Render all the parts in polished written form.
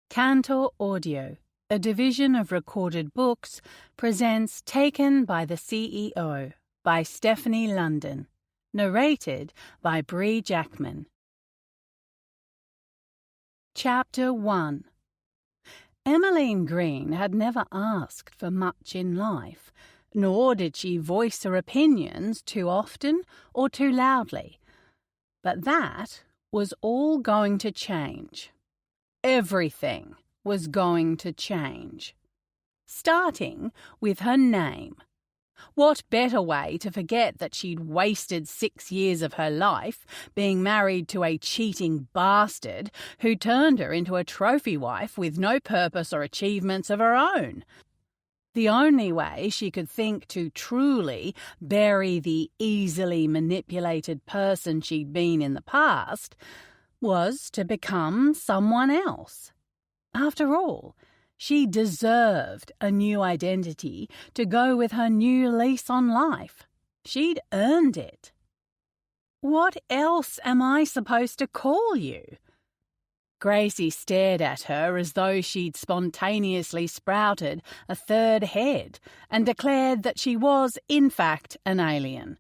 Cantor Audio, a division of Recorded Books, presents Taken by the CEO by Stefanie London, narrated by Bree Jackman. Chapter 1. Emmeline Green had never asked for much in life, nor did she voice her opinions too often or too loudly. But that was all going to change. Everything was going to change. Starting with her name. What better way to forget that she'd wasted 6 years of her life being married to a cheating bastard who turned her into a trophy wife with no purpose or achievements of her own? The only way she could think to truly bury the easily manipulated person she'd been in the past was to become someone else. After all, she deserved a new identity to go with her new lease on life. She'd earned it. "What else am I supposed to call you?" Gracie stared at her as though she'd spontaneously sprouted a third head and declared that she was, in fact, an alien.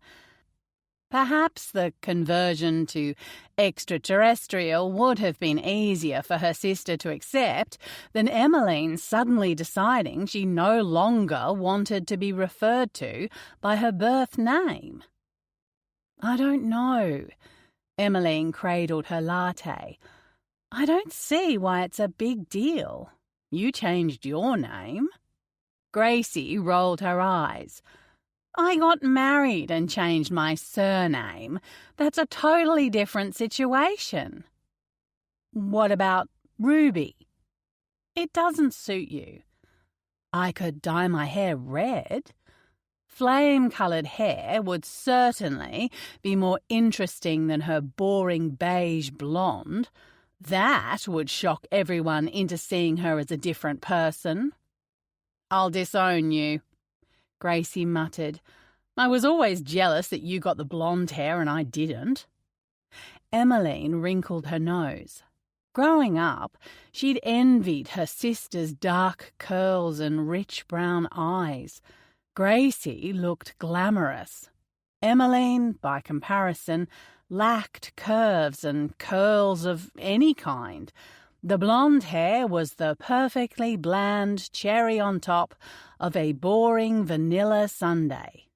Perhaps the conversion to extraterrestrial would have been easier for her sister to accept than Emmeline suddenly deciding she no longer wanted to be referred to by her birth name. "I don't know." Emmeline cradled her latte. "I don't see why it's a big deal. You changed your name." Gracie rolled her eyes. "I got married and changed my surname. That's a totally different situation." "What about Ruby?" "It doesn't suit you." "I could dye my hair red." Flame-coloured hair would certainly be more interesting than her boring beige blonde. That would shock everyone into seeing her as a different person. "I'll disown you," Gracie muttered. "I was always jealous that you got the blonde hair and I didn't." Emmeline wrinkled her nose. Growing up, she'd envied her sister's dark curls and rich brown eyes. Gracie looked glamorous. Emmeline, by comparison, lacked curves and curls of any kind. The blonde hair was the perfectly bland cherry on top of a boring vanilla sundae.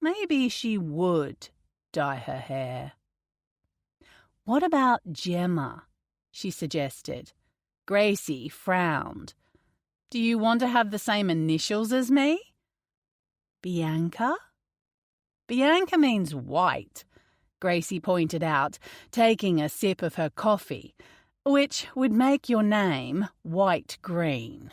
Maybe she would dye her hair. "What about Gemma?" she suggested. Gracie frowned. "Do you want to have the same initials as me?" "Bianca?" "Bianca means white," Gracie pointed out, taking a sip of her coffee, "which would make your name white-green."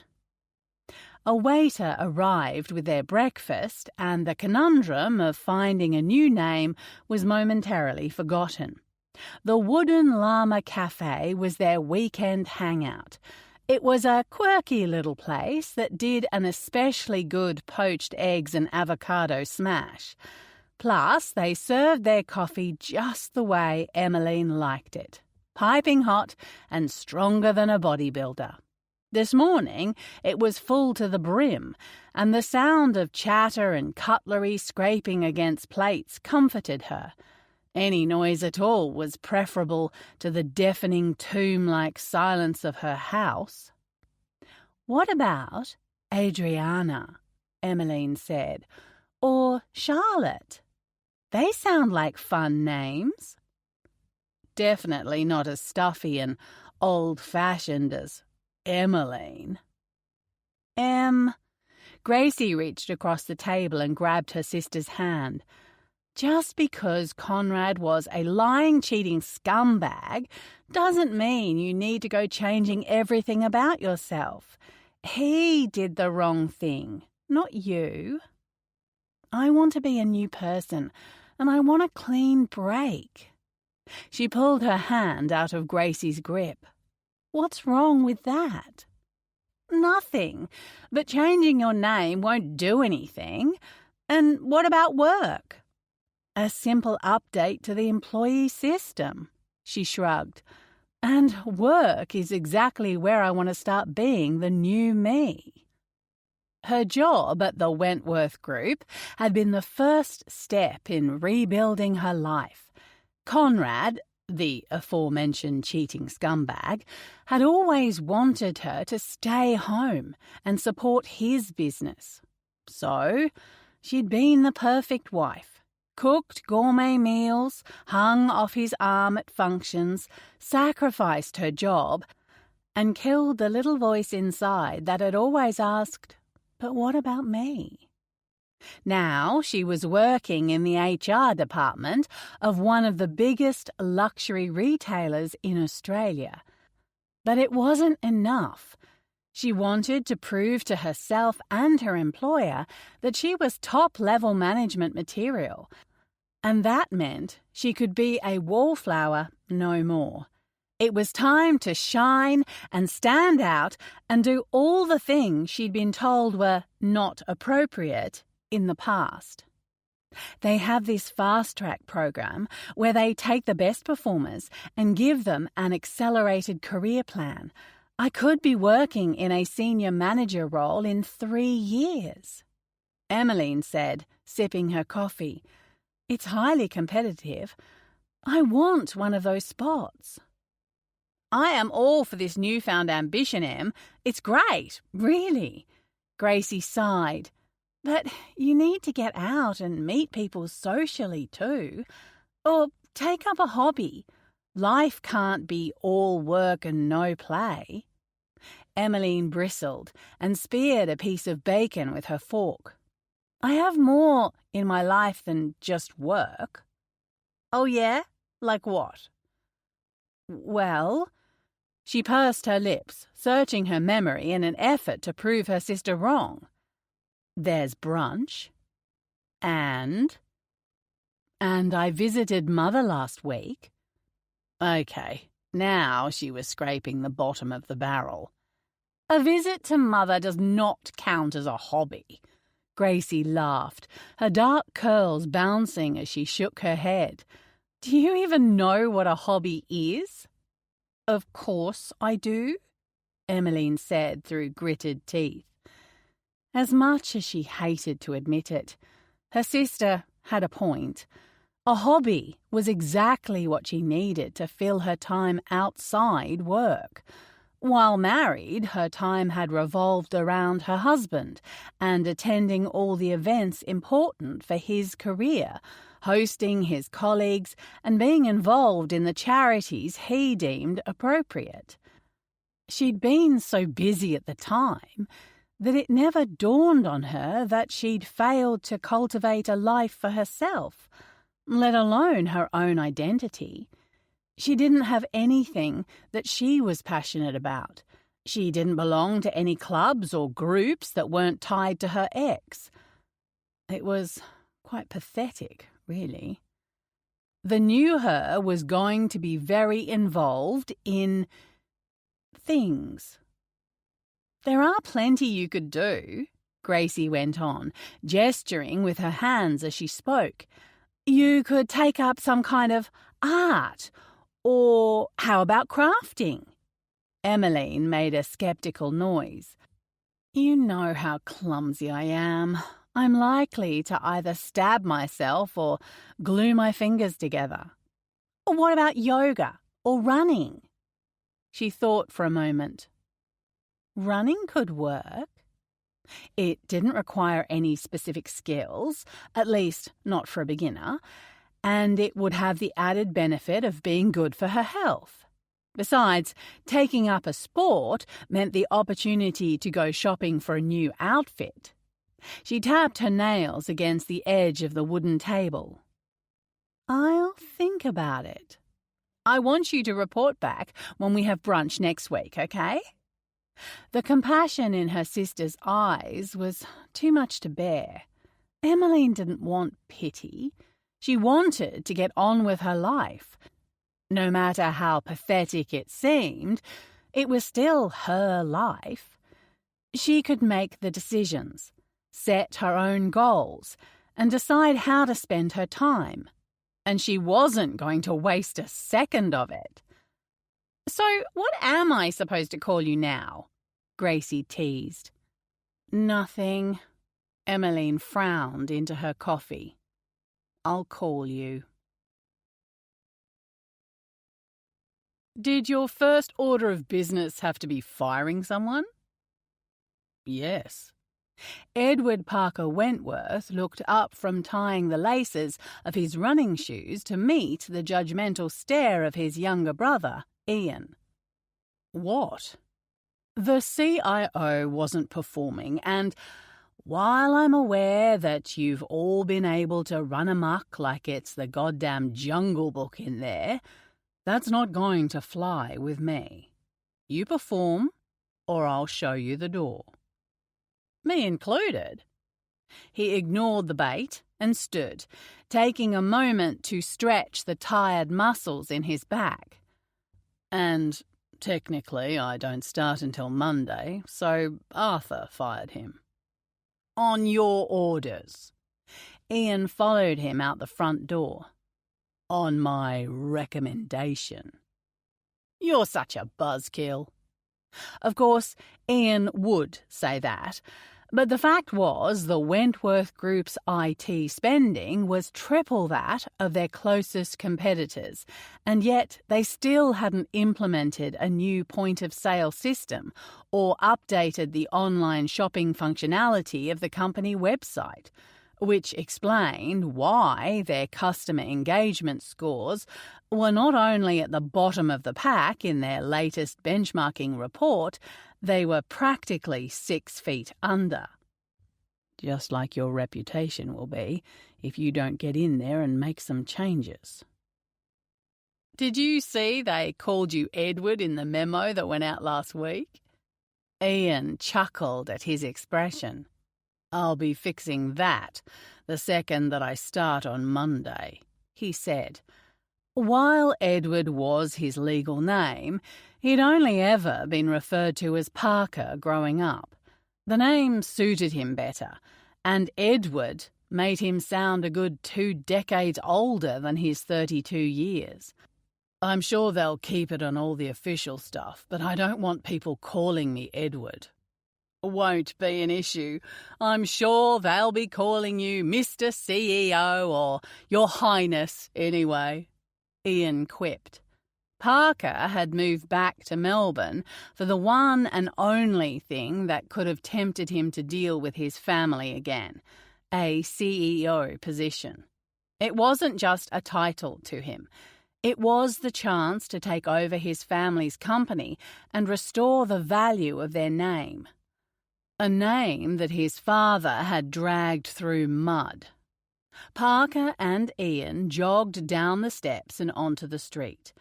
A waiter arrived with their breakfast, and the conundrum of finding a new name was momentarily forgotten. The Wooden Llama Cafe was their weekend hangout. It was a quirky little place that did an especially good poached eggs and avocado smash. Plus, they served their coffee just the way Emmeline liked it, piping hot and stronger than a bodybuilder. This morning it was full to the brim, and the sound of chatter and cutlery scraping against plates comforted her. Any noise at all was preferable to the deafening tomb-like silence of her house. "What about Adriana?" Emmeline said. "Or Charlotte? They sound like fun names." "Definitely not as stuffy and old-fashioned as Emmeline." Gracie reached across the table and grabbed her sister's hand. "Just because Conrad was a lying, cheating scumbag doesn't mean you need to go changing everything about yourself. He did the wrong thing, not you. I want to be a new person, and I want a clean break." She pulled her hand out of Gracie's grip. "What's wrong with that?" "Nothing, but changing your name won't do anything. And what about work?" "A simple update to the employee system," she shrugged. And work is exactly where I want to start being the new me. Her job at the Wentworth Group had been the first step in rebuilding her life. Conrad, the aforementioned cheating scumbag, had always wanted her to stay home and support his business. So, she'd been the perfect wife. Cooked gourmet meals, hung off his arm at functions, sacrificed her job, and killed the little voice inside that had always asked, "But what about me?" Now she was working in the HR department of one of the biggest luxury retailers in Australia. But it wasn't enough. She wanted to prove to herself and her employer that she was top-level management material, and that meant she could be a wallflower no more. It was time to shine and stand out and do all the things she'd been told were not appropriate in the past. They have this fast-track program where they take the best performers and give them an accelerated career plan. I could be working in a senior manager role in 3 years. Emmeline said, sipping her coffee. It's highly competitive. I want one of those spots. I am all for this newfound ambition, Em. It's great, really. Gracie sighed. But you need to get out and meet people socially too. Or take up a hobby. Life can't be all work and no play. Emmeline bristled and speared a piece of bacon with her fork. I have more in my life than just work. Oh yeah? Like what? Well, she pursed her lips, searching her memory in an effort to prove her sister wrong. There's brunch. And I visited Mother last week. Okay, now she was scraping the bottom of the barrel. A visit to Mother does not count as a hobby. Gracie laughed, her dark curls bouncing as she shook her head. Do you even know what a hobby is? Of course I do, Emmeline said through gritted teeth. As much as she hated to admit it, her sister had a point. A hobby was exactly what she needed to fill her time outside work. While married, her time had revolved around her husband and attending all the events important for his career, hosting his colleagues, and being involved in the charities he deemed appropriate. She'd been so busy at the time that it never dawned on her that she'd failed to cultivate a life for herself, let alone her own identity. She didn't have anything that she was passionate about. She didn't belong to any clubs or groups that weren't tied to her ex. It was quite pathetic, really. The new her was going to be very involved in things. There are plenty you could do, Gracie went on, gesturing with her hands as she spoke. You could take up some kind of art. Or how about crafting? Emmeline made a sceptical noise. You know how clumsy I am. I'm likely to either stab myself or glue my fingers together. Or what about yoga or running? She thought for a moment. Running could work. It didn't require any specific skills, at least not for a beginner, and it would have the added benefit of being good for her health. Besides, taking up a sport meant the opportunity to go shopping for a new outfit. She tapped her nails against the edge of the wooden table. I'll think about it. I want you to report back when we have brunch next week, okay? The compassion in her sister's eyes was too much to bear. Emmeline didn't want pity. She wanted to get on with her life. No matter how pathetic it seemed, it was still her life. She could make the decisions, set her own goals, and decide how to spend her time. And she wasn't going to waste a second of it. So what am I supposed to call you now? Gracie teased. Nothing. Emmeline frowned into her coffee. I'll call you. Did your first order of business have to be firing someone? Yes. Edward Parker Wentworth looked up from tying the laces of his running shoes to meet the judgmental stare of his younger brother, Ian. What? The CIO wasn't performing, and while I'm aware that you've all been able to run amok like it's the goddamn Jungle Book in there, that's not going to fly with me. You perform, or I'll show you the door. Me included. He ignored the bait and stood, taking a moment to stretch the tired muscles in his back. And technically I don't start until Monday, so Arthur fired him. On your orders. Ian followed him out the front door. On my recommendation. You're such a buzzkill. Of course, Ian would say that, but the fact was the Wentworth Group's IT spending was triple that of their closest competitors, and yet they still hadn't implemented a new point-of-sale system or updated the online shopping functionality of the company website, which explained why their customer engagement scores were not only at the bottom of the pack in their latest benchmarking report, they were practically 6 feet under. Just like your reputation will be if you don't get in there and make some changes. Did you see they called you Edward in the memo that went out last week? Ian chuckled at his expression. I'll be fixing that the second that I start on Monday, he said. While Edward was his legal name, he'd only ever been referred to as Parker growing up. The name suited him better, and Edward made him sound a good 2 decades older than his 32 years. I'm sure they'll keep it on all the official stuff, but I don't want people calling me Edward. Won't be an issue. I'm sure they'll be calling you Mr. CEO or Your Highness anyway, Ian quipped. Parker had moved back to Melbourne for the one and only thing that could have tempted him to deal with his family again, a CEO position. It wasn't just a title to him. It was the chance to take over his family's company and restore the value of their name. A name that his father had dragged through mud. Parker and Ian jogged down the steps and onto the street.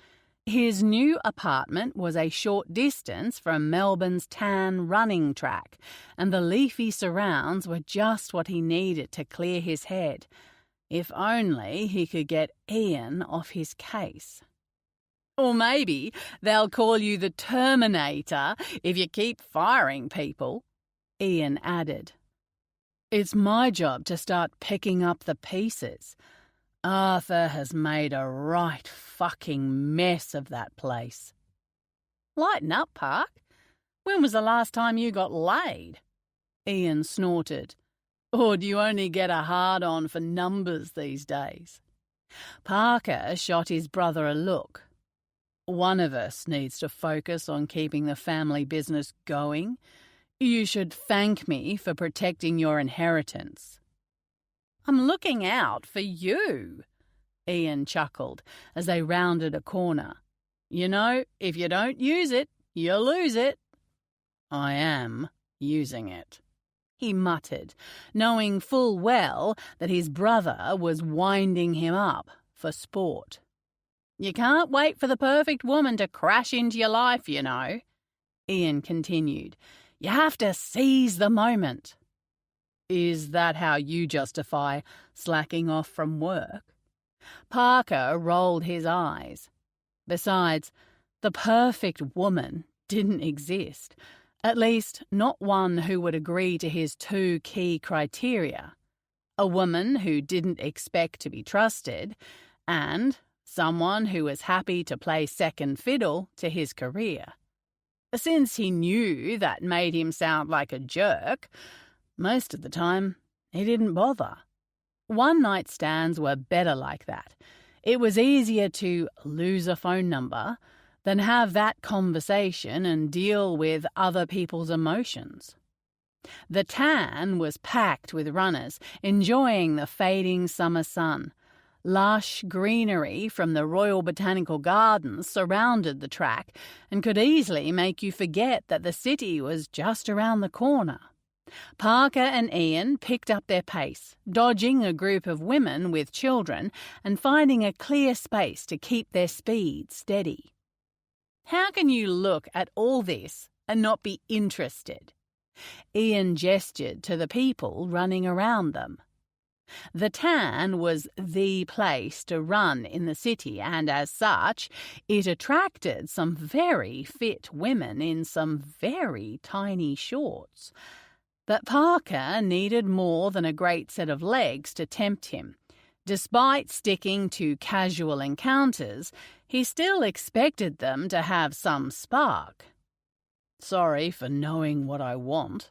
His new apartment was a short distance from Melbourne's tan running track, and the leafy surrounds were just what he needed to clear his head. If only he could get Ian off his case. Or maybe they'll call you the Terminator if you keep firing people, Ian added. It's my job to start picking up the pieces. Arthur has made a right fucking mess of that place. Lighten up, Park. When was the last time you got laid? Ian snorted. Or do you only get a hard-on for numbers these days? Parker shot his brother a look. One of us needs to focus on keeping the family business going. You should thank me for protecting your inheritance. I'm looking out for you, Ian chuckled as they rounded a corner. You know, if you don't use it, you lose it. I am using it, he muttered, knowing full well that his brother was winding him up for sport. You can't wait for the perfect woman to crash into your life, you know, Ian continued. You have to seize the moment. Is that how you justify slacking off from work? Parker rolled his eyes. Besides, the perfect woman didn't exist, at least not one who would agree to his 2 key criteria. A woman who didn't expect to be trusted and someone who was happy to play second fiddle to his career. Since he knew that made him sound like a jerk, most of the time he didn't bother. One-night stands were better like that. It was easier to lose a phone number than have that conversation and deal with other people's emotions. The Tan was packed with runners, enjoying the fading summer sun. Lush greenery from the Royal Botanical Gardens surrounded the track and could easily make you forget that the city was just around the corner. Parker and Ian picked up their pace, dodging a group of women with children and finding a clear space to keep their speed steady. How can you look at all this and not be interested? Ian gestured to the people running around them. The Tan was the place to run in the city, and as such, it attracted some very fit women in some very tiny shorts. But Parker needed more than a great set of legs to tempt him. Despite sticking to casual encounters, he still expected them to have some spark. "Sorry for knowing what I want,"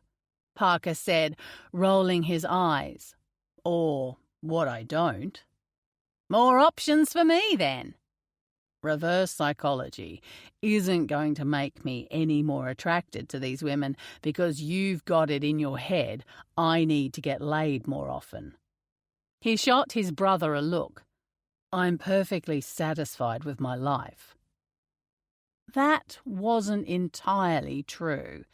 Parker said, rolling his eyes. "Or what I don't." "More options for me, then." Reverse psychology isn't going to make me any more attracted to these women because you've got it in your head I need to get laid more often. He shot his brother a look. "I'm perfectly satisfied with my life." That wasn't entirely true.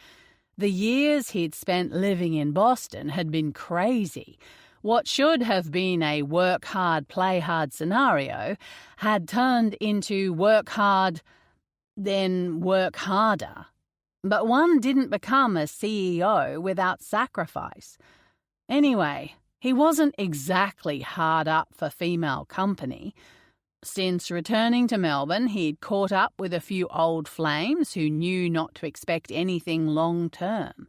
The years he'd spent living in Boston had been crazy. What should have been a work hard, play hard scenario had turned into work hard, then work harder. But one didn't become a CEO without sacrifice. Anyway, he wasn't exactly hard up for female company. Since returning to Melbourne, he'd caught up with a few old flames who knew not to expect anything long-term.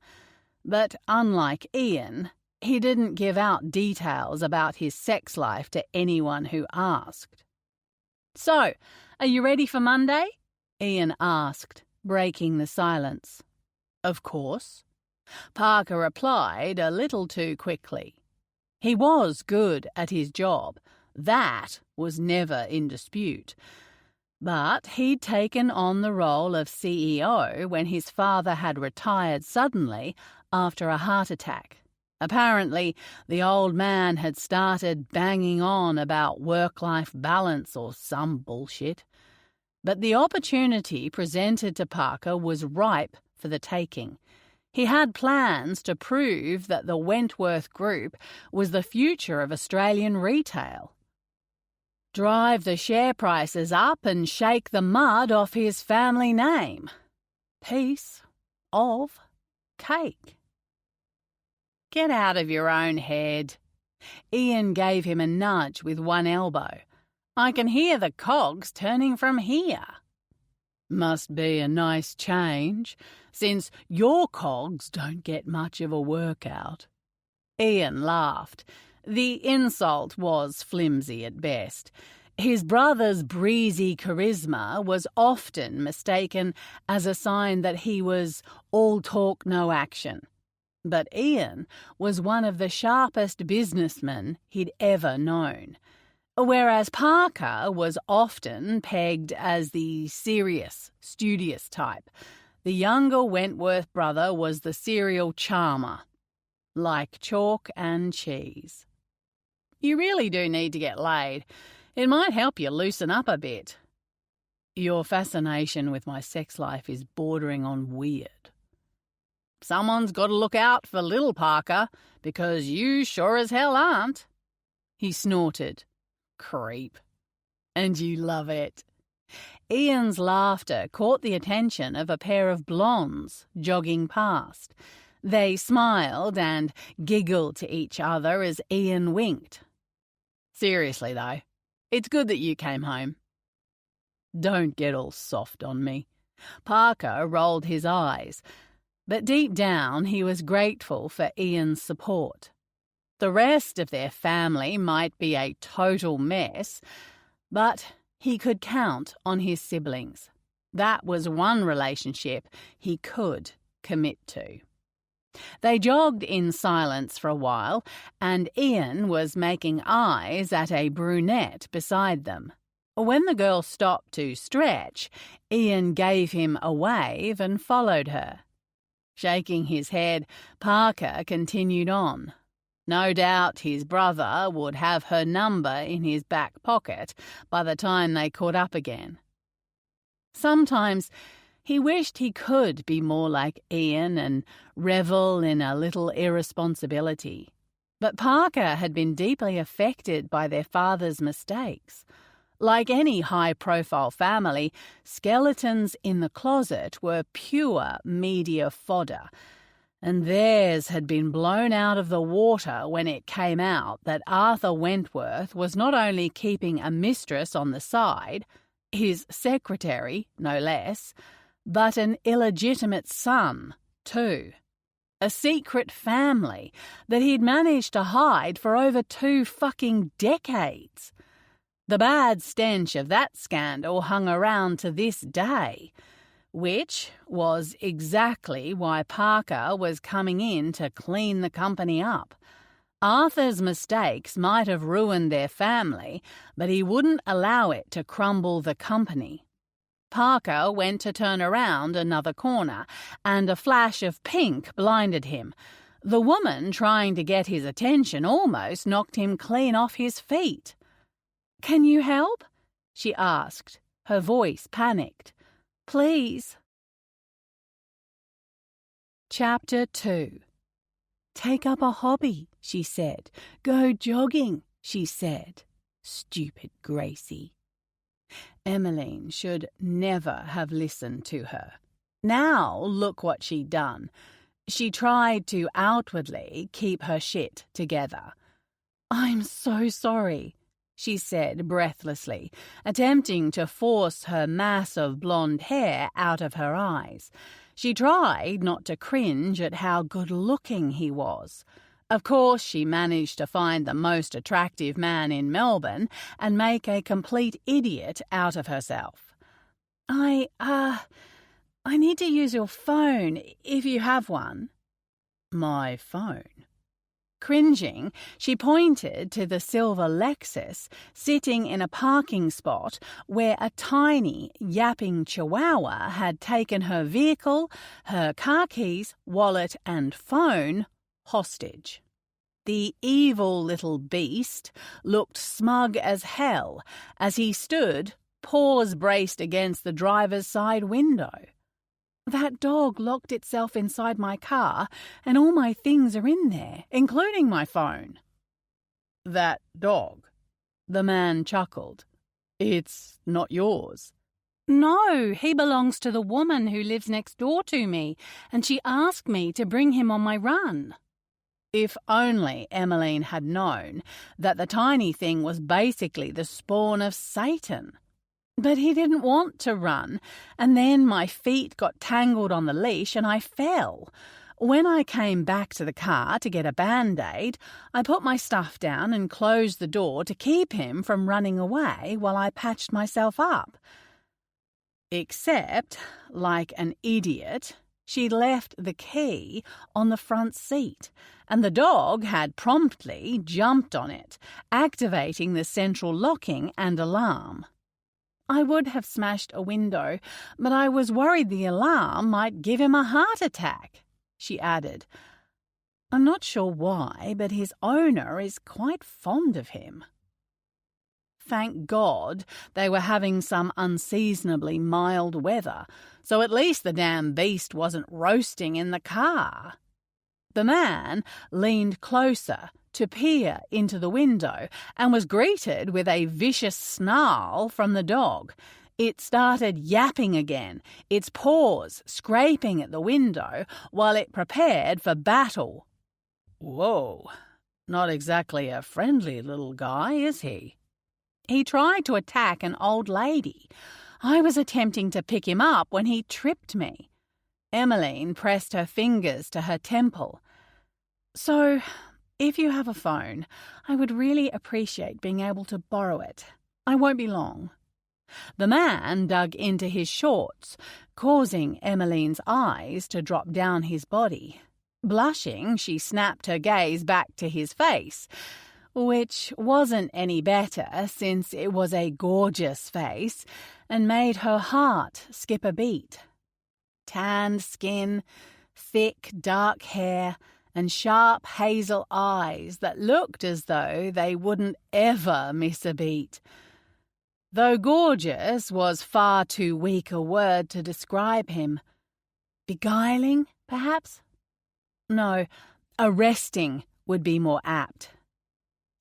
But unlike Ian, he didn't give out details about his sex life to anyone who asked. "So, are you ready for Monday?" Ian asked, breaking the silence. "Of course," Parker replied a little too quickly. He was good at his job. That was never in dispute. But he'd taken on the role of CEO when his father had retired suddenly after a heart attack. Apparently, the old man had started banging on about work-life balance or some bullshit. But the opportunity presented to Parker was ripe for the taking. He had plans to prove that the Wentworth Group was the future of Australian retail. Drive the share prices up and shake the mud off his family name. Piece of cake. "Get out of your own head." Ian gave him a nudge with one elbow. "I can hear the cogs turning from here." "Must be a nice change, since your cogs don't get much of a workout." Ian laughed. The insult was flimsy at best. His brother's breezy charisma was often mistaken as a sign that he was all talk, no action. But Ian was one of the sharpest businessmen he'd ever known, whereas Parker was often pegged as the serious, studious type. The younger Wentworth brother was the serial charmer, like chalk and cheese. "You really do need to get laid. It might help you loosen up a bit." "Your fascination with my sex life is bordering on weird." "Someone's got to look out for little Parker, because you sure as hell aren't." He snorted. "Creep. And you love it." Ian's laughter caught the attention of a pair of blondes jogging past. They smiled and giggled to each other as Ian winked. "Seriously, though, it's good that you came home." "Don't get all soft on me." Parker rolled his eyes, but deep down he was grateful for Ian's support. The rest of their family might be a total mess, but He could count on his siblings. That was one relationship he could commit to. They jogged in silence for a while, and Ian was making eyes at a brunette beside them. When the girl stopped to stretch, Ian gave him a wave and followed her. Shaking his head, Parker continued on. No doubt his brother would have her number in his back pocket by the time they caught up again. Sometimes he wished he could be more like Ian and revel in a little irresponsibility. But Parker had been deeply affected by their father's mistakes. Like any high-profile family, skeletons in the closet were pure media fodder, and theirs had been blown out of the water when it came out that Arthur Wentworth was not only keeping a mistress on the side, his secretary, no less, but an illegitimate son, too. A secret family that he'd managed to hide for over 2 fucking decades. The bad stench of that scandal hung around to this day, which was exactly why Parker was coming in to clean the company up. Arthur's mistakes might have ruined their family, but he wouldn't allow it to crumble the company. Parker went to turn around another corner, and a flash of pink blinded him. The woman trying to get his attention almost knocked him clean off his feet. "Can you help?" she asked, her voice panicked. "Please." Chapter 2. "Take up a hobby," she said. "Go jogging," she said. Stupid Gracie. Emmeline should never have listened to her. Now look what she'd done. She tried to outwardly keep her shit together. "I'm so sorry," she said breathlessly, attempting to force her mass of blonde hair out of her eyes. She tried not to cringe at how good-looking he was. Of course, she managed to find the most attractive man in Melbourne and make a complete idiot out of herself. I need to use your phone, if you have one." "My phone?" Cringing, she pointed to the silver Lexus sitting in a parking spot where a tiny, yapping chihuahua had taken her vehicle, her car keys, wallet, and phone hostage. The evil little beast looked smug as hell as he stood, paws braced against the driver's side window. "That dog locked itself inside my car, and all my things are in there, including my phone." "That dog?" The man chuckled. "It's not yours." "No, he belongs to the woman who lives next door to me, and she asked me to bring him on my run." If only Emmeline had known that the tiny thing was basically the spawn of Satan. But he didn't want to run, and then my feet got tangled on the leash and I fell. When I came back to the car to get a Band-Aid, I put my stuff down and closed the door to keep him from running away while I patched myself up. Except, like an idiot, she'd left the key on the front seat, and the dog had promptly jumped on it, activating the central locking and alarm. I would have smashed a window, but I was worried the alarm might give him a heart attack, she added. I'm not sure why, but his owner is quite fond of him. Thank God they were having some unseasonably mild weather, so at least the damn beast wasn't roasting in the car. The man leaned closer to peer into the window and was greeted with a vicious snarl from the dog. It started yapping again, its paws scraping at the window while it prepared for battle. Whoa, not exactly a friendly little guy, is he? He tried to attack an old lady. I was attempting to pick him up when he tripped me. Emmeline pressed her fingers to her temple. So, if you have a phone, I would really appreciate being able to borrow it. I won't be long. The man dug into his shorts, causing Emmeline's eyes to drop down his body. Blushing, she snapped her gaze back to his face, which wasn't any better since it was a gorgeous face and made her heart skip a beat. Tanned skin, thick dark hair, and sharp hazel eyes that looked as though they wouldn't ever miss a beat. Though gorgeous was far too weak a word to describe him. Beguiling, perhaps? No, arresting would be more apt.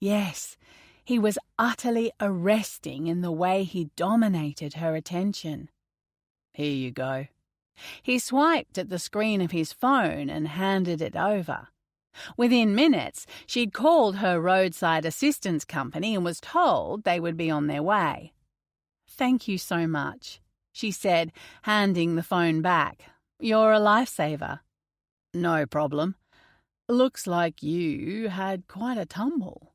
Yes, he was utterly arresting in the way he dominated her attention. Here you go. He swiped at the screen of his phone and handed it over. Within minutes, she'd called her roadside assistance company and was told they would be on their way. "Thank you so much," she said, handing the phone back. "You're a lifesaver." "No problem. Looks like you had quite a tumble."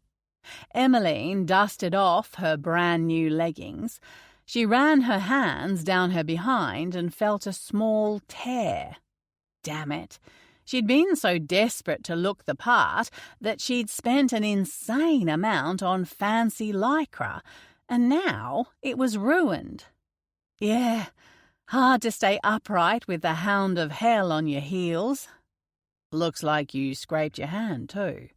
Emmeline dusted off her brand-new leggings. She ran her hands down her behind and felt a small tear. Damn it. She'd been so desperate to look the part that she'd spent an insane amount on fancy lycra, and now it was ruined. Yeah, hard to stay upright with the hound of hell on your heels. Looks like you scraped your hand, too.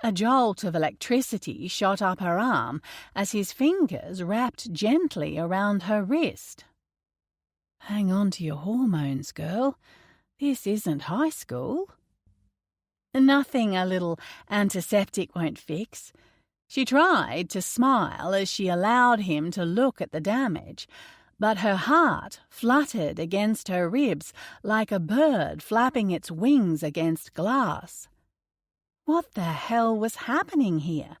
A jolt of electricity shot up her arm as his fingers wrapped gently around her wrist. Hang on to your hormones, girl. This isn't high school. Nothing a little antiseptic won't fix. She tried to smile as she allowed him to look at the damage, but her heart fluttered against her ribs like a bird flapping its wings against glass. What the hell was happening here?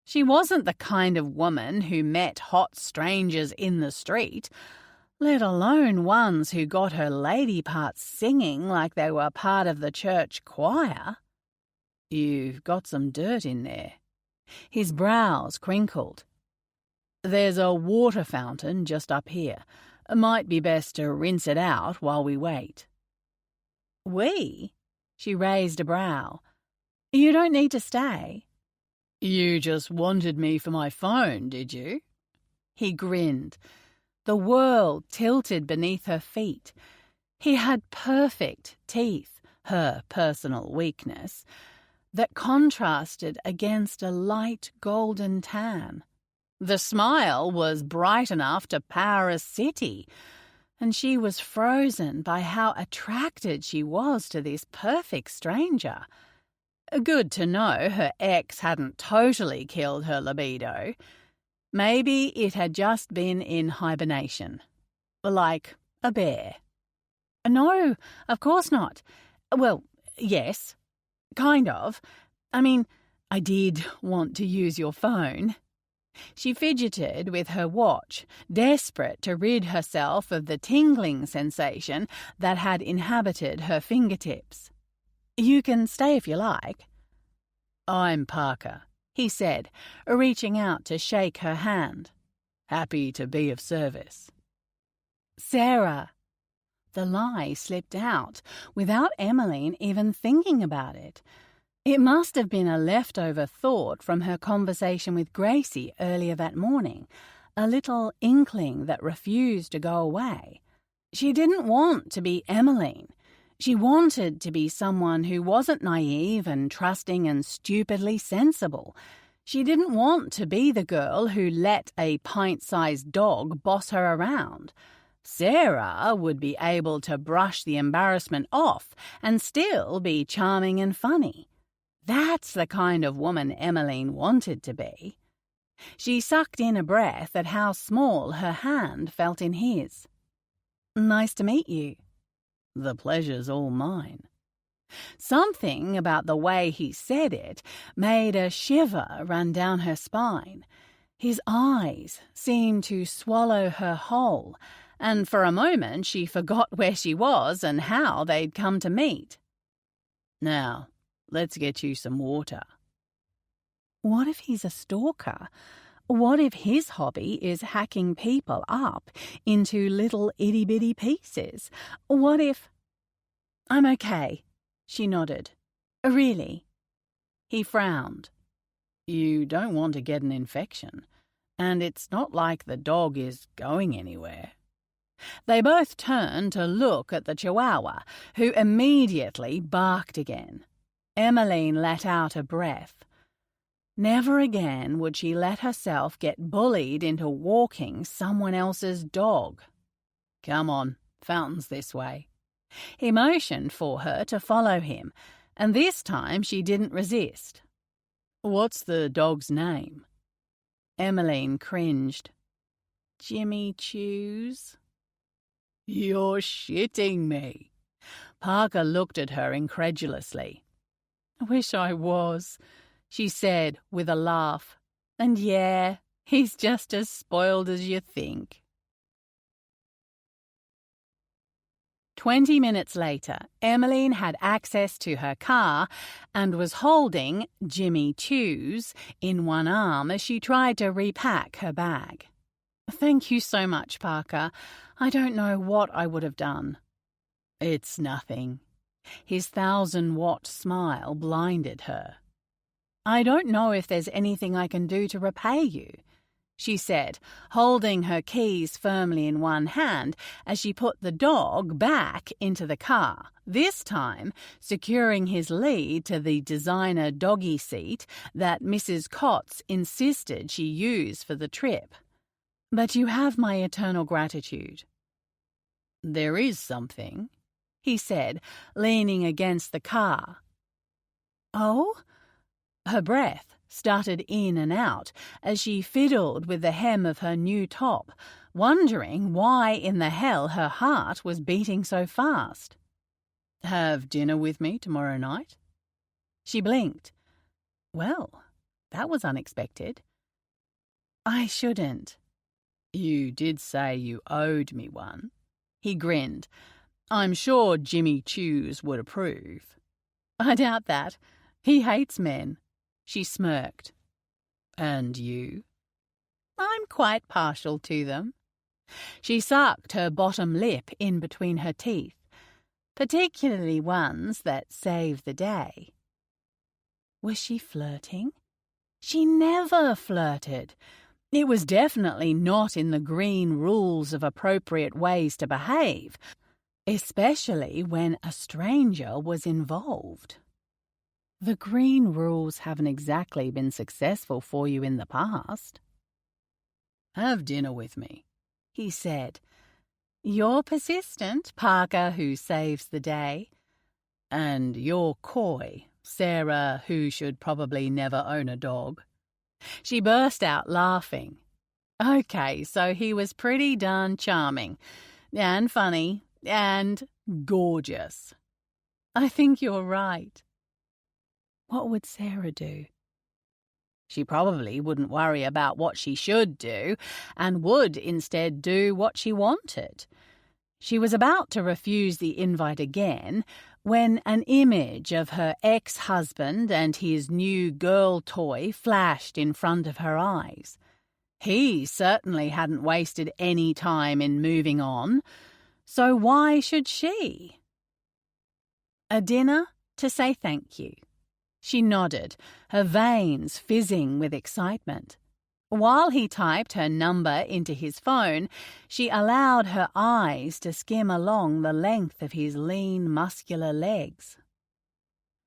She wasn't the kind of woman who met hot strangers in the street, let alone ones who got her lady parts singing like they were part of the church choir. You've got some dirt in there. His brows crinkled. There's a water fountain just up here. Might be best to rinse it out while we wait. We? She raised a brow. You don't need to stay. You just wanted me for my phone, did you? He grinned. The world tilted beneath her feet. He had perfect teeth, her personal weakness, that contrasted against a light golden tan. The smile was bright enough to power a city, and she was frozen by how attracted she was to this perfect stranger. Good to know her ex hadn't totally killed her libido. Maybe it had just been in hibernation. Like a bear. No, of course not. Well, yes. Kind of. I mean, I did want to use your phone. She fidgeted with her watch, desperate to rid herself of the tingling sensation that had inhabited her fingertips. You can stay if you like. I'm Parker, he said, reaching out to shake her hand. Happy to be of service. Sarah. The lie slipped out, without Emmeline even thinking about it. It must have been a leftover thought from her conversation with Gracie earlier that morning, a little inkling that refused to go away. She didn't want to be Emmeline. She wanted to be someone who wasn't naive and trusting and stupidly sensible. She didn't want to be the girl who let a pint-sized dog boss her around. Sarah would be able to brush the embarrassment off and still be charming and funny. That's the kind of woman Emmeline wanted to be. She sucked in a breath at how small her hand felt in his. Nice to meet you. The pleasure's all mine. Something about the way he said it made a shiver run down her spine. His eyes seemed to swallow her whole, and for a moment she forgot where she was and how they'd come to meet. Now, let's get you some water. What if he's a stalker? What if his hobby is hacking people up into little itty-bitty pieces? What if... I'm okay, she nodded. Really? He frowned. You don't want to get an infection, and it's not like the dog is going anywhere. They both turned to look at the Chihuahua, who immediately barked again. Emmeline let out a breath. Never again would she let herself get bullied into walking someone else's dog. Come on, fountain's this way. He motioned for her to follow him, and this time she didn't resist. What's the dog's name? Emmeline cringed. Jimmy Chews. You're shitting me. Parker looked at her incredulously. Wish I was, she said with a laugh. And yeah, he's just as spoiled as you think. 20 minutes later, Emmeline had access to her car and was holding Jimmy Chews in one arm as she tried to repack her bag. Thank you so much, Parker. I don't know what I would have done. It's nothing. His 1,000-watt smile blinded her. I don't know if there's anything I can do to repay you, she said, holding her keys firmly in one hand as she put the dog back into the car, this time securing his lead to the designer doggy seat that Mrs. Cots insisted she use for the trip. But you have my eternal gratitude. There is something, he said, leaning against the car. Oh? Her breath started in and out as she fiddled with the hem of her new top, wondering why in the hell her heart was beating so fast. Have dinner with me tomorrow night? She blinked. Well, that was unexpected. I shouldn't. You did say you owed me one. He grinned. I'm sure Jimmy Chews would approve. I doubt that. He hates men. She smirked. And you? I'm quite partial to them. She sucked her bottom lip in between her teeth, particularly ones that save the day. Was she flirting? She never flirted. It was definitely not in the green rules of appropriate ways to behave, especially when a stranger was involved. The green rules haven't exactly been successful for you in the past. Have dinner with me, he said. You're persistent, Parker, who saves the day. And you're coy, Sarah, who should probably never own a dog. She burst out laughing. Okay, so he was pretty darn charming, and funny, and gorgeous. I think you're right. What would Sarah do? She probably wouldn't worry about what she should do, and would instead do what she wanted. She was about to refuse the invite again when an image of her ex-husband and his new girl toy flashed in front of her eyes. He certainly hadn't wasted any time in moving on, so why should she? A dinner to say thank you. She nodded, her veins fizzing with excitement. While he typed her number into his phone, she allowed her eyes to skim along the length of his lean, muscular legs.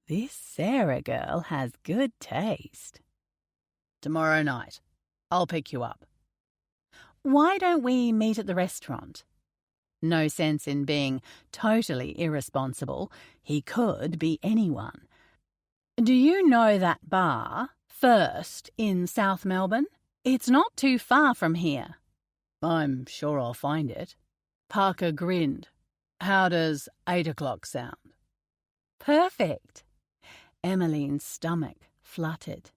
This Sarah girl has good taste. Tomorrow night. I'll pick you up. Why don't we meet at the restaurant? No sense in being totally irresponsible. He could be anyone. Do you know that bar, First, in South Melbourne? It's not too far from here. I'm sure I'll find it. Parker grinned. How does 8 o'clock sound? Perfect. Emmeline's stomach fluttered.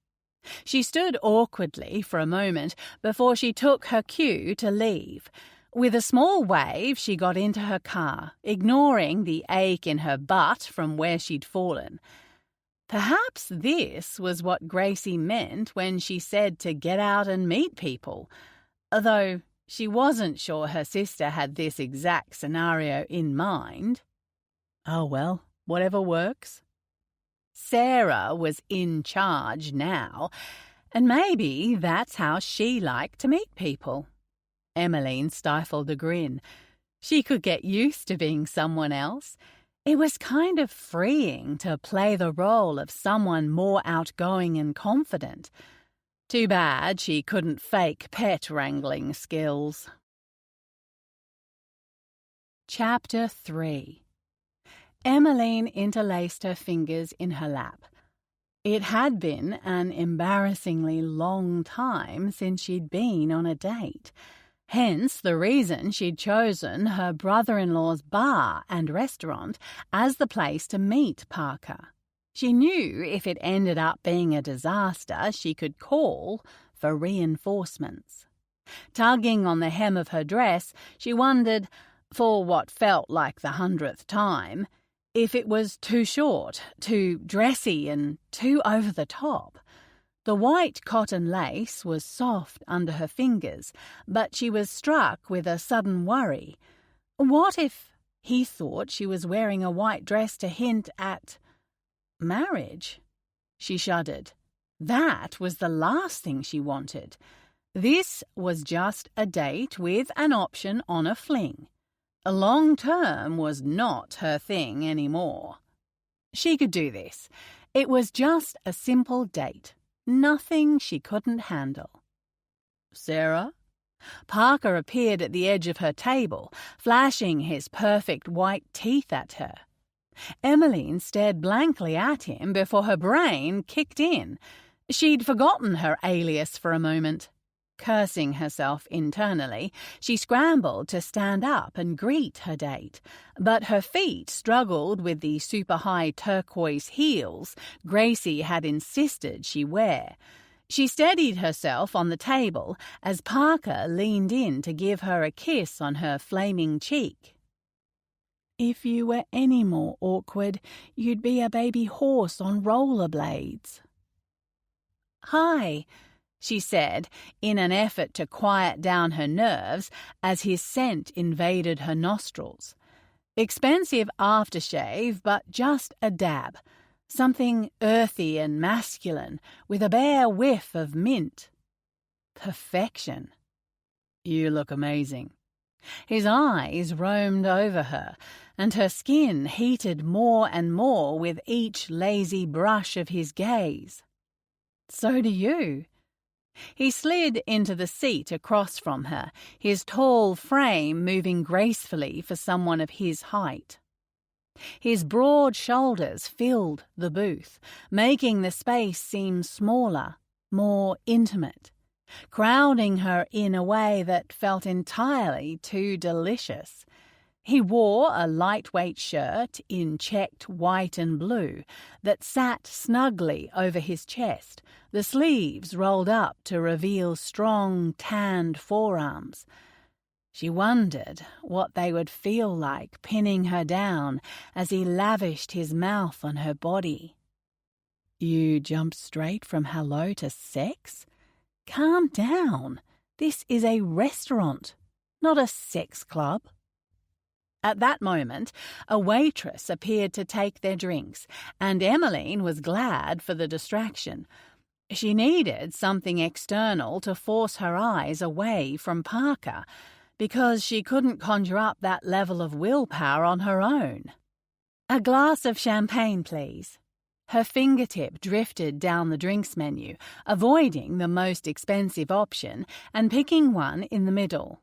She stood awkwardly for a moment before she took her cue to leave. With a small wave, she got into her car, ignoring the ache in her butt from where she'd fallen. Perhaps this was what Gracie meant when she said to get out and meet people, although she wasn't sure her sister had this exact scenario in mind. Oh well, whatever works. Sarah was in charge now, and maybe that's how she liked to meet people. Emmeline stifled a grin. She could get used to being someone else. It was kind of freeing to play the role of someone more outgoing and confident. Too bad she couldn't fake pet wrangling skills. Chapter 3. Emmeline interlaced her fingers in her lap. It had been an embarrassingly long time since she'd been on a date. Hence the reason she'd chosen her brother-in-law's bar and restaurant as the place to meet Parker. She knew if it ended up being a disaster, she could call for reinforcements. Tugging on the hem of her dress, she wondered, for what felt like the 100th time, if it was too short, too dressy, and too over the top. The white cotton lace was soft under her fingers, but she was struck with a sudden worry. What if he thought she was wearing a white dress to hint at marriage? She shuddered. That was the last thing she wanted. This was just a date with an option on a fling. A long-term was not her thing anymore. She could do this. It was just a simple date. Nothing she couldn't handle. Sarah? Parker appeared at the edge of her table, flashing his perfect white teeth at her. Emmeline stared blankly at him before her brain kicked in. She'd forgotten her alias for a moment. Cursing herself internally, she scrambled to stand up and greet her date, but her feet struggled with the super-high turquoise heels Gracie had insisted she wear. She steadied herself on the table as Parker leaned in to give her a kiss on her flaming cheek. If you were any more awkward, you'd be a baby horse on rollerblades. Hi, she said, in an effort to quiet down her nerves as his scent invaded her nostrils. Expensive aftershave, but just a dab. Something earthy and masculine, with a bare whiff of mint. Perfection. You look amazing. His eyes roamed over her, and her skin heated more and more with each lazy brush of his gaze. So do you. He slid into the seat across from her, his tall frame moving gracefully for someone of his height. His broad shoulders filled the booth, making the space seem smaller, more intimate, crowding her in a way that felt entirely too delicious. He wore a lightweight shirt in checked white and blue that sat snugly over his chest, the sleeves rolled up to reveal strong, tanned forearms. She wondered what they would feel like pinning her down as he lavished his mouth on her body. You jumped straight from hello to sex? Calm down. This is a restaurant, not a sex club. At that moment, a waitress appeared to take their drinks, and Emmeline was glad for the distraction. She needed something external to force her eyes away from Parker, because she couldn't conjure up that level of willpower on her own. A glass of champagne, please. Her fingertip drifted down the drinks menu, avoiding the most expensive option and picking one in the middle.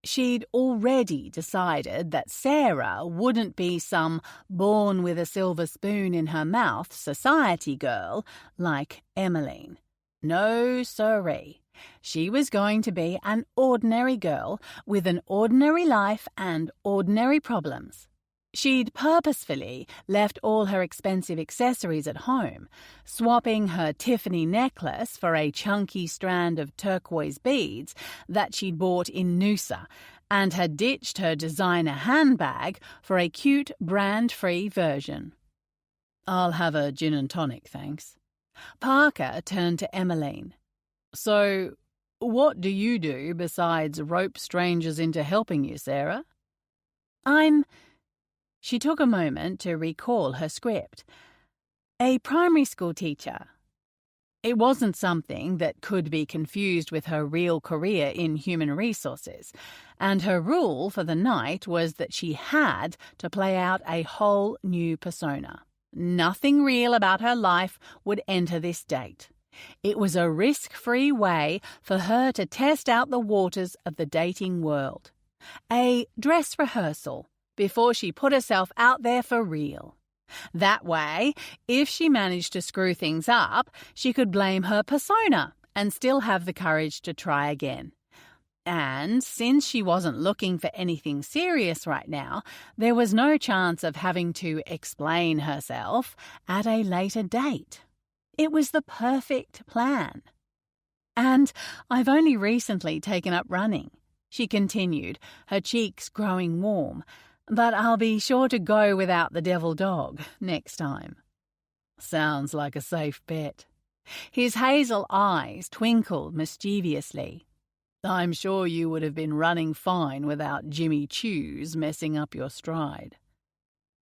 She'd already decided that Sarah wouldn't be some born with a silver spoon in her mouth society girl like Emmeline. No siree. She was going to be an ordinary girl with an ordinary life and ordinary problems. She'd purposefully left all her expensive accessories at home, swapping her Tiffany necklace for a chunky strand of turquoise beads that she'd bought in Noosa, and had ditched her designer handbag for a cute brand-free version. I'll have a gin and tonic, thanks. Parker turned to Emmeline. So, what do you do besides rope strangers into helping you, Sarah? She took a moment to recall her script. A primary school teacher. It wasn't something that could be confused with her real career in human resources, and her rule for the night was that she had to play out a whole new persona. Nothing real about her life would enter this date. It was a risk-free way for her to test out the waters of the dating world. A dress rehearsal before she put herself out there for real. That way, if she managed to screw things up, she could blame her persona and still have the courage to try again. And since she wasn't looking for anything serious right now, there was no chance of having to explain herself at a later date. It was the perfect plan. And I've only recently taken up running, she continued, her cheeks growing warm. But I'll be sure to go without the devil dog next time. Sounds like a safe bet. His hazel eyes twinkled mischievously. I'm sure you would have been running fine without Jimmy Choo's messing up your stride.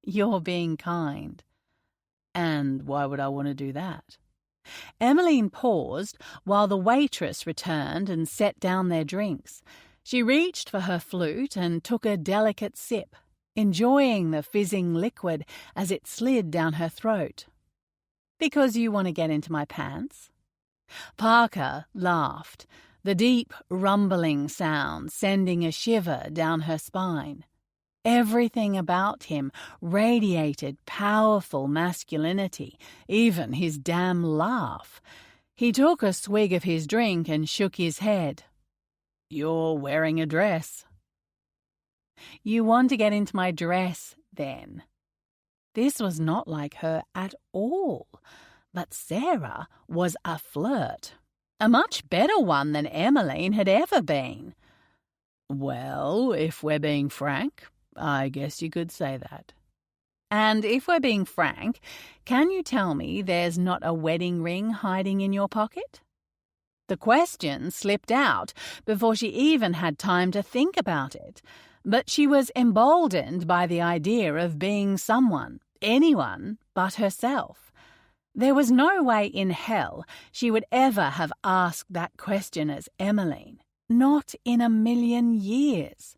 You're being kind. And why would I want to do that? Emmeline paused while the waitress returned and set down their drinks. She reached for her flute and took a delicate sip, enjoying the fizzing liquid as it slid down her throat. Because you want to get into my pants? Parker laughed, the deep rumbling sound sending a shiver down her spine. Everything about him radiated powerful masculinity, even his damn laugh. He took a swig of his drink and shook his head. You're wearing a dress. You want to get into my dress, then? This was not like her at all, but Sarah was a flirt, a much better one than Emmeline had ever been. Well, if we're being frank, I guess you could say that. And if we're being frank, can you tell me there's not a wedding ring hiding in your pocket? The question slipped out before she even had time to think about it. But she was emboldened by the idea of being someone, anyone but herself. There was no way in hell she would ever have asked that question as Emmeline, not in a million years.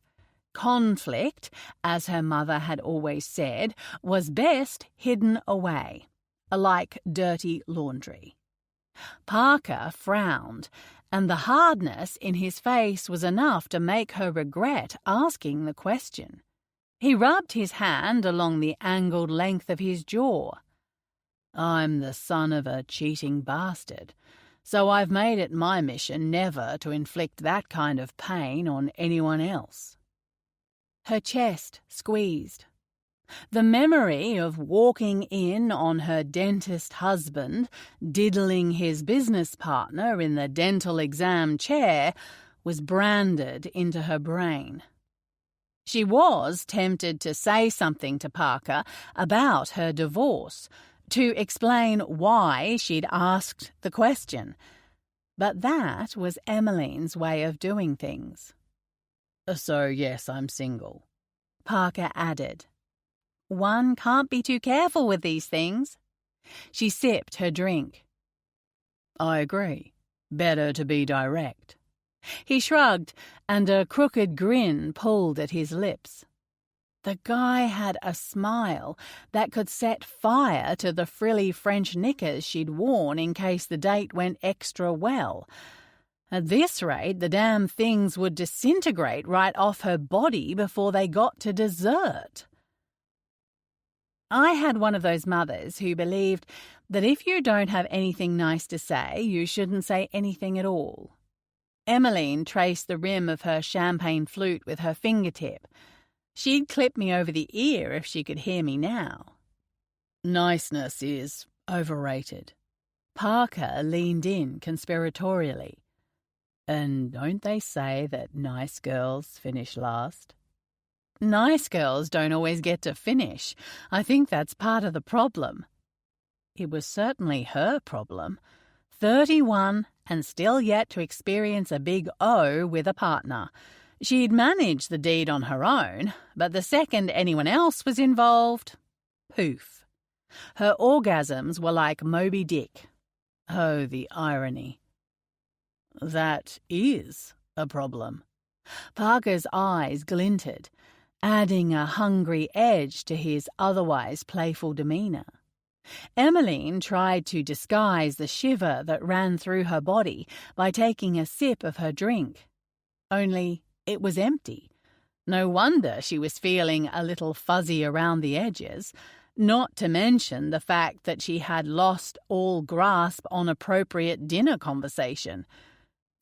Conflict, as her mother had always said, was best hidden away, like dirty laundry. Parker frowned, and the hardness in his face was enough to make her regret asking the question. He rubbed his hand along the angled length of his jaw. I'm the son of a cheating bastard, so I've made it my mission never to inflict that kind of pain on anyone else. Her chest squeezed. The memory of walking in on her dentist husband, diddling his business partner in the dental exam chair, was branded into her brain. She was tempted to say something to Parker about her divorce, to explain why she'd asked the question. But that was Emmeline's way of doing things. So yes, I'm single, Parker added. One can't be too careful with these things. She sipped her drink. I agree. Better to be direct. He shrugged, and a crooked grin pulled at his lips. The guy had a smile that could set fire to the frilly French knickers she'd worn in case the date went extra well. At this rate, the damn things would disintegrate right off her body before they got to dessert. I had one of those mothers who believed that if you don't have anything nice to say, you shouldn't say anything at all. Emmeline traced the rim of her champagne flute with her fingertip. She'd clip me over the ear if she could hear me now. Niceness is overrated. Parker leaned in conspiratorially. And don't they say that nice girls finish last? Nice girls don't always get to finish. I think that's part of the problem. It was certainly her problem. 31 and still yet to experience a big O with a partner. She'd managed the deed on her own, but the second anyone else was involved, poof. Her orgasms were like Moby Dick. Oh, the irony. That is a problem. Parker's eyes glinted, adding a hungry edge to his otherwise playful demeanor. Emmeline tried to disguise the shiver that ran through her body by taking a sip of her drink. Only it was empty. No wonder she was feeling a little fuzzy around the edges, not to mention the fact that she had lost all grasp on appropriate dinner conversation.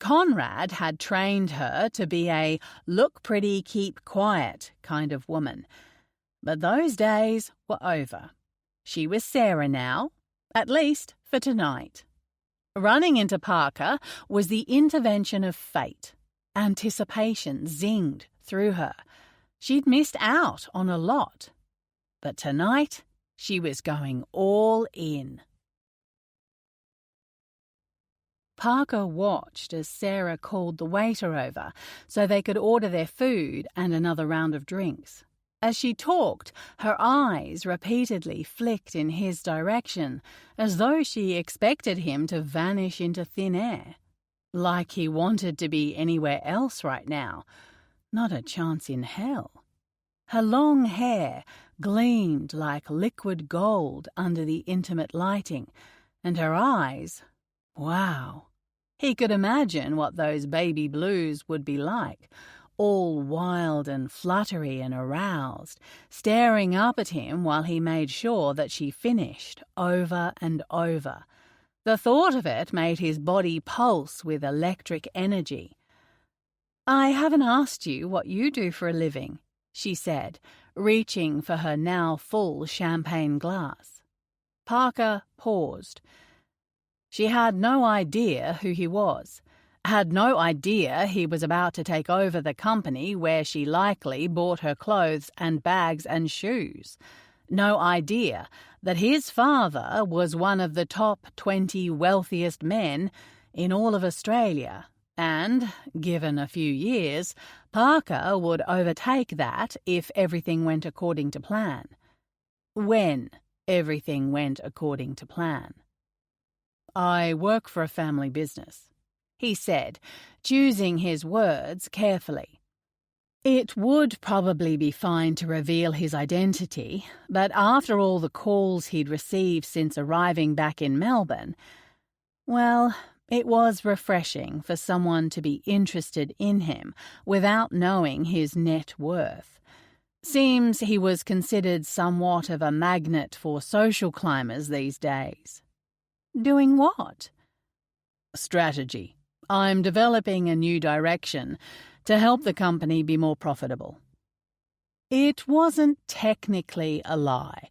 Conrad had trained her to be a look pretty, keep quiet kind of woman. But those days were over. She was Sarah now, at least for tonight. Running into Parker was the intervention of fate. Anticipation zinged through her. She'd missed out on a lot. But tonight, she was going all in. Parker watched as Sarah called the waiter over so they could order their food and another round of drinks. As she talked, her eyes repeatedly flicked in his direction, as though she expected him to vanish into thin air. Like he wanted to be anywhere else right now. Not a chance in hell. Her long hair gleamed like liquid gold under the intimate lighting, and her eyes, wow. He could imagine what those baby blues would be like, all wild and fluttery and aroused, staring up at him while he made sure that she finished over and over. The thought of it made his body pulse with electric energy. "I haven't asked you what you do for a living," she said, reaching for her now full champagne glass. Parker paused. She had no idea who he was, had no idea he was about to take over the company where she likely bought her clothes and bags and shoes. No idea that his father was one of the top 20 wealthiest men in all of Australia, and, given a few years, Parker would overtake that if everything went according to plan. When everything went according to plan. "I work for a family business," he said, choosing his words carefully. It would probably be fine to reveal his identity, but after all the calls he'd received since arriving back in Melbourne, well, it was refreshing for someone to be interested in him without knowing his net worth. Seems he was considered somewhat of a magnet for social climbers these days. Doing what? Strategy. I'm developing a new direction to help the company be more profitable. It wasn't technically a lie.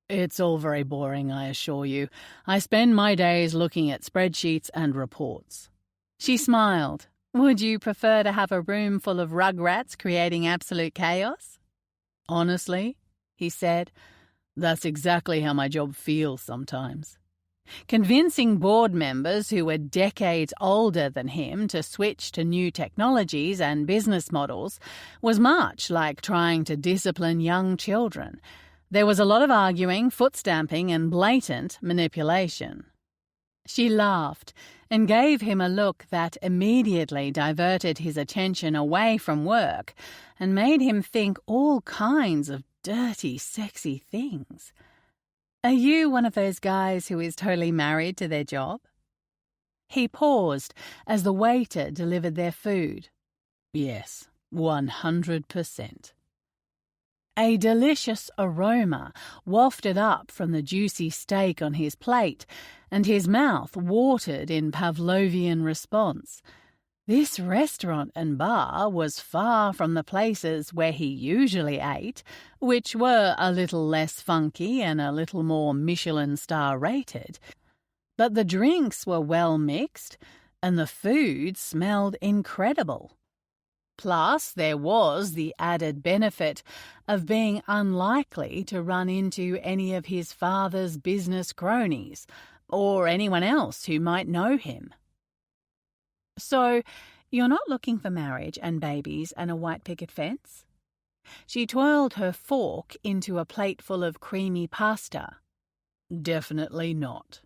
It's all very boring, I assure you. I spend my days looking at spreadsheets and reports. She smiled. Would you prefer to have a room full of rugrats creating absolute chaos? Honestly, he said, that's exactly how my job feels sometimes. Convincing board members who were decades older than him to switch to new technologies and business models was much like trying to discipline young children. There was a lot of arguing, foot-stamping, and blatant manipulation. She laughed and gave him a look that immediately diverted his attention away from work and made him think all kinds of dirty, sexy things. Are you one of those guys who is totally married to their job? He paused as the waiter delivered their food. Yes, 100%. A delicious aroma wafted up from the juicy steak on his plate, and his mouth watered in Pavlovian response. This restaurant and bar was far from the places where he usually ate, which were a little less funky and a little more Michelin star rated. But the drinks were well mixed, and the food smelled incredible. Plus, there was the added benefit of being unlikely to run into any of his father's business cronies or anyone else who might know him. So, you're not looking for marriage and babies and a white picket fence? She twirled her fork into a plateful of creamy pasta. Definitely not.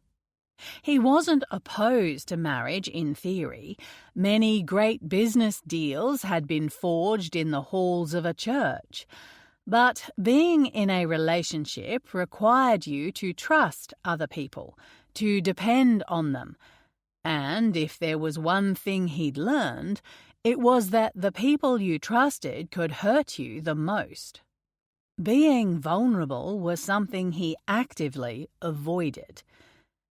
He wasn't opposed to marriage in theory. Many great business deals had been forged in the halls of a church. But being in a relationship required you to trust other people, to depend on them. And if there was one thing he'd learned, it was that the people you trusted could hurt you the most. Being vulnerable was something he actively avoided.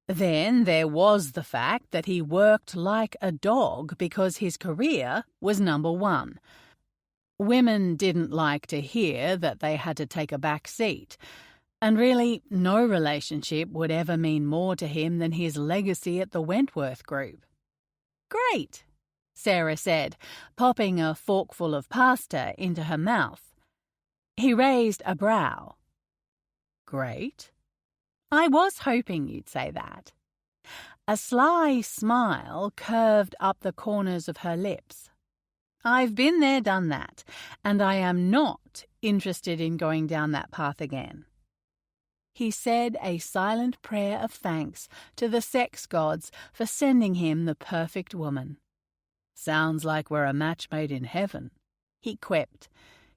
Then there was the fact that he worked like a dog because his career was number one. Women didn't like to hear that they had to take a back seat, and really no relationship would ever mean more to him than his legacy at the Wentworth Group. "Great," Sarah said, popping a forkful of pasta into her mouth. He raised a brow. "Great? I was hoping you'd say that." A sly smile curved up the corners of her lips. "I've been there, done that, and I am not interested in going down that path again." He said a silent prayer of thanks to the sex gods for sending him the perfect woman. "Sounds like we're a match made in heaven," he quipped.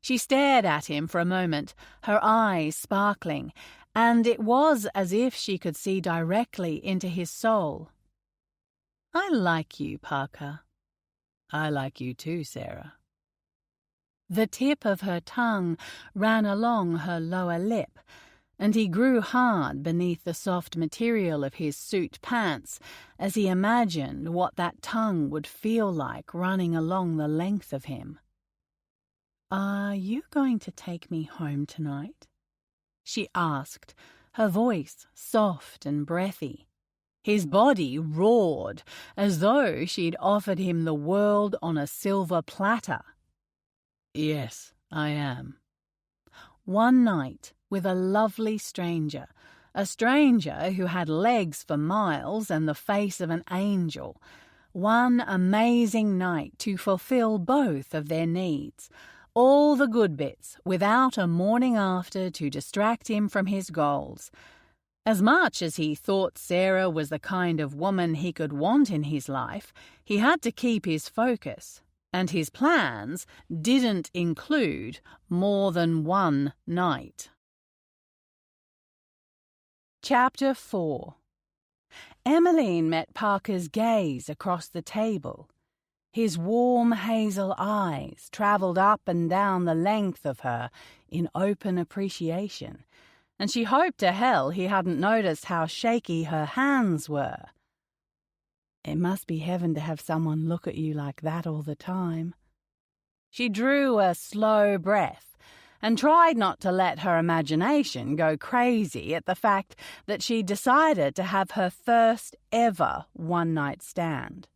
She stared at him for a moment, her eyes sparkling, and it was as if she could see directly into his soul. "I like you, Parker." "I like you too, Sarah." The tip of her tongue ran along her lower lip, and he grew hard beneath the soft material of his suit pants as he imagined what that tongue would feel like running along the length of him. "Are you going to take me home tonight?" she asked, her voice soft and breathy. His body roared as though she'd offered him the world on a silver platter. "Yes, I am." One night with a lovely stranger, a stranger who had legs for miles and the face of an angel. One amazing night to fulfill both of their needs. All the good bits, without a morning after to distract him from his goals. As much as he thought Sarah was the kind of woman he could want in his life, he had to keep his focus, and his plans didn't include more than one night. Chapter 4. Emmeline met Parker's gaze across the table. His warm hazel eyes travelled up and down the length of her in open appreciation, and she hoped to hell he hadn't noticed how shaky her hands were. "It must be heaven to have someone look at you like that all the time." She drew a slow breath and tried not to let her imagination go crazy at the fact that she decided to have her first ever one-night stand.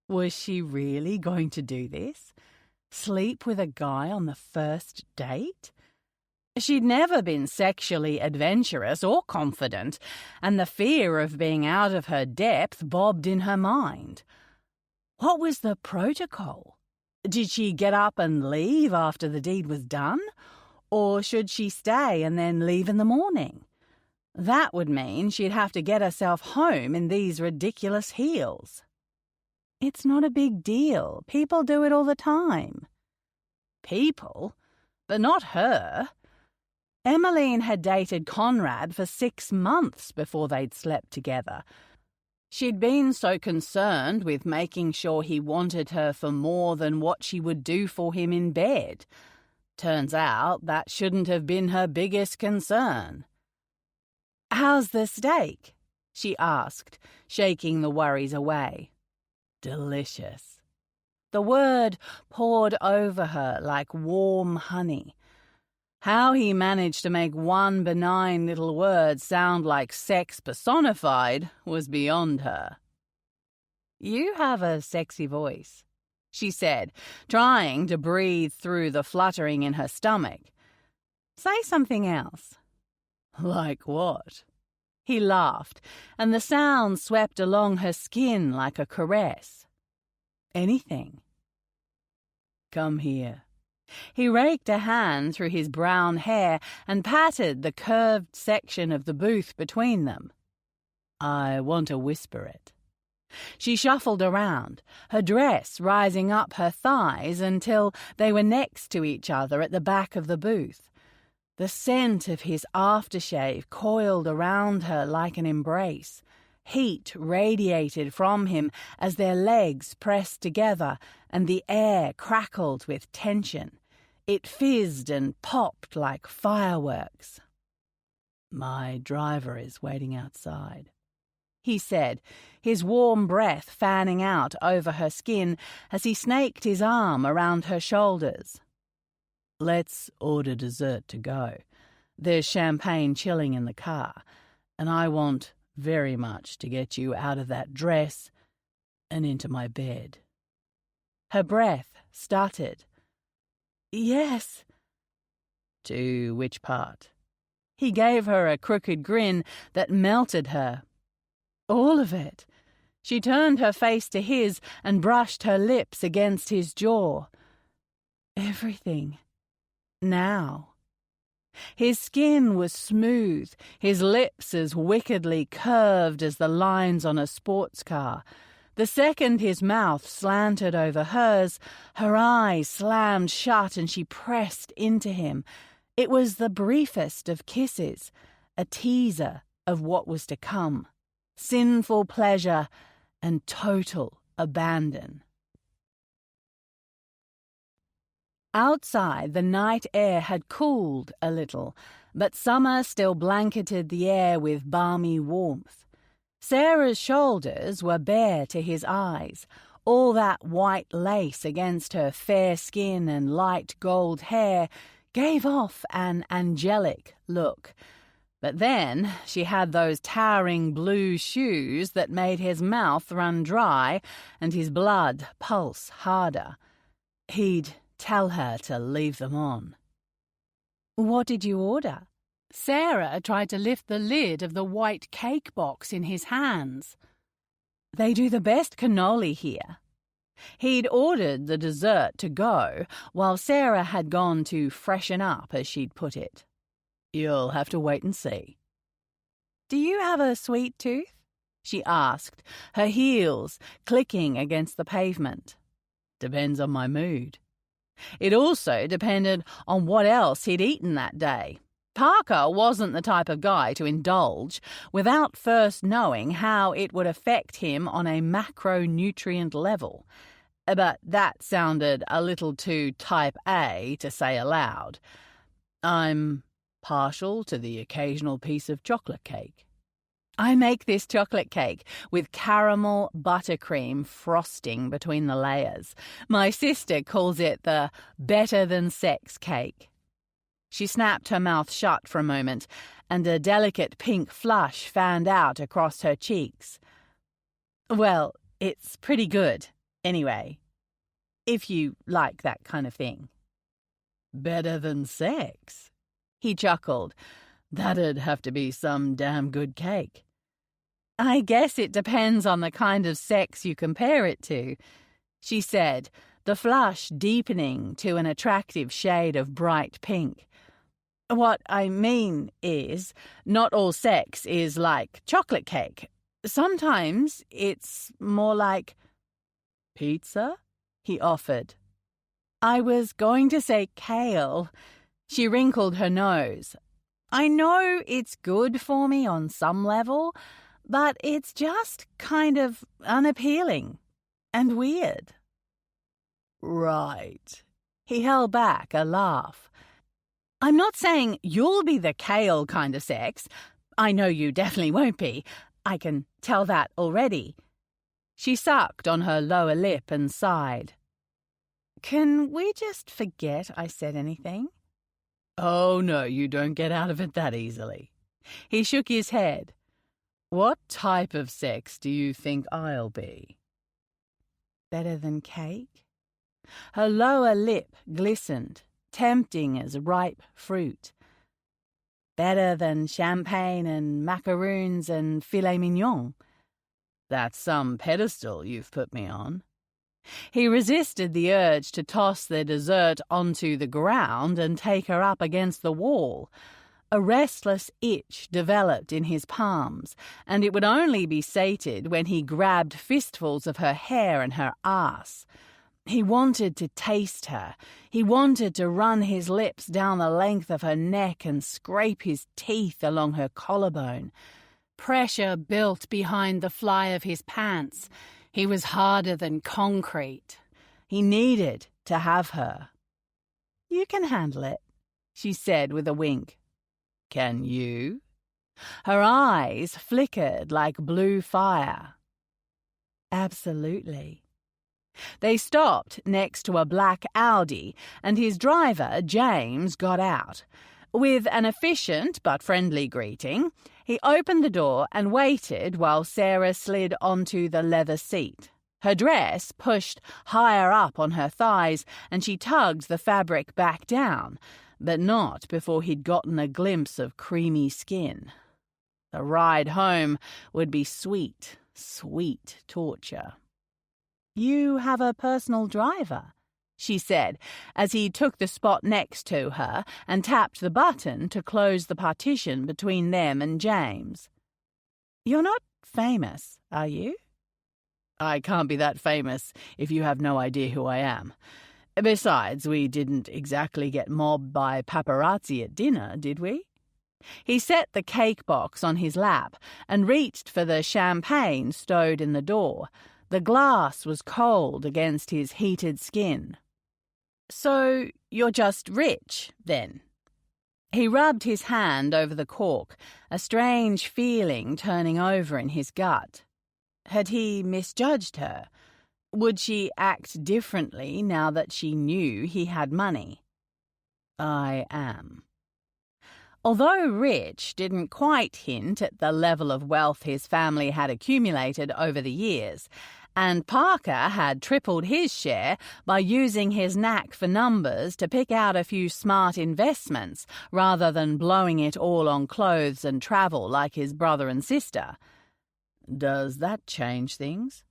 Was she really going to do this? Sleep with a guy on the first date? She'd never been sexually adventurous or confident, and the fear of being out of her depth bobbed in her mind. What was the protocol? Did she get up and leave after the deed was done? Or should she stay and then leave in the morning? That would mean she'd have to get herself home in these ridiculous heels. It's not a big deal. People do it all the time. People? But not her. Emmeline had dated Conrad for 6 months before they'd slept together. She'd been so concerned with making sure he wanted her for more than what she would do for him in bed. Turns out that shouldn't have been her biggest concern. "How's the steak?" she asked, shaking the worries away. "Delicious." The word poured over her like warm honey. How he managed to make one benign little word sound like sex personified was beyond her. "You have a sexy voice," she said, trying to breathe through the fluttering in her stomach. Say something else. Like what? He laughed, and the sound swept along her skin like a caress. Anything. Come here. He raked a hand through his brown hair and patted the curved section of the booth between them. I want to whisper it. She shuffled around, her dress rising up her thighs until they were next to each other at the back of the booth. The scent of his aftershave coiled around her like an embrace. Heat radiated from him as their legs pressed together and the air crackled with tension. It fizzed and popped like fireworks. My driver is waiting outside, he said, his warm breath fanning out over her skin as he snaked his arm around her shoulders. Let's order dessert to go. There's champagne chilling in the car, and I want very much to get you out of that dress and into my bed. Her breath stuttered. Yes. To which part? He gave her a crooked grin that melted her. All of it. She turned her face to his and brushed her lips against his jaw. Everything. Now. His skin was smooth, his lips as wickedly curved as the lines on a sports car. The second his mouth slanted over hers, her eyes slammed shut and she pressed into him. It was the briefest of kisses, a teaser of what was to come. Sinful pleasure and total abandon. Outside, the night air had cooled a little, but summer still blanketed the air with balmy warmth. Sarah's shoulders were bare to his eyes. All that white lace against her fair skin and light gold hair gave off an angelic look. But then she had those towering blue shoes that made his mouth run dry and his blood pulse harder. He'd tell her to leave them on. What did you order? Sarah tried to lift the lid of the white cake box in his hands. They do the best cannoli here. He'd ordered the dessert to go, while Sarah had gone to freshen up, as she'd put it. You'll have to wait and see. Do you have a sweet tooth? She asked, her heels clicking against the pavement. Depends on my mood. It also depended on what else he'd eaten that day. Parker wasn't the type of guy to indulge without first knowing how it would affect him on a macronutrient level. But that sounded a little too type A to say aloud. I'm partial to the occasional piece of chocolate cake. I make this chocolate cake with caramel buttercream frosting between the layers. My sister calls it the better-than-sex cake. She snapped her mouth shut for a moment, and a delicate pink flush fanned out across her cheeks. Well, it's pretty good, anyway, if you like that kind of thing. Better than sex? He chuckled. That'd have to be some damn good cake. I guess it depends on the kind of sex you compare it to, she said, the flush deepening to an attractive shade of bright pink. What I mean is, not all sex is like chocolate cake. Sometimes it's more like pizza, he offered. I was going to say kale. She wrinkled her nose. I know it's good for me on some level, but it's just kind of unappealing and weird. Right. He held back a laugh. I'm not saying you'll be the kale kind of sex. I know you definitely won't be. I can tell that already. She sucked on her lower lip and sighed. Can we just forget I said anything? Oh, no, you don't get out of it that easily. He shook his head. What type of sex do you think I'll be? Better than cake? Her lower lip glistened, tempting as ripe fruit. Better than champagne and macaroons and filet mignon. That's some pedestal you've put me on. He resisted the urge to toss the dessert onto the ground and take her up against the wall. A restless itch developed in his palms, and it would only be sated when he grabbed fistfuls of her hair and her ass. He wanted to taste her. He wanted to run his lips down the length of her neck and scrape his teeth along her collarbone. Pressure built behind the fly of his pants. He was harder than concrete. He needed to have her. "You can handle it," she said with a wink. "Can you?" Her eyes flickered like blue fire. "Absolutely." They stopped next to a black Audi, and his driver, James, got out. With an efficient but friendly greeting, he opened the door and waited while Sarah slid onto the leather seat. Her dress pushed higher up on her thighs, and she tugged the fabric back down, but not before he'd gotten a glimpse of creamy skin. The ride home would be sweet, sweet torture. "You have a personal driver," she said, as he took the spot next to her and tapped the button to close the partition between them and James. "You're not famous, are you?" "I can't be that famous if you have no idea who I am. Besides, we didn't exactly get mobbed by paparazzi at dinner, did we?" He set the cake box on his lap and reached for the champagne stowed in the door. The glass was cold against his heated skin. "So you're just rich, then?" He rubbed his hand over the cork, a strange feeling turning over in his gut. Had he misjudged her? Would she act differently now that she knew he had money? "I am." Although rich didn't quite hint at the level of wealth his family had accumulated over the years, and Parker had tripled his share by using his knack for numbers to pick out a few smart investments rather than blowing it all on clothes and travel like his brother and sister. "Does that change things?"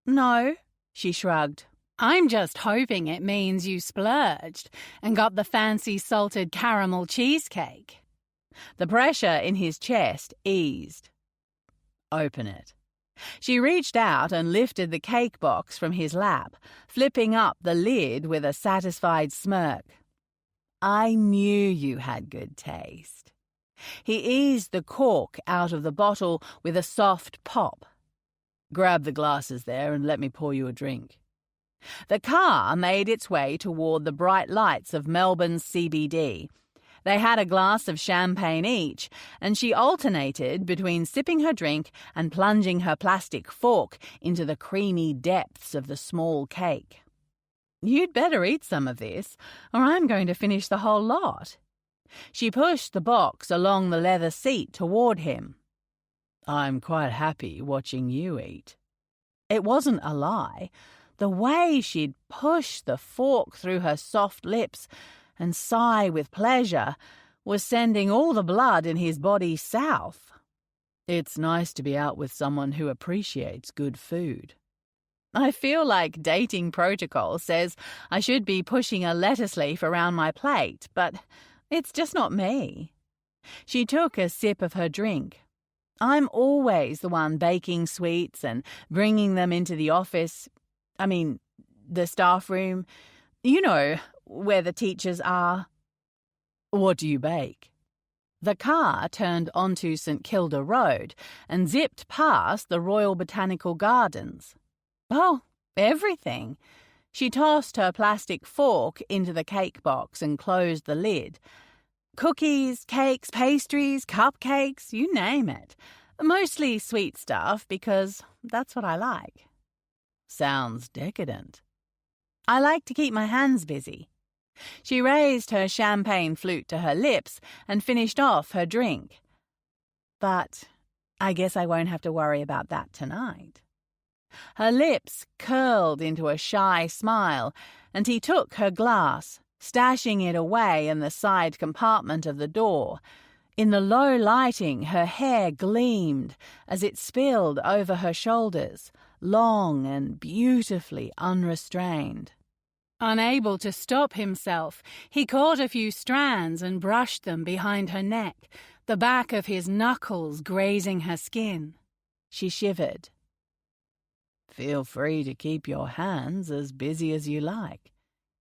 "No," she shrugged. "I'm just hoping it means you splurged and got the fancy salted caramel cheesecake." The pressure in his chest eased. "Open it." She reached out and lifted the cake box from his lap, flipping up the lid with a satisfied smirk. "I knew you had good taste." He eased the cork out of the bottle with a soft pop. "Grab the glasses there and let me pour you a drink." The car made its way toward the bright lights of Melbourne's CBD. They had a glass of champagne each, and she alternated between sipping her drink and plunging her plastic fork into the creamy depths of the small cake. "You'd better eat some of this, or I'm going to finish the whole lot." She pushed the box along the leather seat toward him. "I'm quite happy watching you eat." It wasn't a lie. The way she'd push the fork through her soft lips and sigh with pleasure was sending all the blood in his body south. It's nice to be out with someone who appreciates good food. I feel like dating protocol says I should be pushing a lettuce leaf around my plate, but it's just not me. She took a sip of her drink. I'm always the one baking sweets and bringing them into the office. The staff room. You know, where the teachers are. "What do you bake?" The car turned onto St Kilda Road and zipped past the Royal Botanical Gardens. "Oh, everything." She tossed her plastic fork into the cake box and closed the lid. "Cookies, cakes, pastries, cupcakes, you name it. Mostly sweet stuff because that's what I like." "Sounds decadent." "I like to keep my hands busy." She raised her champagne flute to her lips and finished off her drink. "But I guess I won't have to worry about that tonight." Her lips curled into a shy smile, and he took her glass, stashing it away in the side compartment of the door. In the low lighting, her hair gleamed as it spilled over her shoulders, long and beautifully unrestrained. Unable to stop himself, he caught a few strands and brushed them behind her neck, the back of his knuckles grazing her skin. She shivered. "Feel free to keep your hands as busy as you like,"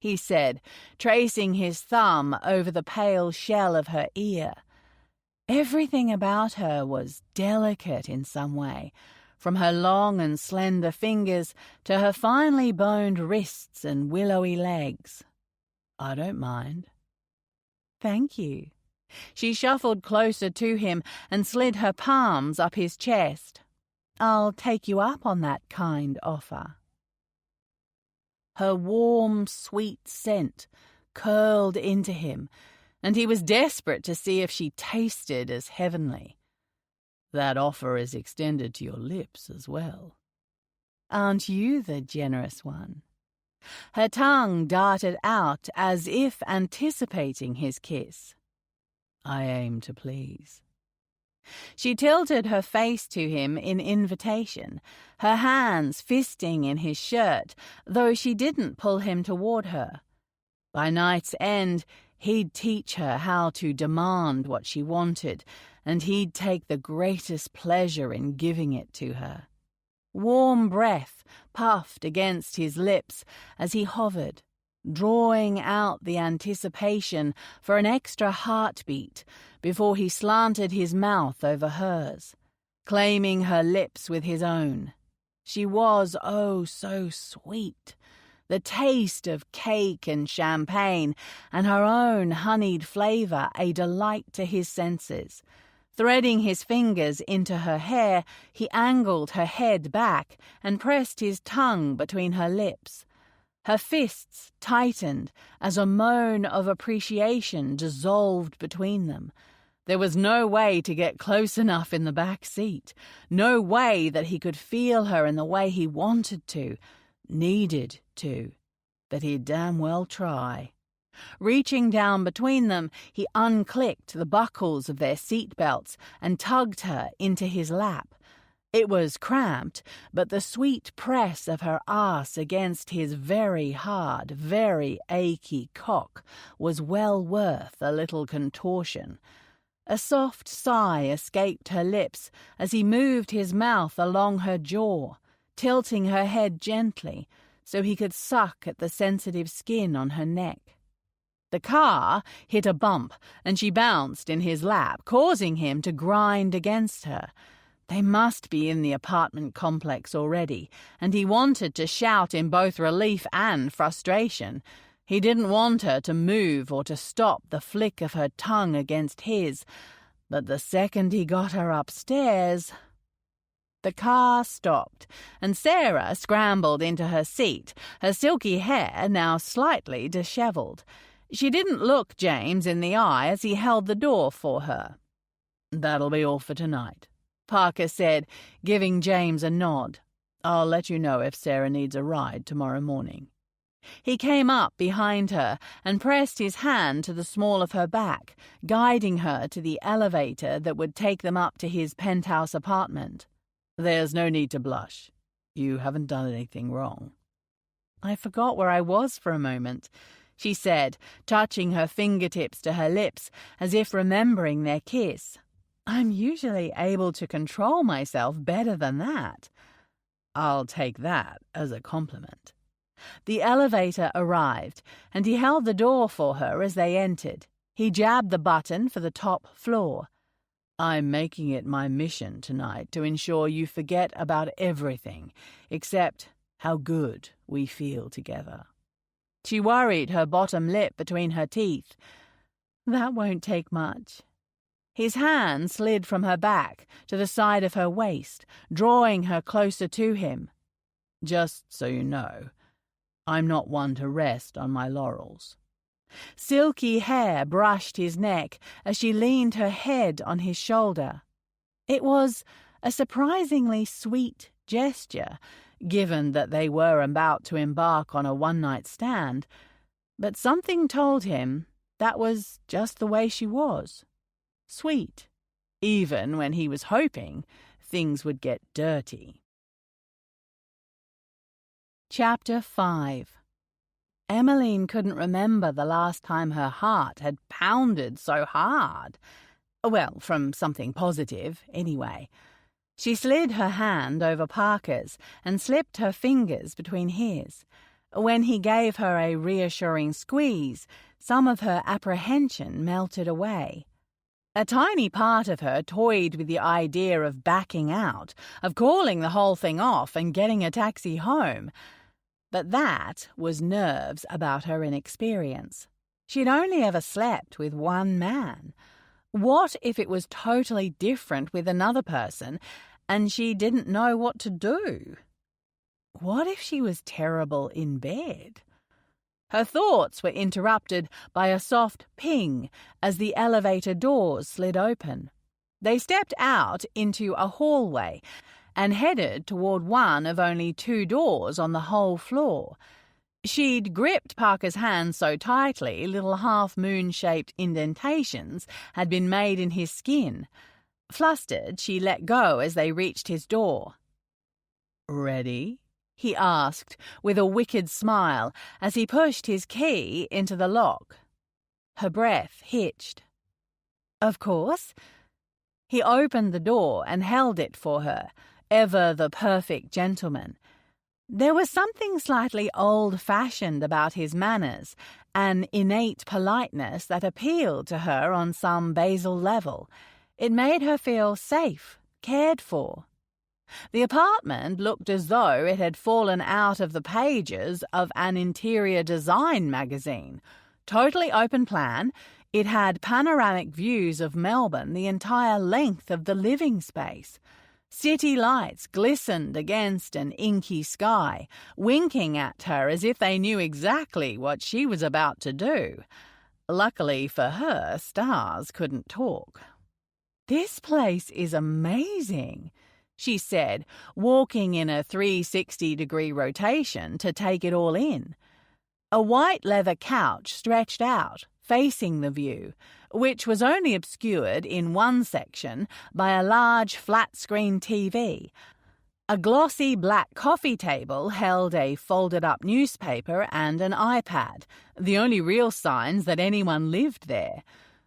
he said, tracing his thumb over the pale shell of her ear. Everything about her was delicate in some way, from her long and slender fingers to her finely boned wrists and willowy legs. "I don't mind." "Thank you." She shuffled closer to him and slid her palms up his chest. "I'll take you up on that kind offer." Her warm, sweet scent curled into him, and he was desperate to see if she tasted as heavenly. "That offer is extended to your lips as well." "Aren't you the generous one?" Her tongue darted out as if anticipating his kiss. "I aim to please." She tilted her face to him in invitation, her hands fisting in his shirt, though she didn't pull him toward her. By night's end, he'd teach her how to demand what she wanted, and he'd take the greatest pleasure in giving it to her. Warm breath puffed against his lips as he hovered, drawing out the anticipation for an extra heartbeat before he slanted his mouth over hers, claiming her lips with his own. She was oh so sweet, the taste of cake and champagne and her own honeyed flavor a delight to his senses. Threading his fingers into her hair, he angled her head back and pressed his tongue between her lips. Her fists tightened as a moan of appreciation dissolved between them. There was no way to get close enough in the back seat, no way that he could feel her in the way he wanted to, needed to, but he'd damn well try. Reaching down between them, he unclicked the buckles of their seat belts and tugged her into his lap. It was cramped, but the sweet press of her ass against his very hard, very achy cock was well worth a little contortion. A soft sigh escaped her lips as he moved his mouth along her jaw, tilting her head gently so he could suck at the sensitive skin on her neck. The car hit a bump, and she bounced in his lap, causing him to grind against her. They must be in the apartment complex already, and he wanted to shout in both relief and frustration. He didn't want her to move or to stop the flick of her tongue against his, but the second he got her upstairs... The car stopped, and Sarah scrambled into her seat, her silky hair now slightly disheveled. She didn't look James in the eye as he held the door for her. "That'll be all for tonight," Parker said, giving James a nod. "I'll let you know if Sarah needs a ride tomorrow morning." He came up behind her and pressed his hand to the small of her back, guiding her to the elevator that would take them up to his penthouse apartment. "There's no need to blush. You haven't done anything wrong." "I forgot where I was for a moment," she said, touching her fingertips to her lips as if remembering their kiss. "I'm usually able to control myself better than that." "I'll take that as a compliment." The elevator arrived, and he held the door for her as they entered. He jabbed the button for the top floor. "I'm making it my mission tonight to ensure you forget about everything except how good we feel together." She worried her bottom lip between her teeth. "That won't take much." His hand slid from her back to the side of her waist, drawing her closer to him. "Just so you know, I'm not one to rest on my laurels." Silky hair brushed his neck as she leaned her head on his shoulder. It was a surprisingly sweet gesture, given that they were about to embark on a one-night stand, but something told him that was just the way she was. Sweet, even when he was hoping things would get dirty. Chapter 5. Emmeline couldn't remember the last time her heart had pounded so hard. Well, from something positive, anyway. She slid her hand over Parker's and slipped her fingers between his. When he gave her a reassuring squeeze, some of her apprehension melted away. A tiny part of her toyed with the idea of backing out, of calling the whole thing off and getting a taxi home. But that was nerves about her inexperience. She'd only ever slept with one man. What if it was totally different with another person and she didn't know what to do? What if she was terrible in bed? Her thoughts were interrupted by a soft ping as the elevator doors slid open. They stepped out into a hallway and headed toward one of only 2 doors on the whole floor. She'd gripped Parker's hand so tightly little half-moon-shaped indentations had been made in his skin. Flustered, she let go as they reached his door. "Ready?" he asked with a wicked smile as he pushed his key into the lock. Her breath hitched. "Of course." He opened the door and held it for her, ever the perfect gentleman. There was something slightly old-fashioned about his manners, an innate politeness that appealed to her on some basal level. It made her feel safe, cared for. The apartment looked as though it had fallen out of the pages of an interior design magazine. Totally open plan, it had panoramic views of Melbourne the entire length of the living space. City lights glistened against an inky sky, winking at her as if they knew exactly what she was about to do. Luckily for her, stars couldn't talk. "This place is amazing," she said, walking in a 360-degree rotation to take it all in. A white leather couch stretched out, facing the view, which was only obscured in one section by a large flat-screen TV. A glossy black coffee table held a folded-up newspaper and an iPad, the only real signs that anyone lived there.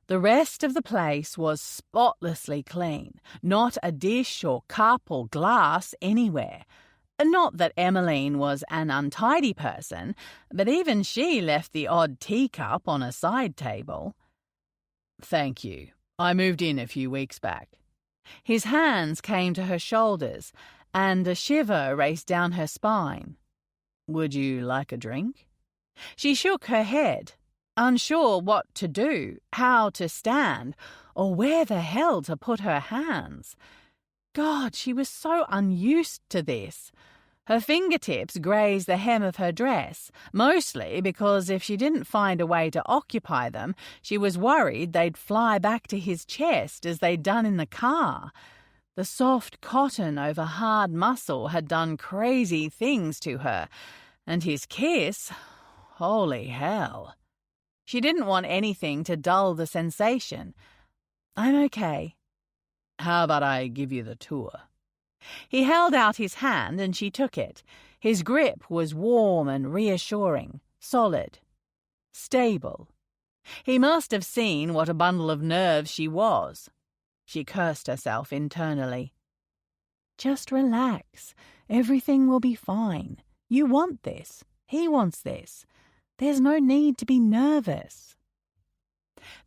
The rest of the place was spotlessly clean, not a dish or cup or glass anywhere. Not that Emmeline was an untidy person, but even she left the odd teacup on a side table. "Thank you. I moved in a few weeks back." His hands came to her shoulders, and a shiver raced down her spine. "Would you like a drink?" She shook her head, unsure what to do, how to stand, or where the hell to put her hands. God, she was so unused to this. Her fingertips grazed the hem of her dress, mostly because if she didn't find a way to occupy them, she was worried they'd fly back to his chest as they'd done in the car. The soft cotton over hard muscle had done crazy things to her, and his kiss, holy hell. She didn't want anything to dull the sensation. "I'm okay." "How about I give you the tour?" He held out his hand and she took it. His grip was warm and reassuring, solid, stable. He must have seen what a bundle of nerves she was. She cursed herself internally. "Just relax. Everything will be fine. You want this. He wants this. There's no need to be nervous."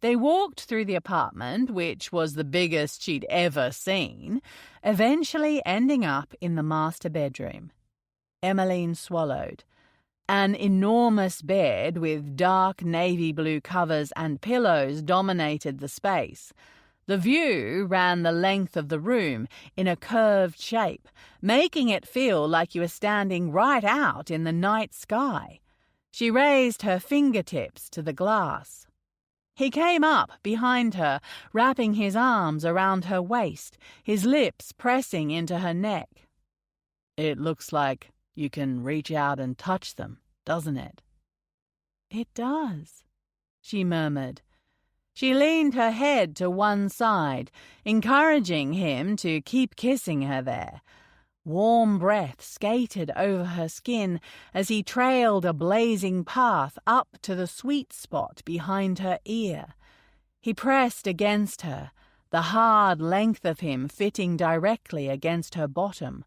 They walked through the apartment, which was the biggest she'd ever seen, eventually ending up in the master bedroom. Emmeline swallowed. An enormous bed with dark navy blue covers and pillows dominated the space. The view ran the length of the room in a curved shape, making it feel like you were standing right out in the night sky. She raised her fingertips to the glass. He came up behind her, wrapping his arms around her waist, his lips pressing into her neck. "It looks like You can reach out and touch them, doesn't it?" "It does," she murmured. She leaned her head to one side, encouraging him to keep kissing her there. Warm breath skated over her skin as he trailed a blazing path up to the sweet spot behind her ear. He pressed against her, the hard length of him fitting directly against her bottom.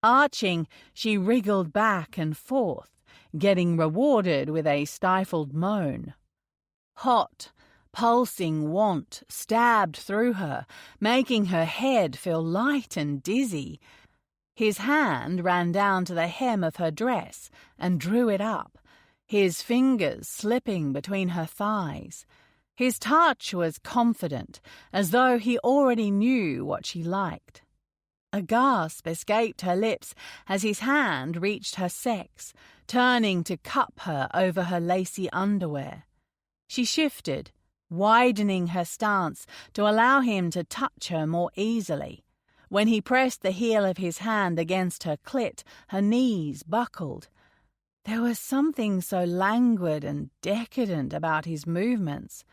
Arching, she wriggled back and forth, getting rewarded with a stifled moan. Hot, pulsing want stabbed through her, making her head feel light and dizzy. His hand ran down to the hem of her dress and drew it up, his fingers slipping between her thighs. His touch was confident, as though he already knew what she liked. A gasp escaped her lips as his hand reached her sex, turning to cup her over her lacy underwear. She shifted, widening her stance to allow him to touch her more easily. When he pressed the heel of his hand against her clit, her knees buckled. There was something so languid and decadent about his movements.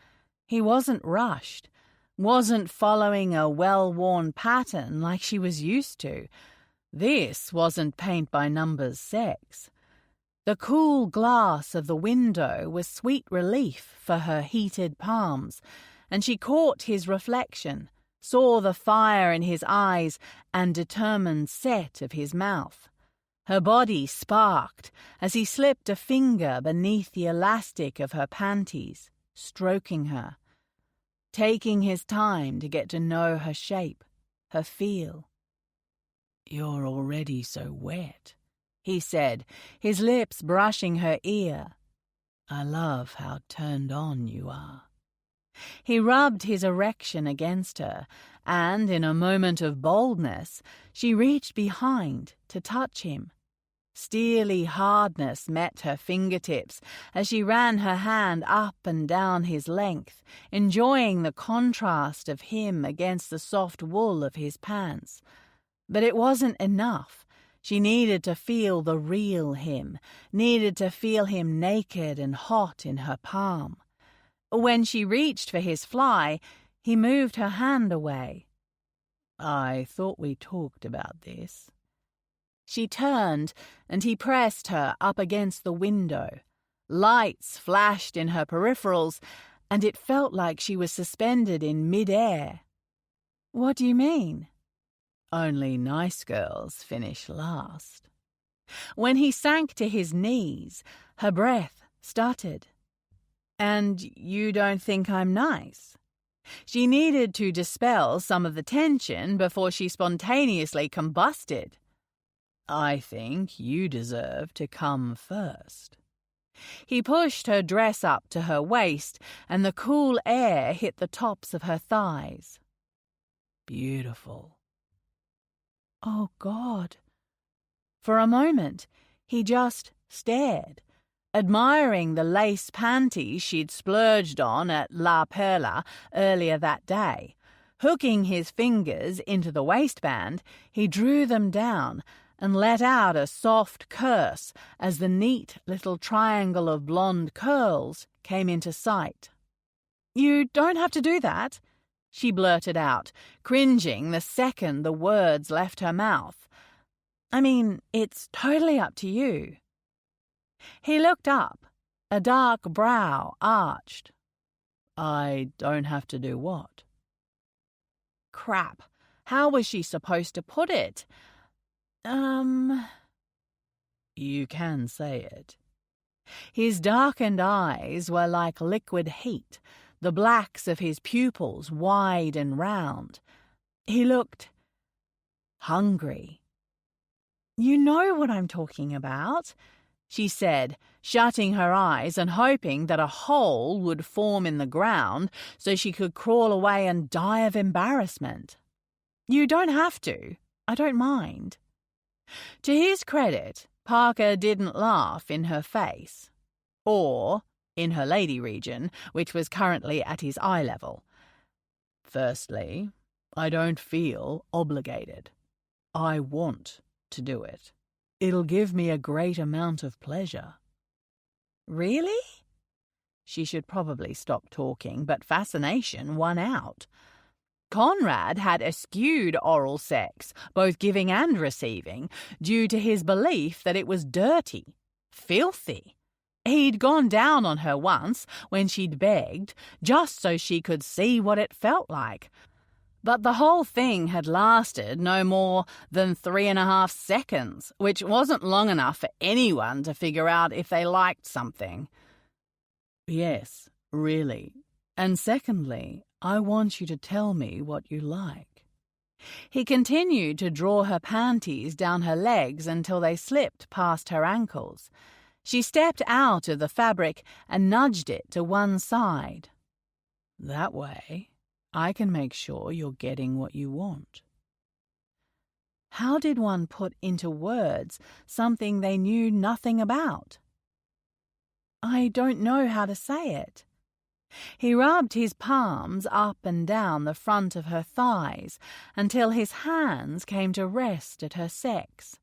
He wasn't rushed, wasn't following a well-worn pattern like she was used to. This wasn't paint-by-numbers sex. The cool glass of the window was sweet relief for her heated palms, and she caught his reflection, saw the fire in his eyes and determined set of his mouth. Her body sparked as he slipped a finger beneath the elastic of her panties, stroking her, taking his time to get to know her shape, her feel. "You're already so wet," he said, his lips brushing her ear. "I love how turned on you are." He rubbed his erection against her, and in a moment of boldness, she reached behind to touch him. Steely hardness met her fingertips as she ran her hand up and down his length, enjoying the contrast of him against the soft wool of his pants. But it wasn't enough. She needed to feel the real him, needed to feel him naked and hot in her palm. When she reached for his fly, he moved her hand away. "I thought we talked about this." She turned, and he pressed her up against the window. Lights flashed in her peripherals, and it felt like she was suspended in mid-air. "What do you mean?" "Only nice girls finish last." When he sank to his knees, her breath stuttered. "And you don't think I'm nice?" She needed to dispel some of the tension before she spontaneously combusted. "I think you deserve to come first." He pushed her dress up to her waist, and the cool air hit the tops of her thighs. "Beautiful." "Oh, God." For a moment, he just stared, admiring the lace panties she'd splurged on at La Perla earlier that day. Hooking his fingers into the waistband, he drew them down and let out a soft curse as the neat little triangle of blonde curls came into sight. "You don't have to do that," she blurted out, cringing the second the words left her mouth. "I mean, it's totally up to you." He looked up, a dark brow arched. "I don't have to do what?" Crap, how was she supposed to put it? You can say it. His darkened eyes were like liquid heat, the blacks of his pupils wide and round. He looked hungry. "You know what I'm talking about," she said, shutting her eyes and hoping that a hole would form in the ground so she could crawl away and die of embarrassment. "You don't have to. I don't mind." To his credit, Parker didn't laugh in her face. Or in her lady region, which was currently at his eye level. "Firstly, I don't feel obligated. I want to do it." It'll give me a great amount of pleasure. Really? She should probably stop talking, but fascination won out. Conrad had eschewed oral sex, both giving and receiving, due to his belief that it was dirty, filthy. He'd gone down on her once when she'd begged, just so she could see what it felt like. But the whole thing had lasted no more than 3.5 seconds, which wasn't long enough for anyone to figure out if they liked something. Yes, really. And secondly, I want you to tell me what you like. He continued to draw her panties down her legs until they slipped past her ankles. She stepped out of the fabric and nudged it to one side. That way, I can make sure you're getting what you want. How did one put into words something they knew nothing about? I don't know how to say it. He rubbed his palms up and down the front of her thighs until his hands came to rest at her sex.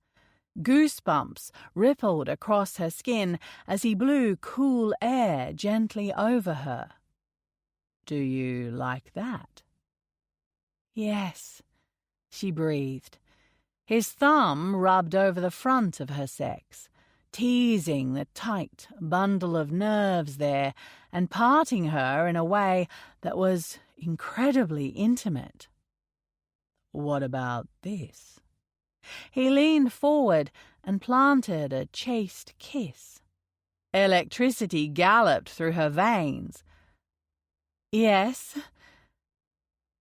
Goosebumps rippled across her skin as he blew cool air gently over her. Do you like that? Yes, she breathed. His thumb rubbed over the front of her sex, teasing the tight bundle of nerves there and parting her in a way that was incredibly intimate. What about this? He leaned forward and planted a chaste kiss. Electricity galloped through her veins. Yes.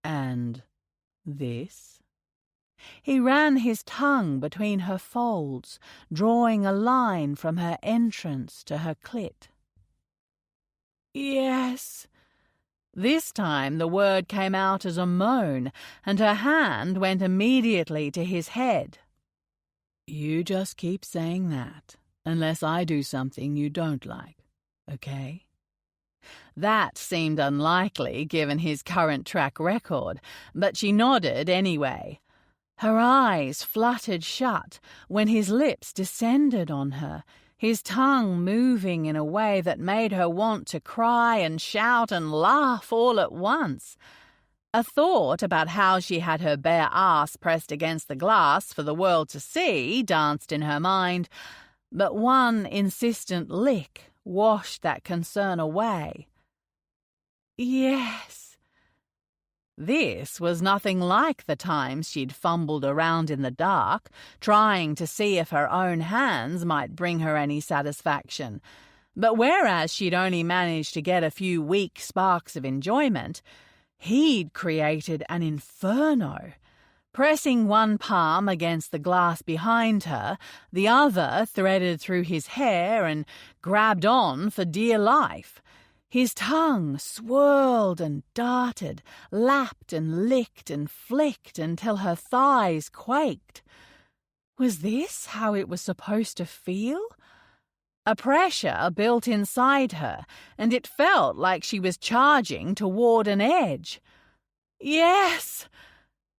And this? He ran his tongue between her folds, drawing a line from her entrance to her clit. Yes. This time the word came out as a moan, and her hand went immediately to his head. You just keep saying that, unless I do something you don't like, okay? That seemed unlikely given his current track record, but she nodded anyway. Her eyes fluttered shut when his lips descended on her, his tongue moving in a way that made her want to cry and shout and laugh all at once. A thought about how she had her bare ass pressed against the glass for the world to see danced in her mind, but one insistent lick washed that concern away. Yes. This was nothing like the times she'd fumbled around in the dark, trying to see if her own hands might bring her any satisfaction. But whereas she'd only managed to get a few weak sparks of enjoyment, he'd created an inferno. Pressing one palm against the glass behind her, the other threaded through his hair and grabbed on for dear life. His tongue swirled and darted, lapped and licked and flicked until her thighs quaked. Was this how it was supposed to feel? A pressure built inside her, and it felt like she was charging toward an edge. Yes!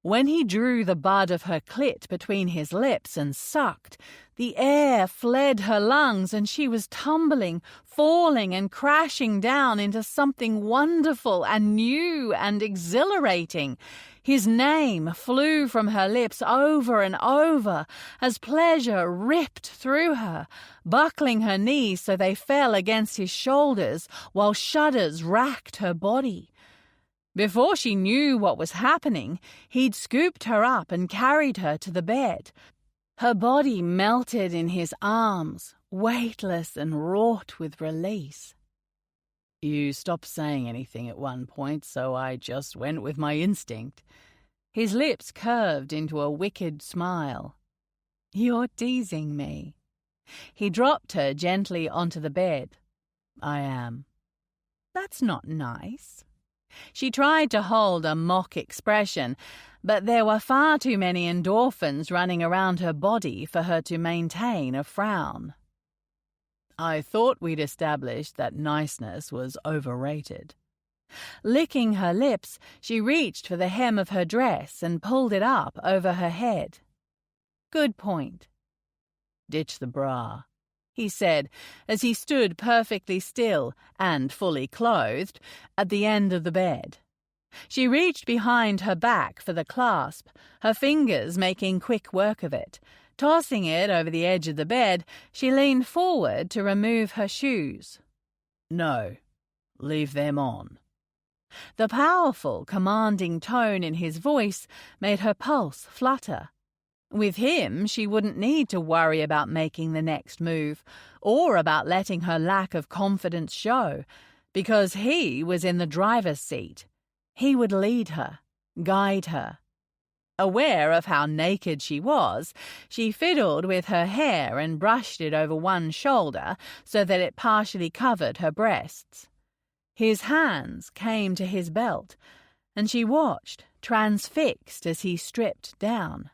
When he drew the bud of her clit between his lips and sucked, the air fled her lungs and she was tumbling, falling and crashing down into something wonderful and new and exhilarating. His name flew from her lips over and over as pleasure ripped through her, buckling her knees so they fell against his shoulders while shudders racked her body. Before she knew what was happening, he'd scooped her up and carried her to the bed. Her body melted in his arms, weightless and wrought with release. You stopped saying anything at one point, so I just went with my instinct. His lips curved into a wicked smile. You're teasing me. He dropped her gently onto the bed. I am. That's not nice. She tried to hold a mock expression, but there were far too many endorphins running around her body for her to maintain a frown. I thought we'd established that niceness was overrated. Licking her lips, she reached for the hem of her dress and pulled it up over her head. Good point. Ditch the bra," he said as he stood perfectly still and fully clothed at the end of the bed. She reached behind her back for the clasp, her fingers making quick work of it. Tossing it over the edge of the bed, she leaned forward to remove her shoes. "No, leave them on." The powerful, commanding tone in his voice made her pulse flutter. With him, she wouldn't need to worry about making the next move, or about letting her lack of confidence show, because he was in the driver's seat. He would lead her, guide her. Aware of how naked she was, she fiddled with her hair and brushed it over one shoulder so that it partially covered her breasts. His hands came to his belt, and she watched, transfixed as he stripped down.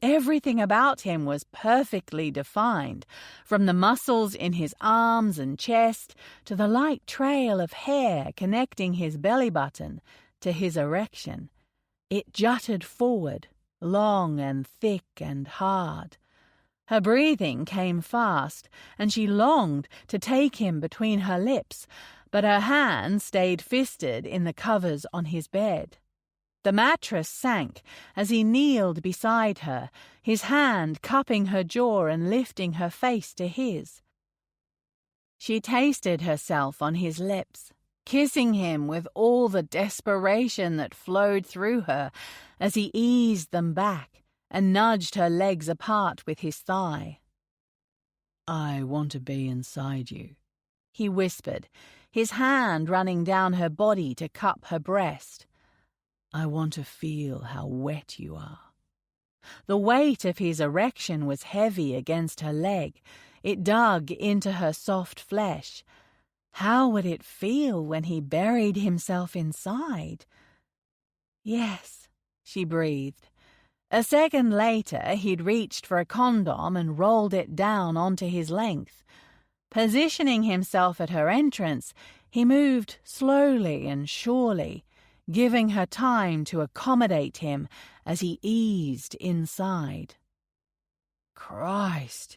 Everything about him was perfectly defined, from the muscles in his arms and chest to the light trail of hair connecting his belly button to his erection. It jutted forward, long and thick and hard. Her breathing came fast, and she longed to take him between her lips, but her hand stayed fisted in the covers on his bed. The mattress sank as he kneeled beside her, his hand cupping her jaw and lifting her face to his. She tasted herself on his lips, kissing him with all the desperation that flowed through her as he eased them back and nudged her legs apart with his thigh. "I want to be inside you," he whispered, his hand running down her body to cup her breast. "I want to feel how wet you are." The weight of his erection was heavy against her leg. It dug into her soft flesh. How would it feel when he buried himself inside? "Yes," she breathed. A second later, he'd reached for a condom and rolled it down onto his length. Positioning himself at her entrance, he moved slowly and surely, giving her time to accommodate him as he eased inside. "Christ,"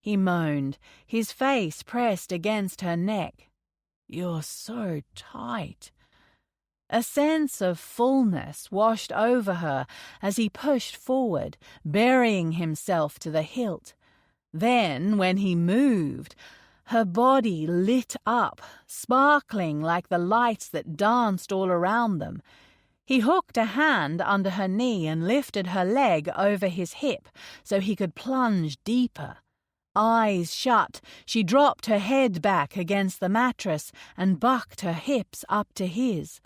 he moaned, his face pressed against her neck. "You're so tight." A sense of fullness washed over her as he pushed forward, burying himself to the hilt. Then, when he moved, her body lit up, sparkling like the lights that danced all around them. He hooked a hand under her knee and lifted her leg over his hip so he could plunge deeper. Eyes shut, she dropped her head back against the mattress and bucked her hips up to his.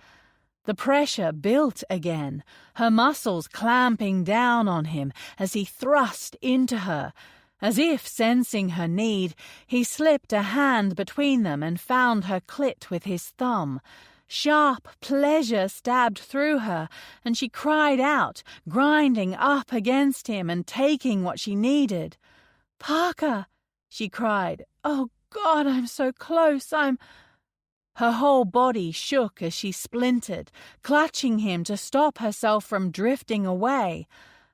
The pressure built again, her muscles clamping down on him as he thrust into her. As if sensing her need, he slipped a hand between them and found her clit with his thumb. Sharp pleasure stabbed through her, and she cried out, grinding up against him and taking what she needed. "Parker," she cried. "Oh, God, I'm so close, Her whole body shook as she splintered, clutching him to stop herself from drifting away.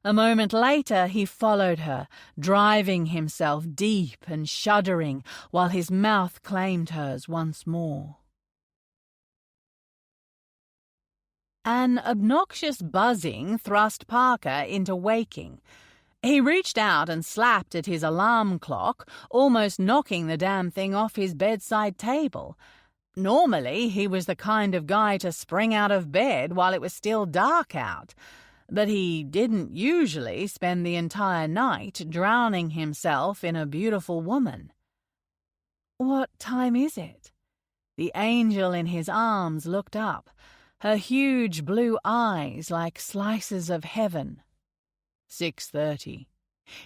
A moment later, he followed her, driving himself deep and shuddering while his mouth claimed hers once more. An obnoxious buzzing thrust Parker into waking. He reached out and slapped at his alarm clock, almost knocking the damn thing off his bedside table. Normally, he was the kind of guy to spring out of bed while it was still dark out, but he didn't usually spend the entire night drowning himself in a beautiful woman. "What time is it?" The angel in his arms looked up, her huge blue eyes like slices of heaven. 6:30.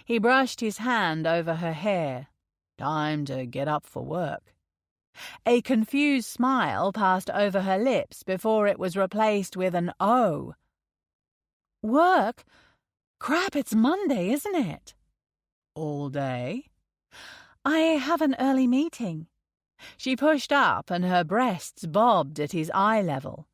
He brushed his hand over her hair. "Time to get up for work." A confused smile passed over her lips before it was replaced with an "oh." "Work? Crap, it's Monday, isn't it?" "All day?" "I have an early meeting." She pushed up and her breasts bobbed at his eye level.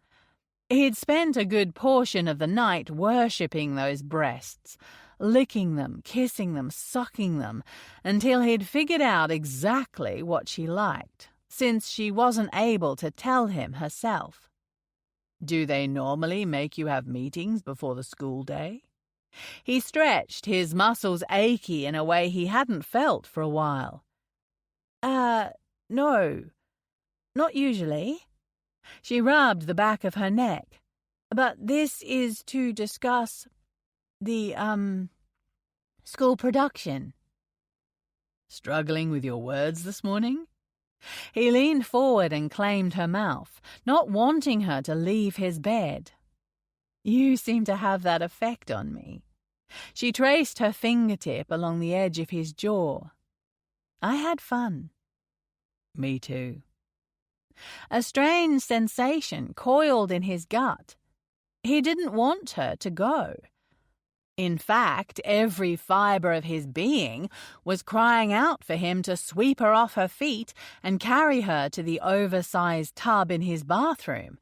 He'd spent a good portion of the night worshipping those breasts, licking them, kissing them, sucking them, until he'd figured out exactly what she liked, since she wasn't able to tell him herself. "Do they normally make you have meetings before the school day?" He stretched, his muscles achy in a way he hadn't felt for a while. No, not usually." She rubbed the back of her neck. "But this is to discuss the, school production." "Struggling with your words this morning?" He leaned forward and claimed her mouth, not wanting her to leave his bed. "You seem to have that effect on me." She traced her fingertip along the edge of his jaw. "I had fun." "Me too." A strange sensation coiled in his gut. He didn't want her to go. In fact, every fibre of his being was crying out for him to sweep her off her feet and carry her to the oversized tub in his bathroom.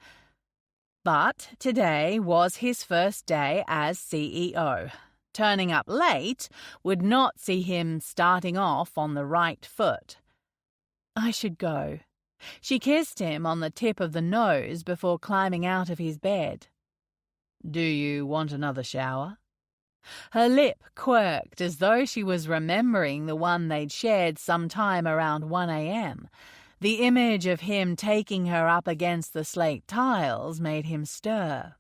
But today was his first day as CEO. Turning up late would not see him starting off on the right foot. "I should go." She kissed him on the tip of the nose before climbing out of his bed. "Do you want another shower?" Her lip quirked as though she was remembering the one they'd shared sometime around 1 a.m. The image of him taking her up against the slate tiles made him stir.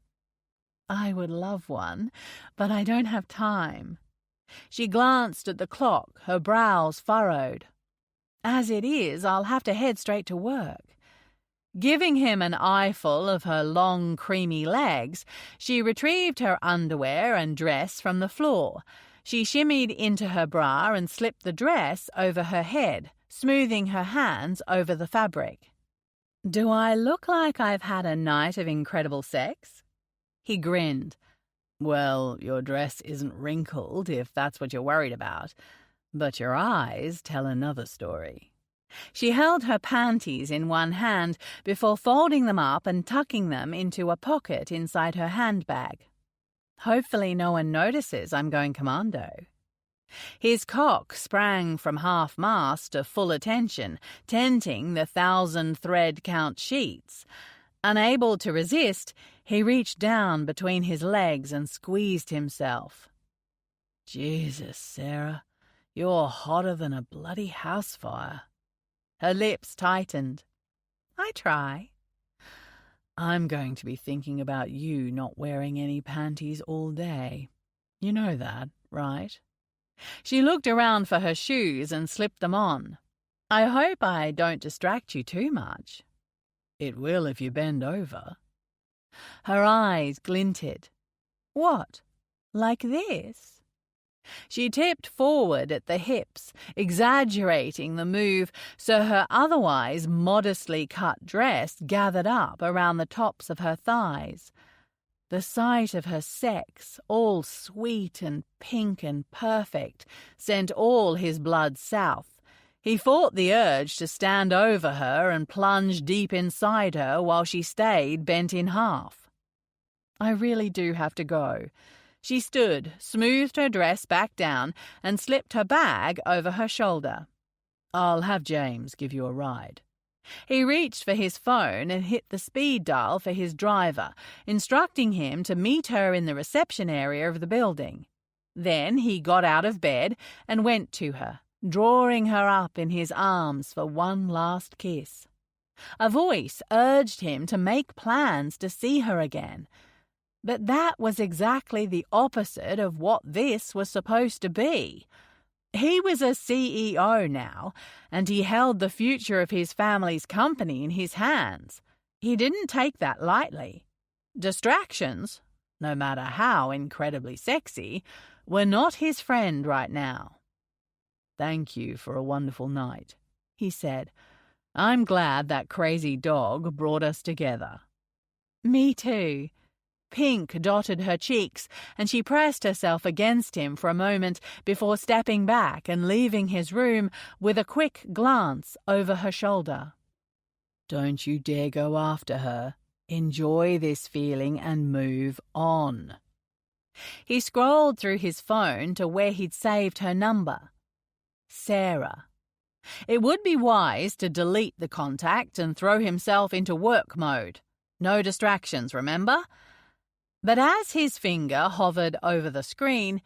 "I would love one, but I don't have time." She glanced at the clock, her brows furrowed. "As it is, I'll have to head straight to work." Giving him an eyeful of her long, creamy legs, she retrieved her underwear and dress from the floor. She shimmied into her bra and slipped the dress over her head, smoothing her hands over the fabric. "Do I look like I've had a night of incredible sex?" He grinned. "Well, your dress isn't wrinkled, if that's what you're worried about. But your eyes tell another story." She held her panties in one hand before folding them up and tucking them into a pocket inside her handbag. "Hopefully no one notices I'm going commando." His cock sprang from half-mast to full attention, tenting the 1,000-thread-count sheets. Unable to resist, he reached down between his legs and squeezed himself. "Jesus, Sarah, you're hotter than a bloody house fire." Her lips tightened. "I try." "I'm going to be thinking about you not wearing any panties all day. You know that, right?" She looked around for her shoes and slipped them on. "I hope I don't distract you too much." "It will if you bend over." Her eyes glinted. "What, like this?" She tipped forward at the hips, exaggerating the move so her otherwise modestly cut dress gathered up around the tops of her thighs. The sight of her sex, all sweet and pink and perfect, sent all his blood south. He fought the urge to stand over her and plunge deep inside her while she stayed bent in half. "I really do have to go." She stood, smoothed her dress back down, and slipped her bag over her shoulder. "I'll have James give you a ride." He reached for his phone and hit the speed dial for his driver, instructing him to meet her in the reception area of the building. Then he got out of bed and went to her, drawing her up in his arms for one last kiss. A voice urged him to make plans to see her again. But that was exactly the opposite of what this was supposed to be. He was a CEO now, and he held the future of his family's company in his hands. He didn't take that lightly. Distractions, no matter how incredibly sexy, were not his friend right now. "Thank you for a wonderful night," he said. "I'm glad that crazy dog brought us together." "Me too." Pink dotted her cheeks, and she pressed herself against him for a moment before stepping back and leaving his room with a quick glance over her shoulder. "Don't you dare go after her. Enjoy this feeling and move on." He scrolled through his phone to where he'd saved her number. Sarah. It would be wise to delete the contact and throw himself into work mode. No distractions, remember? But as his finger hovered over the screen,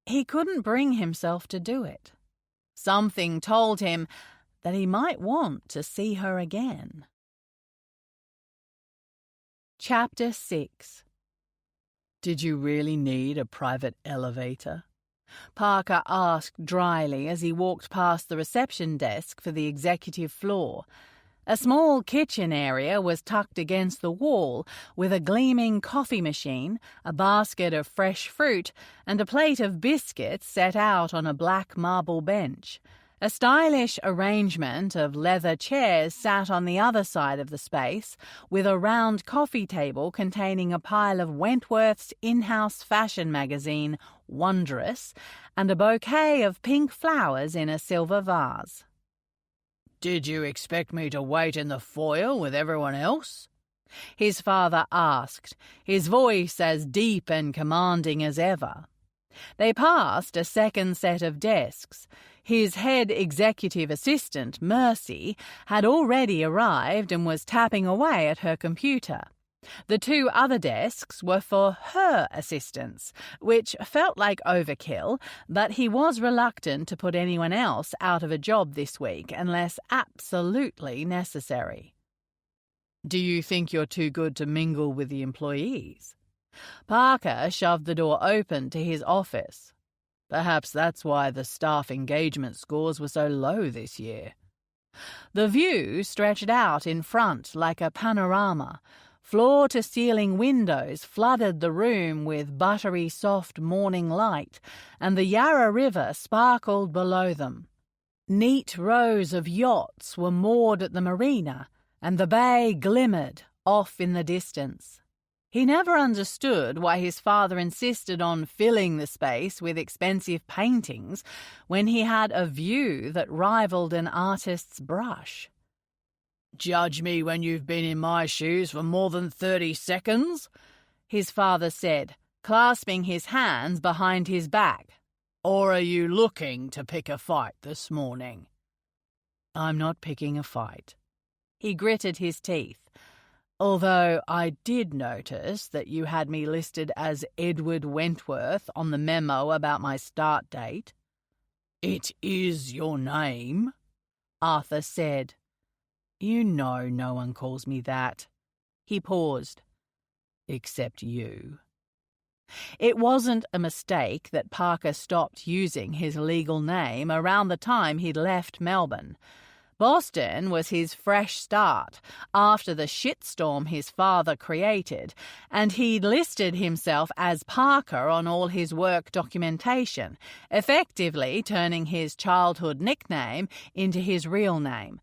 he couldn't bring himself to do it. Something told him that he might want to see her again. Chapter 6. Did you really need a private elevator? Parker asked dryly as he walked past the reception desk for the executive floor. A small kitchen area was tucked against the wall with a gleaming coffee machine, a basket of fresh fruit, and a plate of biscuits set out on a black marble bench. A stylish arrangement of leather chairs sat on the other side of the space, with a round coffee table containing a pile of Wentworth's in-house fashion magazine, Wondrous, and a bouquet of pink flowers in a silver vase. "Did you expect me to wait in the foyer with everyone else?" his father asked, his voice as deep and commanding as ever. They passed a second set of desks. His head executive assistant, Mercy, had already arrived and was tapping away at her computer. The two other desks were for her assistants, which felt like overkill, but he was reluctant to put anyone else out of a job this week unless absolutely necessary. "Do you think you're too good to mingle with the employees?" Parker shoved the door open to his office. Perhaps that's why the staff engagement scores were so low this year. The view stretched out in front like a panorama. Floor-to-ceiling windows flooded the room with buttery soft morning light, and the Yarra River sparkled below them. Neat rows of yachts were moored at the marina, and the bay glimmered off in the distance. He never understood why his father insisted on filling the space with expensive paintings when he had a view that rivaled an artist's brush. "Judge me when you've been in my shoes for more than 30 seconds, his father said, clasping his hands behind his back. "Or are you looking to pick a fight this morning?" "I'm not picking a fight." He gritted his teeth. "Although I did notice that you had me listed as Edward Wentworth on the memo about my start date." "It is your name," Arthur said. "You know no one calls me that." He paused. "Except you." It wasn't a mistake that Parker stopped using his legal name around the time he'd left Melbourne. Boston was his fresh start after the shitstorm his father created, and he'd listed himself as Parker on all his work documentation, effectively turning his childhood nickname into his real name.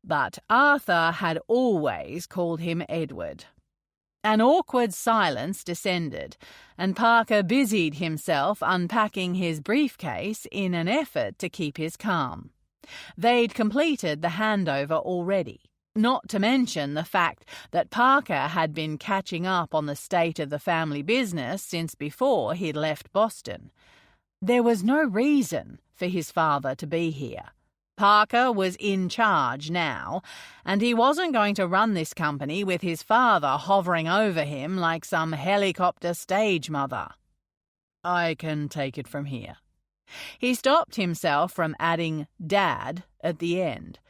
But Arthur had always called him Edward. An awkward silence descended, and Parker busied himself unpacking his briefcase in an effort to keep his calm. They'd completed the handover already, not to mention the fact that Parker had been catching up on the state of the family business since before he'd left Boston. There was no reason for his father to be here. Parker was in charge now, and he wasn't going to run this company with his father hovering over him like some helicopter stage mother. "I can take it from here." He stopped himself from adding Dad at the end.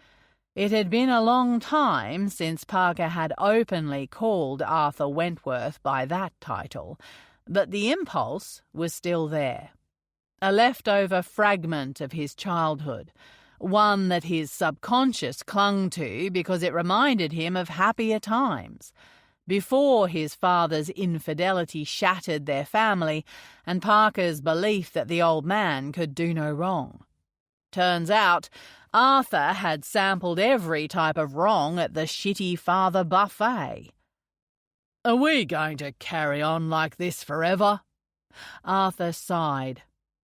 It had been a long time since Parker had openly called Arthur Wentworth by that title, but the impulse was still there. A leftover fragment of his childhood, one that his subconscious clung to because it reminded him of happier times, before his father's infidelity shattered their family and Parker's belief that the old man could do no wrong. Turns out, Arthur had sampled every type of wrong at the shitty father buffet. "Are we going to carry on like this forever?" Arthur sighed,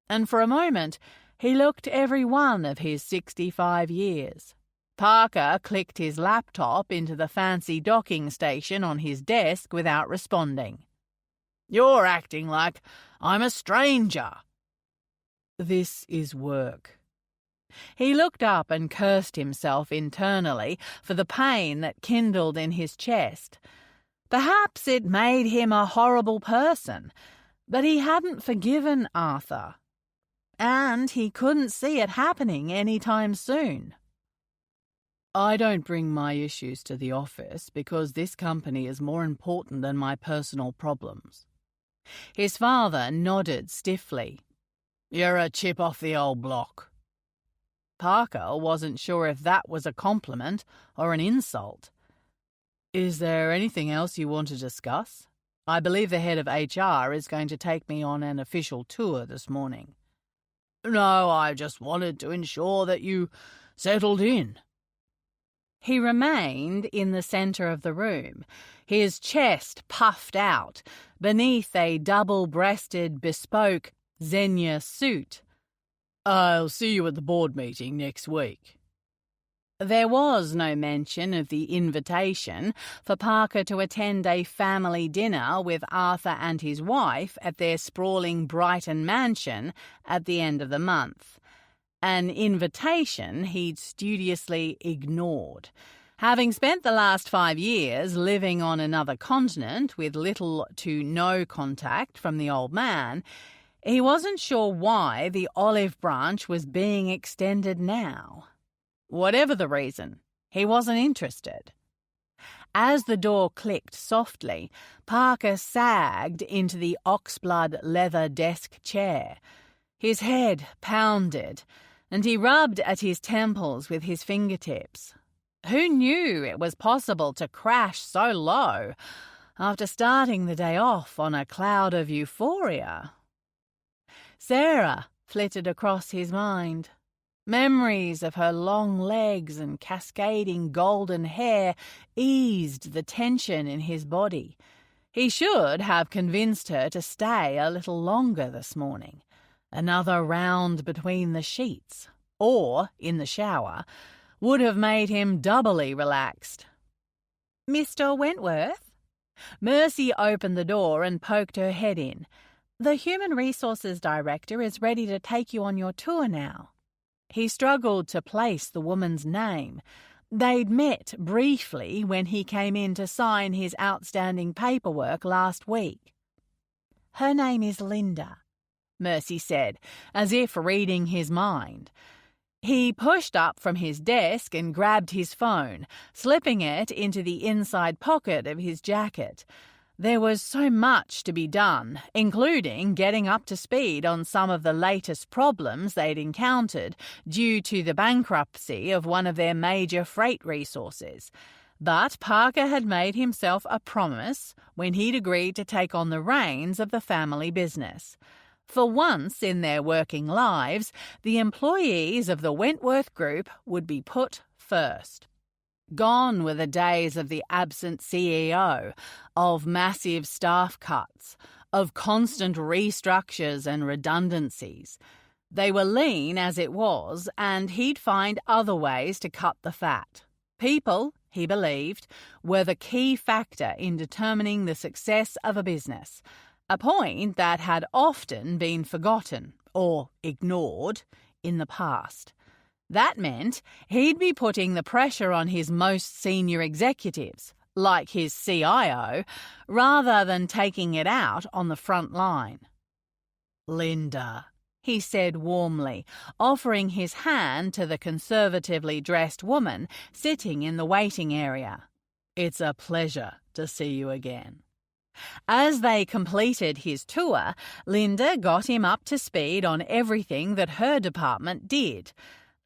and for a moment he looked every one of his 65 years. Parker clicked his laptop into the fancy docking station on his desk without responding. You're acting like I'm a stranger." "This is work." He looked up and cursed himself internally for the pain that kindled in his chest. Perhaps it made him a horrible person, but he hadn't forgiven Arthur. And he couldn't see it happening any time soon. "I don't bring my issues to the office because this company is more important than my personal problems." His father nodded stiffly. "You're a chip off the old block." Parker wasn't sure if that was a compliment or an insult. "Is there anything else you want to discuss? I believe the head of HR is going to take me on an official tour this morning." "No, I just wanted to ensure that you settled in." He remained in the center of the room, his chest puffed out beneath a double-breasted, bespoke Xenia suit. "I'll see you at the board meeting next week." There was no mention of the invitation for Parker to attend a family dinner with Arthur and his wife at their sprawling Brighton mansion at the end of the month. An invitation he'd studiously ignored. Having spent the last 5 years living on another continent with little to no contact from the old man, he wasn't sure why the olive branch was being extended now. Whatever the reason, he wasn't interested. As the door clicked softly, Parker sagged into the oxblood leather desk chair. His head pounded, and he rubbed at his temples with his fingertips. Who knew it was possible to crash so low after starting the day off on a cloud of euphoria? Sarah flitted across his mind. Memories of her long legs and cascading golden hair eased the tension in his body. He should have convinced her to stay a little longer this morning. Another round between the sheets, or in the shower, would have made him doubly relaxed. "Mr. Wentworth?" Mercy opened the door and poked her head in. "The Human Resources Director is ready to take you on your tour now." He struggled to place the woman's name. They'd met briefly when he came in to sign his outstanding paperwork last week. "Her name is Linda," Mercy said, as if reading his mind. He pushed up from his desk and grabbed his phone, slipping it into the inside pocket of his jacket. There was so much to be done, including getting up to speed on some of the latest problems they'd encountered due to the bankruptcy of one of their major freight resources. But Parker had made himself a promise when he'd agreed to take on the reins of the family business. For once in their working lives, the employees of the Wentworth Group would be put first. Gone were the days of the absent CEO, of massive staff cuts, of constant restructures and redundancies. They were lean as it was, and he'd find other ways to cut the fat. People, he believed, were the key factor in determining the success of a business, a point that had often been forgotten or ignored in the past. That meant he'd be putting the pressure on his most senior executives, like his CIO, rather than taking it out on the front line. "Linda," he said warmly, offering his hand to the conservatively dressed woman sitting in the waiting area. "It's a pleasure to see you again." As they completed his tour, Linda got him up to speed on everything that her department did.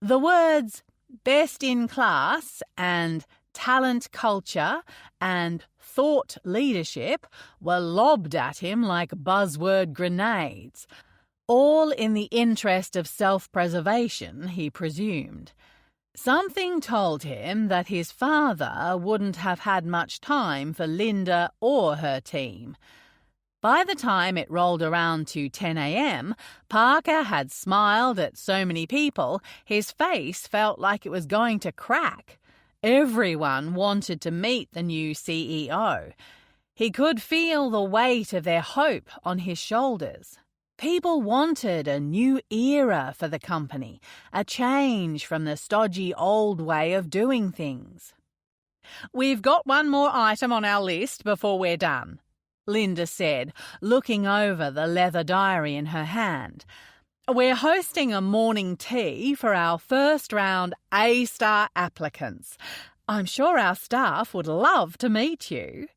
The words best in class and talent culture and thought leadership were lobbed at him like buzzword grenades, all in the interest of self-preservation, he presumed. Something told him that his father wouldn't have had much time for Linda or her team. By the time it rolled around to 10 a.m., Parker had smiled at so many people his face felt like it was going to crack. Everyone wanted to meet the new CEO. He could feel the weight of their hope on his shoulders. People wanted a new era for the company, a change from the stodgy old way of doing things. "We've got one more item on our list before we're done," Linda said, looking over the leather diary in her hand. "We're hosting a morning tea for our first round A-star applicants. I'm sure our staff would love to meet you."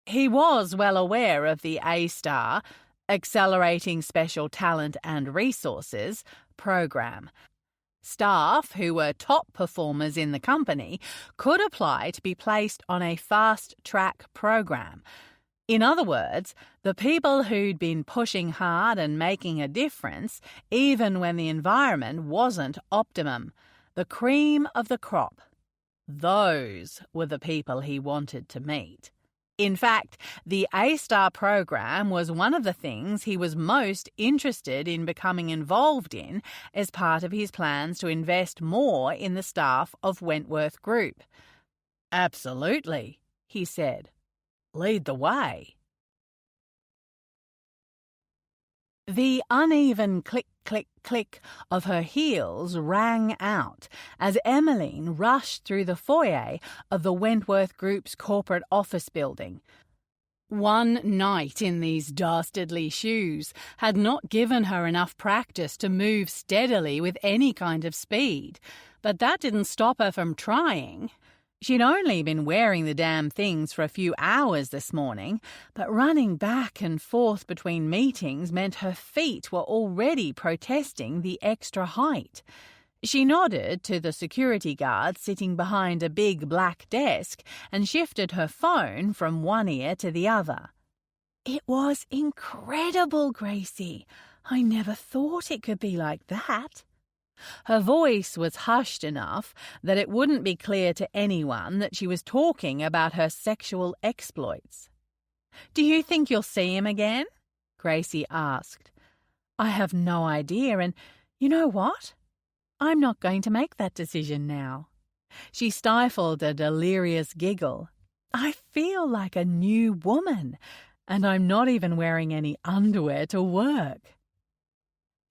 He was well aware of the A-star, Accelerating Special Talent and Resources, program. Staff who were top performers in the company could apply to be placed on a fast-track program. In other words, the people who'd been pushing hard and making a difference, even when the environment wasn't optimum, the cream of the crop. Those were the people he wanted to meet. In fact, the A-star program was one of the things he was most interested in becoming involved in as part of his plans to invest more in the staff of Wentworth Group. "Absolutely," he said. "Lead the way." The uneven click, click, click of her heels rang out as Emmeline rushed through the foyer of the Wentworth Group's corporate office building. One night in these dastardly shoes had not given her enough practice to move steadily with any kind of speed, but that didn't stop her from trying. She'd only been wearing the damn things for a few hours this morning, but running back and forth between meetings meant her feet were already protesting the extra height. She nodded to the security guard sitting behind a big black desk and shifted her phone from one ear to the other. "It was incredible, Gracie. I never thought it could be like that." Her voice was hushed enough that it wouldn't be clear to anyone that she was talking about her sexual exploits. "Do you think you'll see him again?" Gracie asked. "I have no idea, and you know what? I'm not going to make that decision now." She stifled a delirious giggle. "I feel like a new woman, and I'm not even wearing any underwear to work."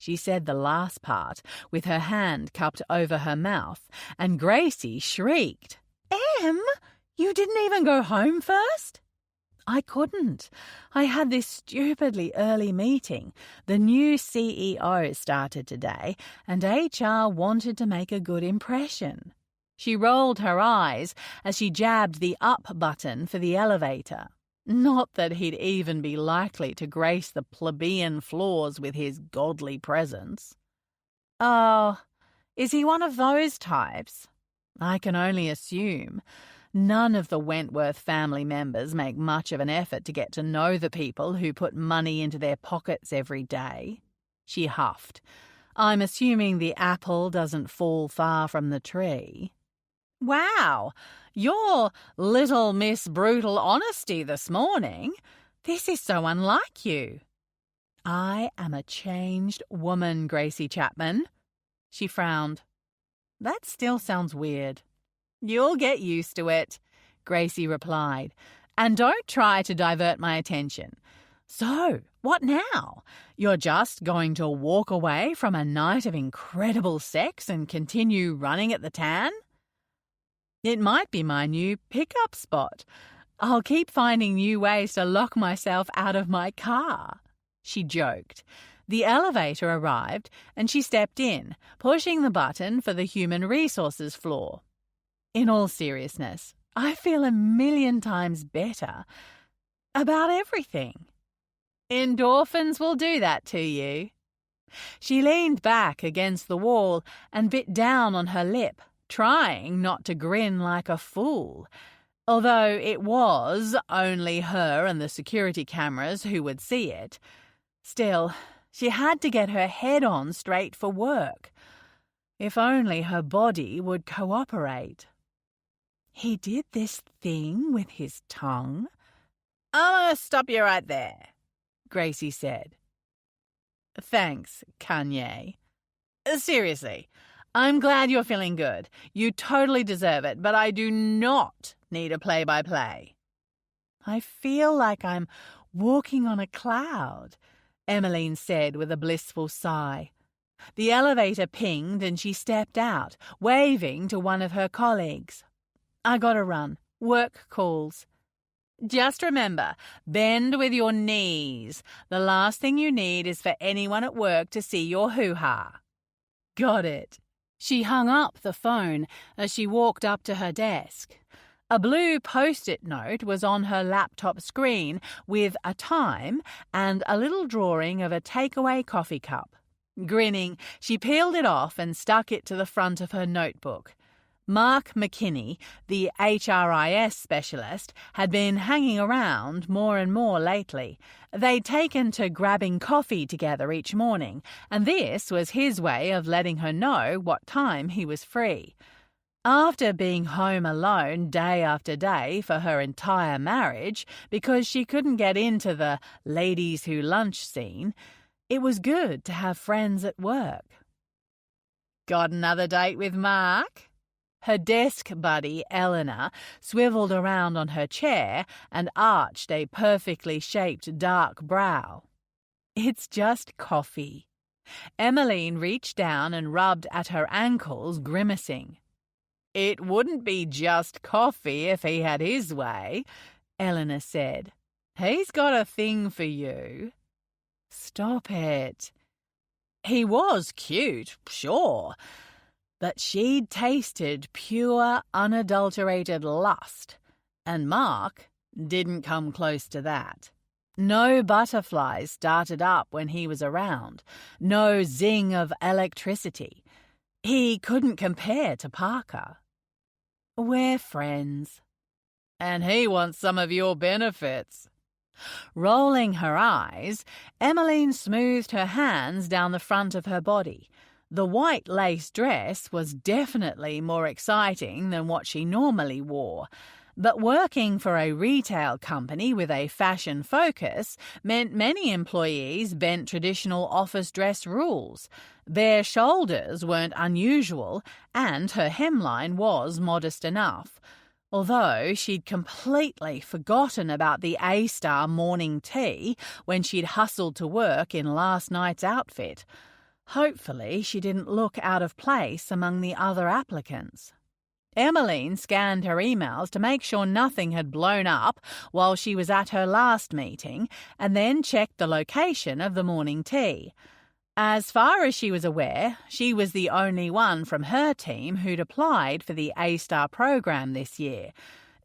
She said the last part with her hand cupped over her mouth, and Gracie shrieked. "Em, you didn't even go home first?" "I couldn't. I had this stupidly early meeting. The new CEO started today, and HR wanted to make a good impression." She rolled her eyes as she jabbed the up button for the elevator. Not that he'd even be likely to grace the plebeian floors with his godly presence. "Oh, is he one of those types?" "I can only assume. None of the Wentworth family members make much of an effort to get to know the people who put money into their pockets every day." She huffed. "I'm assuming the apple doesn't fall far from the tree." "Wow, your little Miss Brutal Honesty this morning. This is so unlike you." "I am a changed woman, Gracie Chapman." She frowned. "That still sounds weird." "You'll get used to it," Gracie replied. "And don't try to divert my attention. So, what now? You're just going to walk away from a night of incredible sex and continue running at the tan?" "It might be my new pickup spot. I'll keep finding new ways to lock myself out of my car," she joked. The elevator arrived and she stepped in, pushing the button for the human resources floor. "In all seriousness, I feel a million times better about everything." "Endorphins will do that to you." She leaned back against the wall and bit down on her lip, trying not to grin like a fool. Although it was only her and the security cameras who would see it. Still, she had to get her head on straight for work. If only her body would cooperate. "He did this thing with his tongue?" "I'm going to stop you right there," Gracie said. "Thanks, Kanye. Seriously, I'm glad you're feeling good. You totally deserve it, but I do not need a play-by-play." I feel like I'm walking on a cloud, Emmeline said with a blissful sigh. The elevator pinged and she stepped out, waving to one of her colleagues. I gotta run. Work calls. Just remember, bend with your knees. The last thing you need is for anyone at work to see your hoo-ha. Got it. She hung up the phone as she walked up to her desk. A blue post-it note was on her laptop screen with a time and a little drawing of a takeaway coffee cup. Grinning, she peeled it off and stuck it to the front of her notebook. Mark McKinney, the HRIS specialist, had been hanging around more and more lately. They'd taken to grabbing coffee together each morning, and this was his way of letting her know what time he was free. After being home alone day after day for her entire marriage because she couldn't get into the ladies who lunch scene, it was good to have friends at work. Got another date with Mark? Her desk buddy, Eleanor, swiveled around on her chair and arched a perfectly shaped dark brow. It's just coffee. Emmeline reached down and rubbed at her ankles, grimacing. It wouldn't be just coffee if he had his way, Eleanor said. He's got a thing for you. Stop it. He was cute, sure, but she'd tasted pure, unadulterated lust, and Mark didn't come close to that. No butterflies started up when he was around, no zing of electricity. He couldn't compare to Parker. We're friends. And he wants some of your benefits. Rolling her eyes, Emmeline smoothed her hands down the front of her body. The white lace dress was definitely more exciting than what she normally wore, but working for a retail company with a fashion focus meant many employees bent traditional office dress rules. Bare shoulders weren't unusual, and her hemline was modest enough, although she'd completely forgotten about the A-Star morning tea when she'd hustled to work in last night's outfit. Hopefully she didn't look out of place among the other applicants. Emmeline scanned her emails to make sure nothing had blown up while she was at her last meeting, and then checked the location of the morning tea. As far as she was aware, she was the only one from her team who'd applied for the A-Star program this year.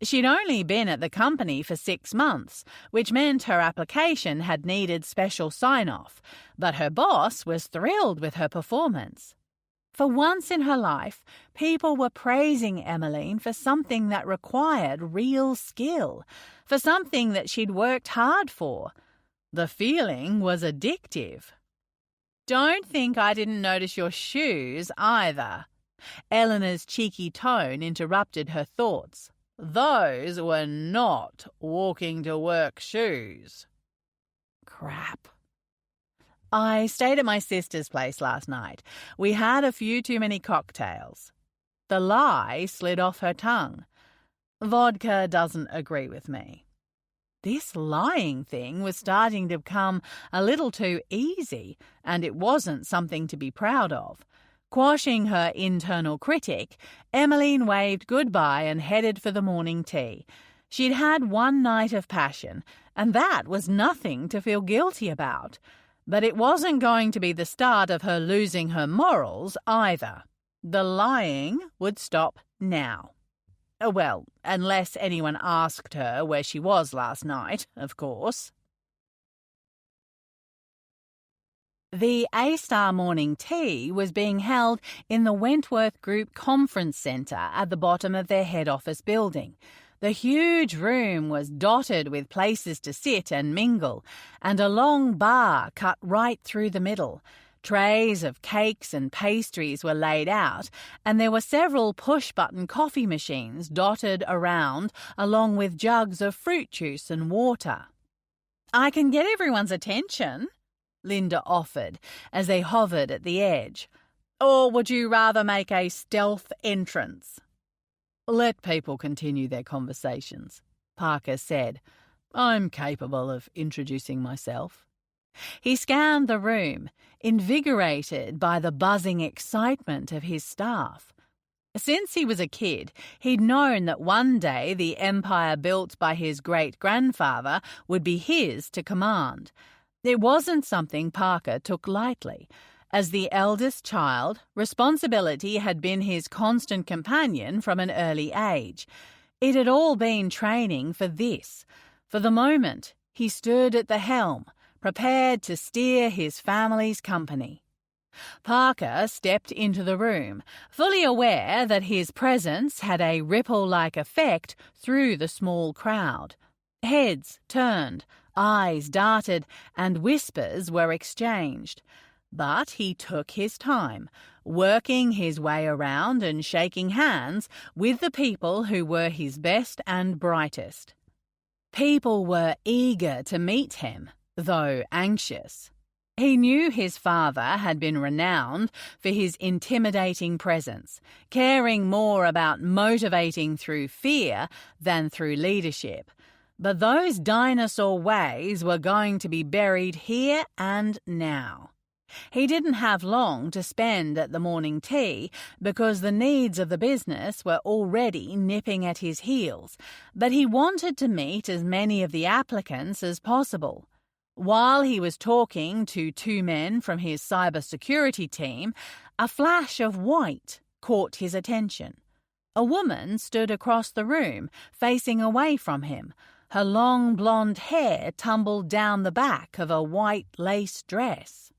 She'd only been at the company for 6 months, which meant her application had needed special sign-off, but her boss was thrilled with her performance. For once in her life, people were praising Emmeline for something that required real skill, for something that she'd worked hard for. The feeling was addictive. Don't think I didn't notice your shoes either. Eleanor's cheeky tone interrupted her thoughts. Those were not walking-to-work shoes. Crap. I stayed at my sister's place last night. We had a few too many cocktails. The lie slid off her tongue. Vodka doesn't agree with me. This lying thing was starting to become a little too easy, and it wasn't something to be proud of. Quashing her internal critic, Emmeline waved goodbye and headed for the morning tea. She'd had one night of passion, and that was nothing to feel guilty about. But it wasn't going to be the start of her losing her morals either. The lying would stop now. Well, unless anyone asked her where she was last night, of course. The A-Star morning tea was being held in the Wentworth Group Conference Centre at the bottom of their head office building. The huge room was dotted with places to sit and mingle, and a long bar cut right through the middle. Trays of cakes and pastries were laid out, and there were several push-button coffee machines dotted around, along with jugs of fruit juice and water. I can get everyone's attention, Linda offered, as they hovered at the edge. Or would you rather make a stealth entrance? Let people continue their conversations, Parker said. I'm capable of introducing myself." He scanned the room, invigorated by the buzzing excitement of his staff. Since he was a kid, he'd known that one day the empire built by his great-grandfather would be his to command. It wasn't something Parker took lightly. As the eldest child, responsibility had been his constant companion from an early age. It had all been training for this. For the moment, he stood at the helm, prepared to steer his family's company. Parker stepped into the room, fully aware that his presence had a ripple-like effect through the small crowd. Heads turned, eyes darted, and whispers were exchanged. But he took his time, working his way around and shaking hands with the people who were his best and brightest. People were eager to meet him, though anxious. He knew his father had been renowned for his intimidating presence, caring more about motivating through fear than through leadership. But those dinosaur ways were going to be buried here and now. He didn't have long to spend at the morning tea because the needs of the business were already nipping at his heels, but he wanted to meet as many of the applicants as possible. While he was talking to two men from his cybersecurity team, a flash of white caught his attention. A woman stood across the room, facing away from him. Her long blonde hair tumbled down the back of a white lace dress.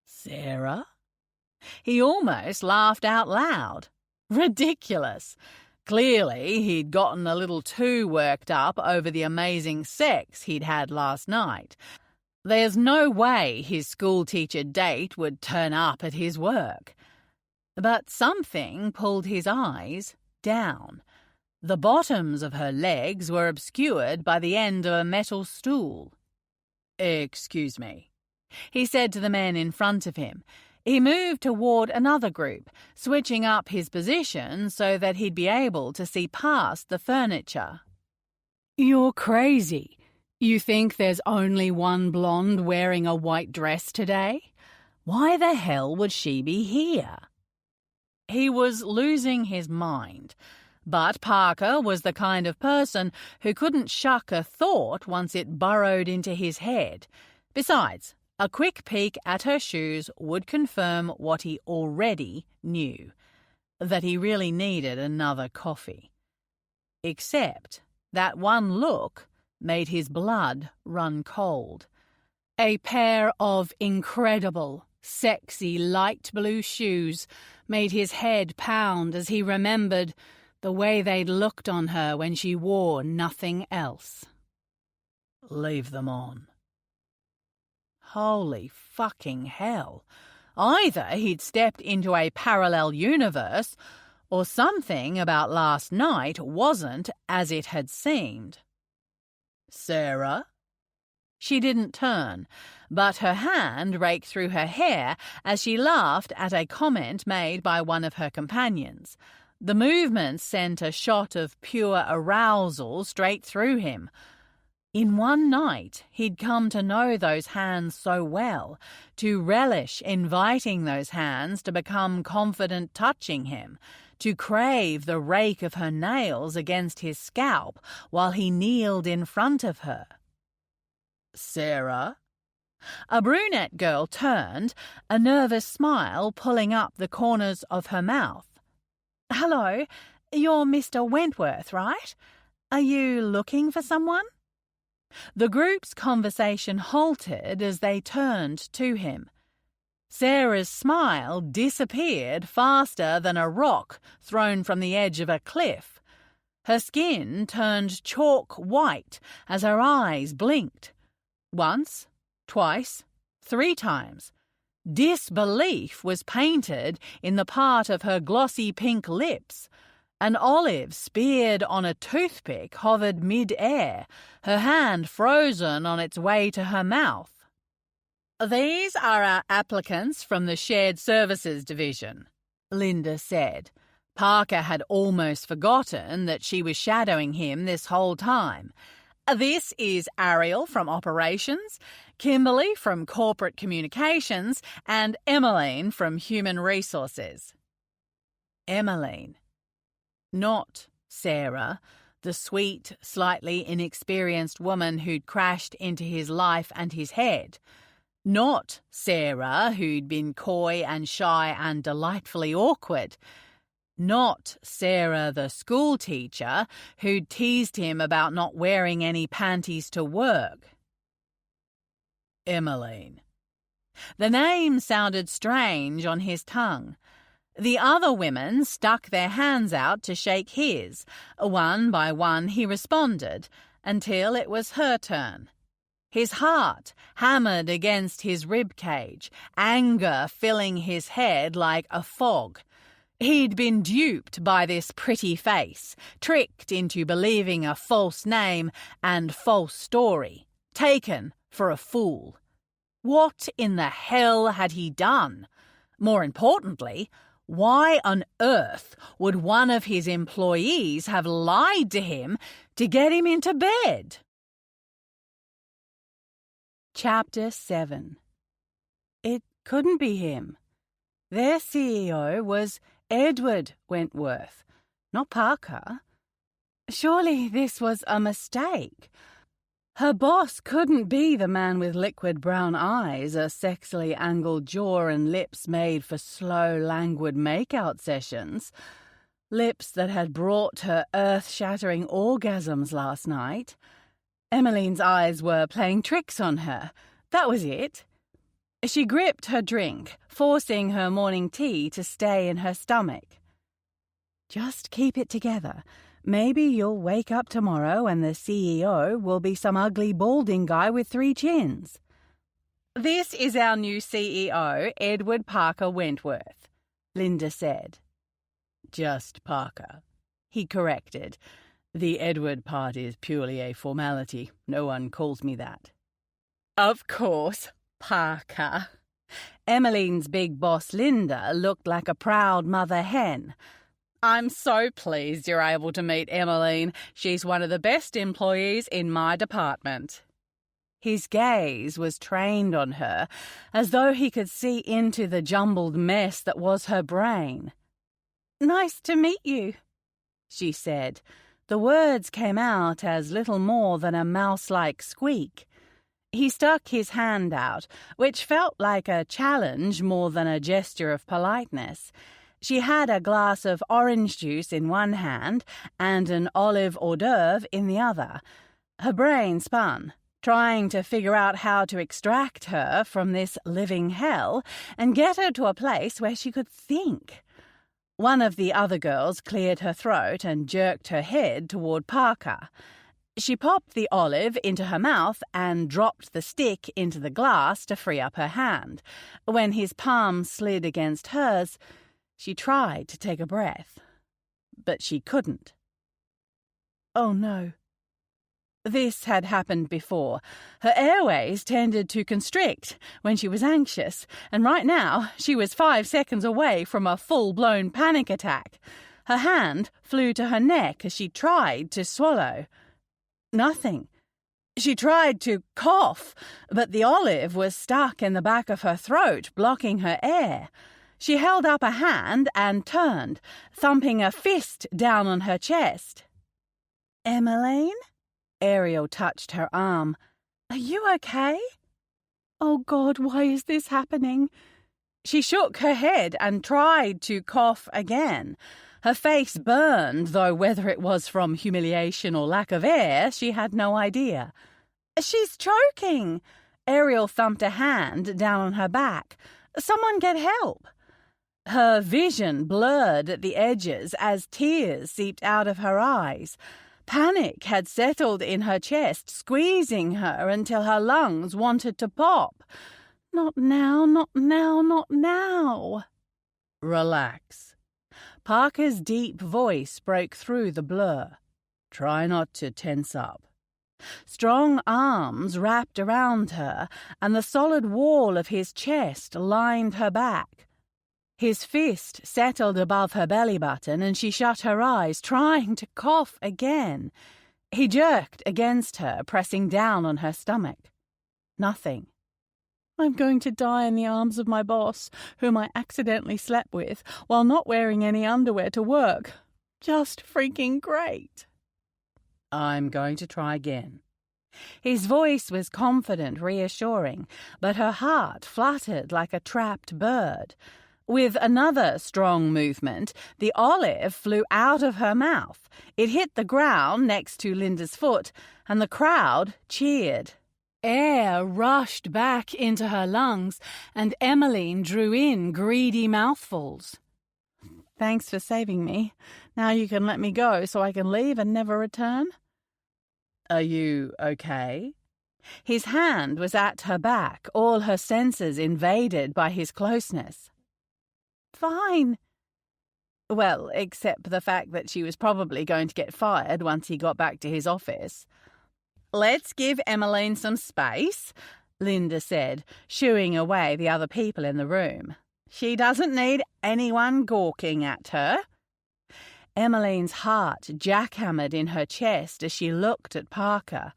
"Sarah?" He almost laughed out loud. Ridiculous. Clearly, he'd gotten a little too worked up over the amazing sex he'd had last night. There's no way his schoolteacher date would turn up at his work. But something pulled his eyes down. The bottoms of her legs were obscured by the end of a metal stool. "Excuse me," he said to the men in front of him. He moved toward another group, switching up his position so that he'd be able to see past the furniture. "You're crazy. You think there's only one blonde wearing a white dress today? Why the hell would she be here?" He was losing his mind. But Parker was the kind of person who couldn't shuck a thought once it burrowed into his head. Besides, a quick peek at her shoes would confirm what he already knew, that he really needed another coffee. Except that one look made his blood run cold. A pair of incredible, sexy light blue shoes made his head pound as he remembered the way they'd looked on her when she wore nothing else. "Leave them on." Holy fucking hell. Either he'd stepped into a parallel universe, or something about last night wasn't as it had seemed. "Sarah?" She didn't turn, but her hand raked through her hair as she laughed at a comment made by one of her companions. The movement sent a shot of pure arousal straight through him. In one night, he'd come to know those hands so well, to relish inviting those hands to become confident touching him, to crave the rake of her nails against his scalp while he kneeled in front of her. "Sarah?" A brunette girl turned, a nervous smile pulling up the corners of her mouth. "Hello, you're Mr. Wentworth, right? Are you looking for someone?" The group's conversation halted as they turned to him. Sarah's smile disappeared faster than a rock thrown from the edge of a cliff. Her skin turned chalk white as her eyes blinked. Once, twice, 3 times. Disbelief was painted in the part of her glossy pink lips. An olive speared on a toothpick hovered mid-air, her hand frozen on its way to her mouth. "These are our applicants from the Shared Services Division," Linda said. Parker had almost forgotten that she was shadowing him this whole time. This is Ariel from Operations, Kimberly from Corporate Communications, and Emmeline from Human Resources. Emmeline. Not Sarah, the sweet, slightly inexperienced woman who'd crashed into his life and his head. Not Sarah, who'd been coy and shy and delightfully awkward. Not Sarah, the schoolteacher, who'd teased him about not wearing any panties to work. Emmeline. The name sounded strange on his tongue. The other women stuck their hands out to shake his. One by one he responded, until it was her turn. His heart hammered against his rib cage, anger filling his head like a fog. He'd been duped by this pretty face, tricked into believing a false name and false story, taken for a fool. What in the hell had he done? More importantly, why on earth would one of his employees have lied to him to get him into bed? Chapter 7. It couldn't be him. Their CEO was Edward Wentworth, not Parker. Surely this was a mistake. Her boss couldn't be the man with liquid brown eyes, a sexily angled jaw, and lips made for slow, languid make-out sessions. Lips that had brought her earth-shattering orgasms last night. Emmeline's eyes were playing tricks on her. That was it. She gripped her drink, forcing her morning tea to stay in her stomach. Just keep it together. Maybe you'll wake up tomorrow and the CEO will be some ugly balding guy with 3 chins. This is our new CEO, Edward Parker Wentworth, Linda said. Just Parker, he corrected. The Edward part is purely a formality. No one calls me that. Of course, Parker. Emmeline's big boss, Linda, looked like a proud mother hen. I'm so pleased you're able to meet Emmeline. She's one of the best employees in my department. His gaze was trained on her, as though he could see into the jumbled mess that was her brain. Nice to meet you, she said. The words came out as little more than a mouse-like squeak. He stuck his hand out, which felt like a challenge more than a gesture of politeness. She had a glass of orange juice in one hand and an olive hors d'oeuvre in the other. Her brain spun, trying to figure out how to extract her from this living hell and get her to a place where she could think. One of the other girls cleared her throat and jerked her head toward Parker. She popped the olive into her mouth and dropped the stick into the glass to free up her hand. When his palm slid against hers, she tried to take a breath, but she couldn't. Oh no. This had happened before. Her airways tended to constrict when she was anxious, and right now she was 5 seconds away from a full-blown panic attack. Her hand flew to her neck as she tried to swallow. Nothing. She tried to cough, but the olive was stuck in the back of her throat, blocking her air. She held up a hand and turned, thumping a fist down on her chest. Emmeline? Ariel touched her arm. Are you okay? Oh God, why is this happening? She shook her head and tried to cough again. Her face burned, though whether it was from humiliation or lack of air, she had no idea. She's choking. Ariel thumped a hand down on her back. Someone get help. Her vision blurred at the edges as tears seeped out of her eyes. Panic had settled in her chest, squeezing her until her lungs wanted to pop. Not now, not now, not now. Relax. Parker's deep voice broke through the blur. Try not to tense up. Strong arms wrapped around her, and the solid wall of his chest lined her back. His fist settled above her belly button, and she shut her eyes, trying to cough again. He jerked against her, pressing down on her stomach. Nothing. I'm going to die in the arms of my boss, whom I accidentally slept with, while not wearing any underwear to work. Just freaking great. I'm going to try again. His voice was confident, reassuring, but her heart fluttered like a trapped bird. With another strong movement, the olive flew out of her mouth. It hit the ground next to Linda's foot, and the crowd cheered. Air rushed back into her lungs, and Emmeline drew in greedy mouthfuls. Thanks for saving me. Now you can let me go so I can leave and never return. Are you okay? His hand was at her back, all her senses invaded by his closeness. Fine. Well, except the fact that she was probably going to get fired once he got back to his office. Let's give Emmeline some space, Linda said, shooing away the other people in the room. She doesn't need anyone gawking at her. Emmeline's heart jackhammered in her chest as she looked at Parker.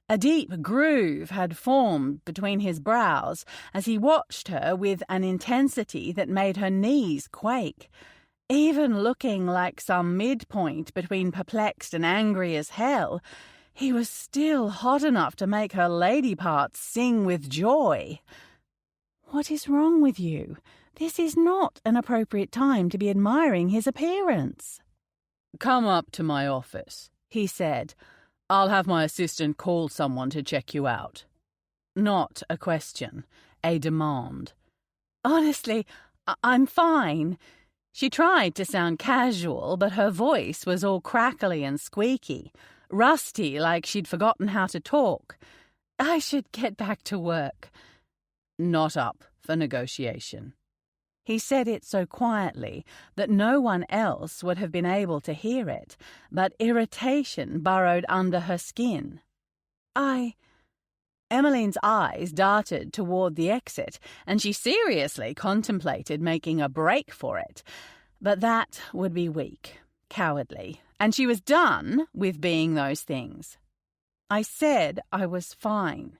A deep groove had formed between his brows as he watched her with an intensity that made her knees quake. Even looking like some midpoint between perplexed and angry as hell, he was still hot enough to make her lady parts sing with joy. What is wrong with you? This is not an appropriate time to be admiring his appearance. Come up to my office, he said. I'll have my assistant call someone to check you out. Not a question, a demand. Honestly, I'm fine. She tried to sound casual, but her voice was all crackly and squeaky, rusty like she'd forgotten how to talk. I should get back to work. Not up for negotiation. He said it so quietly that no one else would have been able to hear it, but irritation burrowed under her skin. Emmeline's eyes darted toward the exit, and she seriously contemplated making a break for it. But that would be weak, cowardly, and she was done with being those things. I said I was fine.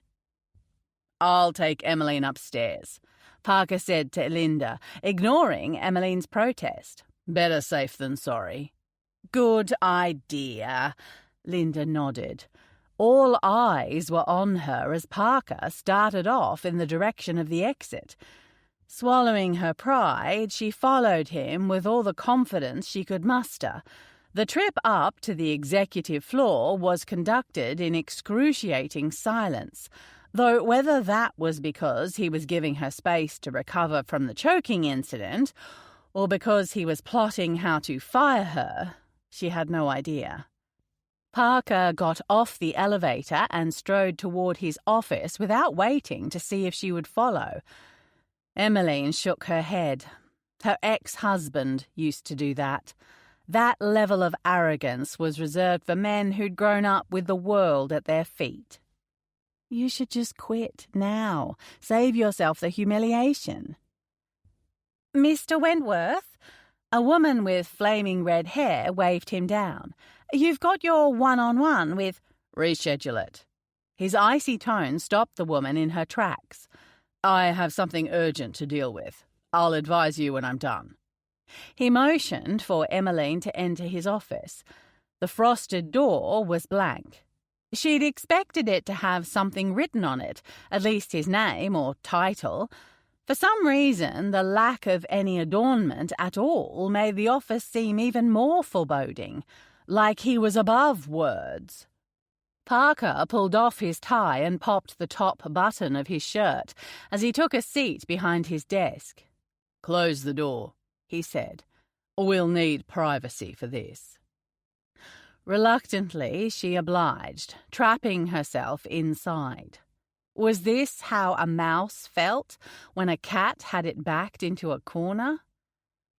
I'll take Emmeline upstairs, Parker said to Linda, ignoring Emmeline's protest. Better safe than sorry. Good idea, Linda nodded. All eyes were on her as Parker started off in the direction of the exit. Swallowing her pride, she followed him with all the confidence she could muster. The trip up to the executive floor was conducted in excruciating silence, though whether that was because he was giving her space to recover from the choking incident, or because he was plotting how to fire her, she had no idea. Parker got off the elevator and strode toward his office without waiting to see if she would follow. Emmeline shook her head. Her ex-husband used to do that. That level of arrogance was reserved for men who'd grown up with the world at their feet. You should just quit now. Save yourself the humiliation. Mr. Wentworth? A woman with flaming red hair waved him down. You've got your one-on-one with... Reschedule it. His icy tone stopped the woman in her tracks. I have something urgent to deal with. I'll advise you when I'm done. He motioned for Emmeline to enter his office. The frosted door was blank. She'd expected it to have something written on it, at least his name or title. For some reason, the lack of any adornment at all made the office seem even more foreboding, like he was above words. Parker pulled off his tie and popped the top button of his shirt as he took a seat behind his desk. Close the door, he said. We'll need privacy for this. Reluctantly, she obliged, trapping herself inside. Was this how a mouse felt when a cat had it backed into a corner?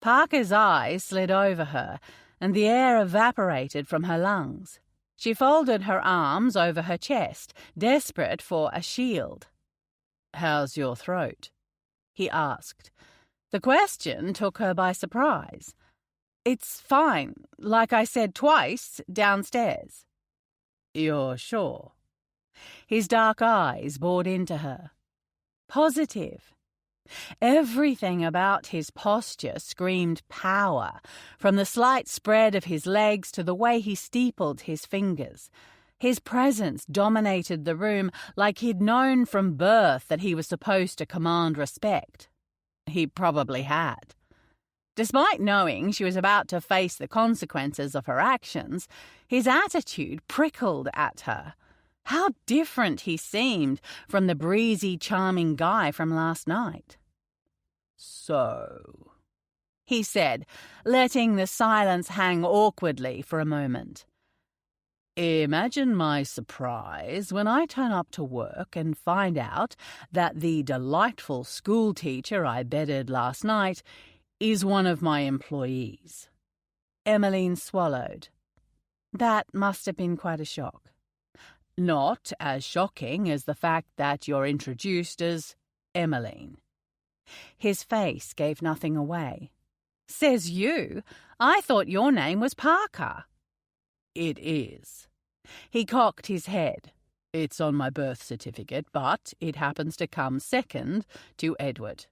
Parker's eyes slid over her, and the air evaporated from her lungs. She folded her arms over her chest, desperate for a shield. How's your throat? He asked. The question took her by surprise. It's fine, like I said twice, downstairs. You're sure? His dark eyes bored into her. Positive. Everything about his posture screamed power, from the slight spread of his legs to the way he steepled his fingers. His presence dominated the room like he'd known from birth that he was supposed to command respect. He probably had. Despite knowing she was about to face the consequences of her actions, his attitude prickled at her. How different he seemed from the breezy, charming guy from last night. "So," he said, letting the silence hang awkwardly for a moment. "Imagine my surprise when I turn up to work and find out that the delightful schoolteacher I bedded last night is one of my employees." Emmeline swallowed. That must have been quite a shock. "Not as shocking as the fact that you're introduced as Emmeline." His face gave nothing away. "Says you. I thought your name was Parker." "It is." He cocked his head. "It's on my birth certificate, but it happens to come second to Edward.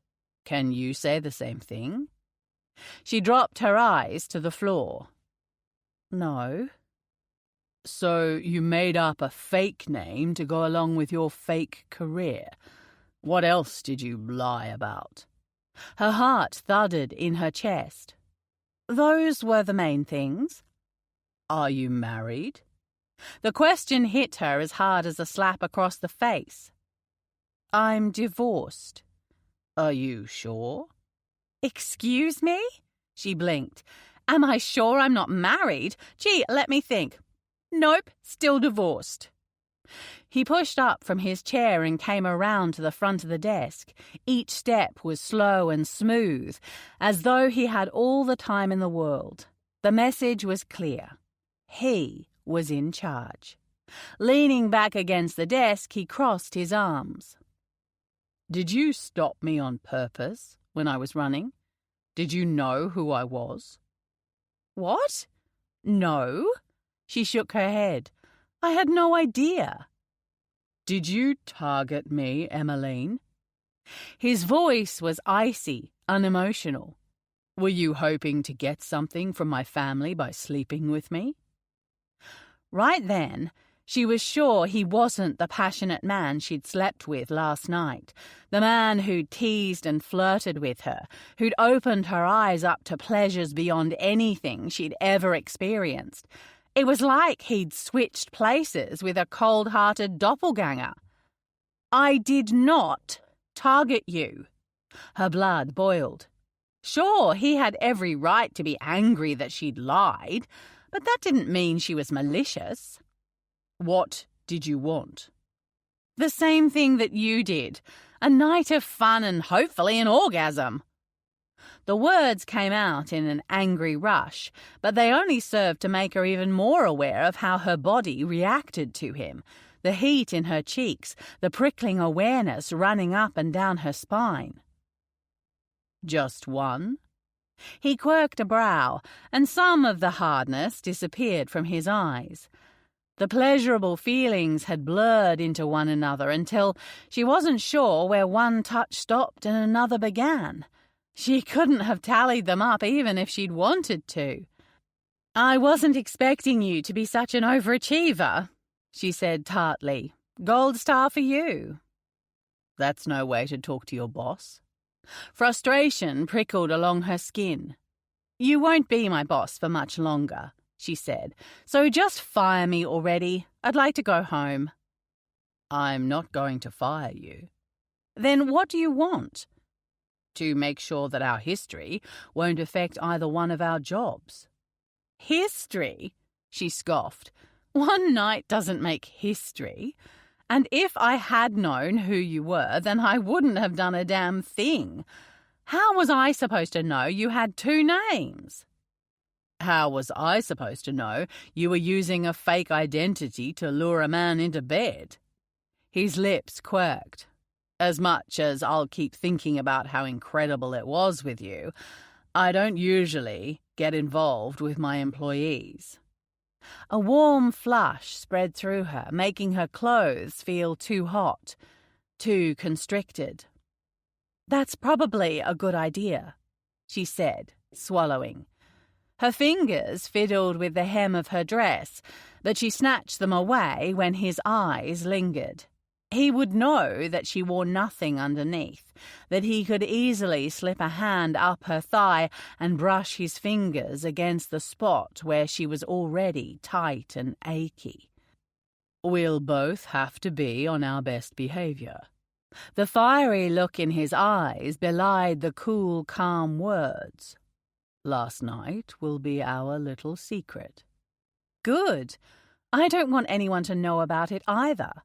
Can you say the same thing?" She dropped her eyes to the floor. "No." "So you made up a fake name to go along with your fake career. What else did you lie about?" Her heart thudded in her chest. "Those were the main things." "Are you married?" The question hit her as hard as a slap across the face. "I'm divorced." "Are you sure?" "Excuse me?" She blinked. "Am I sure I'm not married? Gee, let me think. Nope, still divorced." He pushed up from his chair and came around to the front of the desk. Each step was slow and smooth, as though he had all the time in the world. The message was clear. He was in charge. Leaning back against the desk, he crossed his arms. "Did you stop me on purpose when I was running? Did you know who I was?" "What? No?" She shook her head. "I had no idea." "Did you target me, Emmeline?" His voice was icy, unemotional. "Were you hoping to get something from my family by sleeping with me?" Right then, she was sure he wasn't the passionate man she'd slept with last night, the man who'd teased and flirted with her, who'd opened her eyes up to pleasures beyond anything she'd ever experienced. It was like he'd switched places with a cold-hearted doppelganger. "I did not target you." Her blood boiled. Sure, he had every right to be angry that she'd lied, but that didn't mean she was malicious. "What did you want?" "The same thing that you did. A night of fun and hopefully an orgasm." The words came out in an angry rush, but they only served to make her even more aware of how her body reacted to him. The heat in her cheeks, the prickling awareness running up and down her spine. "Just one?" He quirked a brow, and some of the hardness disappeared from his eyes. The pleasurable feelings had blurred into one another until she wasn't sure where one touch stopped and another began. She couldn't have tallied them up even if she'd wanted to. "I wasn't expecting you to be such an overachiever," she said tartly. "Gold star for you." "That's no way to talk to your boss." Frustration prickled along her skin. "You won't be my boss for much longer," she said, "so just fire me already. I'd like to go home." "I'm not going to fire you." "Then what do you want?" "To make sure that our history won't affect either one of our jobs." "History?" she scoffed. "One night doesn't make history. And if I had known who you were, then I wouldn't have done a damn thing. How was I supposed to know you had two names?" "How was I supposed to know you were using a fake identity to lure a man into bed?" His lips quirked. "As much as I'll keep thinking about how incredible it was with you, I don't usually get involved with my employees." A warm flush spread through her, making her clothes feel too hot, too constricted. "That's probably a good idea," she said, swallowing. Her fingers fiddled with the hem of her dress, but she snatched them away when his eyes lingered. He would know that she wore nothing underneath, that he could easily slip a hand up her thigh and brush his fingers against the spot where she was already tight and achy. "We'll both have to be on our best behavior." The fiery look in his eyes belied the cool, calm words. "Last night will be our little secret." "Good. I don't want anyone to know about it either."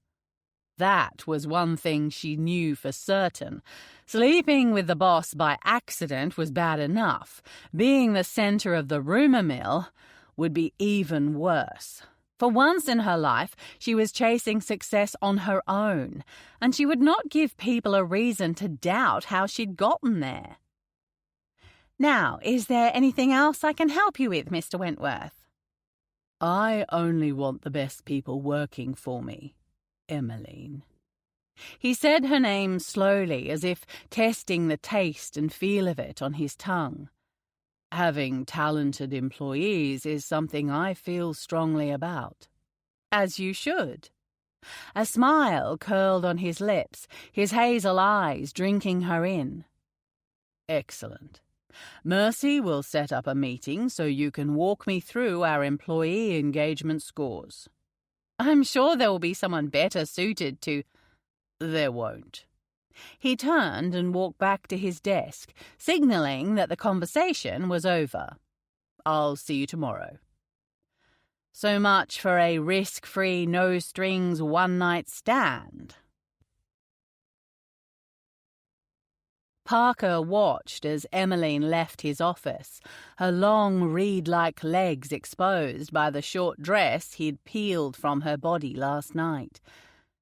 That was one thing she knew for certain. Sleeping with the boss by accident was bad enough. Being the center of the rumor mill would be even worse. For once in her life, she was chasing success on her own, and she would not give people a reason to doubt how she'd gotten there. "Now, is there anything else I can help you with, Mr. Wentworth?" "I only want the best people working for me, Emmeline." He said her name slowly, as if testing the taste and feel of it on his tongue. "Having talented employees is something I feel strongly about." "As you should." A smile curled on his lips, his hazel eyes drinking her in. "Excellent. Mercy will set up a meeting so you can walk me through our employee engagement scores." "I'm sure there will be someone better suited to—" "There won't." He turned and walked back to his desk, signaling that the conversation was over. "I'll see you tomorrow." So much for a risk-free, no-strings one-night stand. Parker watched as Emmeline left his office, her long reed-like legs exposed by the short dress he'd peeled from her body last night.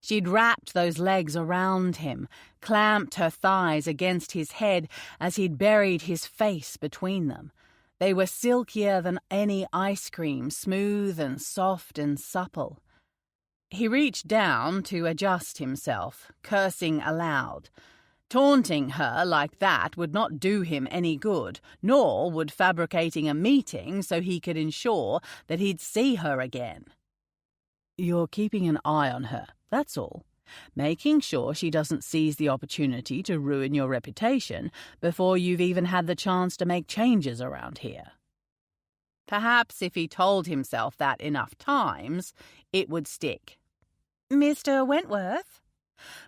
She'd wrapped those legs around him, clamped her thighs against his head as he'd buried his face between them. They were silkier than any ice cream, smooth and soft and supple. He reached down to adjust himself, cursing aloud. Taunting her like that would not do him any good, nor would fabricating a meeting so he could ensure that he'd see her again. "You're keeping an eye on her, that's all. Making sure she doesn't seize the opportunity to ruin your reputation before you've even had the chance to make changes around here." Perhaps if he told himself that enough times, it would stick. "Mr. Wentworth?"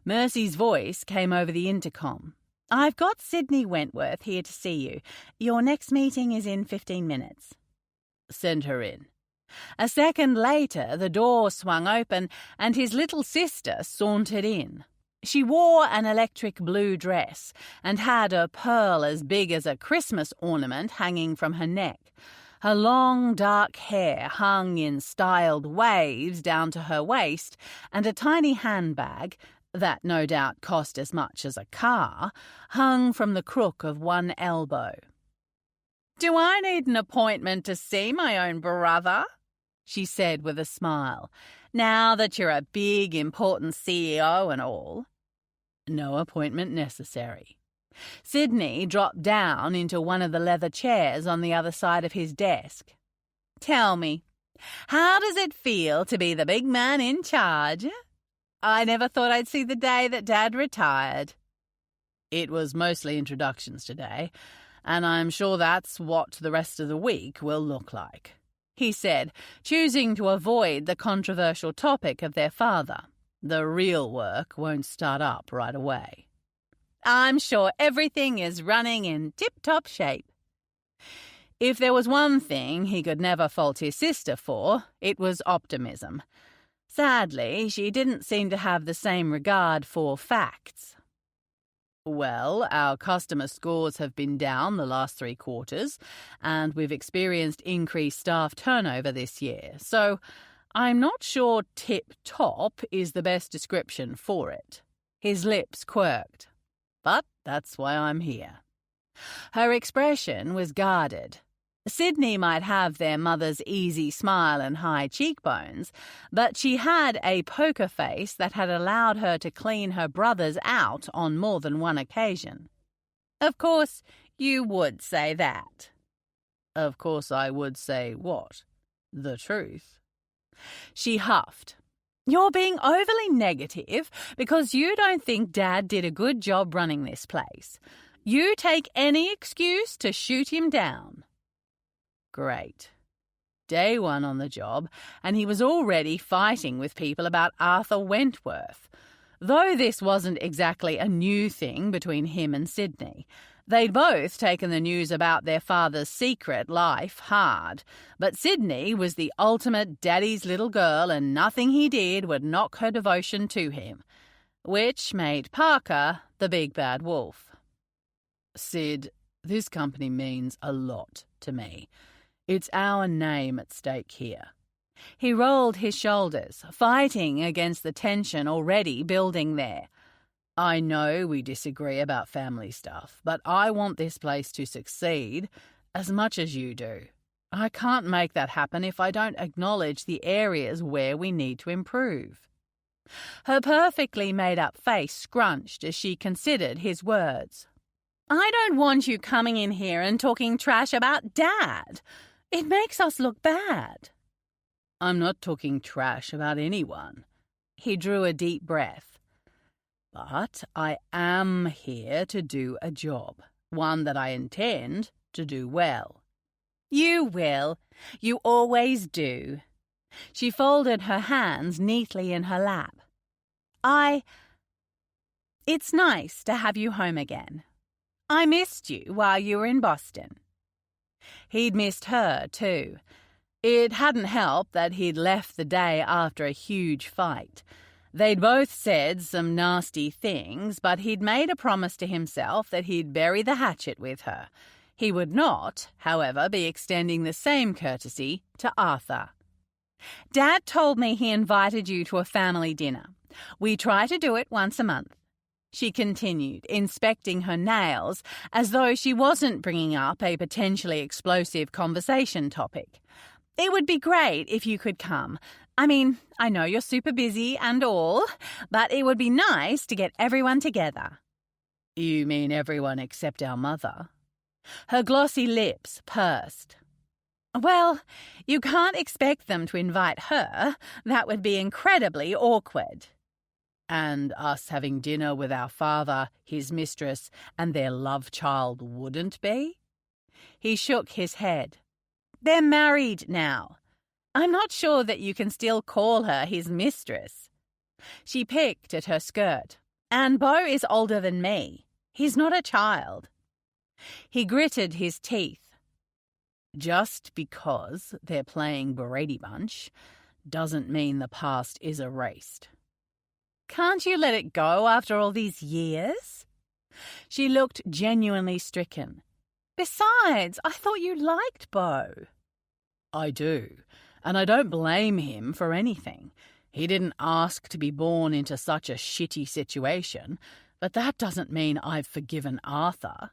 Mercy's voice came over the intercom. "I've got Sydney Wentworth here to see you. Your next meeting is in 15 minutes. "Send her in." A second later, the door swung open and his little sister sauntered in. She wore an electric blue dress and had a pearl as big as a Christmas ornament hanging from her neck. Her long, dark hair hung in styled waves down to her waist, and a tiny handbag, that no doubt cost as much as a car, hung from the crook of one elbow. "Do I need an appointment to see my own brother?" she said with a smile, "now that you're a big, important CEO and all." "No appointment necessary." Sydney dropped down into one of the leather chairs on the other side of his desk. "Tell me, how does it feel to be the big man in charge? I never thought I'd see the day that Dad retired." "It was mostly introductions today, and I'm sure that's what the rest of the week will look like," he said, choosing to avoid the controversial topic of their father. "The real work won't start up right away." "I'm sure everything is running in tip-top shape." If there was one thing he could never fault his sister for, it was optimism. Sadly, she didn't seem to have the same regard for facts. "Well, our customer scores have been down the last 3 quarters, and we've experienced increased staff turnover this year, so I'm not sure tip-top is the best description for it." His lips quirked. "But that's why I'm here." Her expression was guarded. Sydney might have their mother's easy smile and high cheekbones, but she had a poker face that had allowed her to clean her brothers out on more than one occasion. Of course, you would say that. Of course I would say what? The truth. She huffed. You're being overly negative because you don't think Dad did a good job running this place. You take any excuse to shoot him down. Great. Day one on the job, and he was already fighting with people about Arthur Wentworth. Though this wasn't exactly a new thing between him and Sydney. They'd both taken the news about their father's secret life hard, but Sydney was the ultimate daddy's little girl and nothing he did would knock her devotion to him, which made Parker the big bad wolf. Sid, this company means a lot to me. It's our name at stake here. He rolled his shoulders, fighting against the tension already building there. I know we disagree about family stuff, but I want this place to succeed as much as you do. I can't make that happen if I don't acknowledge the areas where we need to improve. Her perfectly made-up face scrunched as she considered his words. I don't want you coming in here and talking trash about Dad. It makes us look bad. I'm not talking trash about anyone. He drew a deep breath. But I am here to do a job, one that I intend to do well. You will. You always do. She folded her hands neatly in her lap. It's nice to have you home again. I missed you while you were in Boston. He'd missed her, too. It hadn't helped that he'd left the day after a huge fight. They'd both said some nasty things, but he'd made a promise to himself that he'd bury the hatchet with her. He would not, however, be extending the same courtesy to Arthur. Dad told me he invited you to a family dinner. We try to do it once a month. She continued, inspecting her nails as though she wasn't bringing up a potentially explosive conversation topic. It would be great if you could come. I mean, I know you're super busy and all, but it would be nice to get everyone together. You mean everyone except our mother? Her glossy lips pursed. Well, you can't expect them to invite her. That would be incredibly awkward. And us having dinner with our father, his mistress, and their love child wouldn't be? He shook his head. They're married now. I'm not sure that you can still call her his mistress. She picked at her skirt. And Beau is older than me. He's not a child. He gritted his teeth. Just because they're playing Brady Bunch doesn't mean the past is erased. Can't you let it go after all these years? She looked genuinely stricken. Besides, I thought you liked Beau. I do, and I don't blame him for anything. He didn't ask to be born into such a shitty situation, but that doesn't mean I've forgiven Arthur.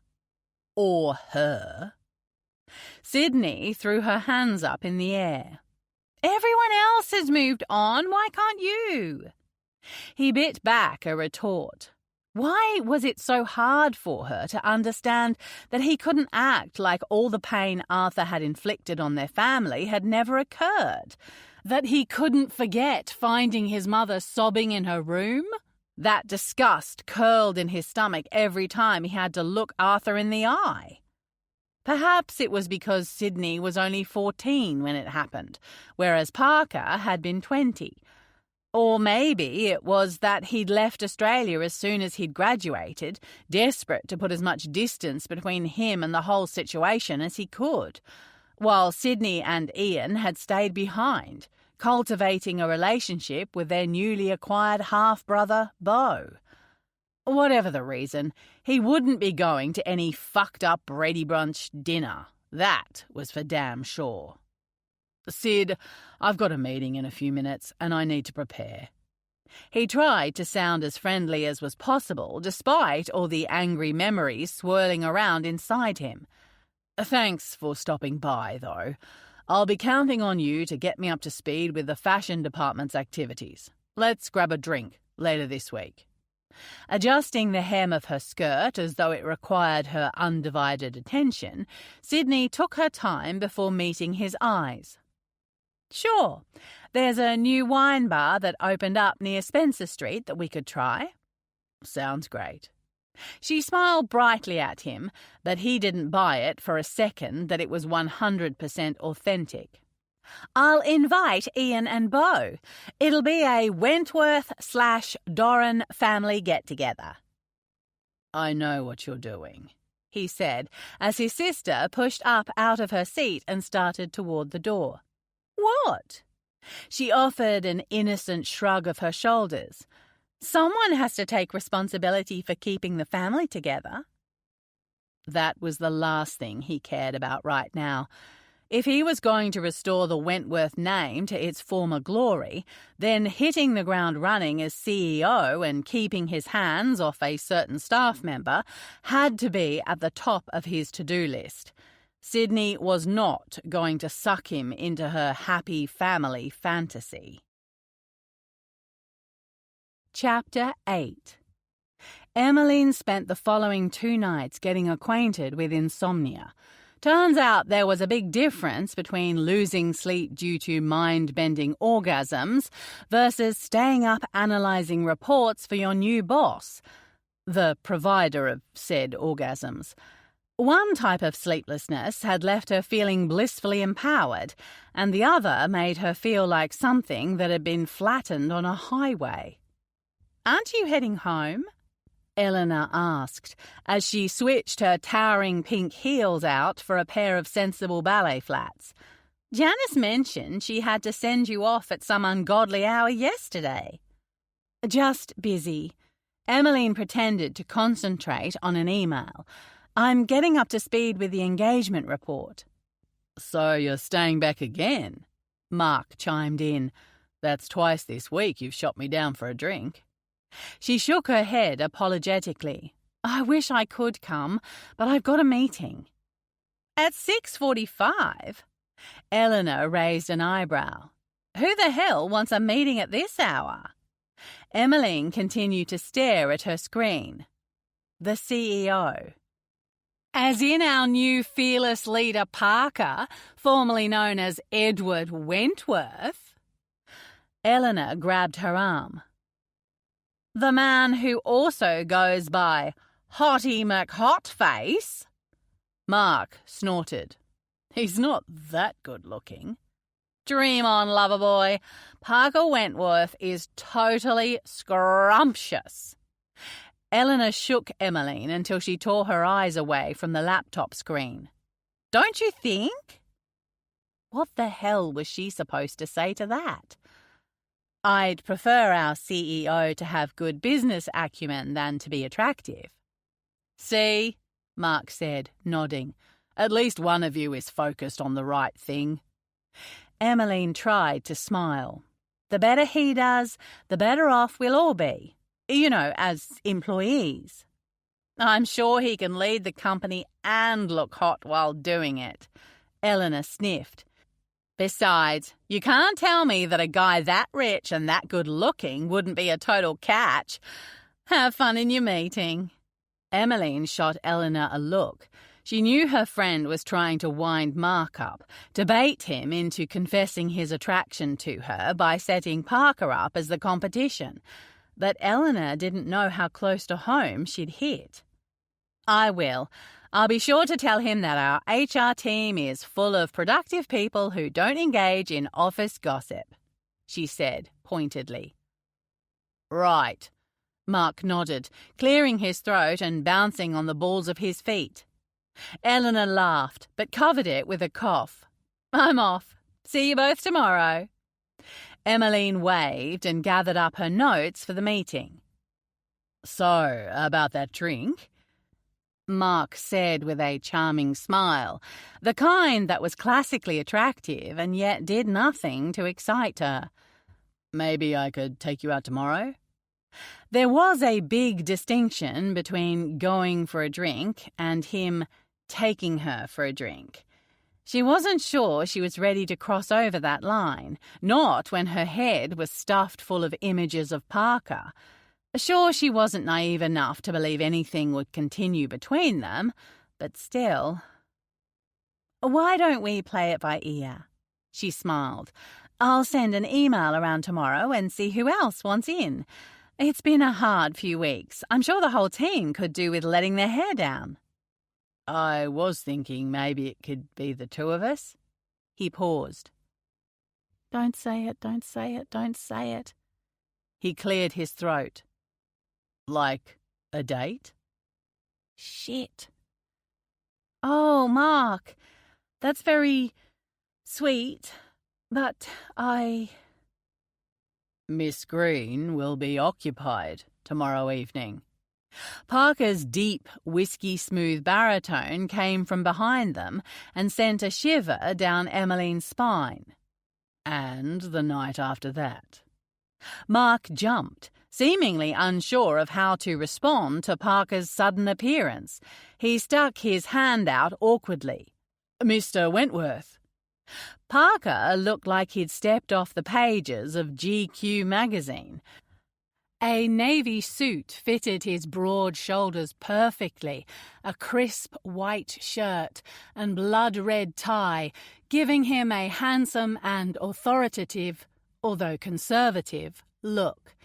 Or her. Sydney threw her hands up in the air. Everyone else has moved on, why can't you? He bit back a retort. Why was it so hard for her to understand that he couldn't act like all the pain Arthur had inflicted on their family had never occurred? That he couldn't forget finding his mother sobbing in her room? That disgust curled in his stomach every time he had to look Arthur in the eye. Perhaps it was because Sydney was only 14 when it happened, whereas Parker had been 20. Or maybe it was that he'd left Australia as soon as he'd graduated, desperate to put as much distance between him and the whole situation as he could, while Sydney and Ian had stayed behind, cultivating a relationship with their newly acquired half-brother, Beau. Whatever the reason, he wouldn't be going to any fucked-up Brady Bunch dinner. That was for damn sure. Sid, I've got a meeting in a few minutes and I need to prepare. He tried to sound as friendly as was possible, despite all the angry memories swirling around inside him. Thanks for stopping by, though. I'll be counting on you to get me up to speed with the fashion department's activities. Let's grab a drink later this week. Adjusting the hem of her skirt as though it required her undivided attention, Sydney took her time before meeting his eyes. Sure, there's a new wine bar that opened up near Spencer Street that we could try. Sounds great. She smiled brightly at him, but he didn't buy it for a second that it was 100% authentic. I'll invite Ian and Beau. It'll be a Wentworth/Doran family get-together. I know what you're doing, he said, as his sister pushed up out of her seat and started toward the door. What? She offered an innocent shrug of her shoulders. Someone has to take responsibility for keeping the family together. That was the last thing he cared about right now. If he was going to restore the Wentworth name to its former glory, then hitting the ground running as CEO and keeping his hands off a certain staff member had to be at the top of his to-do list. Sydney was not going to suck him into her happy family fantasy. Chapter 8. Emmeline spent the following 2 nights getting acquainted with insomnia. Turns out there was a big difference between losing sleep due to mind-bending orgasms versus staying up analysing reports for your new boss, the provider of said orgasms. One type of sleeplessness had left her feeling blissfully empowered, and the other made her feel like something that had been flattened on a highway. "Aren't you heading home?" Eleanor asked, as she switched her towering pink heels out for a pair of sensible ballet flats. "Janice mentioned she had to send you off at some ungodly hour yesterday." "Just busy." Emmeline pretended to concentrate on an email. "I'm getting up to speed with the engagement report." "So you're staying back again?" Mark chimed in. "That's twice this week you've shot me down for a drink." She shook her head apologetically. "I wish I could come, but I've got a meeting." "At 6:45? Eleanor raised an eyebrow. "Who the hell wants a meeting at this hour?" Emmeline continued to stare at her screen. "The CEO." "As in our new fearless leader Parker, formerly known as Edward Wentworth?" Eleanor grabbed her arm. "The man who also goes by Hottie McHotface?" Mark snorted. "He's not that good-looking." "Dream on, lover boy. Parker Wentworth is totally scrumptious." Eleanor shook Emmeline until she tore her eyes away from the laptop screen. "Don't you think?" What the hell was she supposed to say to that? "I'd prefer our CEO to have good business acumen than to be attractive." "See?" Mark said, nodding. "At least one of you is focused on the right thing." Emmeline tried to smile. "The better he does, the better off we'll all be. You know, as employees." "I'm sure he can lead the company and look hot while doing it," Eleanor sniffed. "Besides, you can't tell me that a guy that rich and that good-looking wouldn't be a total catch. Have fun in your meeting." Emmeline shot Eleanor a look. She knew her friend was trying to wind Mark up, to bait him into confessing his attraction to her by setting Parker up as the competition. But Eleanor didn't know how close to home she'd hit. "I will. I'll be sure to tell him that our HR team is full of productive people who don't engage in office gossip," she said pointedly. "Right." Mark nodded, clearing his throat and bouncing on the balls of his feet. Eleanor laughed, but covered it with a cough. "I'm off. See you both tomorrow." Emmeline waved and gathered up her notes for the meeting. "So, about that drink?" Mark said with a charming smile, the kind that was classically attractive and yet did nothing to excite her. "Maybe I could take you out tomorrow?" There was a big distinction between going for a drink and him taking her for a drink. She wasn't sure she was ready to cross over that line, not when her head was stuffed full of images of Parker. Sure, she wasn't naive enough to believe anything would continue between them, but still. "Why don't we play it by ear?" She smiled. "I'll send an email around tomorrow and see who else wants in. It's been a hard few weeks. I'm sure the whole team could do with letting their hair down." "I was thinking maybe it could be the two of us." He paused. "Don't say it, don't say it, don't say it." He cleared his throat. "Like a date?" "Shit. Oh, Mark, that's very sweet, but Miss Green will be occupied tomorrow evening." Parker's deep, whiskey-smooth baritone came from behind them and sent a shiver down Emmeline's spine. "And the night after that." Mark jumped, seemingly unsure of how to respond to Parker's sudden appearance. He stuck his hand out awkwardly. "Mr. Wentworth." Parker looked like he'd stepped off the pages of GQ magazine. A navy suit fitted his broad shoulders perfectly, a crisp white shirt and blood-red tie, giving him a handsome and authoritative, although conservative, look.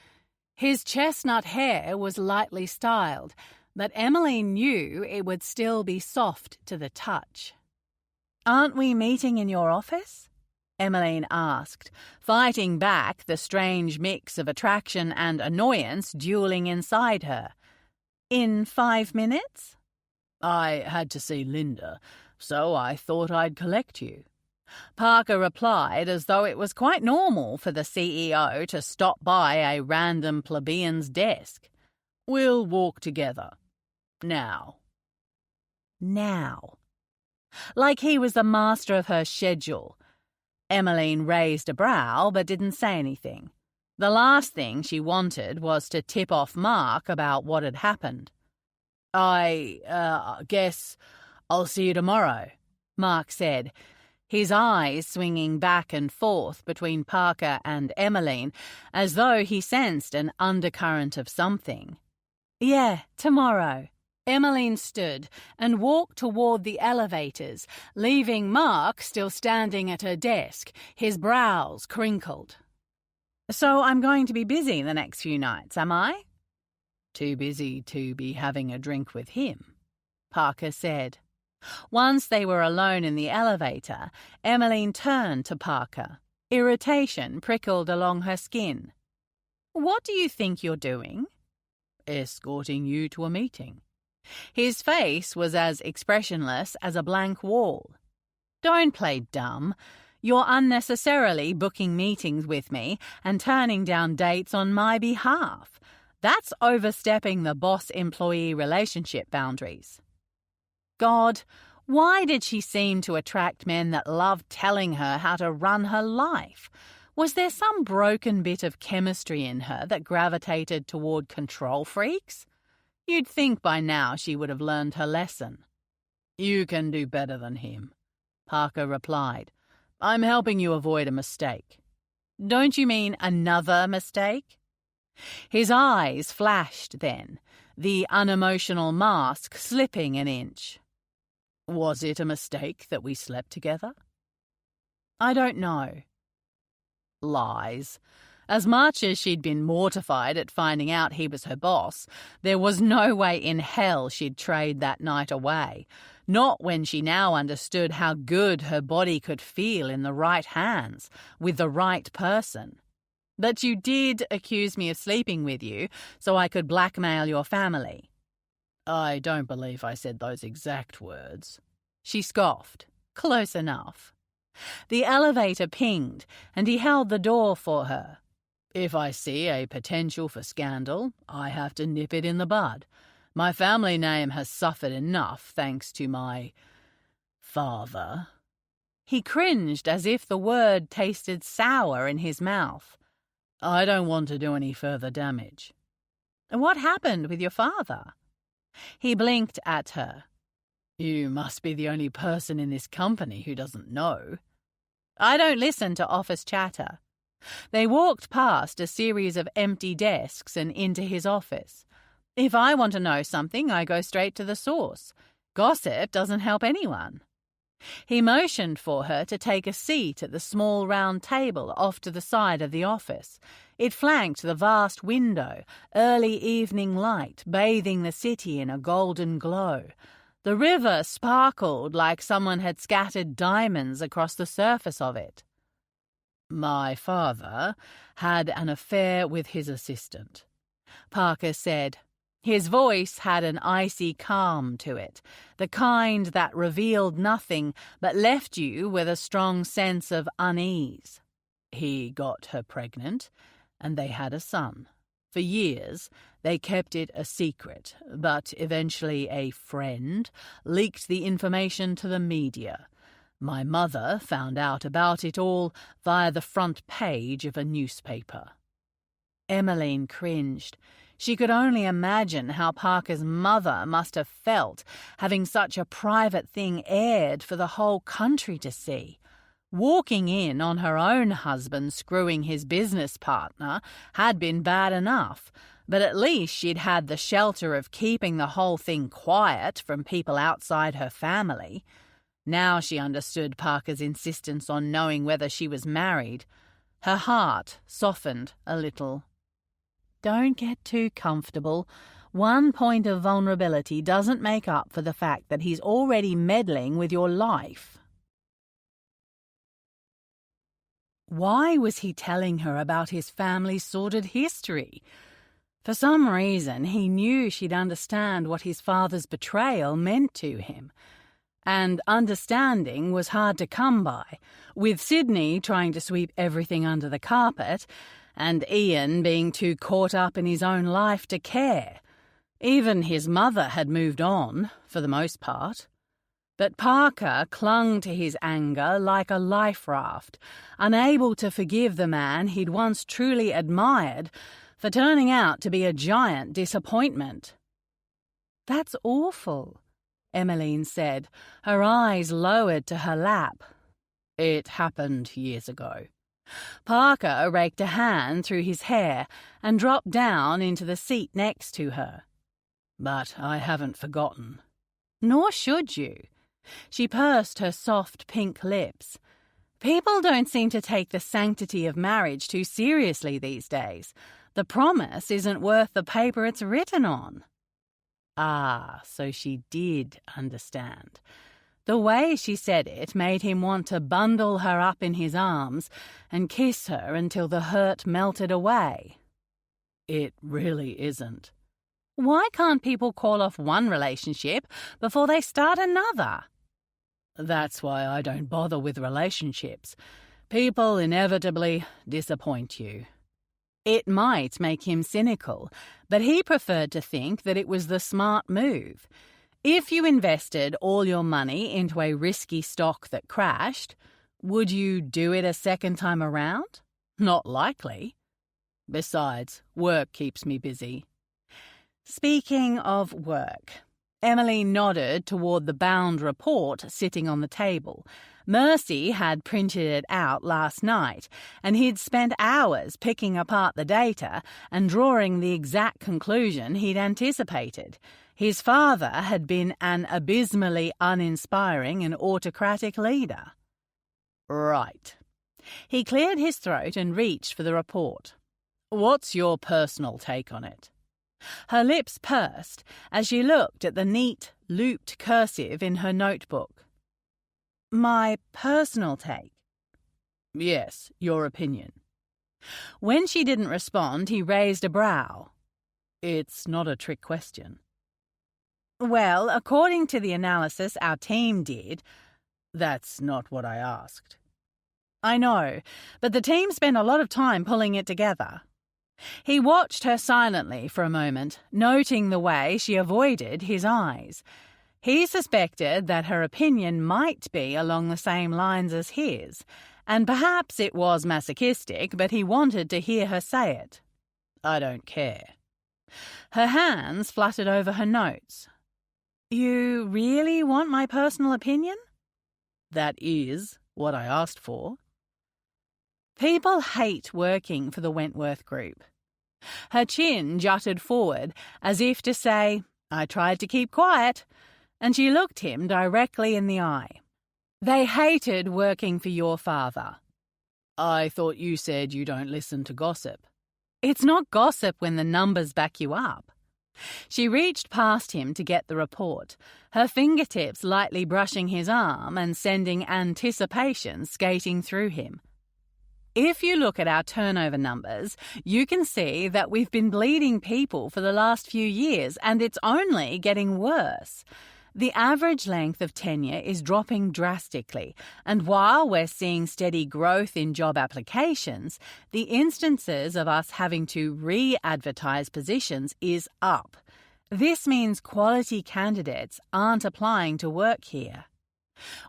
His chestnut hair was lightly styled, but Emmeline knew it would still be soft to the touch. "Aren't we meeting in your office?" Emmeline asked, fighting back the strange mix of attraction and annoyance dueling inside her. "In 5 minutes?" "I had to see Linda, so I thought I'd collect you." Parker replied as though it was quite normal for the CEO to stop by a random plebeian's desk. "We'll walk together. Now." Now. Like he was the master of her schedule. Emmeline raised a brow but didn't say anything. The last thing she wanted was to tip off Mark about what had happened. I guess I'll see you tomorrow," Mark said, his eyes swinging back and forth between Parker and Emmeline as though he sensed an undercurrent of something. "Yeah, tomorrow." Emmeline stood and walked toward the elevators, leaving Mark still standing at her desk, his brows crinkled. "So I'm going to be busy the next few nights, am I?" "Too busy to be having a drink with him," Parker said. Once they were alone in the elevator, Emmeline turned to Parker. Irritation prickled along her skin. "What do you think you're doing?" "Escorting you to a meeting." His face was as expressionless as a blank wall. "Don't play dumb. You're unnecessarily booking meetings with me and turning down dates on my behalf. That's overstepping the boss-employee relationship boundaries." God, why did she seem to attract men that loved telling her how to run her life? Was there some broken bit of chemistry in her that gravitated toward control freaks? You'd think by now she would have learned her lesson. "You can do better than him," Parker replied. "I'm helping you avoid a mistake." "Don't you mean another mistake?" His eyes flashed then, the unemotional mask slipping an inch. "Was it a mistake that we slept together?" "I don't know." Lies. As much as she'd been mortified at finding out he was her boss, there was no way in hell she'd trade that night away, not when she now understood how good her body could feel in the right hands, with the right person. "But you did accuse me of sleeping with you so I could blackmail your family." "I don't believe I said those exact words." She scoffed. Close enough. The elevator pinged, and he held the door for her. "If I see a potential for scandal, I have to nip it in the bud. My family name has suffered enough thanks to my father." He cringed as if the word tasted sour in his mouth. "I don't want to do any further damage." "What happened with your father?" He blinked at her. You must be the only person in this company who doesn't know. I don't listen to office chatter. They walked past a series of empty desks and into his office. If I want to know something, I go straight to the source. Gossip doesn't help anyone. He motioned for her to take a seat at the small round table off to the side of the office. It flanked the vast window, early evening light bathing the city in a golden glow. The river sparkled like someone had scattered diamonds across the surface of it. My father had an affair with his assistant, Parker said. His voice had an icy calm to it, the kind that revealed nothing but left you with a strong sense of unease. He got her pregnant, and they had a son. For years, they kept it a secret, but eventually a friend leaked the information to the media. My mother found out about it all via the front page of a newspaper. Emmeline cringed. She could only imagine how Parker's mother must have felt having such a private thing aired for the whole country to see. Walking in on her own husband screwing his business partner had been bad enough, but at least she'd had the shelter of keeping the whole thing quiet from people outside her family. Now she understood Parker's insistence on knowing whether she was married. Her heart softened a little. Don't get too comfortable. One point of vulnerability doesn't make up for the fact that he's already meddling with your life. Why was he telling her about his family's sordid history? For some reason, he knew she'd understand what his father's betrayal meant to him. And understanding was hard to come by, with Sydney trying to sweep everything under the carpet, and Ian being too caught up in his own life to care. Even his mother had moved on, for the most part. But Parker clung to his anger like a life raft, unable to forgive the man he'd once truly admired for turning out to be a giant disappointment. "That's awful," Emmeline said, her eyes lowered to her lap. "It happened years ago." Parker raked a hand through his hair and dropped down into the seat next to her. "But I haven't forgotten." "Nor should you." She pursed her soft pink lips. "People don't seem to take the sanctity of marriage too seriously these days. The promise isn't worth the paper it's written on." Ah, so she did understand. The way she said it made him want to bundle her up in his arms and kiss her until the hurt melted away. "It really isn't." "Why can't people call off one relationship before they start another?" "That's why I don't bother with relationships. People inevitably disappoint you." It might make him cynical, but he preferred to think that it was the smart move. If you invested all your money into a risky stock that crashed, would you do it a second time around? Not likely. Besides, work keeps me busy. Speaking of work, Emily nodded toward the bound report sitting on the table. Mercy had printed it out last night, and he'd spent hours picking apart the data and drawing the exact conclusion he'd anticipated. His father had been an abysmally uninspiring and autocratic leader. Right. He cleared his throat and reached for the report. What's your personal take on it? Her lips pursed as she looked at the neat, looped cursive in her notebook. My personal take? Yes, your opinion. When she didn't respond, he raised a brow. It's not a trick question. Well, according to the analysis our team did, that's not what I asked. I know, but the team spent a lot of time pulling it together. He watched her silently for a moment, noting the way she avoided his eyes. He suspected that her opinion might be along the same lines as his, and perhaps it was masochistic, but he wanted to hear her say it. I don't care. Her hands fluttered over her notes. You really want my personal opinion? That is what I asked for. People hate working for the Wentworth Group. Her chin jutted forward as if to say, I tried to keep quiet, and she looked him directly in the eye. They hated working for your father. I thought you said you don't listen to gossip. It's not gossip when the numbers back you up. She reached past him to get the report, her fingertips lightly brushing his arm and sending anticipation skating through him. If you look at our turnover numbers, you can see that we've been bleeding people for the last few years, and it's only getting worse. The average length of tenure is dropping drastically, and while we're seeing steady growth in job applications, the instances of us having to re-advertise positions is up. This means quality candidates aren't applying to work here.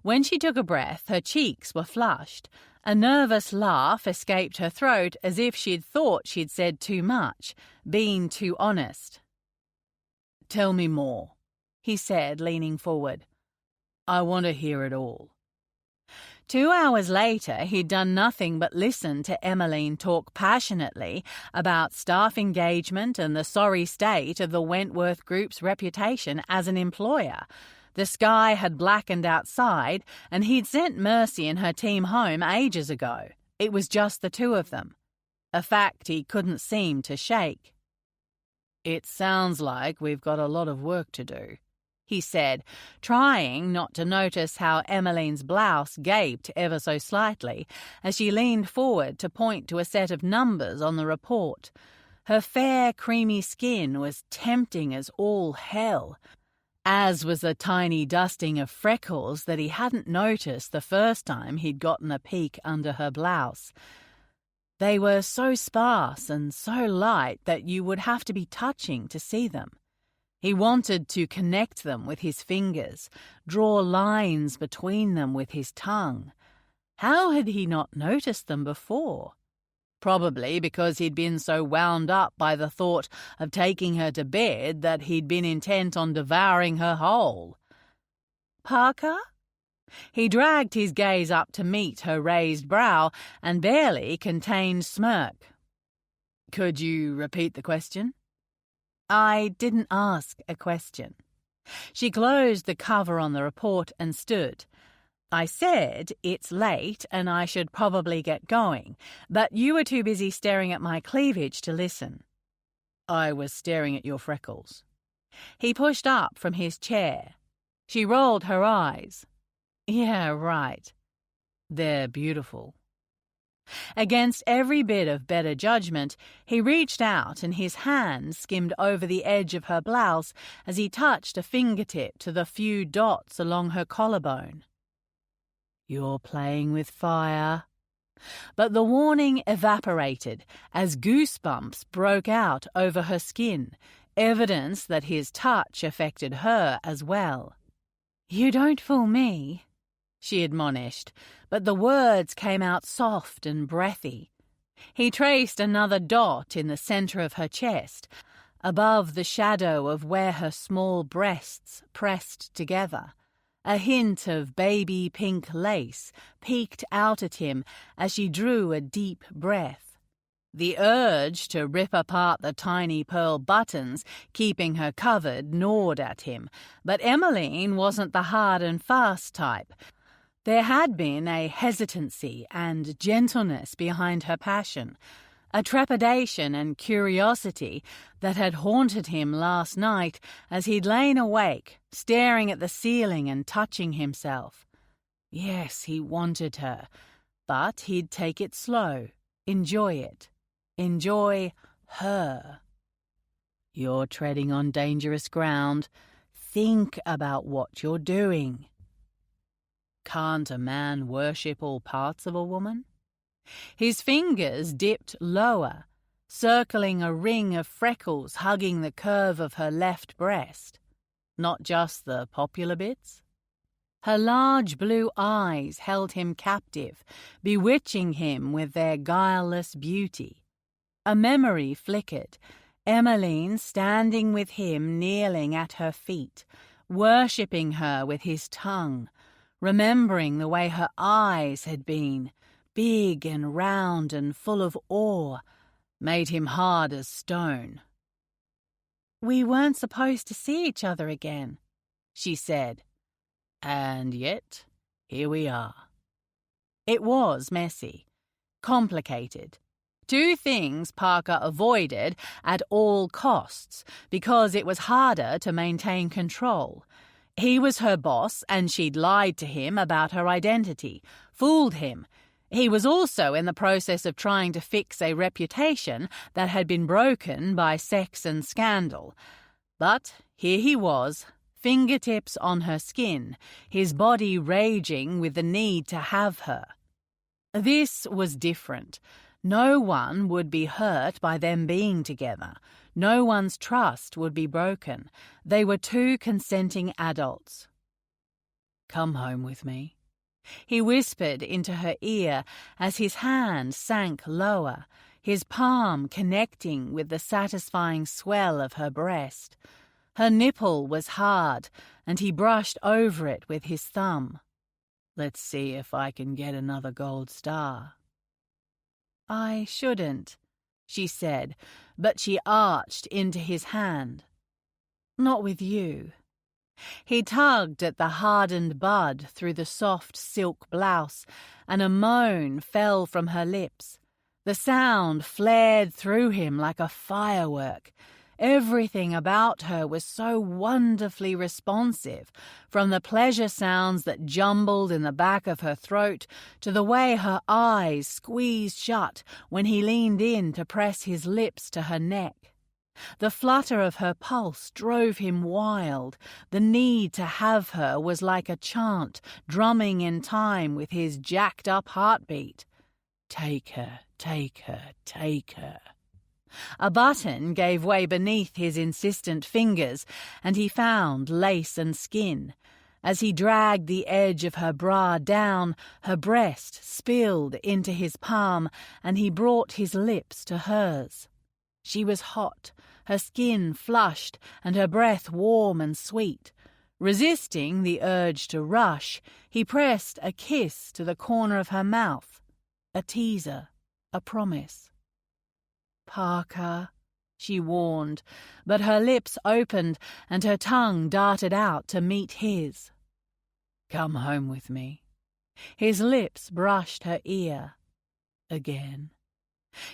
When she took a breath, her cheeks were flushed. A nervous laugh escaped her throat as if she'd thought she'd said too much, been too honest. Tell me more, he said, leaning forward. I want to hear it all. 2 hours later, he'd done nothing but listen to Emmeline talk passionately about staff engagement and the sorry state of the Wentworth Group's reputation as an employer. The sky had blackened outside, and he'd sent Mercy and her team home ages ago. It was just the two of them. A fact he couldn't seem to shake. It sounds like we've got a lot of work to do, he said, trying not to notice how Emmeline's blouse gaped ever so slightly as she leaned forward to point to a set of numbers on the report. Her fair, creamy skin was tempting as all hell, as was the tiny dusting of freckles that he hadn't noticed the first time he'd gotten a peek under her blouse. They were so sparse and so light that you would have to be touching to see them. He wanted to connect them with his fingers, draw lines between them with his tongue. How had he not noticed them before? Probably because he'd been so wound up by the thought of taking her to bed that he'd been intent on devouring her whole. Parker? He dragged his gaze up to meet her raised brow and barely contained smirk. Could you repeat the question? I didn't ask a question. She closed the cover on the report and stood. I said it's late and I should probably get going, but you were too busy staring at my cleavage to listen. I was staring at your freckles. He pushed up from his chair. She rolled her eyes. Yeah, right. They're beautiful. Against every bit of better judgment, he reached out and his hand skimmed over the edge of her blouse as he touched a fingertip to the few dots along her collarbone. You're playing with fire. But the warning evaporated as goosebumps broke out over her skin, evidence that his touch affected her as well. You don't fool me, she admonished, but the words came out soft and breathy. He traced another dot in the center of her chest, above the shadow of where her small breasts pressed together. A hint of baby pink lace peeked out at him as she drew a deep breath. The urge to rip apart the tiny pearl buttons keeping her covered gnawed at him, but Emmeline wasn't the hard and fast type. There had been a hesitancy and gentleness behind her passion, a trepidation and curiosity that had haunted him last night as he'd lain awake, staring at the ceiling and touching himself. Yes, he wanted her, but he'd take it slow, enjoy it, enjoy her. You're treading on dangerous ground. Think about what you're doing. Can't a man worship all parts of a woman? His fingers dipped lower, circling a ring of freckles hugging the curve of her left breast. Not just the popular bits. Her large blue eyes held him captive, bewitching him with their guileless beauty. A memory flickered, Emmeline standing with him kneeling at her feet, worshipping her with his tongue, remembering the way her eyes had been, big and round and full of awe, made him hard as stone. "We weren't supposed to see each other again," she said. "And yet, here we are." It was messy, complicated. Two things Parker avoided at all costs because it was harder to maintain control. He was her boss and she'd lied to him about her identity, fooled him. He was also in the process of trying to fix a reputation that had been broken by sex and scandal. But here he was, fingertips on her skin, his body raging with the need to have her. This was different. No one would be hurt by them being together. No one's trust would be broken. They were two consenting adults. "Come home with me," he whispered into her ear as his hand sank lower, his palm connecting with the satisfying swell of her breast. Her nipple was hard, and he brushed over it with his thumb. "Let's see if I can get another gold star." "I shouldn't," she said, but she arched into his hand. "Not with you." He tugged at the hardened bud through the soft silk blouse, and a moan fell from her lips. The sound flared through him like a firework. Everything about her was so wonderfully responsive, from the pleasure sounds that jumbled in the back of her throat to the way her eyes squeezed shut when he leaned in to press his lips to her neck. The flutter of her pulse drove him wild. The need to have her was like a chant drumming in time with his jacked-up heartbeat. "Take her, take her, take her." A button gave way beneath his insistent fingers, and he found lace and skin. As he dragged the edge of her bra down, her breast spilled into his palm, and he brought his lips to hers. She was hot, her skin flushed, and her breath warm and sweet. Resisting the urge to rush, he pressed a kiss to the corner of her mouth, a teaser, a promise. "Parker," she warned, but her lips opened and her tongue darted out to meet his. "Come home with me." His lips brushed her ear. Again.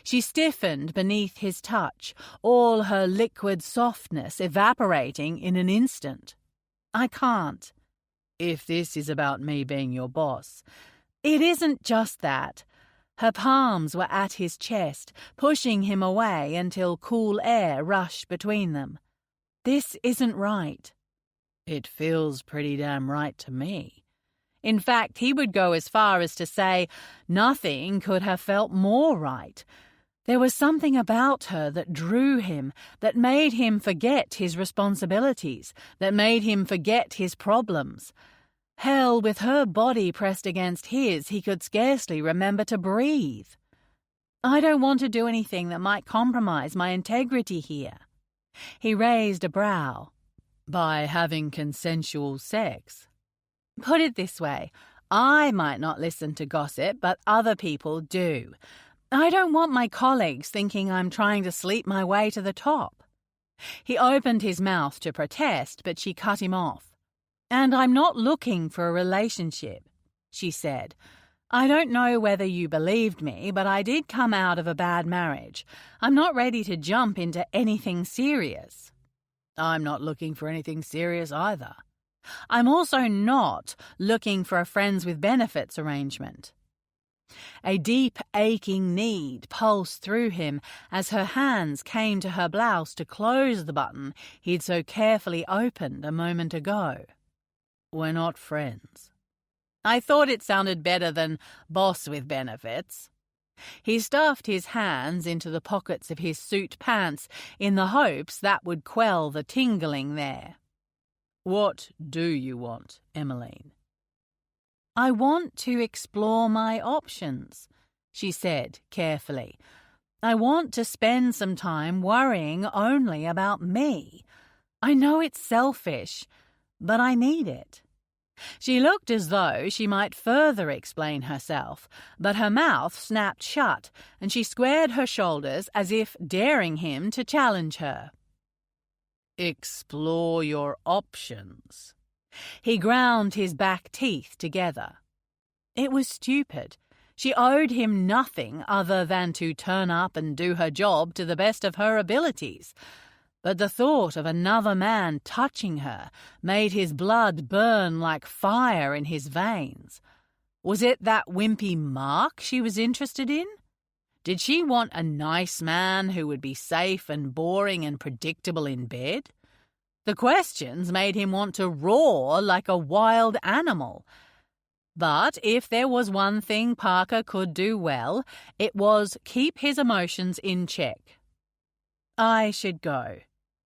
She stiffened beneath his touch, all her liquid softness evaporating in an instant. "I can't." "If this is about me being your boss." "It isn't just that." Her palms were at his chest, pushing him away until cool air rushed between them. "This isn't right." "It feels pretty damn right to me." In fact, he would go as far as to say nothing could have felt more right. There was something about her that drew him, that made him forget his responsibilities, that made him forget his problems. Hell, with her body pressed against his, he could scarcely remember to breathe. "I don't want to do anything that might compromise my integrity here." He raised a brow. "By having consensual sex?" "Put it this way, I might not listen to gossip, but other people do. I don't want my colleagues thinking I'm trying to sleep my way to the top." He opened his mouth to protest, but she cut him off. "And I'm not looking for a relationship," she said. "I don't know whether you believed me, but I did come out of a bad marriage. I'm not ready to jump into anything serious." "I'm not looking for anything serious either." "I'm also not looking for a friends with benefits arrangement." A deep, aching need pulsed through him as her hands came to her blouse to close the button he'd so carefully opened a moment ago. "We're not friends." "I thought it sounded better than boss with benefits." He stuffed his hands into the pockets of his suit pants in the hopes that would quell the tingling there. "What do you want, Emmeline?" "I want to explore my options," she said carefully. "I want to spend some time worrying only about me. I know it's selfish, but I need it." She looked as though she might further explain herself, but her mouth snapped shut, and she squared her shoulders as if daring him to challenge her. "Explore your options." He ground his back teeth together. It was stupid. She owed him nothing other than to turn up and do her job to the best of her abilities. But the thought of another man touching her made his blood burn like fire in his veins. Was it that wimpy Mark she was interested in? Did she want a nice man who would be safe and boring and predictable in bed? The questions made him want to roar like a wild animal. But if there was one thing Parker could do well, it was keep his emotions in check. "I should go,"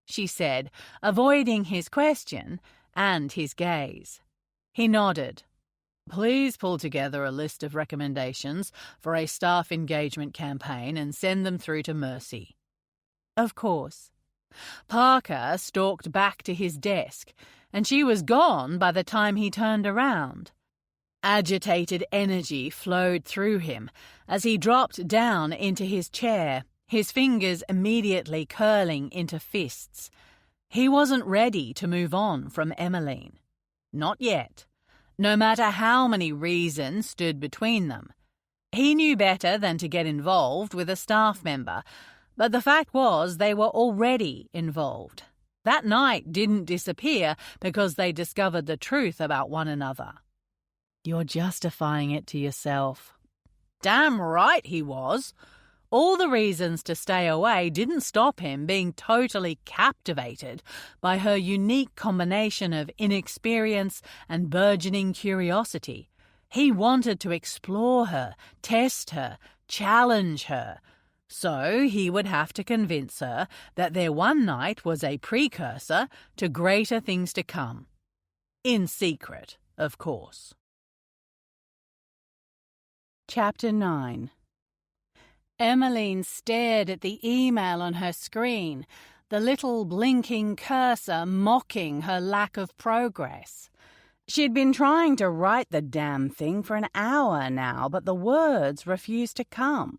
she said, avoiding his question and his gaze. He nodded. "Please pull together a list of recommendations for a staff engagement campaign and send them through to Mercy." "Of course." Parker stalked back to his desk, and she was gone by the time he turned around. Agitated energy flowed through him as he dropped down into his chair, his fingers immediately curling into fists. He wasn't ready to move on from Emmeline. Not yet, no matter how many reasons stood between them. He knew better than to get involved with a staff member, but the fact was they were already involved. That night didn't disappear because they discovered the truth about one another. "You're justifying it to yourself." Damn right he was. All the reasons to stay away didn't stop him being totally captivated by her unique combination of inexperience and burgeoning curiosity. He wanted to explore her, test her, challenge her. So he would have to convince her that their one night was a precursor to greater things to come. In secret, of course. Chapter 9. Emmeline stared at the email on her screen, the little blinking cursor mocking her lack of progress. She'd been trying to write the damn thing for an hour now, but the words refused to come.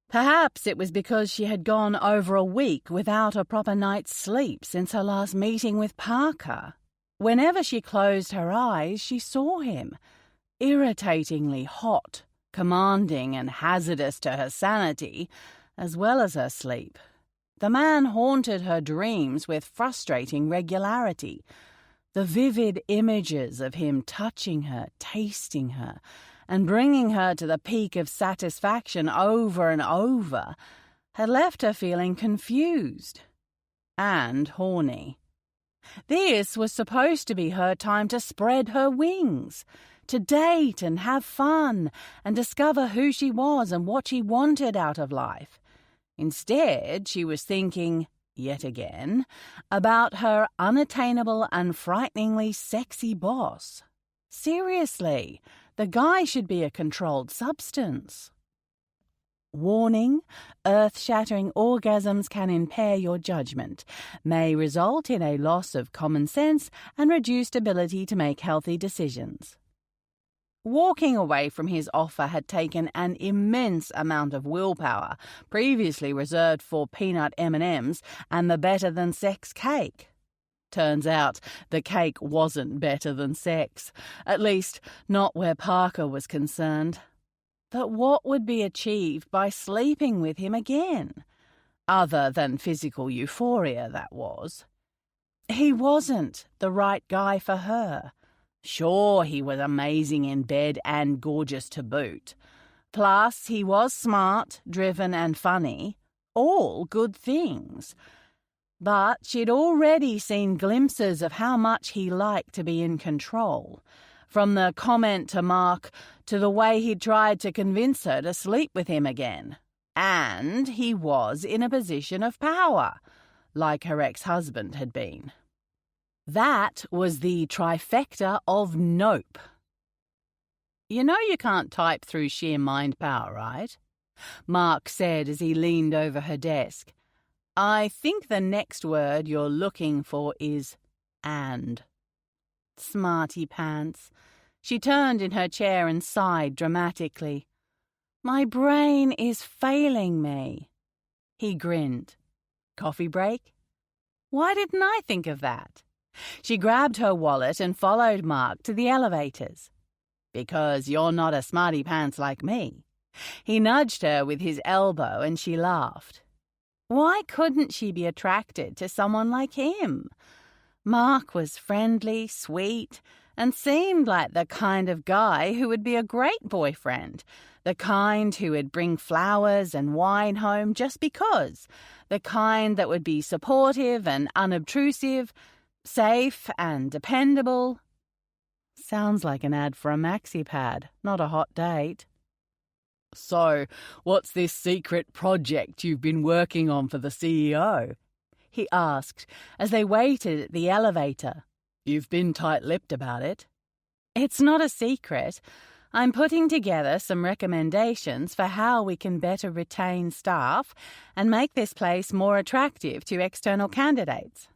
Perhaps it was because she had gone over a week without a proper night's sleep since her last meeting with Parker. Whenever she closed her eyes, she saw him, irritatingly hot, commanding and hazardous to her sanity, as well as her sleep. The man haunted her dreams with frustrating regularity. The vivid images of him touching her, tasting her, and bringing her to the peak of satisfaction over and over had left her feeling confused and horny. This was supposed to be her time to spread her wings, to date and have fun and discover who she was and what she wanted out of life. Instead, she was thinking, yet again, about her unattainable and frighteningly sexy boss. Seriously, the guy should be a controlled substance. Warning: earth-shattering orgasms can impair your judgment, may result in a loss of common sense and reduced ability to make healthy decisions. Walking away from his offer had taken an immense amount of willpower, previously reserved for peanut M&Ms and the better-than-sex cake. Turns out the cake wasn't better than sex, at least not where Parker was concerned. But what would be achieved by sleeping with him again? Other than physical euphoria, that was. He wasn't the right guy for her. Sure, he was amazing in bed and gorgeous to boot. Plus, he was smart, driven, and funny. All good things. But she'd already seen glimpses of how much he liked to be in control. From the comment to Mark to the way he tried to convince her to sleep with him again. And he was in a position of power, like her ex-husband had been. That was the trifecta of nope. You know you can't type through sheer mind power, right? Mark said as he leaned over her desk. I think the next word you're looking for is and. Smarty pants. She turned in her chair and sighed dramatically. My brain is failing me. He grinned. Coffee break? Why didn't I think of that? She grabbed her wallet and followed Mark to the elevators. Because you're not a smarty pants like me. He nudged her with his elbow and she laughed. Why couldn't she be attracted to someone like him? Mark was friendly, sweet, and seemed like the kind of guy who would be a great boyfriend, the kind who would bring flowers and wine home just because, the kind that would be supportive and unobtrusive, safe and dependable. Sounds like an ad for a maxi pad, not a hot date. So, what's this secret project you've been working on for the CEO? He asked as they waited at the elevator. You've been tight-lipped about it. It's not a secret. I'm putting together some recommendations for how we can better retain staff and make this place more attractive to external candidates.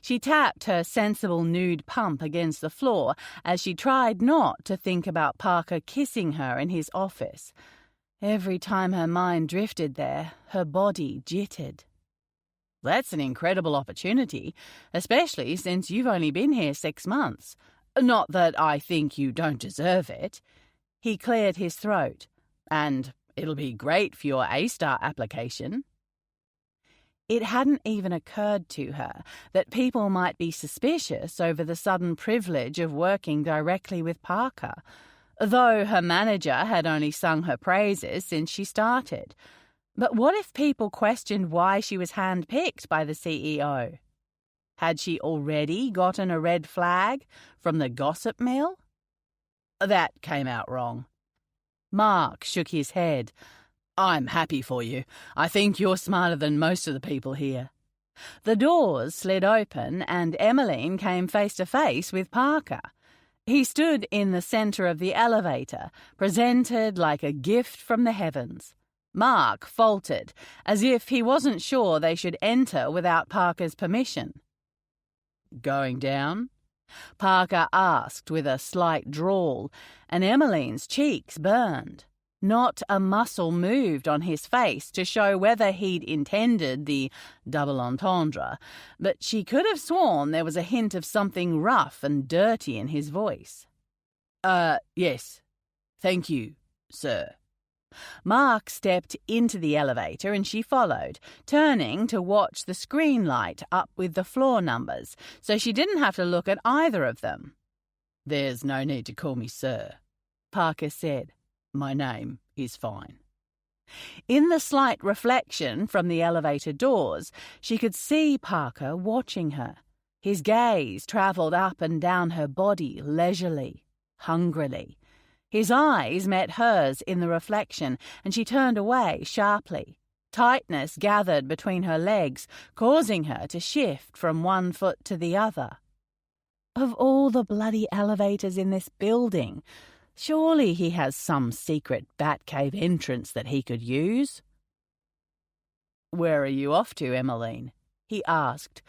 She tapped her sensible nude pump against the floor as she tried not to think about Parker kissing her in his office. Every time her mind drifted there, her body jittered. That's an incredible opportunity, especially since you've only been here 6 months. Not that I think you don't deserve it. He cleared his throat. And it'll be great for your A-star application. It hadn't even occurred to her that people might be suspicious over the sudden privilege of working directly with Parker, though her manager had only sung her praises since she started. But what if people questioned why she was handpicked by the CEO? Had she already gotten a red flag from the gossip mill? That came out wrong. Mark shook his head. I'm happy for you. I think you're smarter than most of the people here. The doors slid open and Emmeline came face to face with Parker. He stood in the center of the elevator, presented like a gift from the heavens. Mark faltered, as if he wasn't sure they should enter without Parker's permission. Going down? Parker asked with a slight drawl, and Emmeline's cheeks burned. Not a muscle moved on his face to show whether he'd intended the double entendre, but she could have sworn there was a hint of something rough and dirty in his voice. Yes. Thank you, sir. Mark stepped into the elevator and she followed, turning to watch the screen light up with the floor numbers, so she didn't have to look at either of them. There's no need to call me sir, Parker said. My name is fine. In the slight reflection from the elevator doors, she could see Parker watching her. His gaze travelled up and down her body leisurely, hungrily. His eyes met hers in the reflection, and she turned away sharply. Tightness gathered between her legs, causing her to shift from one foot to the other. Of all the bloody elevators in this building, surely he has some secret Batcave entrance that he could use. Where are you off to, Emmeline? He asked.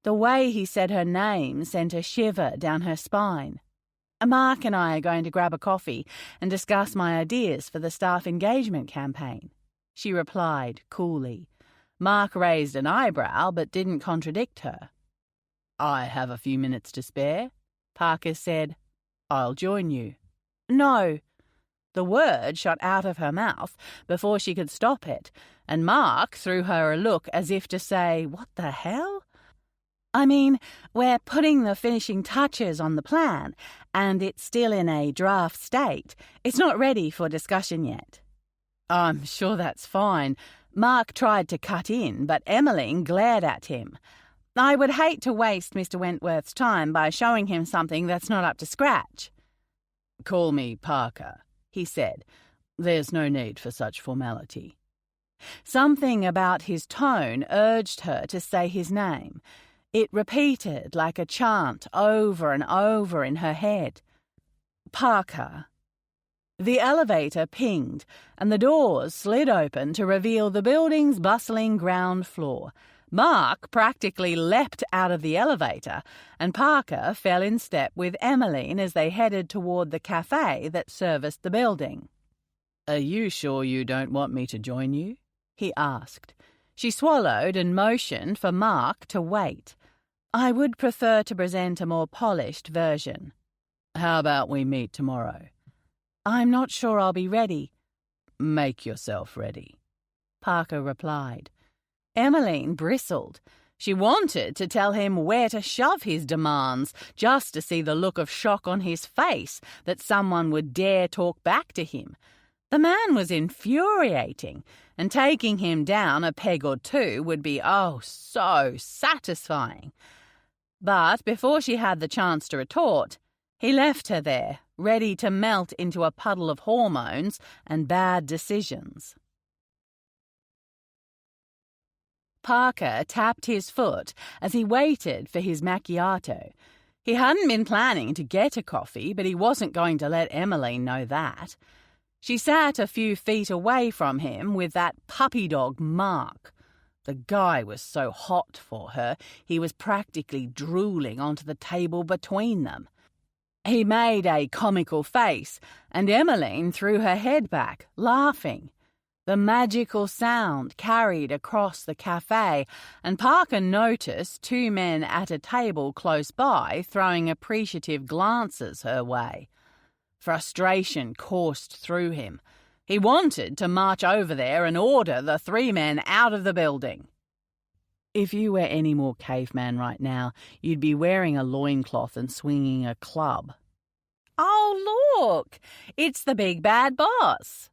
The way he said her name sent a shiver down her spine. Mark and I are going to grab a coffee and discuss my ideas for the staff engagement campaign, she replied coolly. Mark raised an eyebrow but didn't contradict her. I have a few minutes to spare, Parker said. I'll join you. No. The word shot out of her mouth before she could stop it, and Mark threw her a look as if to say, what the hell? I mean, we're putting the finishing touches on the plan, and it's still in a draft state. It's not ready for discussion yet. I'm sure that's fine. Mark tried to cut in, but Emmeline glared at him. I would hate to waste Mr. Wentworth's time by showing him something that's not up to scratch. Call me Parker, he said. There's no need for such formality. Something about his tone urged her to say his name. It repeated like a chant over and over in her head. Parker. The elevator pinged, and the doors slid open to reveal the building's bustling ground floor. Mark practically leapt out of the elevator, and Parker fell in step with Emmeline as they headed toward the cafe that serviced the building. "Are you sure you don't want me to join you?" he asked. She swallowed and motioned for Mark to wait. "I would prefer to present a more polished version." "How about we meet tomorrow?" "I'm not sure I'll be ready." "Make yourself ready," Parker replied. Emmeline bristled. She wanted to tell him where to shove his demands, just to see the look of shock on his face that someone would dare talk back to him. The man was infuriating, and taking him down a peg or two would be so satisfying. But before she had the chance to retort, he left her there, ready to melt into a puddle of hormones and bad decisions. Parker tapped his foot as he waited for his macchiato. He hadn't been planning to get a coffee, but he wasn't going to let Emmeline know that. She sat a few feet away from him with that puppy dog Mark. The guy was so hot for her, he was practically drooling onto the table between them. He made a comical face, and Emmeline threw her head back, laughing. The magical sound carried across the cafe, and Parker noticed two men at a table close by throwing appreciative glances her way. Frustration coursed through him. He wanted to march over there and order the three men out of the building. "If you were any more caveman right now, you'd be wearing a loincloth and swinging a club." "Oh, look! It's the big bad boss!"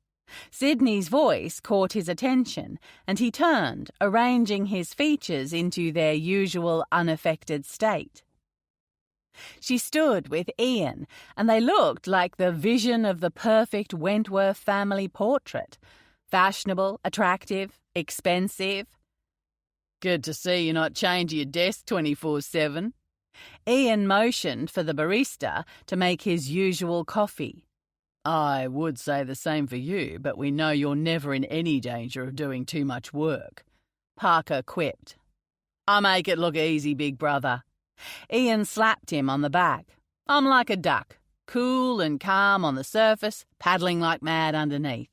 Sydney's voice caught his attention, and he turned, arranging his features into their usual unaffected state. She stood with Ian, and they looked like the vision of the perfect Wentworth family portrait. Fashionable, attractive, expensive. "Good to see you're not chained to your desk 24/7. Ian motioned for the barista to make his usual coffee. "I would say the same for you, but we know you're never in any danger of doing too much work," Parker quipped. "I make it look easy, big brother." Ian slapped him on the back. "I'm like a duck, cool and calm on the surface, paddling like mad underneath."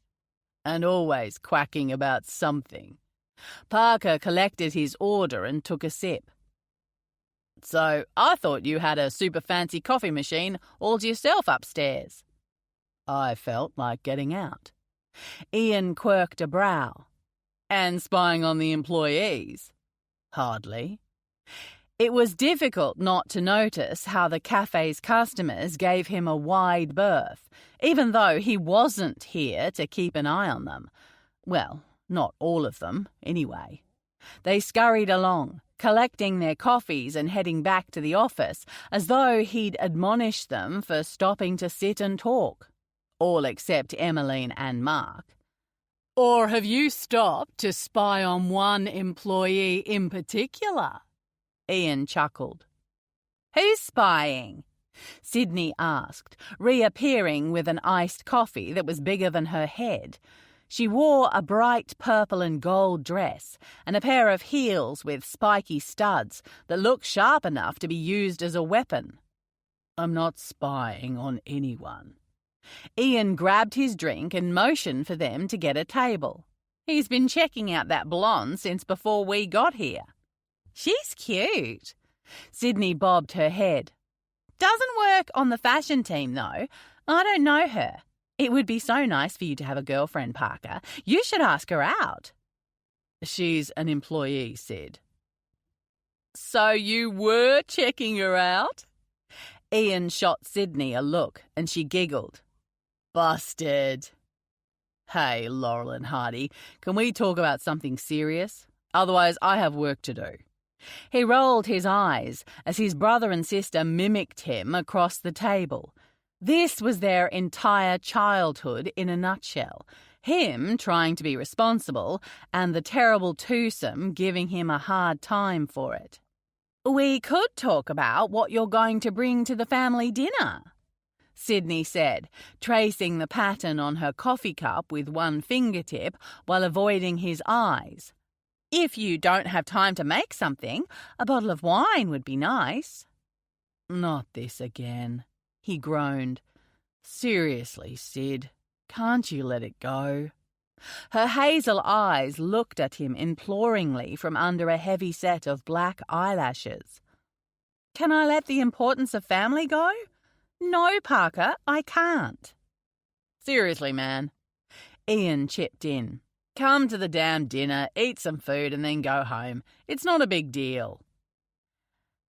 "And always quacking about something." Parker collected his order and took a sip. "So I thought you had a super fancy coffee machine all to yourself upstairs." I felt like getting out. Ian quirked a brow. "And spying on the employees?" "Hardly." It was difficult not to notice how the cafe's customers gave him a wide berth, even though he wasn't here to keep an eye on them. Well, not all of them, anyway. They scurried along, collecting their coffees and heading back to the office, as though he'd admonished them for stopping to sit and talk. All except Emmeline and Mark. "Or have you stopped to spy on one employee in particular?" Ian chuckled. "Who's spying?" Sydney asked, reappearing with an iced coffee that was bigger than her head. She wore a bright purple and gold dress and a pair of heels with spiky studs that looked sharp enough to be used as a weapon. "I'm not spying on anyone." Ian grabbed his drink and motioned for them to get a table. "He's been checking out that blonde since before we got here." "She's cute." Sydney bobbed her head. "Doesn't work on the fashion team, though. I don't know her. It would be so nice for you to have a girlfriend, Parker. You should ask her out." "She's an employee, Sid." "So you were checking her out?" Ian shot Sydney a look, and she giggled. "Busted." "Hey, Laurel and Hardy, can we talk about something serious? Otherwise, I have work to do." He rolled his eyes as his brother and sister mimicked him across the table. This was their entire childhood in a nutshell. Him trying to be responsible, and the terrible twosome giving him a hard time for it. "We could talk about what you're going to bring to the family dinner," Sydney said, tracing the pattern on her coffee cup with one fingertip while avoiding his eyes. If you don't have time to make something, a bottle of wine would be nice." "Not this again," he groaned. "Seriously, Sid, can't you let it go?" Her hazel eyes looked at him imploringly from under a heavy set of black eyelashes. "Can I let the importance of family go? No, Parker, I can't." "Seriously, man," Ian chipped in. "Come to the damn dinner, eat some food, and then go home. It's not a big deal."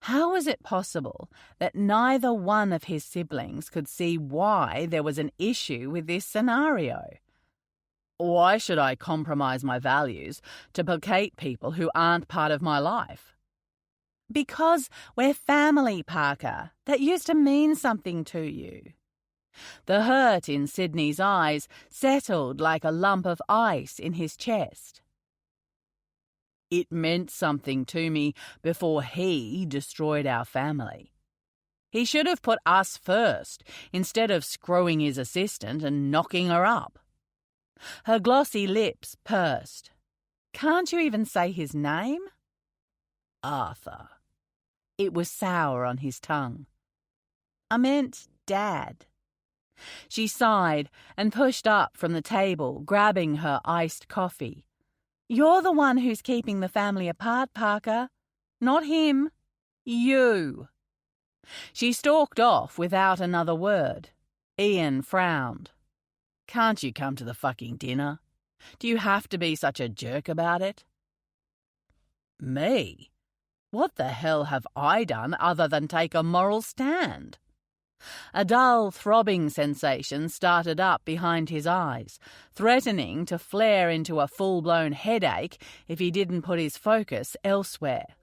How was it possible that neither one of his siblings could see why there was an issue with this scenario? "Why should I compromise my values to placate people who aren't part of my life?" "Because we're family, Parker. That used to mean something to you." The hurt in Sydney's eyes settled like a lump of ice in his chest. "It meant something to me before he destroyed our family. He should have put us first instead of screwing his assistant and knocking her up." Her glossy lips pursed. "Can't you even say his name?" "Arthur." It was sour on his tongue. "I meant Dad." She sighed and pushed up from the table, grabbing her iced coffee. "You're the one who's keeping the family apart, Parker. Not him. You." She stalked off without another word. Ian frowned. "Can't you come to the fucking dinner? Do you have to be such a jerk about it?" "Me? What the hell have I done other than take a moral stand?" A dull, throbbing sensation started up behind his eyes, threatening to flare into a full-blown headache if he didn't put his focus elsewhere.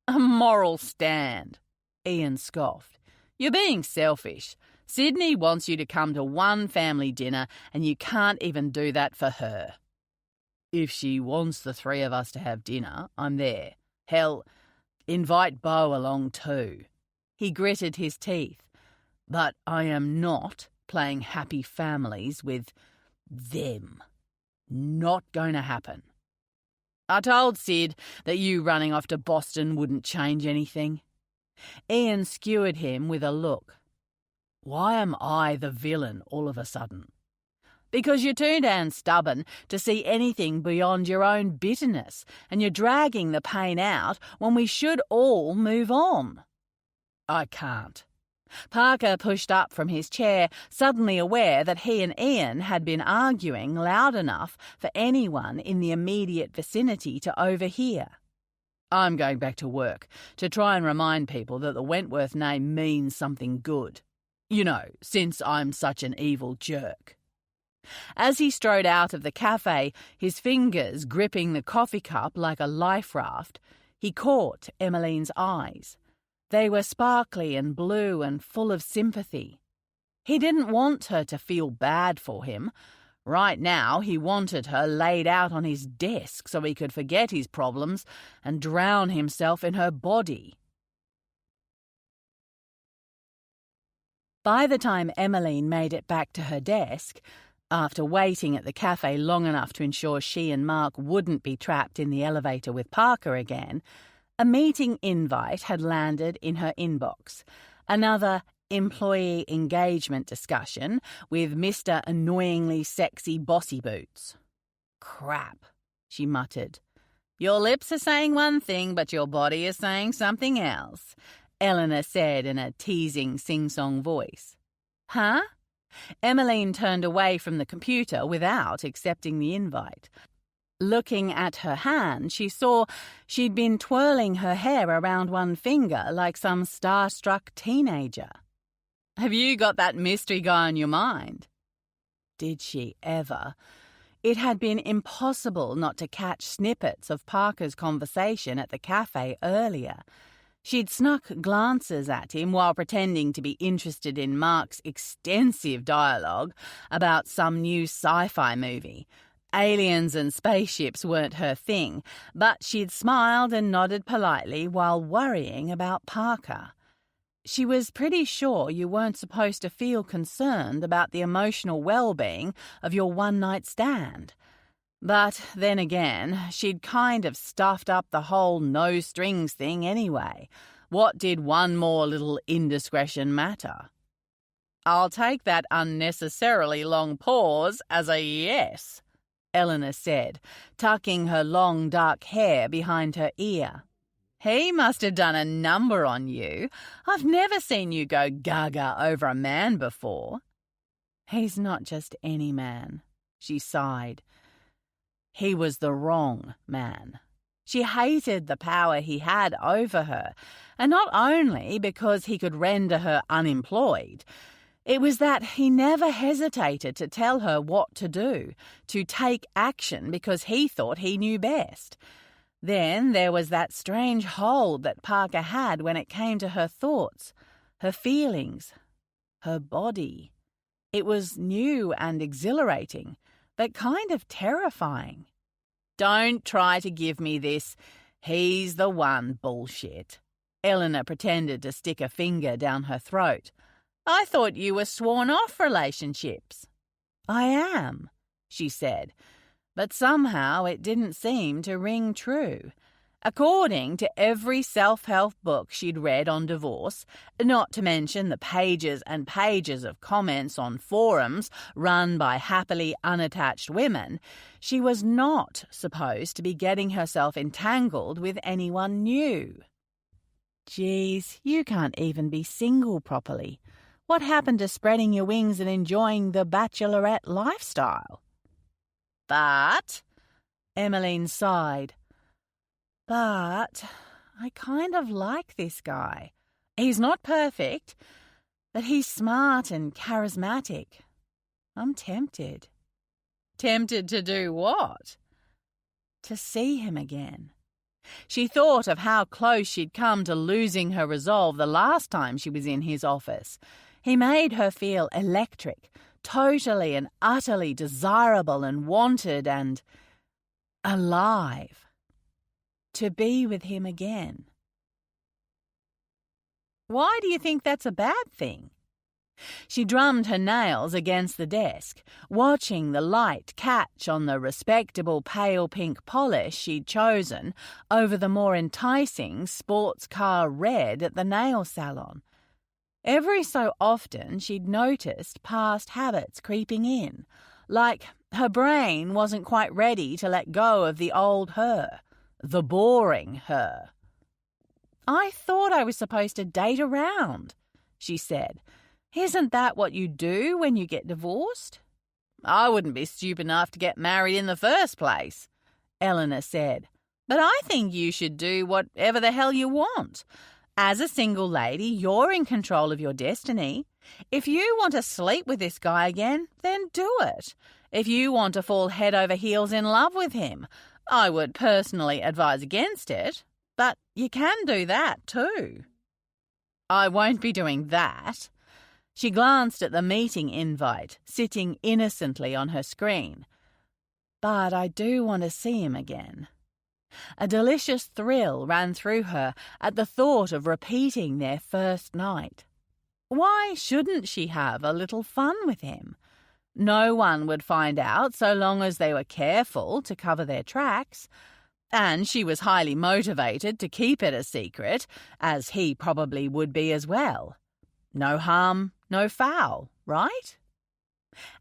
"A moral stand," Ian scoffed. "You're being selfish. Sydney wants you to come to one family dinner and you can't even do that for her." "If she wants the three of us to have dinner, I'm there. Hell, invite Beau along too." He gritted his teeth. "But I am not playing happy families with them. Not going to happen. I told Sid that you running off to Boston wouldn't change anything." Ian skewered him with a look. "Why am I the villain all of a sudden?" "Because you're too damn stubborn to see anything beyond your own bitterness, and you're dragging the pain out when we should all move on." "I can't." Parker pushed up from his chair, suddenly aware that he and Ian had been arguing loud enough for anyone in the immediate vicinity to overhear. "I'm going back to work to try and remind people that the Wentworth name means something good. You know, since I'm such an evil jerk." As he strode out of the cafe, his fingers gripping the coffee cup like a life raft, he caught Emmeline's eyes. They were sparkly and blue and full of sympathy. He didn't want her to feel bad for him. Right now, he wanted her laid out on his desk so he could forget his problems and drown himself in her body. By the time Emmeline made it back to her desk, after waiting at the cafe long enough to ensure she and Mark wouldn't be trapped in the elevator with Parker again, a meeting invite had landed in her inbox. Another employee engagement discussion with Mr. Annoyingly Sexy Bossy Boots. "Crap," she muttered. "Your lips are saying one thing, but your body is saying something else," Eleanor said in a teasing sing-song voice. "Huh?" Emmeline turned away from the computer without accepting the invite. Looking at her hand, she saw she'd been twirling her hair around one finger like some starstruck teenager. "Have you got that mystery guy on your mind?" Did she ever? It had been impossible not to catch snippets of Parker's conversation at the cafe earlier. She'd snuck glances at him while pretending to be interested in Mark's extensive dialogue about some new sci-fi movie. Aliens and spaceships weren't her thing, but she'd smiled and nodded politely while worrying about Parker. She was pretty sure you weren't supposed to feel concerned about the emotional well-being of your one-night stand. But then again, she'd kind of stuffed up the whole no strings thing anyway. What did one more little indiscretion matter? "I'll take that unnecessarily long pause as a yes," Eleanor said, tucking her long dark hair behind her ear. "He must have done a number on you. I've never seen you go gaga over a man before." "He's not just any man," she sighed. He was the wrong man. She hated the power he had over her, and not only because he could render her unemployed. It was that he never hesitated to tell her what to do, to take action because he thought he knew best. Then there was that strange hold that Parker had when it came to her thoughts, her feelings, her body. It was new and exhilarating, but kind of terrifying. "Don't try to give me this 'he's the one' bullshit." Eleanor pretended to stick a finger down her throat. "I thought you were sworn off relationships." "I am," she said, but somehow it didn't seem to ring true. According to every self-help book she'd read on divorce, not to mention the pages and pages of comments on forums run by happily unattached women, she was not supposed to be getting herself entangled with anyone new. "Geez, you can't even be single properly. What happened to spreading your wings and enjoying the bachelorette lifestyle?" "But," Emmeline sighed, "but I kind of like this guy. He's not perfect, but he's smart and charismatic. I'm tempted." "Tempted to do what?" "To see him again." She thought of how close she'd come to losing her resolve the last time she was in his office. He made her feel electric, totally and utterly desirable and wanted and alive. To be with him again. "Why do you think that's a bad thing?" She drummed her nails against the desk, watching the light catch on the respectable pale pink polish she'd chosen over the more enticing sports car red at the nail salon. Every so often she'd noticed past habits creeping in, like her brain wasn't quite ready to let go of the old her, the boring her. "I thought I was supposed to date around," she said. "Isn't that what you do when you get divorced?" "I wouldn't be stupid enough to get married in the first place," Eleanor said. "But I think you should do whatever the hell you want. As a single lady, you're in control of your destiny. If you want to sleep with this guy again, then do it. If you want to fall head over heels in love with him, I would personally advise against it, but you can do that too." "I won't be doing that." She glanced at the meeting invite, sitting innocently on her screen. "But I do want to see him again." A delicious thrill ran through her at the thought of repeating their first night. Why shouldn't she have a little fun with him? No one would find out so long as they were careful to cover their tracks. And she was highly motivated to keep it a secret, as he probably would be as well. No harm, no foul, right?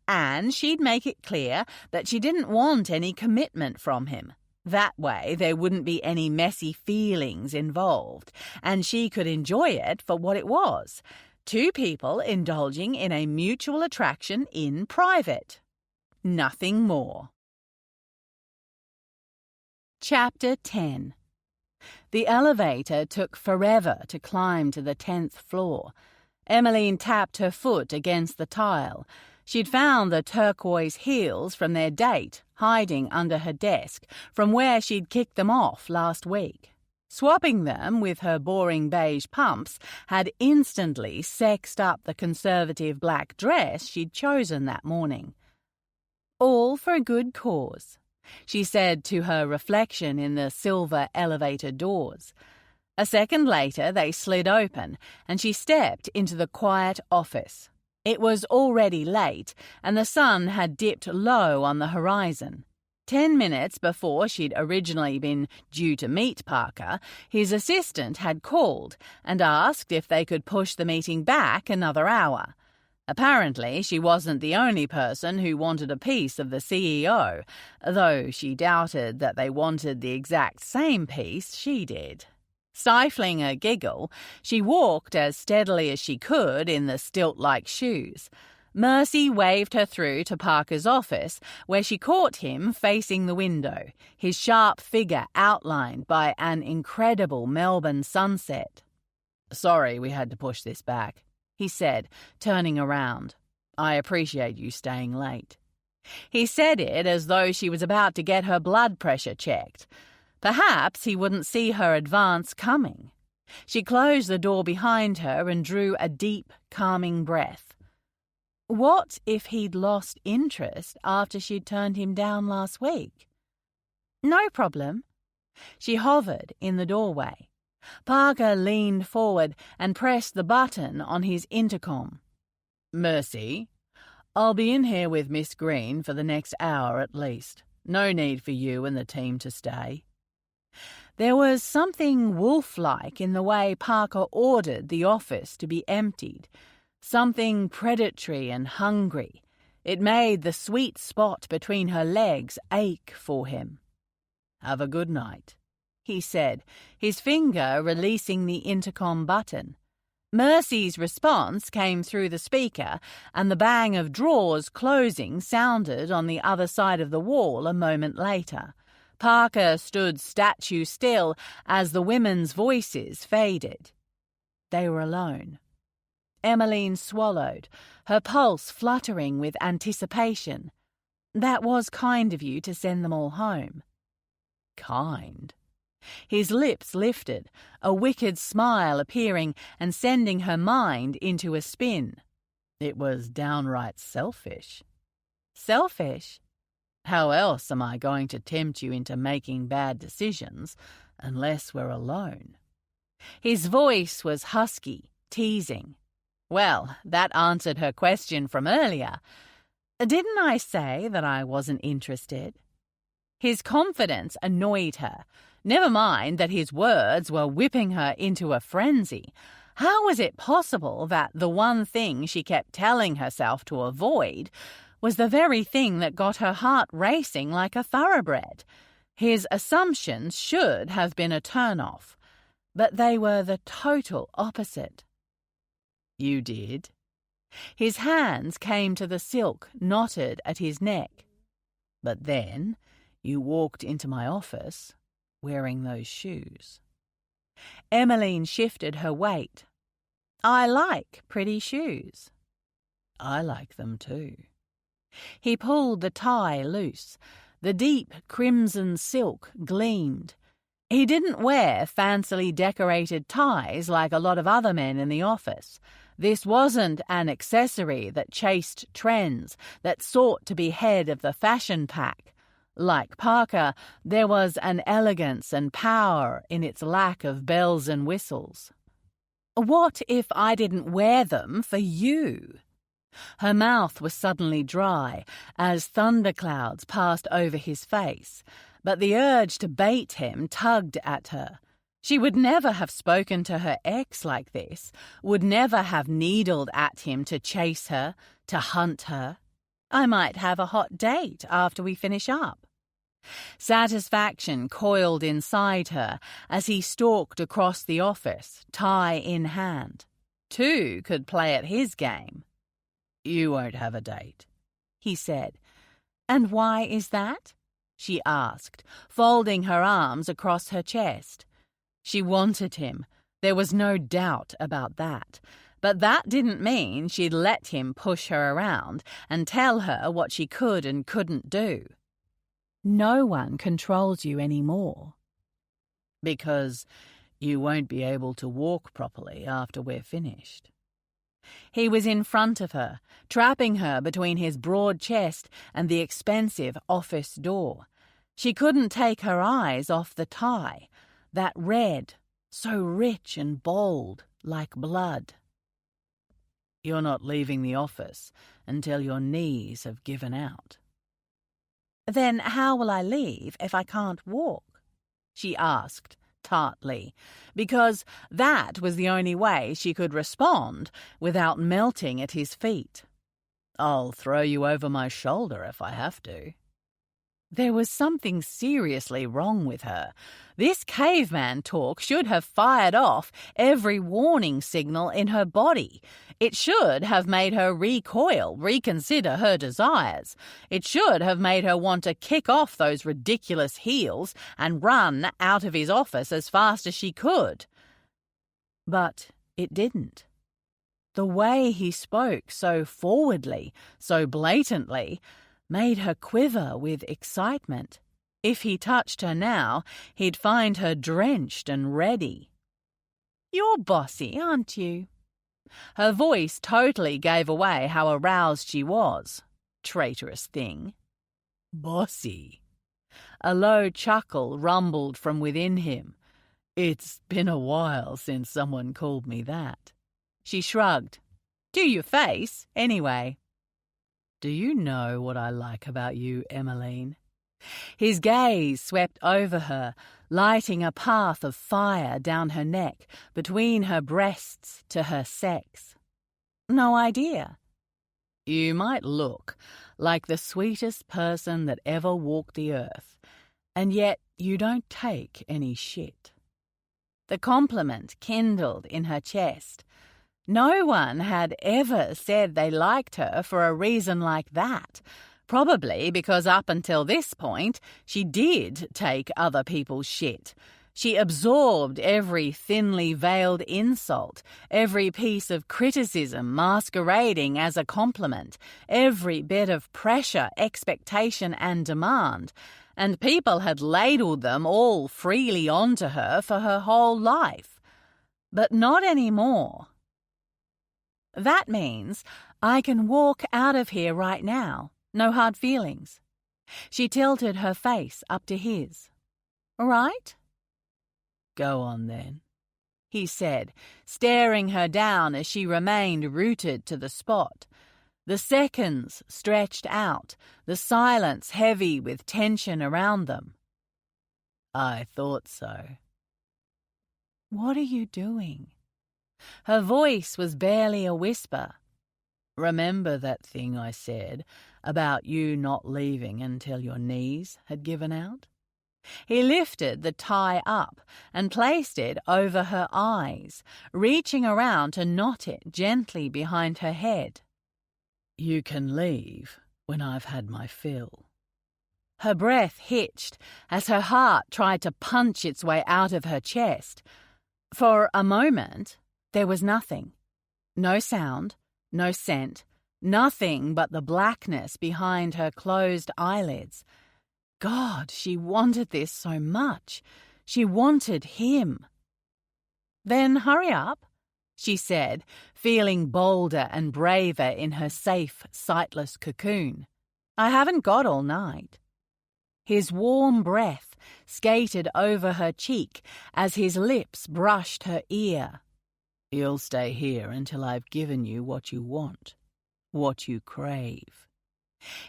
And she'd make it clear that she didn't want any commitment from him. That way there wouldn't be any messy feelings involved, and she could enjoy it for what it was. Two people indulging in a mutual attraction in private. Nothing more. Chapter 10. The elevator took forever to climb to the 10th floor. Emmeline tapped her foot against the tile. She'd found the turquoise heels from their date hiding under her desk from where she'd kicked them off last week. Swapping them with her boring beige pumps had instantly sexed up the conservative black dress she'd chosen that morning. All for a good cause, she said to her reflection in the silver elevator doors. A second later they slid open, and she stepped into the quiet office. It was already late, and the sun had dipped low on the horizon. 10 minutes before she'd originally been due to meet Parker, his assistant had called and asked if they could push the meeting back another hour. Apparently, she wasn't the only person who wanted a piece of the CEO, though she doubted that they wanted the exact same piece she did. Stifling a giggle, she walked as steadily as she could in the stilt-like shoes. Mercy waved her through to Parker's office, where she caught him facing the window, his sharp figure outlined by an incredible Melbourne sunset. "Sorry we had to push this back," he said, turning around. "I appreciate you staying late." He said it as though she was about to get her blood pressure checked. Perhaps he wouldn't see her advance coming. She closed the door behind her and drew a deep, calming breath. What if he'd lost interest after she'd turned him down last week? "No problem." She hovered in the doorway. Parker leaned forward and pressed the button on his intercom. "Mercy, I'll be in here with Miss Green for the next hour at least. No need for you and the team to stay." There was something wolf-like in the way Parker ordered the office to be emptied. Something predatory and hungry. It made the sweet spot between her legs ache for him. "Have a good night," he said, his finger releasing the intercom button. Mercy's response came through the speaker, and the bang of drawers closing sounded on the other side of the wall a moment later. Parker stood statue still as the women's voices faded. They were alone. Emmeline swallowed, her pulse fluttering with anticipation. "That was kind of you to send them all home." "Kind?" His lips lifted, a wicked smile appearing and sending her mind into a spin. "It was downright selfish." "Selfish?" "How else am I going to tempt you into making bad decisions unless we're alone?" His voice was husky, teasing. Well, that answered her question from earlier. "Didn't I say that I wasn't interested?" His confidence annoyed her. Never mind that his words were whipping her into a frenzy. How was it possible that the one thing she kept telling herself to avoid was the very thing that got her heart racing like a thoroughbred? His assumptions should have been a turn-off, but they were the total opposite. "You did?" His hands came to the silk knotted at his neck. "But then you walked into my office wearing those shoes." Emmeline shifted her weight. "I like pretty shoes." "I like them too." He pulled the tie loose. The deep crimson silk gleamed. He didn't wear fancily decorated ties like a lot of other men in the office. This wasn't an accessory that chased trends, that sought to be head of the fashion pack. Like Parker, there was an elegance and power in its lack of bells and whistles. "What if I didn't wear them for you?" Her mouth was suddenly dry as thunderclouds passed over his face, but the urge to bait him tugged at her. She would never have spoken to her ex like this, would never have needled at him to chase her, to hunt her. "I might have a hot date after we finish up." Satisfaction coiled inside her as he stalked across the office, tie in hand. Two could play at his game. "You won't have a date," he said. "And why is that?" she asked, folding her arms across her chest. She wanted him. There was no doubt about that. But that didn't mean she'd let him push her around and tell her what she could and couldn't do. "No one controls you anymore." "Because you won't be able to walk properly after we're finished." He was in front of her, trapping her between his broad chest and the expensive office door. She couldn't take her eyes off the tie, that red, so rich and bold, like blood. "You're not leaving the office until your knees have given out." Then how will I leave if I can't walk? She asked tartly, because that was the only way she could respond without melting at his feet. I'll throw you over my shoulder if I have to. There was something seriously wrong with her. This caveman talk should have fired off every warning signal in her body. It should have made her recoil, reconsider her desires. It should have made her want to kick off those ridiculous heels and run out of his office as fast as she could. But it didn't. The way he spoke so forwardly, so blatantly, made her quiver with excitement. If he touched her now, he'd find her drenched and ready. You're bossy, aren't you? Her voice totally gave away how aroused she was. Traitorous thing. Bossy. A low chuckle rumbled from within him. It's been a while since someone called me that. She shrugged. To your face, anyway. Do you know what I like about you, Emmeline? His gaze swept over her, lighting a path of fire down her neck, between her breasts to her sex. No idea. You might look like the sweetest person that ever walked the earth, and yet you don't take any shit. The compliment kindled in her chest. No one had ever said they liked her for a reason like that, probably because up until this point she did take other people's shit. She absorbed every thinly veiled insult, every piece of criticism masquerading as a compliment, every bit of pressure, expectation and demand, and people had ladled them all freely onto her for her whole life. But not anymore. That means I can walk out of here right now. No hard feelings. She tilted her face up to his. Right? Go on then, he said, staring her down as she remained rooted to the spot. The seconds stretched out, the silence heavy with tension around them. I thought so. What are you doing? Her voice was barely a whisper. Remember that thing I said about you not leaving until your knees had given out? He lifted the tie up and placed it over her eyes, reaching around to knot it gently behind her head. You can leave when I've had my fill. Her breath hitched as her heart tried to punch its way out of her chest. For a moment, there was nothing. No sound, no scent, nothing but the blackness behind her closed eyelids. God, she wanted this so much. She wanted him. Then hurry up, she said, feeling bolder and braver in her safe, sightless cocoon. I haven't got all night. His warm breath skated over her cheek as his lips brushed her ear. You'll stay here until I've given you what you want, what you crave.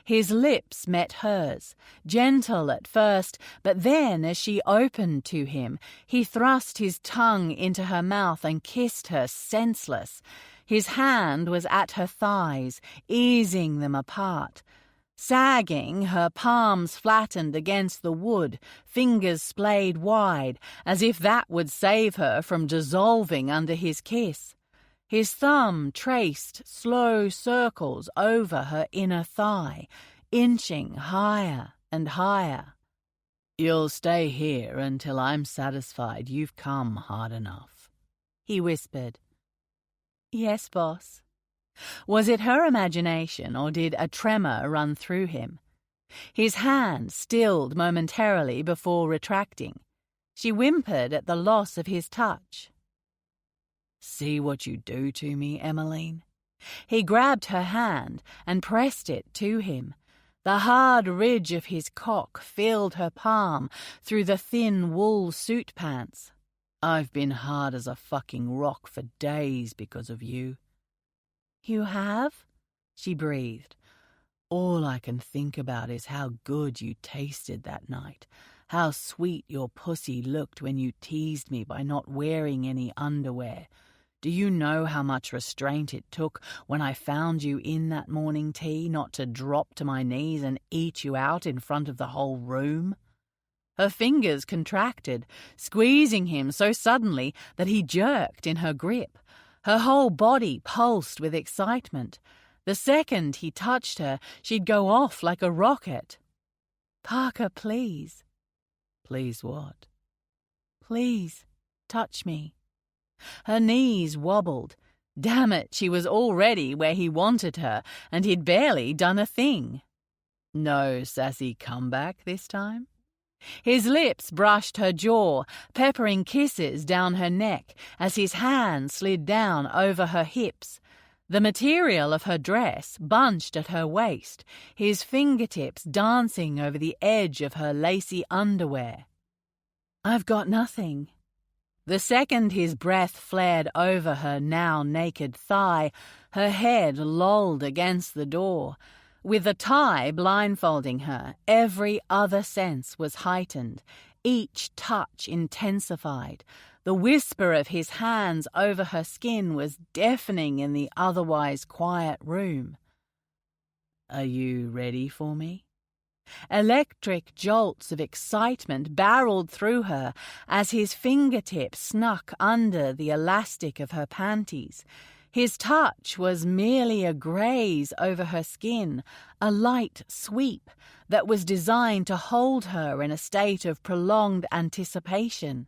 His lips met hers, gentle at first, but then as she opened to him, he thrust his tongue into her mouth and kissed her senseless. His hand was at her thighs, easing them apart. Sagging, her palms flattened against the wood, fingers splayed wide, as if that would save her from dissolving under his kiss. His thumb traced slow circles over her inner thigh, inching higher and higher. You'll stay here until I'm satisfied you've come hard enough, he whispered. Yes, boss. Was it her imagination, or did a tremor run through him? His hand stilled momentarily before retracting. She whimpered at the loss of his touch. See what you do to me, Emmeline? He grabbed her hand and pressed it to him. The hard ridge of his cock filled her palm through the thin wool suit pants. I've been hard as a fucking rock for days because of you. You have? She breathed. All I can think about is how good you tasted that night, how sweet your pussy looked when you teased me by not wearing any underwear. Do you know how much restraint it took when I found you in that morning tea not to drop to my knees and eat you out in front of the whole room?" Her fingers contracted, squeezing him so suddenly that he jerked in her grip. Her whole body pulsed with excitement. The second he touched her, she'd go off like a rocket. "Parker, please." "Please what?" "Please, touch me." Her knees wobbled. Damn it, she was already where he wanted her, and he'd barely done a thing. No sassy comeback this time? His lips brushed her jaw, peppering kisses down her neck as his hand slid down over her hips. The material of her dress bunched at her waist, his fingertips dancing over the edge of her lacy underwear. "I've got nothing." The second his breath flared over her now naked thigh, her head lolled against the door. With the tie blindfolding her, every other sense was heightened, each touch intensified. The whisper of his hands over her skin was deafening in the otherwise quiet room. "Are you ready for me?" Electric jolts of excitement barreled through her as his fingertips snuck under the elastic of her panties. His touch was merely a graze over her skin, a light sweep that was designed to hold her in a state of prolonged anticipation.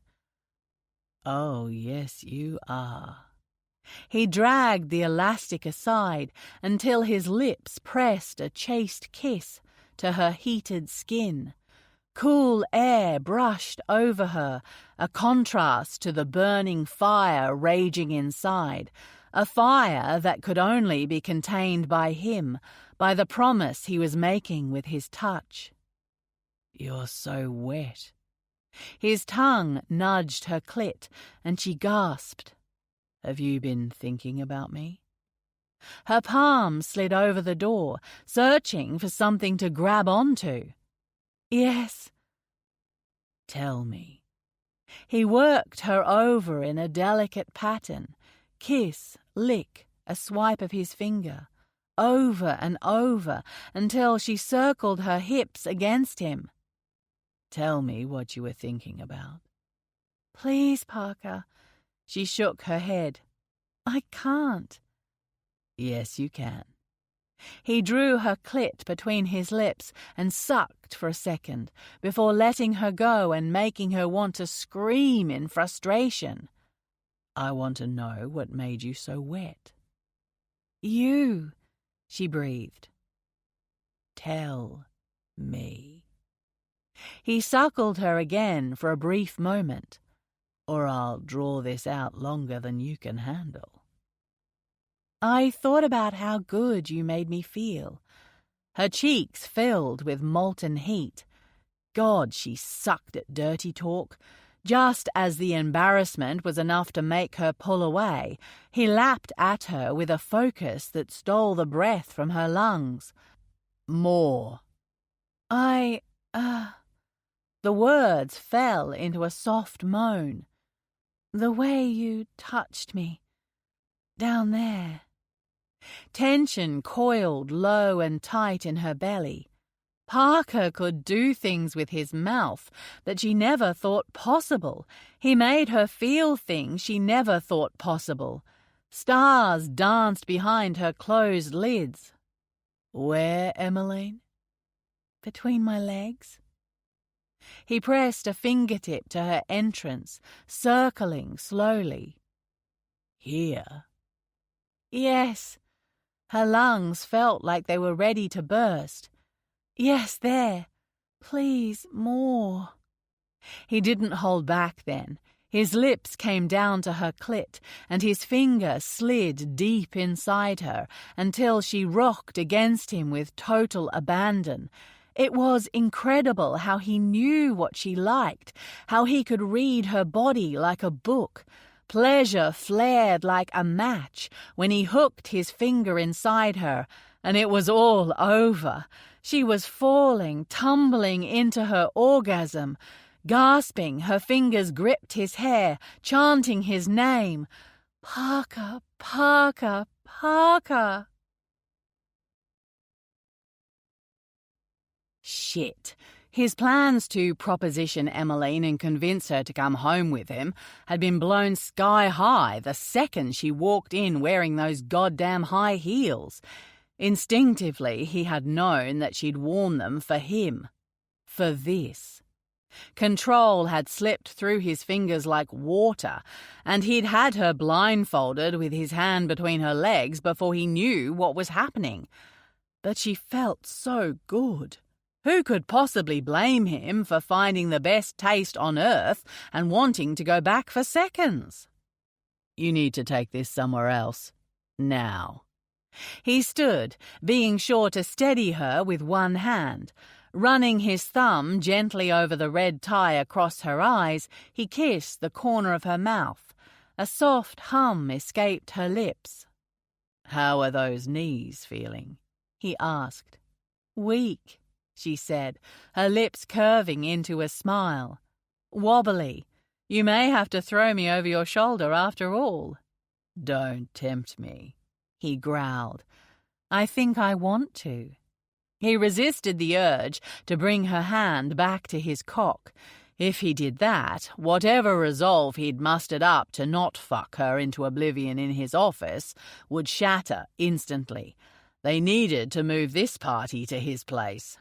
"Oh, yes, you are." He dragged the elastic aside until his lips pressed a chaste kiss to her heated skin. Cool air brushed over her, a contrast to the burning fire raging inside, a fire that could only be contained by him, by the promise he was making with his touch. "You're so wet." His tongue nudged her clit, and she gasped. "Have you been thinking about me?" Her palm slid over the door, searching for something to grab onto. "Yes." "Tell me." He worked her over in a delicate pattern. Kiss, lick, a swipe of his finger. Over and over, until she circled her hips against him. "Tell me what you were thinking about." "Please, Parker." She shook her head. "I can't." "Yes, you can." He drew her clit between his lips and sucked for a second before letting her go and making her want to scream in frustration. "I want to know what made you so wet." "You," she breathed. "Tell me." He suckled her again for a brief moment. "Or I'll draw this out longer than you can handle." "I thought about how good you made me feel." Her cheeks filled with molten heat. God, she sucked at dirty talk. Just as the embarrassment was enough to make her pull away, he lapped at her with a focus that stole the breath from her lungs. "More." The words fell into a soft moan. "The way you touched me. Down there." Tension coiled low and tight in her belly. Parker could do things with his mouth that she never thought possible. He made her feel things she never thought possible. Stars danced behind her closed lids. "Where, Emmeline?" "Between my legs." He pressed a fingertip to her entrance, circling slowly. "Here?" "Yes." Her lungs felt like they were ready to burst. "Yes, there. Please, more." He didn't hold back then. His lips came down to her clit, and his finger slid deep inside her until she rocked against him with total abandon. It was incredible how he knew what she liked, how he could read her body like a book. Pleasure flared like a match when he hooked his finger inside her, and it was all over. She was falling, tumbling into her orgasm. Gasping, her fingers gripped his hair, chanting his name. Parker, Parker, Parker. Shit. His plans to proposition Emmeline and convince her to come home with him had been blown sky high the second she walked in wearing those goddamn high heels. Instinctively, he had known that she'd worn them for him. For this. Control had slipped through his fingers like water, and he'd had her blindfolded with his hand between her legs before he knew what was happening. But she felt so good. Who could possibly blame him for finding the best taste on earth and wanting to go back for seconds? You need to take this somewhere else. Now. He stood, being sure to steady her with one hand. Running his thumb gently over the red tie across her eyes, he kissed the corner of her mouth. A soft hum escaped her lips. "How are those knees feeling?" he asked. "Weak," she said, her lips curving into a smile. "Wobbly. You may have to throw me over your shoulder after all." "Don't tempt me," he growled. "I think I want to." He resisted the urge to bring her hand back to his cock. If he did that, whatever resolve he'd mustered up to not fuck her into oblivion in his office would shatter instantly. They needed to move this party to his place.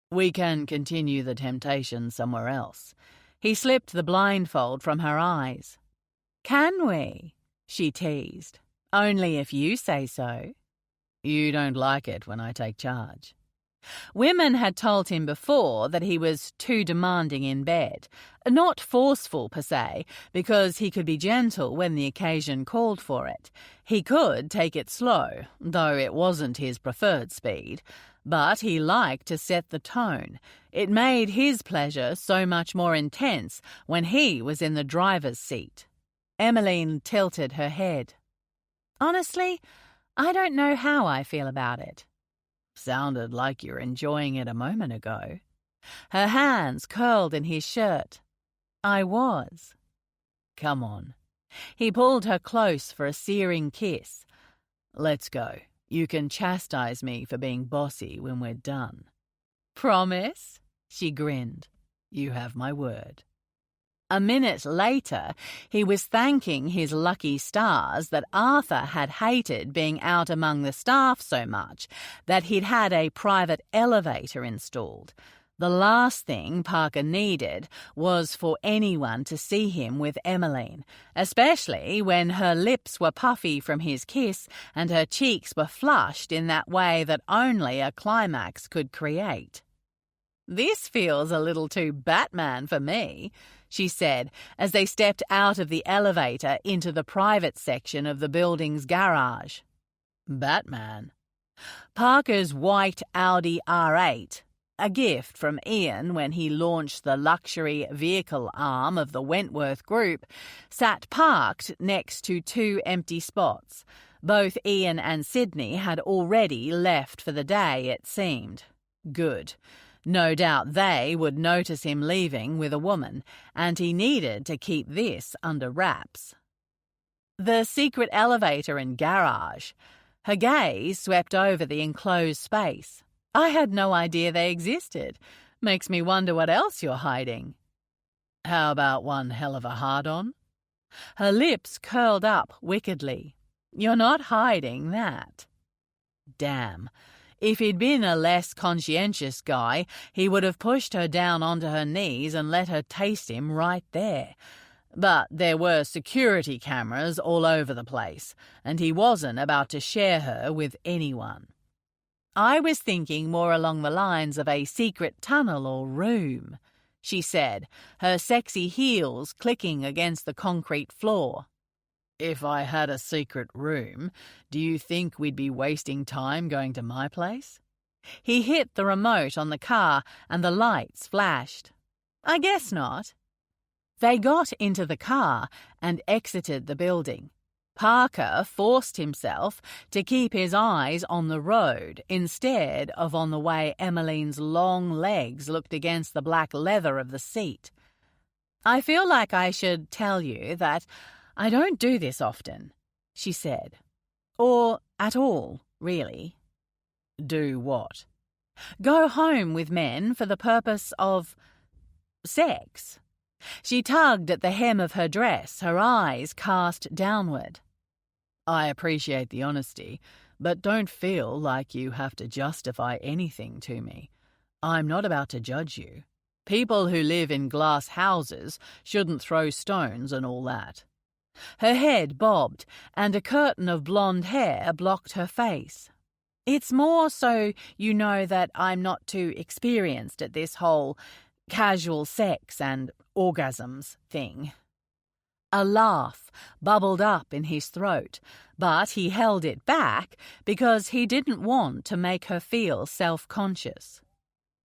"We can continue the temptation somewhere else." He slipped the blindfold from her eyes. "Can we?" she teased. "Only if you say so." "You don't like it when I take charge." Women had told him before that he was too demanding in bed. Not forceful per se, because he could be gentle when the occasion called for it. He could take it slow, though it wasn't his preferred speed. But he liked to set the tone. It made his pleasure so much more intense when he was in the driver's seat. Emmeline tilted her head. "Honestly, I don't know how I feel about it." "Sounded like you're enjoying it a moment ago." Her hands curled in his shirt. "I was." "Come on." He pulled her close for a searing kiss. "Let's go. You can chastise me for being bossy when we're done." "Promise?" she grinned. "You have my word." A minute later, he was thanking his lucky stars that Arthur had hated being out among the staff so much that he'd had a private elevator installed. The last thing Parker needed was for anyone to see him with Emmeline, especially when her lips were puffy from his kiss and her cheeks were flushed in that way that only a climax could create. "This feels a little too Batman for me," she said as they stepped out of the elevator into the private section of the building's garage. "Batman?" Parker's white Audi R8, a gift from Ian when he launched the luxury vehicle arm of the Wentworth Group, sat parked next to two empty spots. Both Ian and Sydney had already left for the day, it seemed. Good. No doubt they would notice him leaving with a woman, and he needed to keep this under wraps. The secret elevator and garage. Her gaze swept over the enclosed space. "I had no idea they existed. Makes me wonder what else you're hiding." "How about one hell of a hard-on?" Her lips curled up wickedly. "You're not hiding that." Damn. If he'd been a less conscientious guy, he would have pushed her down onto her knees and let her taste him right there. But there were security cameras all over the place, and he wasn't about to share her with anyone. "I was thinking more along the lines of a secret tunnel or room," she said, her sexy heels clicking against the concrete floor. "If I had a secret room, do you think we'd be wasting time going to my place?" He hit the remote on the car and the lights flashed. "I guess not." They got into the car and exited the building. Parker forced himself to keep his eyes on the road instead of on the way Emmeline's long legs looked against the black leather of the seat. "I feel like I should tell you that I don't do this often," she said. "Or at all, really." "Do what?" "Go home with men for the purpose of sex." She tugged at the hem of her dress, her eyes cast downward. "I appreciate the honesty, but don't feel like you have to justify anything to me. I'm not about to judge you. People who live in glass houses shouldn't throw stones and all that." Her head bobbed, and a curtain of blonde hair blocked her face. "It's more so you know that I'm not too experienced at this whole casual sex and orgasms thing." A laugh bubbled up in his throat, but he held it back because he didn't want to make her feel self-conscious.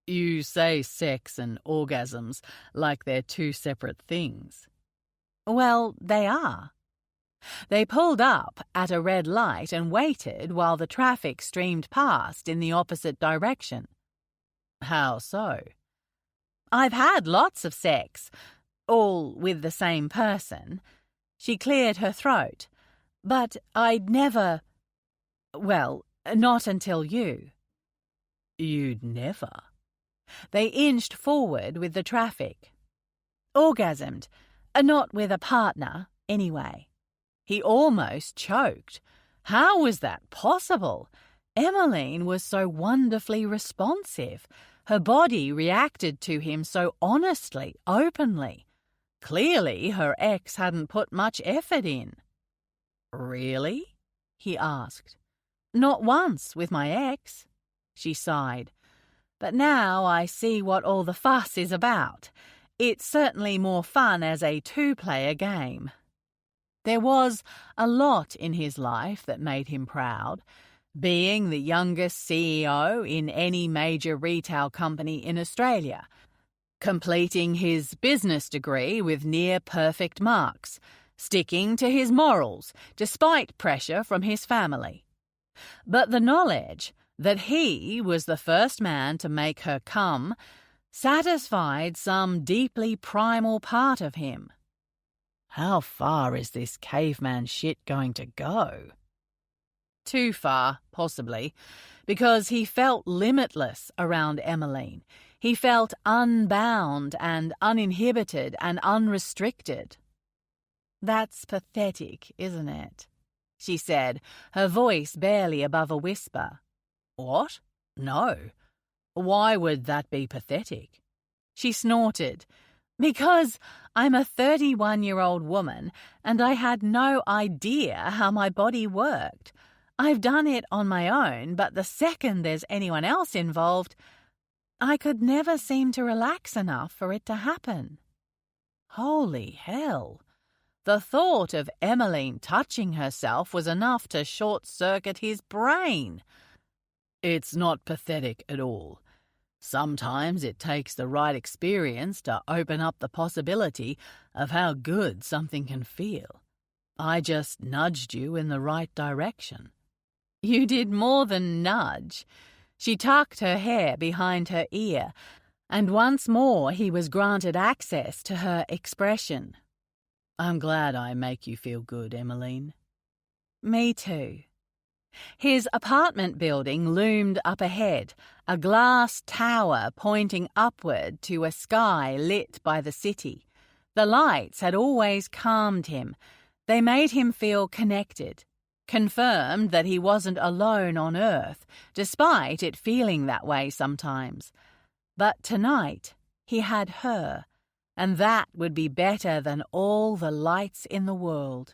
"You say sex and orgasms like they're two separate things." "Well, they are." They pulled up at a red light and waited while the traffic streamed past in the opposite direction. "How so?" "I've had lots of sex, all with the same person." She cleared her throat. "But I'd never... well, not until you." "You'd never?" They inched forward with the traffic. "Orgasmed. Not with a partner, anyway." He almost choked. How was that possible? Emmeline was so wonderfully responsive. Her body reacted to him so honestly, openly. Clearly, her ex hadn't put much effort in. "Really?" he asked. "Not once with my ex." She sighed. "But now I see what all the fuss is about. It's certainly more fun as a two-player game." There was a lot in his life that made him proud. Being the youngest CEO in any major retail company in Australia, completing his business degree with near-perfect marks, sticking to his morals despite pressure from his family. But the knowledge that he was the first man to make her come satisfied some deeply primal part of him. How far is this caveman shit going to go? Too far, possibly, because he felt limitless around Emmeline. He felt unbound and uninhibited and unrestricted. "That's pathetic, isn't it?" she said, her voice barely above a whisper. "What? No. Why would that be pathetic?" She snorted. "Because I'm a 31-year-old woman and I had no idea how my body worked. I've done it on my own, but the second there's anyone else involved, I could never seem to relax enough for it to happen." Holy hell! The thought of Emmeline touching herself was enough to short-circuit his brain. "It's not pathetic at all. Sometimes it takes the right experience to open up the possibility of how good something can feel. I just nudged you in the right direction." "You did more than nudge." She tucked her hair behind her ear, and once more he was granted access to her expression. "I'm glad I make you feel good, Emmeline." "Me too." His apartment building loomed up ahead, a glass tower pointing upward to a sky lit by the city. The lights had always calmed him. They made him feel connected, confirmed that he wasn't alone on Earth, despite it feeling that way sometimes. But tonight he had her, and that would be better than all the lights in the world.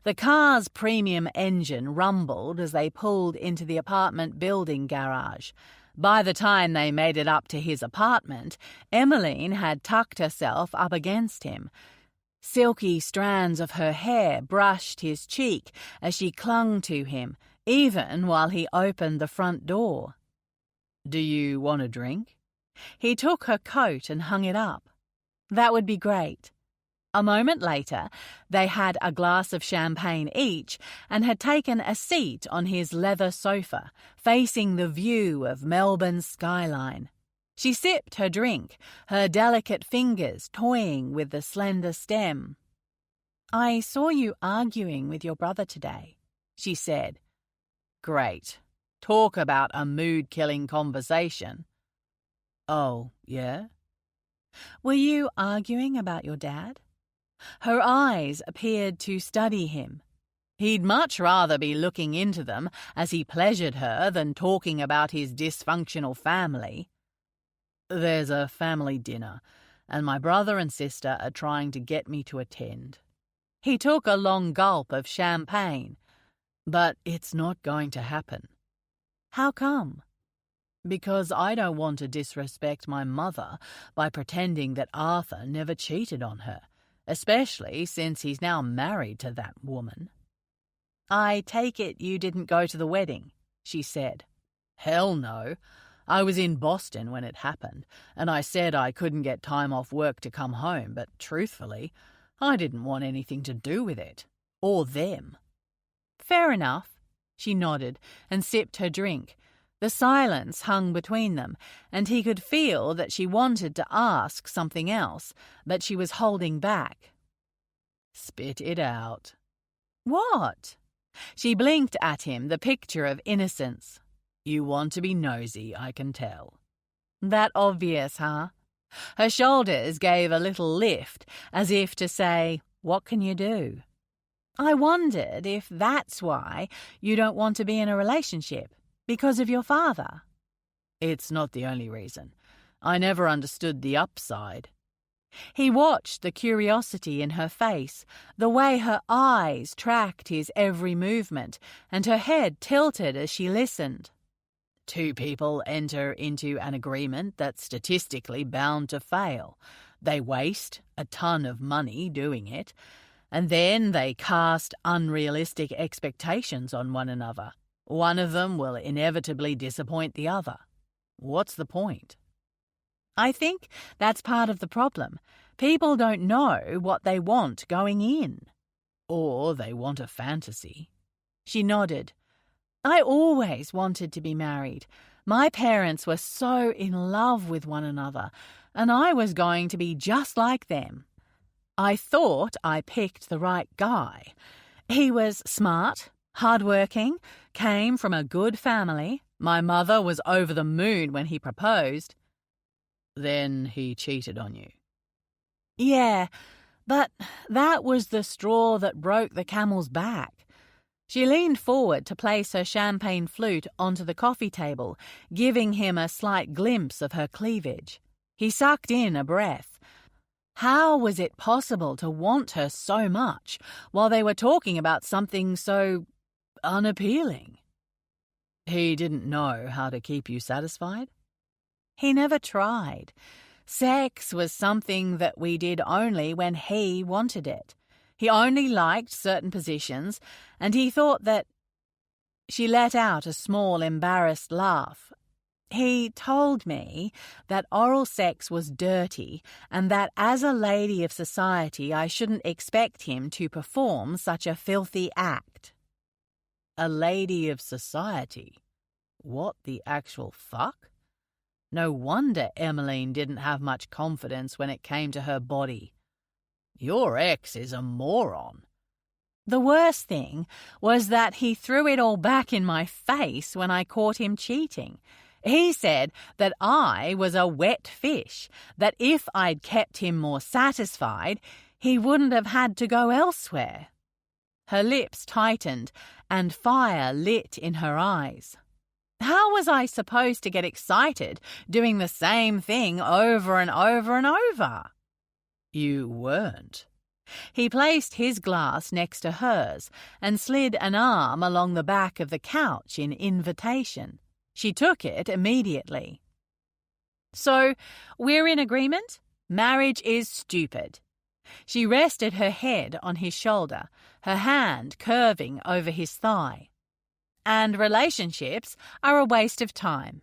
The car's premium engine rumbled as they pulled into the apartment building garage. By the time they made it up to his apartment, Emmeline had tucked herself up against him. Silky strands of her hair brushed his cheek as she clung to him, even while he opened the front door. "Do you want a drink?" He took her coat and hung it up. "That would be great." A moment later, they had a glass of champagne each and had taken a seat on his leather sofa, facing the view of Melbourne's skyline. She sipped her drink, her delicate fingers toying with the slender stem. "I saw you arguing with your brother today," she said. "Great. Talk about a mood-killing conversation." "Oh, yeah?" "Were you arguing about your dad?" Her eyes appeared to study him. He'd much rather be looking into them as he pleasured her than talking about his dysfunctional family. "There's a family dinner, and my brother and sister are trying to get me to attend." He took a long gulp of champagne. "But it's not going to happen." "How come?" "Because I don't want to disrespect my mother by pretending that Arthur never cheated on her, especially since he's now married to that woman." "I take it you didn't go to the wedding," she said. "Hell no. I was in Boston when it happened, and I said I couldn't get time off work to come home, but truthfully, I didn't want anything to do with it. Or them." "Fair enough." She nodded and sipped her drink. The silence hung between them, and he could feel that she wanted to ask something else, but she was holding back. "Spit it out." "What?" She blinked at him, the picture of innocence. "You want to be nosy, I can tell." "That obvious, huh?" Her shoulders gave a little lift, as if to say, "What can you do?" "I wondered if that's why you don't want to be in a relationship, because of your father." "It's not the only reason. I never understood the upside." He watched the curiosity in her face, the way her eyes tracked his every movement, and her head tilted as she listened. "Two people enter into an agreement that's statistically bound to fail. They waste a ton of money doing it, and then they cast unrealistic expectations on one another. One of them will inevitably disappoint the other. What's the point?" "I think that's part of the problem. People don't know what they want going in." "Or they want a fantasy." She nodded. "I always wanted to be married. My parents were so in love with one another, and I was going to be just like them. I thought I picked the right guy. He was smart, hardworking, came from a good family. My mother was over the moon when he proposed." "Then he cheated on you." "Yeah, but that was the straw that broke the camel's back." She leaned forward to place her champagne flute onto the coffee table, giving him a slight glimpse of her cleavage. He sucked in a breath. How was it possible to want her so much while they were talking about something so unappealing? "He didn't know how to keep you satisfied?" "He never tried. Sex was something that we did only when he wanted it. He only liked certain positions, and he thought that—" She let out a small, embarrassed laugh. "He told me that oral sex was dirty, and that as a lady of society I shouldn't expect him to perform such a filthy act." "A lady of society? What the actual fuck? No wonder Emmeline didn't have much confidence when it came to her body. Your ex is a moron." The worst thing was that he threw it all back in my face when I caught him cheating. He said that I was a wet fish, that if I'd kept him more satisfied, he wouldn't have had to go elsewhere. Her lips tightened, and fire lit in her eyes. How was I supposed to get excited doing the same thing over and over and over? You weren't. He placed his glass next to hers and slid an arm along the back of the couch in invitation. She took it immediately. "So, we're in agreement? Marriage is stupid." She rested her head on his shoulder, her hand curving over his thigh. "And relationships are a waste of time."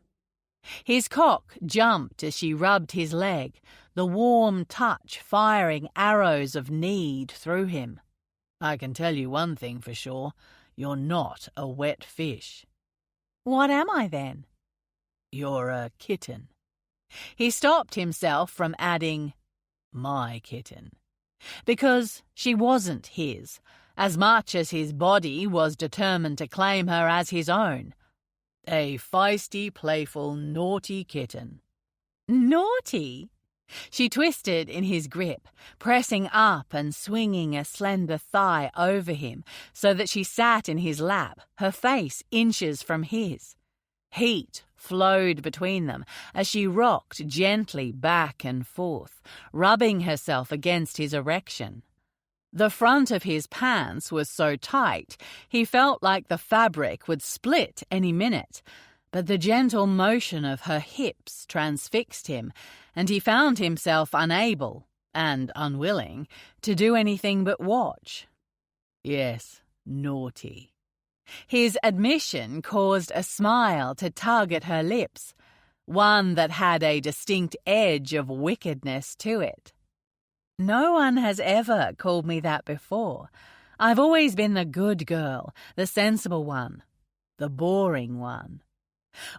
His cock jumped as she rubbed his leg, the warm touch firing arrows of need through him. "I can tell you one thing for sure. You're not a wet fish." "What am I then?" "You're a kitten." He stopped himself from adding, "my kitten," because she wasn't his, as much as his body was determined to claim her as his own. A feisty, playful, naughty kitten. "Naughty?" She twisted in his grip, pressing up and swinging a slender thigh over him so that she sat in his lap, her face inches from his. Heat flowed between them as she rocked gently back and forth, rubbing herself against his erection. The front of his pants was so tight he felt like the fabric would split any minute, but the gentle motion of her hips transfixed him, and he found himself unable, and unwilling, to do anything but watch. Yes, naughty. His admission caused a smile to tug at her lips, one that had a distinct edge of wickedness to it. "No one has ever called me that before. I've always been the good girl, the sensible one, the boring one."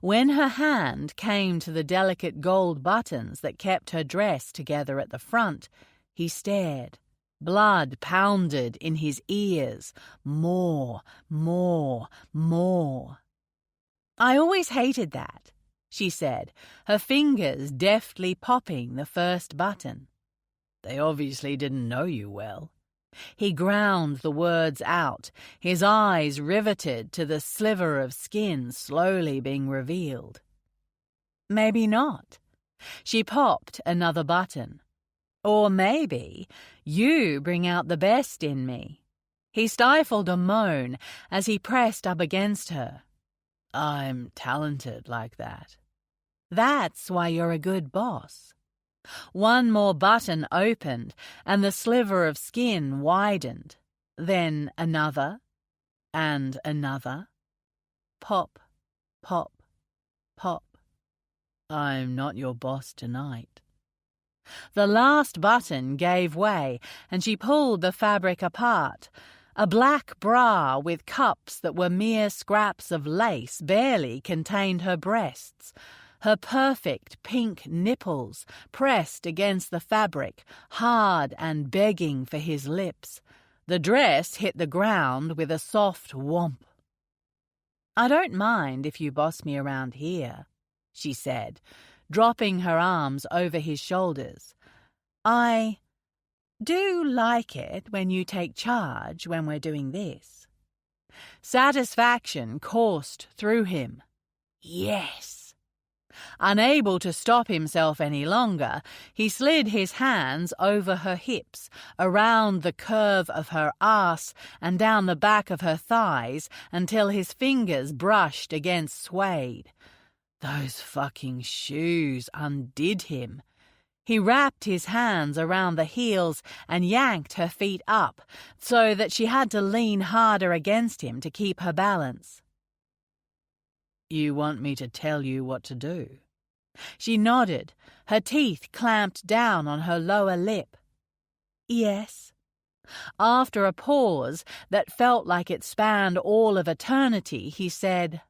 When her hand came to the delicate gold buttons that kept her dress together at the front, he stared. Blood pounded in his ears. More, more, more. "I always hated that," she said, her fingers deftly popping the first button. "They obviously didn't know you well." He ground the words out, his eyes riveted to the sliver of skin slowly being revealed. "Maybe not." She popped another button. "Or maybe you bring out the best in me." He stifled a moan as he pressed up against her. "I'm talented like that." "That's why you're a good boss." One more button opened, and the sliver of skin widened. Then another, and another. Pop, pop, pop. "I'm not your boss tonight." The last button gave way, and she pulled the fabric apart. A black bra with cups that were mere scraps of lace barely contained her breasts. Her perfect pink nipples pressed against the fabric, hard and begging for his lips. The dress hit the ground with a soft whomp. "I don't mind if you boss me around here," she said, dropping her arms over his shoulders. "I do like it when you take charge when we're doing this." Satisfaction coursed through him. Yes. Unable to stop himself any longer, he slid his hands over her hips, around the curve of her arse and down the back of her thighs until his fingers brushed against suede. Those fucking shoes undid him. He wrapped his hands around the heels and yanked her feet up so that she had to lean harder against him to keep her balance. "You want me to tell you what to do?" She nodded, her teeth clamped down on her lower lip. "Yes." After a pause that felt like it spanned all of eternity, he said,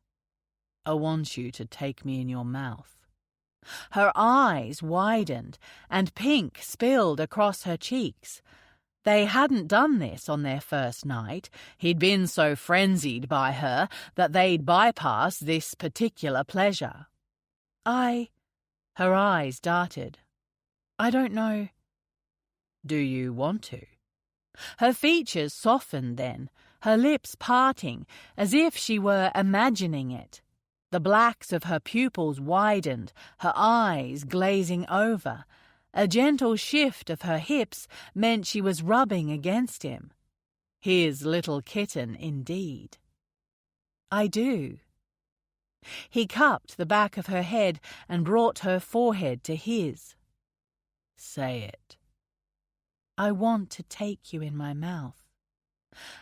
"I want you to take me in your mouth." Her eyes widened, and pink spilled across her cheeks. They hadn't done this on their first night. He'd been so frenzied by her that they'd bypass this particular pleasure. Her eyes darted. "I don't know." "Do you want to?" Her features softened then, her lips parting as if she were imagining it. The blacks of her pupils widened, her eyes glazing over. A gentle shift of her hips meant she was rubbing against him. His little kitten, indeed. "I do." He cupped the back of her head and brought her forehead to his. "Say it." "I want to take you in my mouth."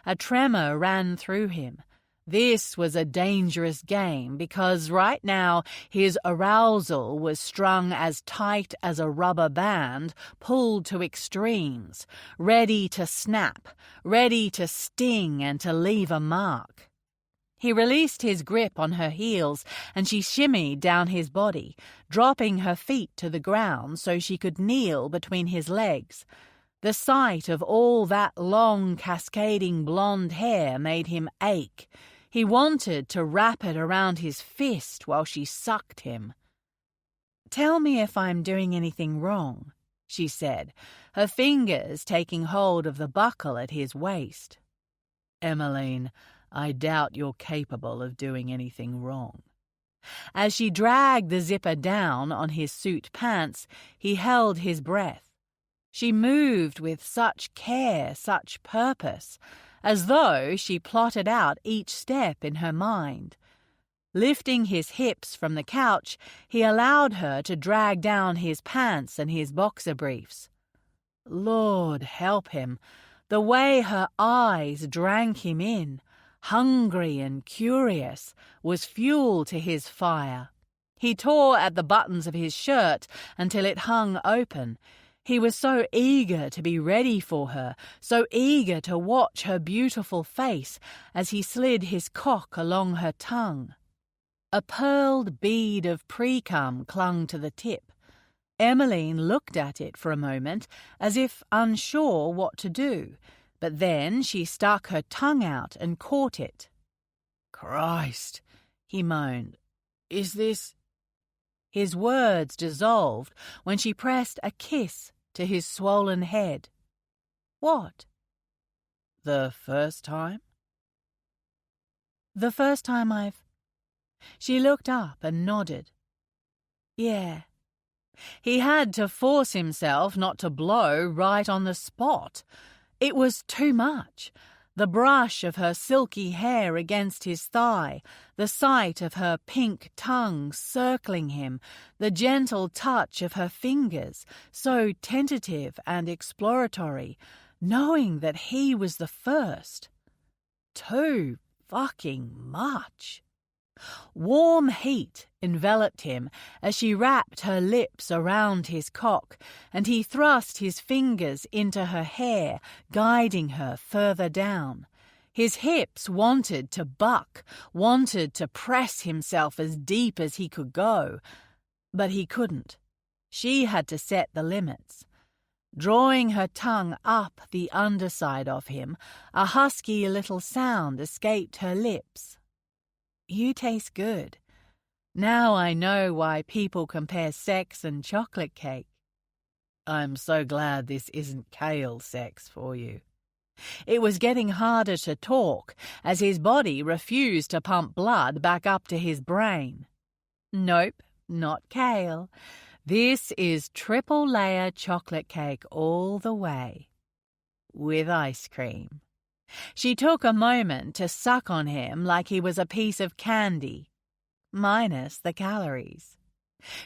A tremor ran through him. This was a dangerous game because right now his arousal was strung as tight as a rubber band pulled to extremes, ready to snap, ready to sting and to leave a mark. He released his grip on her heels and she shimmied down his body, dropping her feet to the ground so she could kneel between his legs. The sight of all that long, cascading blonde hair made him ache. He wanted to wrap it around his fist while she sucked him. "Tell me if I'm doing anything wrong," she said, her fingers taking hold of the buckle at his waist. "Emmeline, I doubt you're capable of doing anything wrong." As she dragged the zipper down on his suit pants, he held his breath. She moved with such care, such purpose, as though she plotted out each step in her mind. Lifting his hips from the couch, he allowed her to drag down his pants and his boxer briefs. Lord help him, the way her eyes drank him in, hungry and curious, was fuel to his fire. He tore at the buttons of his shirt until it hung open. He was so eager to be ready for her, so eager to watch her beautiful face as he slid his cock along her tongue. A pearled bead of pre-cum clung to the tip. Emmeline looked at it for a moment as if unsure what to do, but then she stuck her tongue out and caught it. "Christ," he moaned. "Is this—" His words dissolved when she pressed a kiss to his swollen head. "What?" "The first time?" "The first time I've—" She looked up and nodded. "Yeah." He had to force himself not to blow right on the spot. It was too much. The brush of her silky hair against his thigh, the sight of her pink tongue circling him, the gentle touch of her fingers, so tentative and exploratory, knowing that he was the first. Too fucking much. Warm heat enveloped him as she wrapped her lips around his cock, and he thrust his fingers into her hair, guiding her further down. His hips wanted to buck, wanted to press himself as deep as he could go, but he couldn't. She had to set the limits. Drawing her tongue up the underside of him, a husky little sound escaped her lips. "You taste good. Now I know why people compare sex and chocolate cake." "I'm so glad this isn't kale sex for you." It was getting harder to talk as his body refused to pump blood back up to his brain. "Nope, not kale. This is triple-layer chocolate cake all the way. With ice cream." She took a moment to suck on him like he was a piece of candy, minus the calories.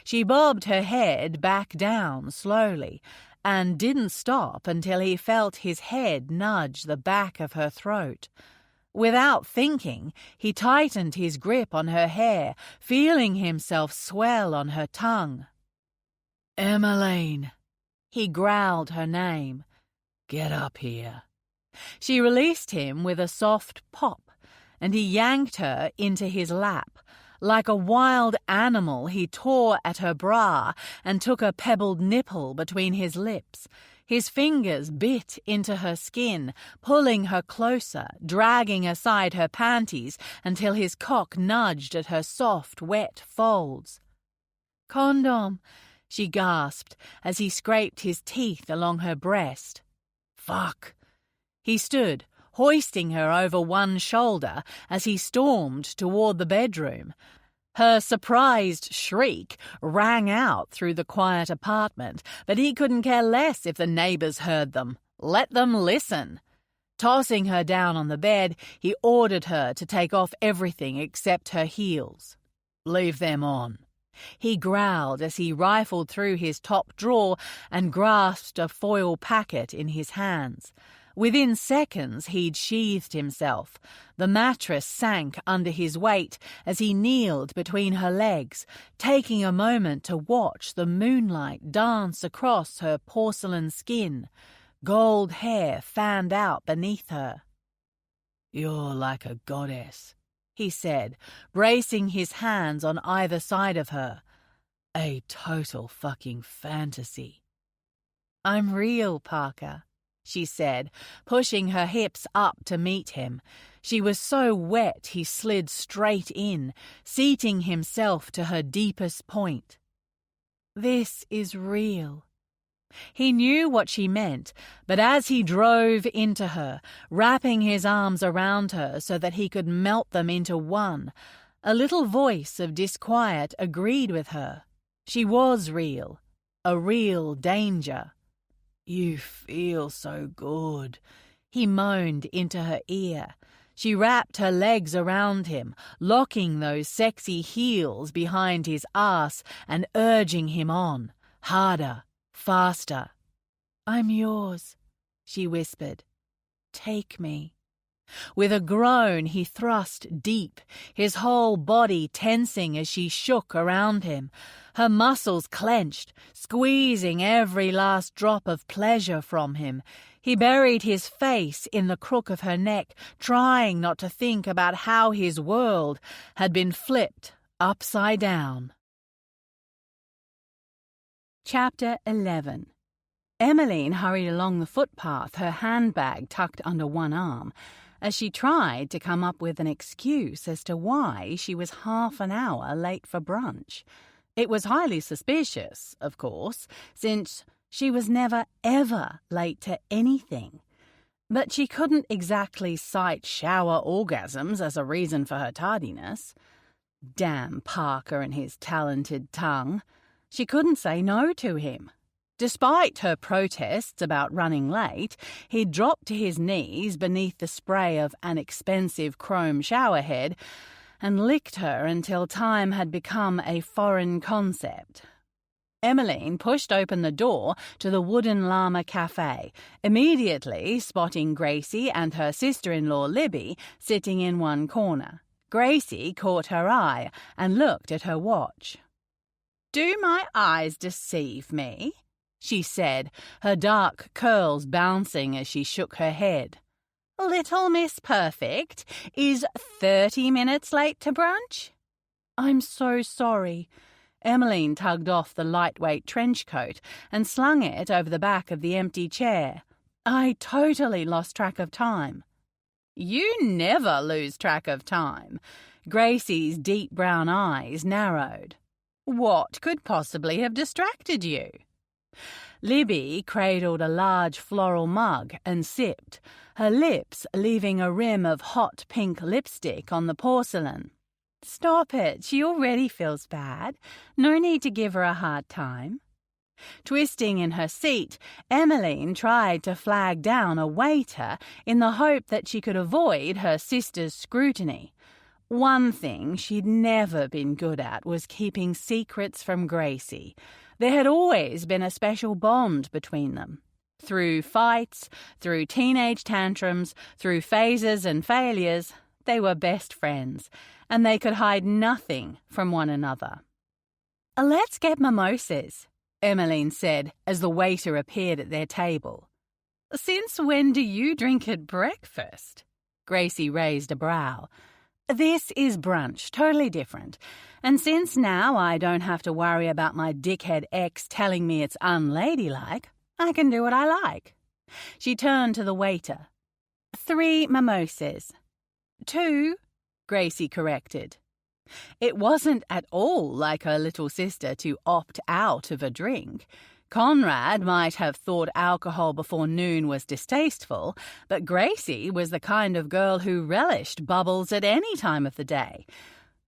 She bobbed her head back down slowly and didn't stop until he felt his head nudge the back of her throat. Without thinking, he tightened his grip on her hair, feeling himself swell on her tongue. "Emmeline," he growled her name. "Get up here." She released him with a soft pop, and he yanked her into his lap. Like a wild animal, he tore at her bra and took a pebbled nipple between his lips. His fingers bit into her skin, pulling her closer, dragging aside her panties until his cock nudged at her soft, wet folds. "Condom," she gasped as he scraped his teeth along her breast. "Fuck." He stood, hoisting her over one shoulder as he stormed toward the bedroom. Her surprised shriek rang out through the quiet apartment, but he couldn't care less if the neighbors heard them. Let them listen. Tossing her down on the bed, he ordered her to take off everything except her heels. "Leave them on," he growled as he rifled through his top drawer and grasped a foil packet in his hands. Within seconds, he'd sheathed himself. The mattress sank under his weight as he kneeled between her legs, taking a moment to watch the moonlight dance across her porcelain skin. Gold hair fanned out beneath her. "You're like a goddess," he said, bracing his hands on either side of her. "A total fucking fantasy." "I'm real, Parker," she said, pushing her hips up to meet him. She was so wet he slid straight in, seating himself to her deepest point. "This is real." He knew what she meant, but as he drove into her, wrapping his arms around her so that he could melt them into one, a little voice of disquiet agreed with her. She was real, a real danger. "You feel so good," he moaned into her ear. She wrapped her legs around him, locking those sexy heels behind his ass and urging him on, harder, faster. "I'm yours," she whispered. "Take me." With a groan, he thrust deep, his whole body tensing as she shook around him. Her muscles clenched, squeezing every last drop of pleasure from him. He buried his face in the crook of her neck, trying not to think about how his world had been flipped upside down. Chapter 11. Emmeline hurried along the footpath, her handbag tucked under one arm, as she tried to come up with an excuse as to why she was half an hour late for brunch. It was highly suspicious, of course, since she was never, ever late to anything. But she couldn't exactly cite shower orgasms as a reason for her tardiness. Damn Parker and his talented tongue. She couldn't say no to him. Despite her protests about running late, he dropped to his knees beneath the spray of an expensive chrome showerhead and licked her until time had become a foreign concept. Emmeline pushed open the door to the Wooden Llama Cafe, immediately spotting Gracie and her sister-in-law Libby sitting in one corner. Gracie caught her eye and looked at her watch. "Do my eyes deceive me?" she said, her dark curls bouncing as she shook her head. "Little Miss Perfect is 30 minutes late to brunch?" "I'm so sorry." Emmeline tugged off the lightweight trench coat and slung it over the back of the empty chair. "I totally lost track of time." "You never lose track of time." Gracie's deep brown eyes narrowed. "What could possibly have distracted you?" Libby cradled a large floral mug and sipped, her lips leaving a rim of hot pink lipstick on the porcelain. "Stop it, she already feels bad. No need to give her a hard time." Twisting in her seat, Emmeline tried to flag down a waiter in the hope that she could avoid her sister's scrutiny. One thing she'd never been good at was keeping secrets from Gracie. There had always been a special bond between them. Through fights, through teenage tantrums, through phases and failures, they were best friends, and they could hide nothing from one another. "Let's get mimosas," Emmeline said as the waiter appeared at their table. "Since when do you drink at breakfast?" Gracie raised a brow. "This is brunch, totally different. And since now I don't have to worry about my dickhead ex telling me it's unladylike, I can do what I like." She turned to the waiter. 3 mimosas. 2, Gracie corrected. It wasn't at all like her little sister to opt out of a drink. Conrad might have thought alcohol before noon was distasteful, but Gracie was the kind of girl who relished bubbles at any time of the day.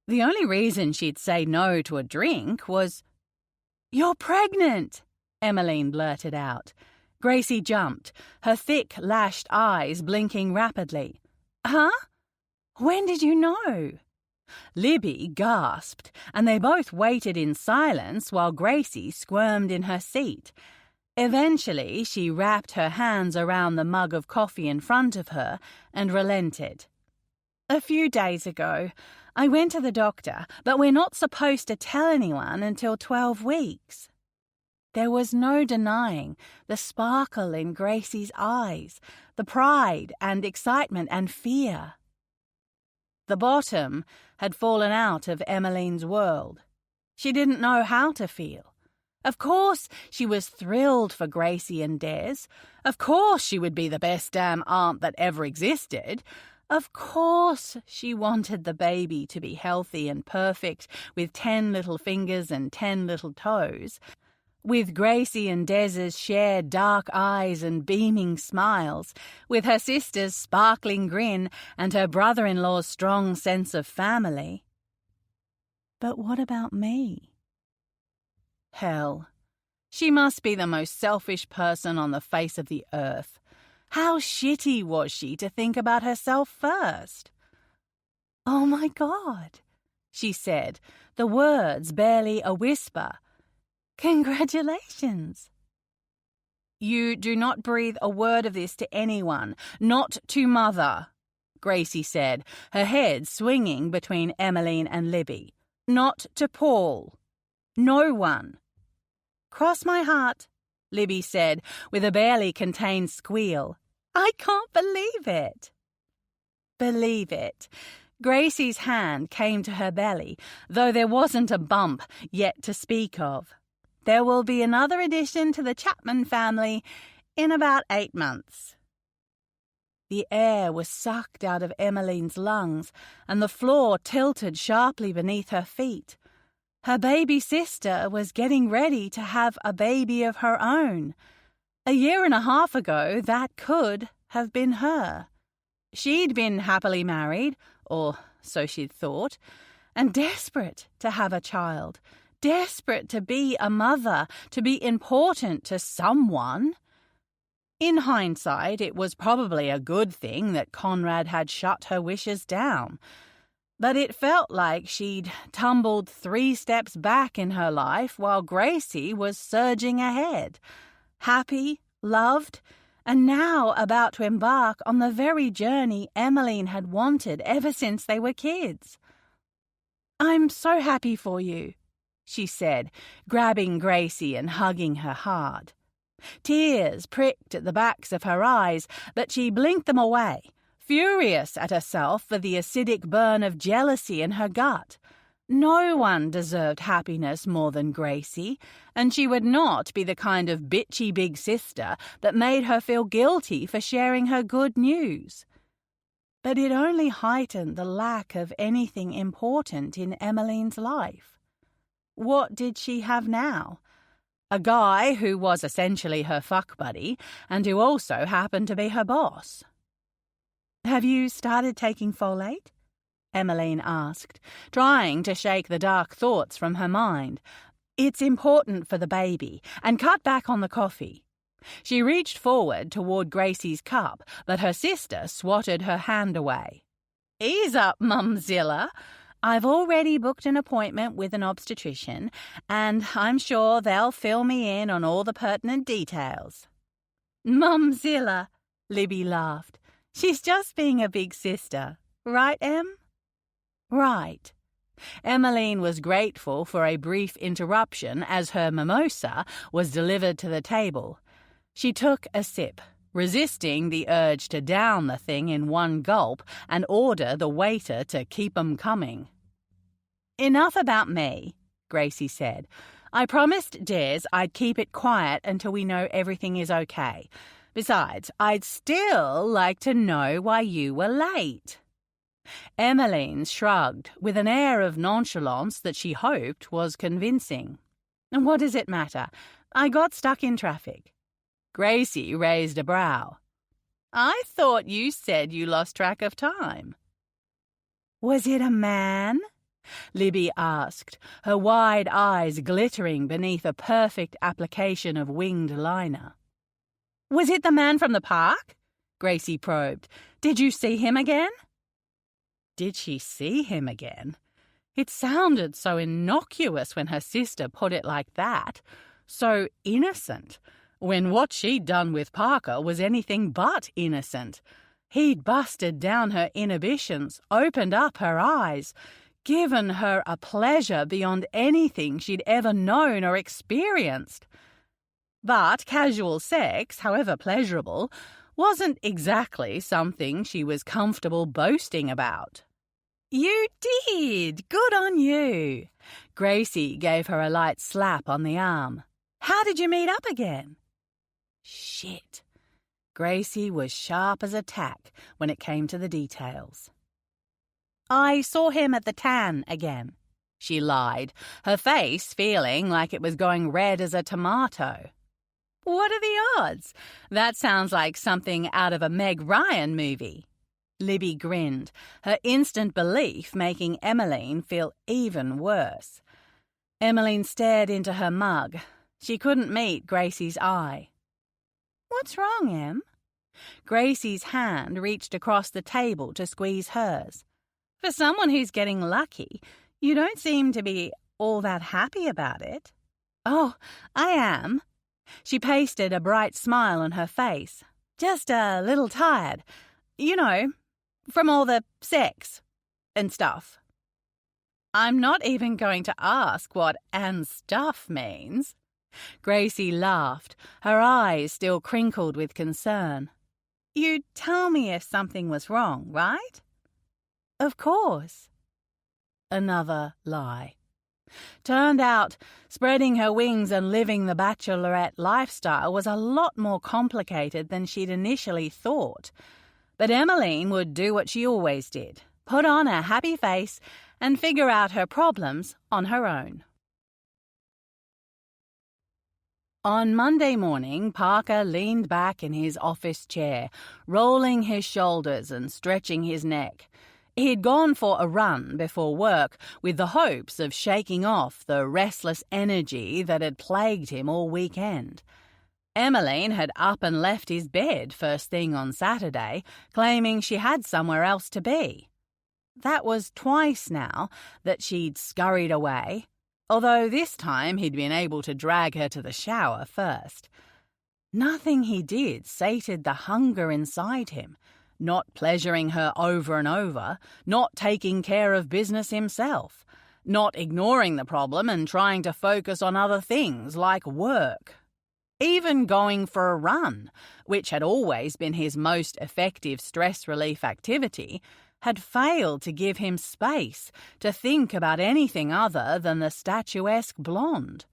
The only reason she'd say no to a drink was, "You're pregnant," Emmeline blurted out. Gracie jumped, her thick, lashed eyes blinking rapidly. "Huh? When did you know?" Libby gasped, and they both waited in silence while Gracie squirmed in her seat. Eventually, she wrapped her hands around the mug of coffee in front of her and relented. "A few days ago, I went to the doctor, but we're not supposed to tell anyone until 12 weeks. There was no denying the sparkle in Gracie's eyes, the pride and excitement and fear. The bottom had fallen out of Emmeline's world. She didn't know how to feel. Of course she was thrilled for Gracie and Des. Of course she would be the best damn aunt that ever existed. Of course she wanted the baby to be healthy and perfect, with 10 little fingers and 10 little toes, with Gracie and Des's shared dark eyes and beaming smiles, with her sister's sparkling grin and her brother-in-law's strong sense of family. But what about me? Hell, she must be the most selfish person on the face of the earth. How shitty was she to think about herself first? "Oh my God," she said, the words barely a whisper. "Congratulations." "You do not breathe a word of this to anyone, not to Mother," Gracie said, her head swinging between Emmeline and Libby. "Not to Paul. No one." "Cross my heart," Libby said, with a barely contained squeal. "I can't believe it." Believe it. Gracie's hand came to her belly, though there wasn't a bump yet to speak of. "There will be another addition to the Chapman family in about 8 months. The air was sucked out of Emmeline's lungs, and the floor tilted sharply beneath her feet. Her baby sister was getting ready to have a baby of her own. A year and a half ago, that could have been her. She'd been happily married, or so she'd thought, and desperate to have a child, desperate to be a mother, to be important to someone. In hindsight, it was probably a good thing that Conrad had shut her wishes down. But it felt like she'd tumbled 3 steps back in her life while Gracie was surging ahead, happy, loved, and now about to embark on the very journey Emmeline had wanted ever since they were kids. "I'm so happy for you," she said, grabbing Gracie and hugging her hard. Tears pricked at the backs of her eyes, but she blinked them away, furious at herself for the acidic burn of jealousy in her gut. No one deserved happiness more than Gracie, and she would not be the kind of bitchy big sister that made her feel guilty for sharing her good news. But it only heightened the lack of anything important in Emmeline's life. What did she have now? A guy who was essentially her fuck buddy, and who also happened to be her boss. "Have you started taking folate?" Emmeline asked, trying to shake the dark thoughts from her mind. "It's important for the baby, and cut back on the coffee." She reached forward toward Gracie's cup, but her sister swatted her hand away. "Ease up, Mumzilla. I've already booked an appointment with an obstetrician, and I'm sure they'll fill me in on all the pertinent details." "Mumzilla," Libby laughed. "She's just being a big sister. Right, Em?" "Right." Emmeline was grateful for a brief interruption as her mimosa was delivered to the table. She took a sip, resisting the urge to down the thing in one gulp and order the waiter to keep 'em coming. "Enough about me," Gracie said. "I promised Des I'd keep it quiet until we know everything is okay. Besides, I'd still like to know why you were late." Emmeline shrugged with an air of nonchalance that she hoped was convincing. "What does it matter? I got stuck in traffic." Gracie raised a brow. "I thought you said you lost track of time." "Was it a man?" Libby asked, her wide eyes glittering beneath a perfect application of winged liner. "Was it the man from the park?" Gracie probed. "Did you see him again?" Did she see him again? It sounded so innocuous when her sister put it like that, so innocent. when what she'd done with Parker was anything but innocent. He'd busted down her inhibitions, opened up her eyes, given her a pleasure beyond anything she'd ever known or experienced. But casual sex, however pleasurable, wasn't exactly something she was comfortable boasting about. "You did! Good on you!" Gracie gave her a light slap on the arm. "How did you meet up again?" Shit. Gracie was sharp as a tack when it came to the details. "I saw him at the Tan again," she lied, her face feeling like it was going red as a tomato. "What are the odds? That sounds like something out of a Meg Ryan movie." Libby grinned, her instant belief making Emmeline feel even worse. Emmeline stared into her mug. She couldn't meet Gracie's eye. "What's wrong, Em?" Gracie's hand reached across the table to squeeze hers. "For someone who's getting lucky, you don't seem to be all that happy about it." "Oh, I am." She pasted a bright smile on her face. "Just a little tired. You know, from all the sex and stuff." "I'm not even going to ask what "and stuff" means." Gracie laughed, her eyes still crinkled with concern. "You'd tell me if something was wrong, right?" "Of course." Another lie. Turned out, spreading her wings and living the bachelorette lifestyle was a lot more complicated than she'd initially thought. But Emmeline would do what she always did, put on a happy face and figure out her problems on her own. On Monday morning, Parker leaned back in his office chair, rolling his shoulders and stretching his neck. He'd gone for a run before work with the hopes of shaking off the restless energy that had plagued him all weekend. Emmeline had up and left his bed first thing on Saturday, claiming she had somewhere else to be. That was twice now that she'd scurried away, although this time he'd been able to drag her to the shower first. Nothing he did sated the hunger inside him, not pleasuring her over and over, not taking care of business himself, not ignoring the problem and trying to focus on other things like work. Even going for a run, which had always been his most effective stress relief activity, had failed to give him space to think about anything other than the statuesque blonde.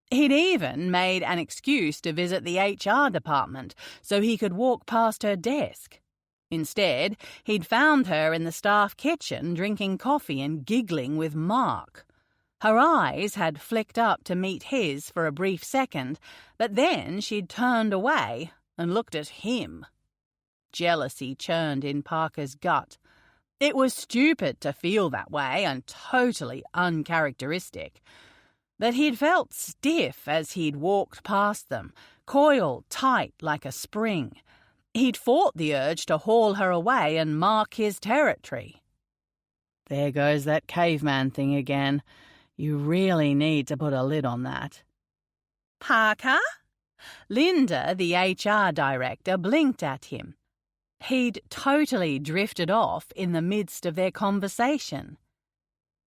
He'd even made an excuse to visit the HR department so he could walk past her desk. Instead, he'd found her in the staff kitchen drinking coffee and giggling with Mark. Her eyes had flicked up to meet his for a brief second, but then she'd turned away and looked at him. Jealousy churned in Parker's gut. It was stupid to feel that way and totally uncharacteristic. But he'd felt stiff as he'd walked past them, coiled tight like a spring. He'd fought the urge to haul her away and mark his territory. There goes that caveman thing again. You really need to put a lid on that. "Parker?" Linda, the HR director, blinked at him. He'd totally drifted off in the midst of their conversation.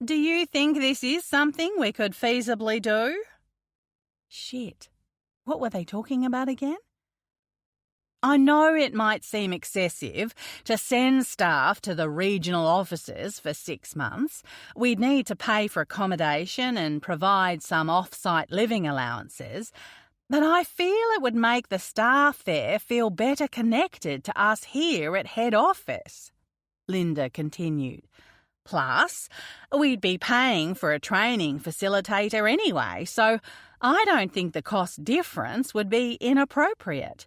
"Do you think this is something we could feasibly do?" Shit. What were they talking about again? "I know it might seem excessive to send staff to the regional offices for 6 months. We'd need to pay for accommodation and provide some off-site living allowances. But I feel it would make the staff there feel better connected to us here at head office," Linda continued. "Plus, we'd be paying for a training facilitator anyway, so I don't think the cost difference would be inappropriate.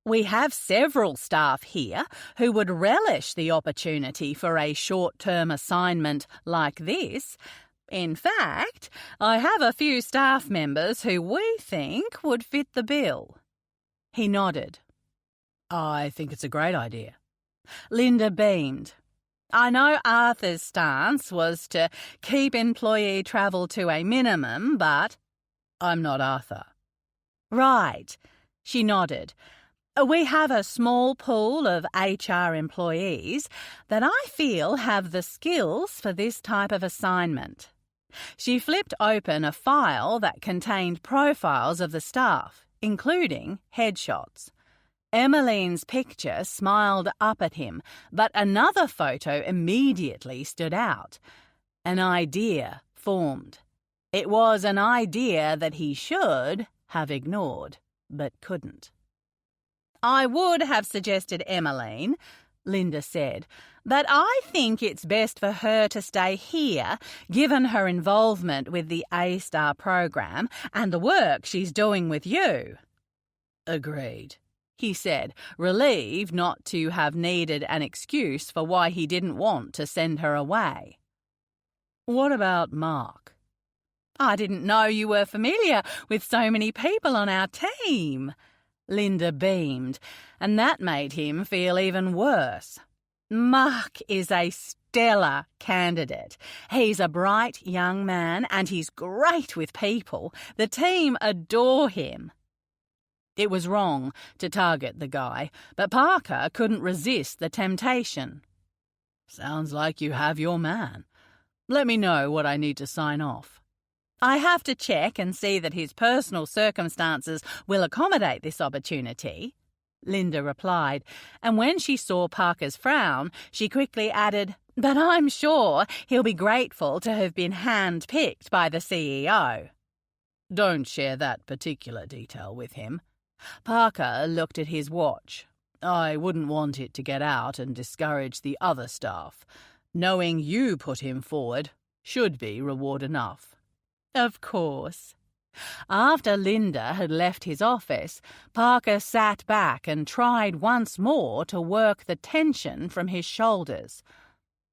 We have several staff here who would relish the opportunity for a short-term assignment like this. In fact, I have a few staff members who we think would fit the bill." He nodded. "I think it's a great idea." Linda beamed. "I know Arthur's stance was to keep employee travel to a minimum, but—" "I'm not Arthur." "Right. She nodded. We have a small pool of HR employees that I feel have the skills for this type of assignment. She flipped open a file that contained profiles of the staff, including headshots. Emmeline's picture smiled up at him, but another photo immediately stood out. An idea formed. It was an idea that he should have ignored, but couldn't. I would have suggested Emmeline, Linda said, but I think it's best for her to stay here, given her involvement with the A-Star program and the work she's doing with you. Agreed, he said, relieved not to have needed an excuse for why he didn't want to send her away. What about Mark? I didn't know you were familiar with so many people on our team. Linda beamed, and that made him feel even worse. Mark is a stellar candidate. He's a bright young man, and he's great with people. The team adore him. It was wrong to target the guy, but Parker couldn't resist the temptation. Sounds like you have your man. Let me know what I need to sign off. I have to check and see that his personal circumstances will accommodate this opportunity, Linda replied, and when she saw Parker's frown, she quickly added, but I'm sure he'll be grateful to have been hand-picked by the CEO. Don't share that particular detail with him. Parker looked at his watch. I wouldn't want it to get out and discourage the other staff. Knowing you put him forward should be reward enough. Of course. After Linda had left his office, Parker sat back and tried once more to work the tension from his shoulders.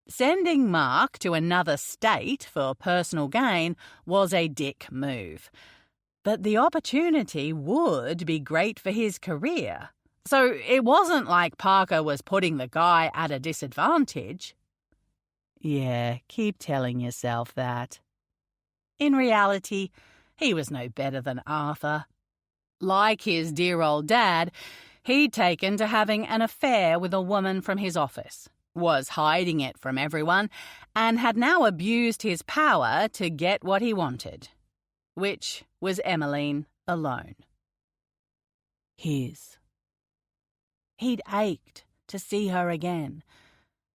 Sending Mark to another state for personal gain was a dick move. But the opportunity would be great for his career. So it wasn't like Parker was putting the guy at a disadvantage. Yeah, keep telling yourself that. In reality, he was no better than Arthur. Like his dear old dad, he'd taken to having an affair with a woman from his office, was hiding it from everyone, and had now abused his power to get what he wanted, which was Emmeline alone. His. He'd ached to see her again,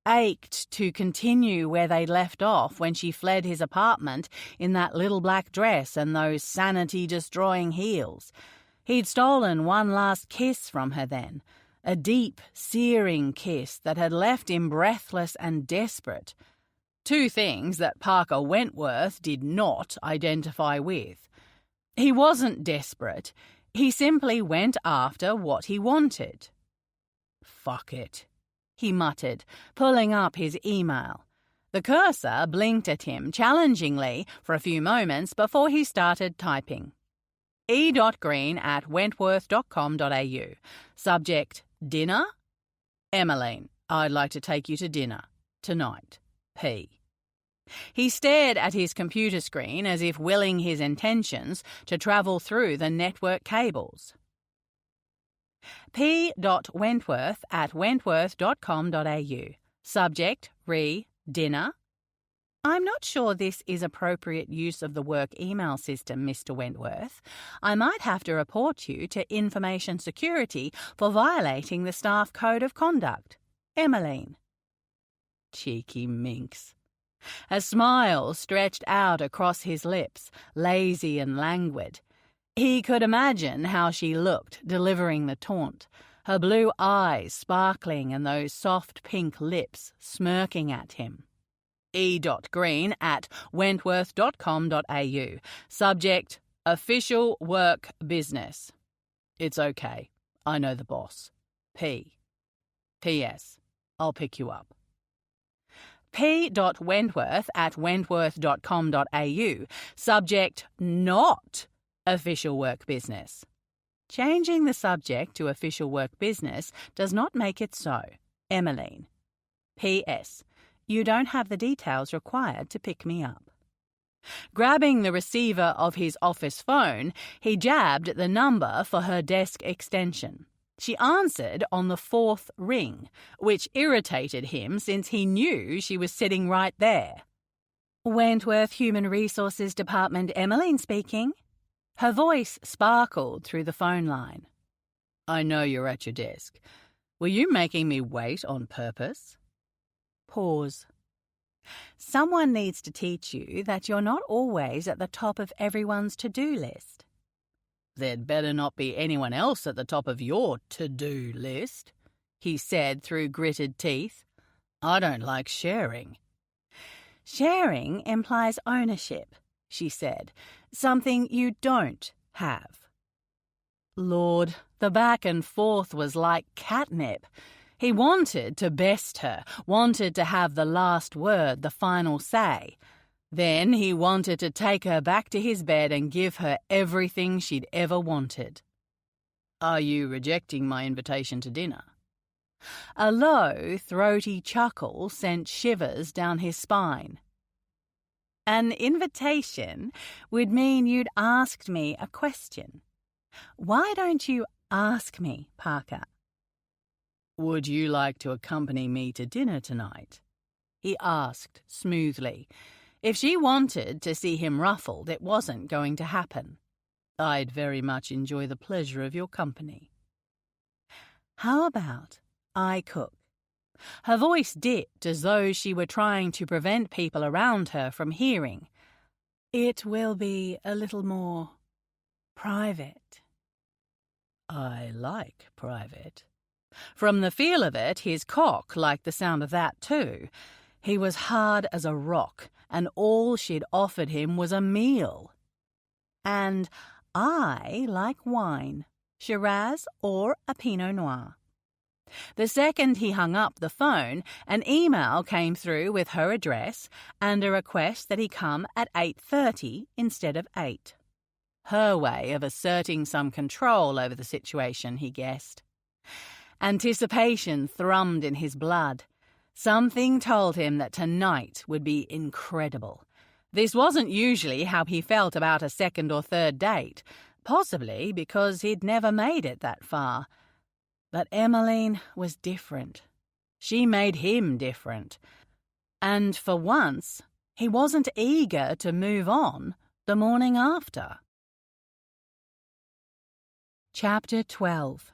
ached to continue where they'd left off when she fled his apartment in that little black dress and those sanity-destroying heels. He'd stolen one last kiss from her then, a deep, searing kiss that had left him breathless and desperate. Two things that Parker Wentworth did not identify with. He wasn't desperate. He simply went after what he wanted. Fuck it, he muttered, pulling up his email. The cursor blinked at him challengingly for a few moments before he started typing. e.green@wentworth.com.au. Subject, dinner? Emmeline, I'd like to take you to dinner. Tonight. P. He stared at his computer screen as if willing his intentions to travel through the network cables. p.wentworth@wentworth.com.au. Subject, dinner. I'm not sure this is appropriate use of the work email system, Mr. Wentworth. I might have to report you to Information Security for violating the staff code of conduct. Emmeline. Cheeky minx. A smile stretched out across his lips, lazy and languid. He could imagine how she looked delivering the taunt, her blue eyes sparkling and those soft pink lips smirking at him. e.green@wentworth.com.au. Subject, official work business. It's okay. I know the boss. P. P.S. I'll pick you up. p.wentworth@wentworth.com.au. Subject, not official work business. Changing the subject to official work business does not make it so. Emmeline. P.S. You don't have the details required to pick me up. Grabbing the receiver of his office phone, he jabbed the number for her desk extension. She answered on the 4th ring, which irritated him since he knew she was sitting right there. Wentworth Human Resources Department, Emmeline speaking. Her voice sparkled through the phone line. I know you're at your desk. Were you making me wait on purpose? Pause. Someone needs to teach you that you're not always at the top of everyone's to-do list. There'd better not be anyone else at the top of your to-do list, he said through gritted teeth. I don't like sharing. Sharing implies ownership, she said, something you don't have. Lord, the back and forth was like catnip. He wanted to best her, wanted to have the last word, the final say. Then he wanted to take her back to his bed and give her everything she'd ever wanted. Are you rejecting my invitation to dinner? A low, throaty chuckle sent shivers down his spine. An invitation would mean you'd asked me a question. Why don't you ask me, Parker? Would you like to accompany me to dinner tonight? He asked smoothly. If she wanted to see him ruffled, it wasn't going to happen. I'd very much enjoy the pleasure of your company. How about I cook? Her voice dipped as though she were trying to prevent people around her from hearing. It will be a little more private. I like private. From the feel of it, his cock liked the sound of that too. He was hard as a rock, and all she'd offered him was a meal. And I like wine, Shiraz or a Pinot Noir. The second he hung up the phone, an email came through with her address and a request that he come at 8:30 instead of 8. Her way of asserting some control over the situation, he guessed. Anticipation thrummed in his blood. Something told him that tonight would be incredible. This wasn't usually how he felt about a second or third date, possibly because he'd never made it that far. But Emmeline was different. She made him different. And for once, he wasn't eager to move on the morning after. Chapter 12.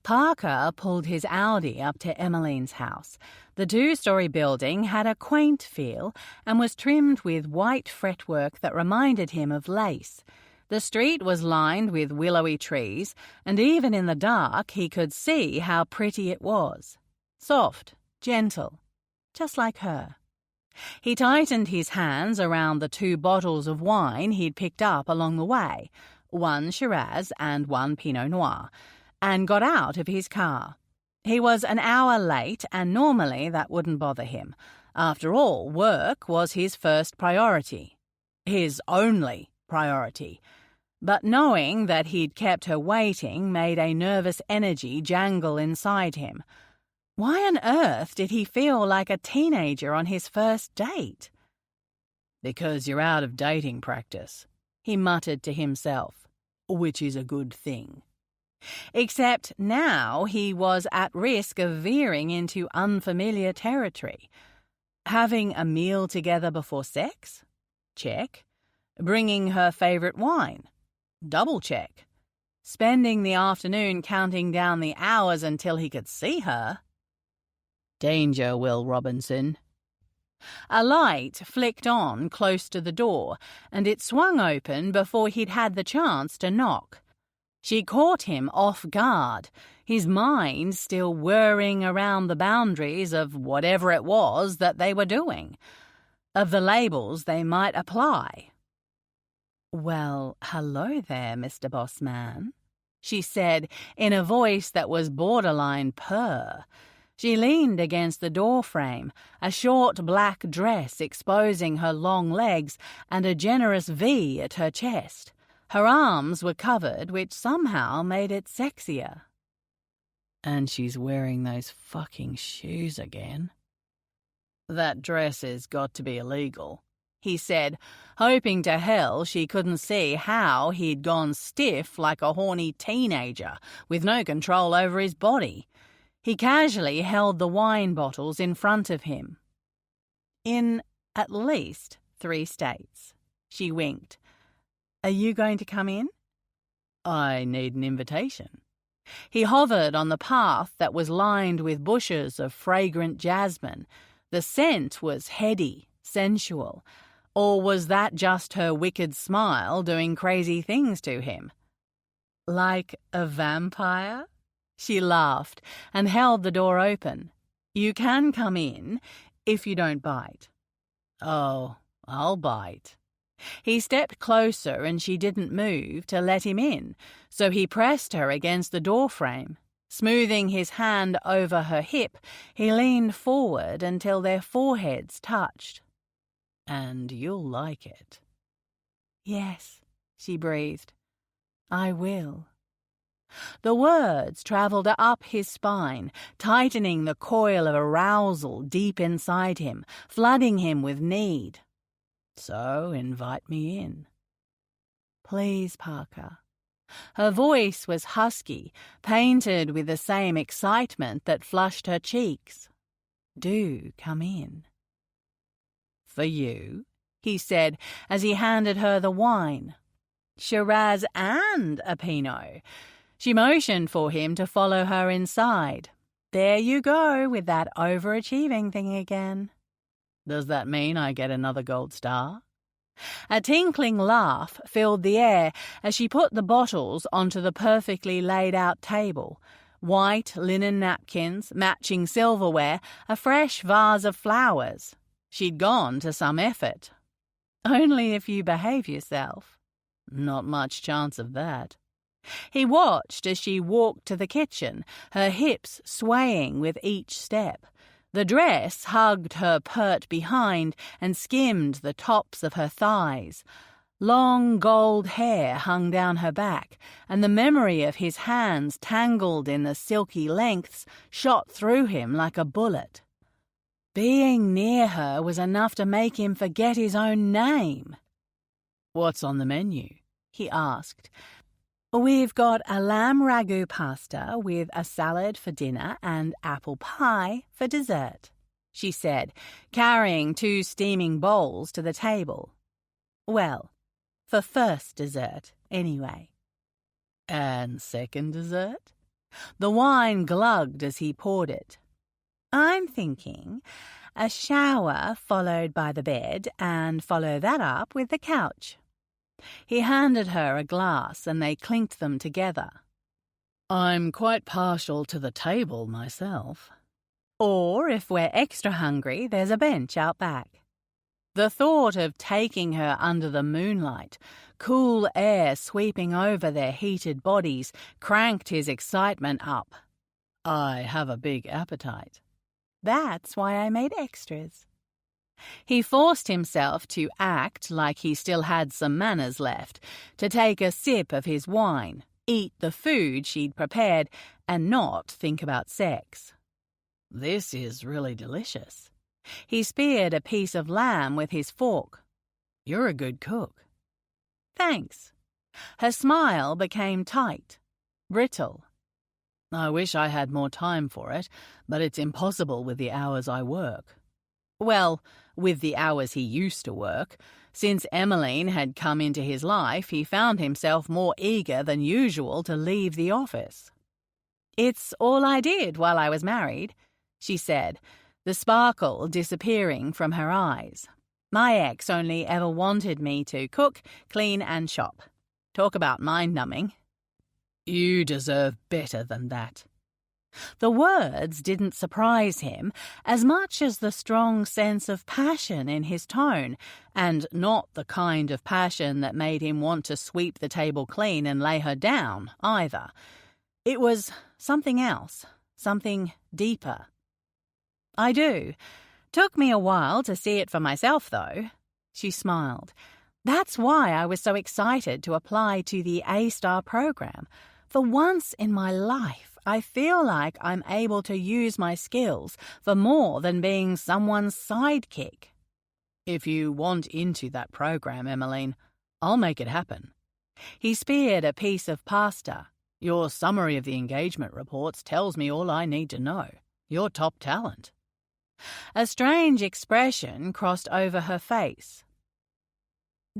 Parker pulled his Audi up to Emmeline's house. The 2-story building had a quaint feel and was trimmed with white fretwork that reminded him of lace. The street was lined with willowy trees, and even in the dark he could see how pretty it was. Soft, gentle, just like her. He tightened his hands around the 2 bottles of wine he'd picked up along the way, 1 Shiraz and 1 Pinot Noir, and got out of his car. He was an hour late, and normally that wouldn't bother him. After all, work was his first priority. His only priority. But knowing that he'd kept her waiting made a nervous energy jangle inside him. Why on earth did he feel like a teenager on his first date? Because you're out of dating practice, he muttered to himself, which is a good thing. Except now he was at risk of veering into unfamiliar territory. Having a meal together before sex? Check. Bringing her favorite wine? Double check. Spending the afternoon counting down the hours until he could see her? Danger, Will Robinson. A light flicked on close to the door, and it swung open before he'd had the chance to knock. She caught him off guard, his mind still whirring around the boundaries of whatever it was that they were doing, of the labels they might apply. "Well, hello there, Mr. Bossman," she said in a voice that was borderline purr. She leaned against the doorframe, a short black dress exposing her long legs and a generous V at her chest. Her arms were covered, which somehow made it sexier. And she's wearing those fucking shoes again. That dress has got to be illegal, he said, hoping to hell she couldn't see how he'd gone stiff like a horny teenager with no control over his body. He casually held the wine bottles in front of him. In at least 3 states. She winked. Are you going to come in? I need an invitation. He hovered on the path that was lined with bushes of fragrant jasmine. The scent was heady, sensual. Or was that just her wicked smile doing crazy things to him? Like a vampire? She laughed and held the door open. You can come in if you don't bite. Oh, I'll bite. He stepped closer and she didn't move to let him in, so he pressed her against the doorframe. Smoothing his hand over her hip, he leaned forward until their foreheads touched. And you'll like it. Yes, she breathed. I will. The words travelled up his spine, tightening the coil of arousal deep inside him, flooding him with need. So invite me in. Please, Parker. Her voice was husky, painted with the same excitement that flushed her cheeks. Do come in. For you, he said as he handed her the wine. Shiraz and a Pinot. She motioned for him to follow her inside. There you go with that overachieving thing again. Does that mean I get another gold star? A tinkling laugh filled the air as she put the bottles onto the perfectly laid-out table. White linen napkins, matching silverware, a fresh vase of flowers. She'd gone to some effort. Only if you behave yourself. Not much chance of that. He watched as she walked to the kitchen, her hips swaying with each step. The dress hugged her pert behind and skimmed the tops of her thighs. Long gold hair hung down her back, and the memory of his hands tangled in the silky lengths shot through him like a bullet. Being near her was enough to make him forget his own name. What's on the menu? He asked. We've got a lamb ragu pasta with a salad for dinner and apple pie for dessert, she said, carrying 2 steaming bowls to the table. Well, for first dessert, anyway. And second dessert? The wine glugged as he poured it. I'm thinking a shower followed by the bed and follow that up with the couch. He handed her a glass and they clinked them together. I'm quite partial to the table myself. Or if we're extra hungry, there's a bench out back. The thought of taking her under the moonlight, cool air sweeping over their heated bodies, cranked his excitement up. I have a big appetite. That's why I made extras. He forced himself to act like he still had some manners left, to take a sip of his wine, eat the food she'd prepared, and not think about sex. This is really delicious. He speared a piece of lamb with his fork. You're a good cook. Thanks. Her smile became tight, brittle. I wish I had more time for it, but it's impossible with the hours I work. Well, with the hours he used to work. Since Emmeline had come into his life, he found himself more eager than usual to leave the office. It's all I did while I was married, she said, the sparkle disappearing from her eyes. My ex only ever wanted me to cook, clean, and shop. Talk about mind-numbing. You deserve better than that. The words didn't surprise him as much as the strong sense of passion in his tone, and not the kind of passion that made him want to sweep the table clean and lay her down, either. It was something else, something deeper. I do. Took me a while to see it for myself, though. She smiled. That's why I was so excited to apply to the A-Star program. For once in my life, I feel like I'm able to use my skills for more than being someone's sidekick. If you want into that program, Emmeline, I'll make it happen. He speared a piece of pasta. Your summary of the engagement reports tells me all I need to know. You're top talent. A strange expression crossed over her face.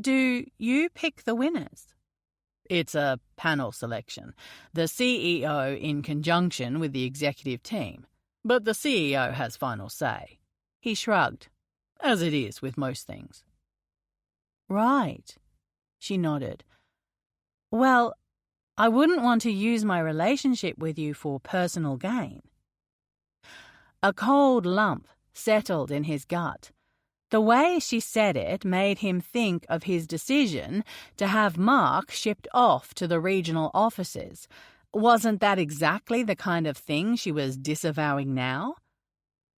Do you pick the winners? It's a panel selection. The CEO in conjunction with the executive team. But the CEO has final say. He shrugged, as it is with most things. Right, she nodded. Well, I wouldn't want to use my relationship with you for personal gain. A cold lump settled in his gut. The way she said it made him think of his decision to have Mark shipped off to the regional offices. Wasn't that exactly the kind of thing she was disavowing now?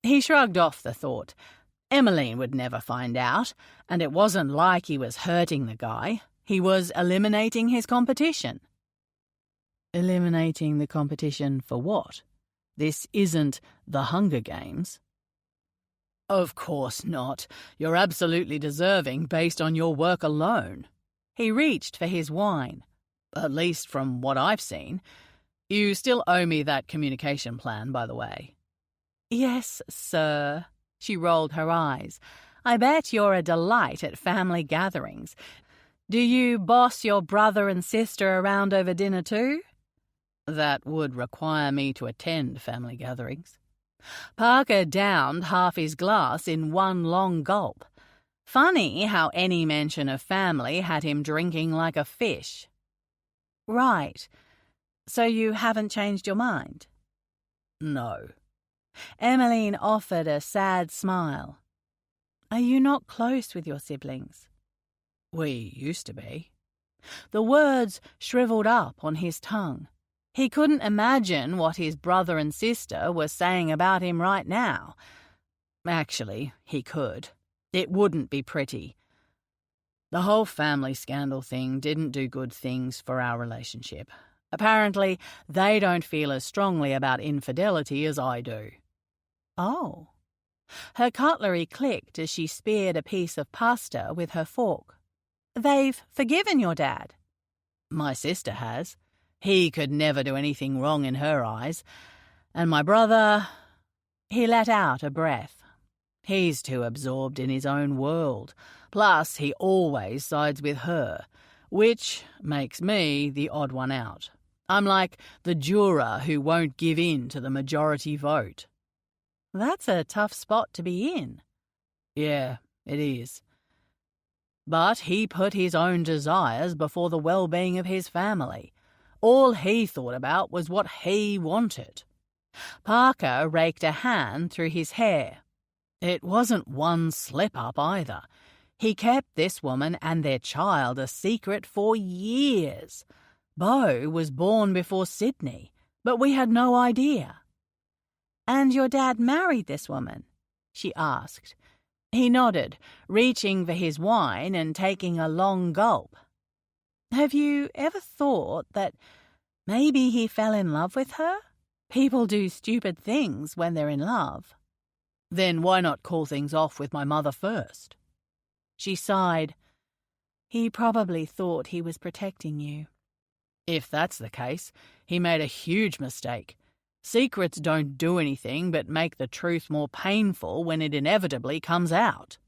He shrugged off the thought. Emmeline would never find out, and it wasn't like he was hurting the guy. He was eliminating his competition. Eliminating the competition for what? This isn't the Hunger Games. Of course not. You're absolutely deserving based on your work alone. He reached for his wine. At least from what I've seen. You still owe me that communication plan, by the way. Yes, sir. She rolled her eyes. I bet you're a delight at family gatherings. Do you boss your brother and sister around over dinner too? That would require me to attend family gatherings. Parker downed half his glass in one long gulp. Funny how any mention of family had him drinking like a fish. Right. So you haven't changed your mind? No. Emmeline offered a sad smile. Are you not close with your siblings? We used to be. The words shriveled up on his tongue. He couldn't imagine what his brother and sister were saying about him right now. Actually, he could. It wouldn't be pretty. The whole family scandal thing didn't do good things for our relationship. Apparently, they don't feel as strongly about infidelity as I do. Oh. Her cutlery clicked as she speared a piece of pasta with her fork. They've forgiven your dad. My sister has. He could never do anything wrong in her eyes. And my brother, he let out a breath. He's too absorbed in his own world. Plus, he always sides with her, which makes me the odd one out. I'm like the juror who won't give in to the majority vote. That's a tough spot to be in. Yeah, it is. But he put his own desires before the well-being of his family. All he thought about was what he wanted. Parker raked a hand through his hair. It wasn't one slip-up either. He kept this woman and their child a secret for years. Beau was born before Sydney, but we had no idea. And your dad married this woman? She asked. He nodded, reaching for his wine and taking a long gulp. Have you ever thought that maybe he fell in love with her? People do stupid things when they're in love. Then why not call things off with my mother first? She sighed. He probably thought he was protecting you. If that's the case, he made a huge mistake. Secrets don't do anything but make the truth more painful when it inevitably comes out.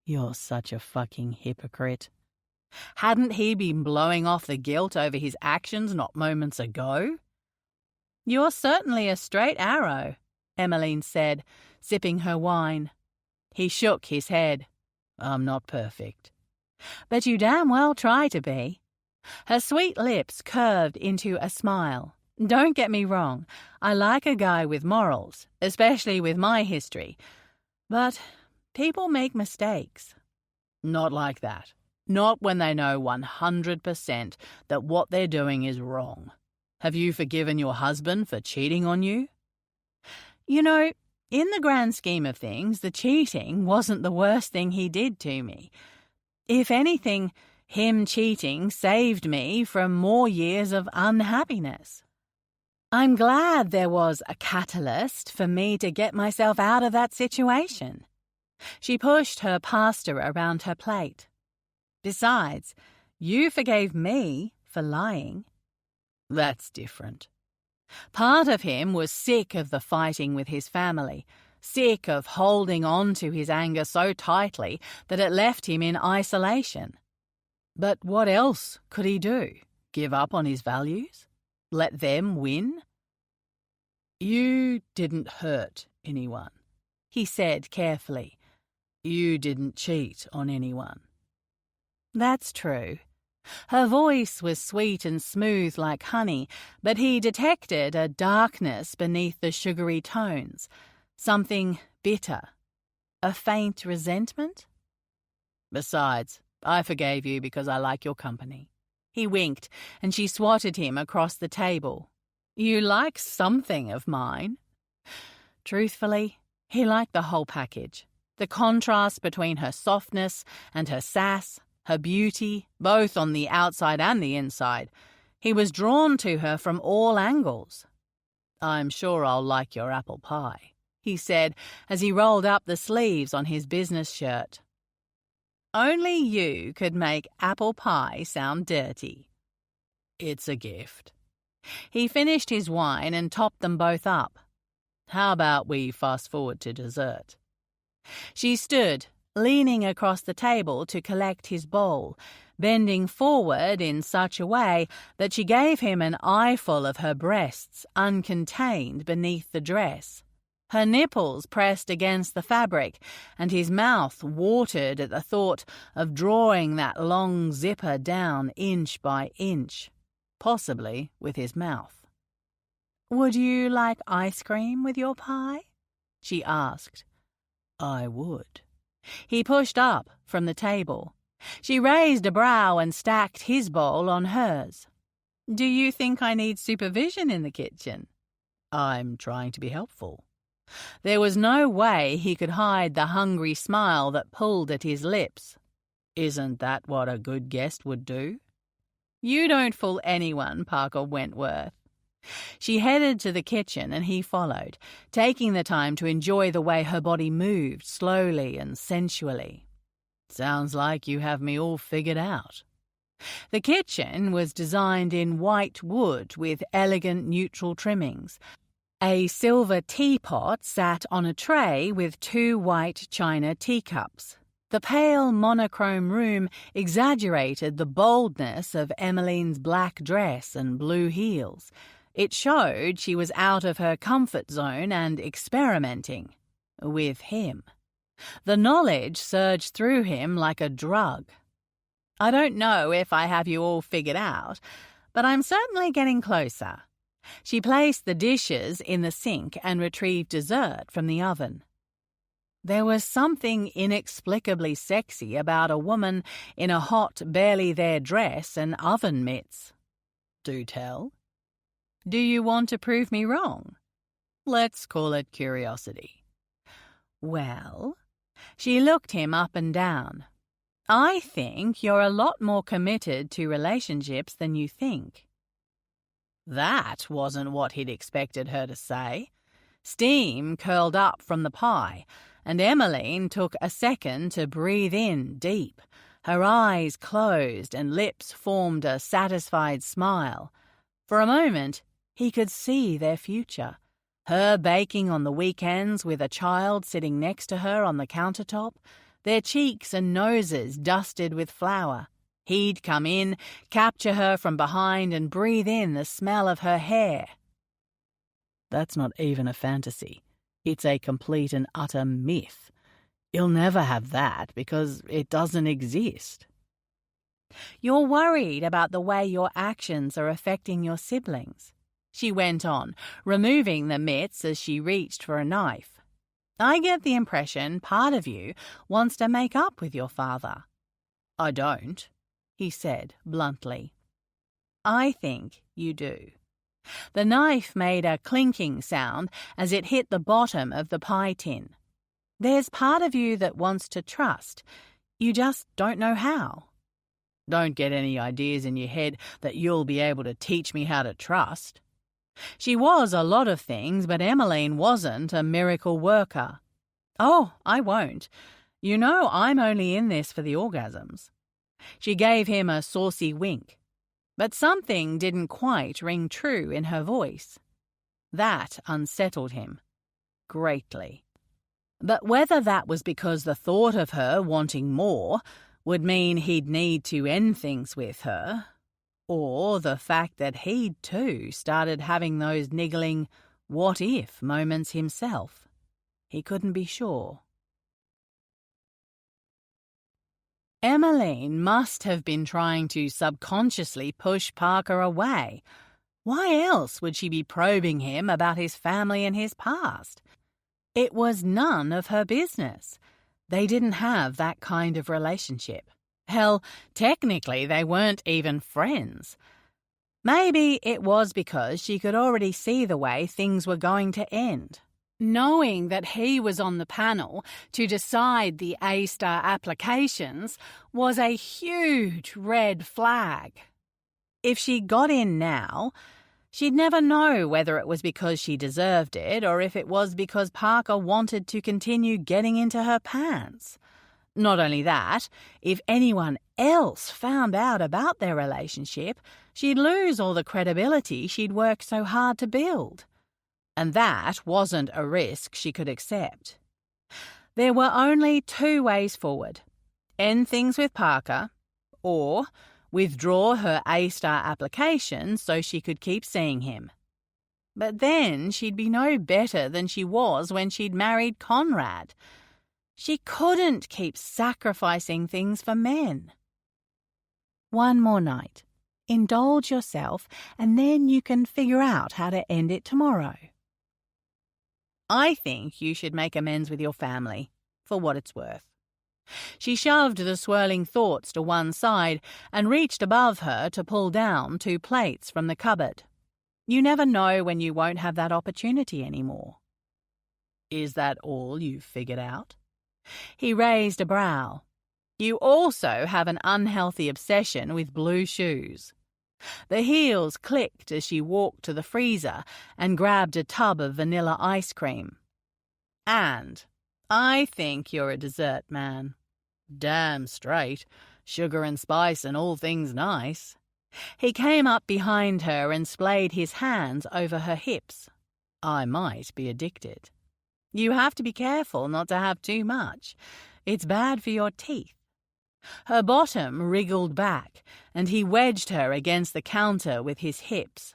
You're such a fucking hypocrite. Hadn't he been blowing off the guilt over his actions not moments ago? You're certainly a straight arrow, Emmeline said, sipping her wine. He shook his head. I'm not perfect. But you damn well try to be. Her sweet lips curved into a smile. Don't get me wrong, I like a guy with morals, especially with my history. But people make mistakes. Not like that. Not when they know 100% that what they're doing is wrong. Have you forgiven your husband for cheating on you? You know, in the grand scheme of things, the cheating wasn't the worst thing he did to me. If anything, him cheating saved me from more years of unhappiness. I'm glad there was a catalyst for me to get myself out of that situation. She pushed her pasta around her plate. Besides, you forgave me for lying. That's different. Part of him was sick of the fighting with his family, sick of holding on to his anger so tightly that it left him in isolation. But what else could he do? Give up on his values? Let them win? You didn't hurt anyone, he said carefully. You didn't cheat on anyone. That's true. Her voice was sweet and smooth like honey, but he detected a darkness beneath the sugary tones, something bitter, a faint resentment. Besides, I forgave you because I like your company. He winked, and she swatted him across the table. You like something of mine. Truthfully, he liked the whole package. The contrast between her softness and her sass, her beauty, both on the outside and the inside. He was drawn to her from all angles. I'm sure I'll like your apple pie, he said as he rolled up the sleeves on his business shirt. Only you could make apple pie sound dirty. It's a gift. He finished his wine and topped them both up. How about we fast forward to dessert? She stood, leaning across the table to collect his bowl, bending forward in such a way that she gave him an eyeful of her breasts uncontained beneath the dress. Her nipples pressed against the fabric, and his mouth watered at the thought of drawing that long zipper down inch by inch, possibly with his mouth. "Would you like ice cream with your pie?" she asked. I would. He pushed up from the table. She raised a brow and stacked his bowl on hers. "Do you think I need supervision in the kitchen?" I'm trying to be helpful. There was no way he could hide the hungry smile that pulled at his lips. Isn't that what a good guest would do? You don't fool anyone, Parker Wentworth. She headed to the kitchen and he followed, taking the time to enjoy the way her body moved slowly and sensually. Sounds like you have me all figured out. The kitchen was designed in white wood with elegant neutral trimmings. A silver teapot sat on a tray with 2 white china teacups. The pale monochrome room exaggerated the boldness of Emmeline's black dress and blue heels. It showed she was out of her comfort zone and experimenting. With him. The knowledge surged through him like a drug. I don't know if I have you all figured out, but I'm certainly getting closer. She placed the dishes in the sink and retrieved dessert from the oven. There was something inexplicably sexy about a woman in a hot, barely-there dress and oven mitts. Do tell. Do you want to prove me wrong? Let's call it curiosity. Well, she looked him up and down. I think you're a lot more committed to relationships than you think. That wasn't what he'd expected her to say. Steam curled up from the pie, and Emmeline took a second to breathe in deep. Her eyes closed and lips formed a satisfied smile. For a moment, he could see their future. Her baking on the weekends with a child sitting next to her on the countertop, their cheeks and noses dusted with flour. He'd come in, capture her from behind and breathe in the smell of her hair. That's not even a fantasy. It's a complete and utter myth. You'll never have that because it doesn't exist. You're worried about the way your actions are affecting your siblings, she went on, removing the mitts as she reached for a knife. I get the impression part of you wants to make up with your father. I don't, he said bluntly. I think you do. The knife made a clinking sound as it hit the bottom of the pie tin. There's part of you that wants to trust. You just don't know how. Don't get any ideas in your head that you'll be able to teach me how to trust. She was a lot of things, but Emmeline wasn't a miracle worker. "Oh, I won't. You know I'm only in this for the orgasms." She gave him a saucy wink, but something didn't quite ring true in her voice. That unsettled him greatly. But whether that was because the thought of her wanting more would mean he'd need to end things with her, or the fact that he'd too started having those niggling what-if moments himself, he couldn't be sure. Emmeline must have been trying to subconsciously push Parker away. Why else would she be probing him about his family and his past? It was none of her business. They didn't have that kind of relationship. Hell, technically they weren't even friends. Maybe it was because she could already see the way things were going to end. Knowing that he was on the panel to decide the A-star applications was a huge red flag. If she got in now, she'd never know whether it was because she deserved it or if it was because Parker wanted to continue getting into her pants. Not only that, if anyone else found out about their relationship, she'd lose all the credibility she'd worked so hard to build. And that wasn't a risk she could accept. There were only two ways forward: end things with Parker, or withdraw her A-star application so she could keep seeing him. But then she'd be no better than she was when she'd married Conrad. She couldn't keep sacrificing things for men. One more night. Indulge yourself, and then you can figure out how to end it tomorrow. I think you should make amends with your family, for what it's worth. She shoved the swirling thoughts to one side and reached above her to pull down 2 plates from the cupboard. You never know when you won't have that opportunity anymore. Is that all you've figured out? He raised a brow. You also have an unhealthy obsession with blue shoes. The heels clicked as she walked to the freezer and grabbed a tub of vanilla ice cream. And I think you're a dessert man. Damn straight. Sugar and spice and all things nice. He came up behind her and splayed his hands over her hips. I might be addicted. You have to be careful not to have too much. It's bad for your teeth. Her bottom wriggled back, and he wedged her against the counter with his hips.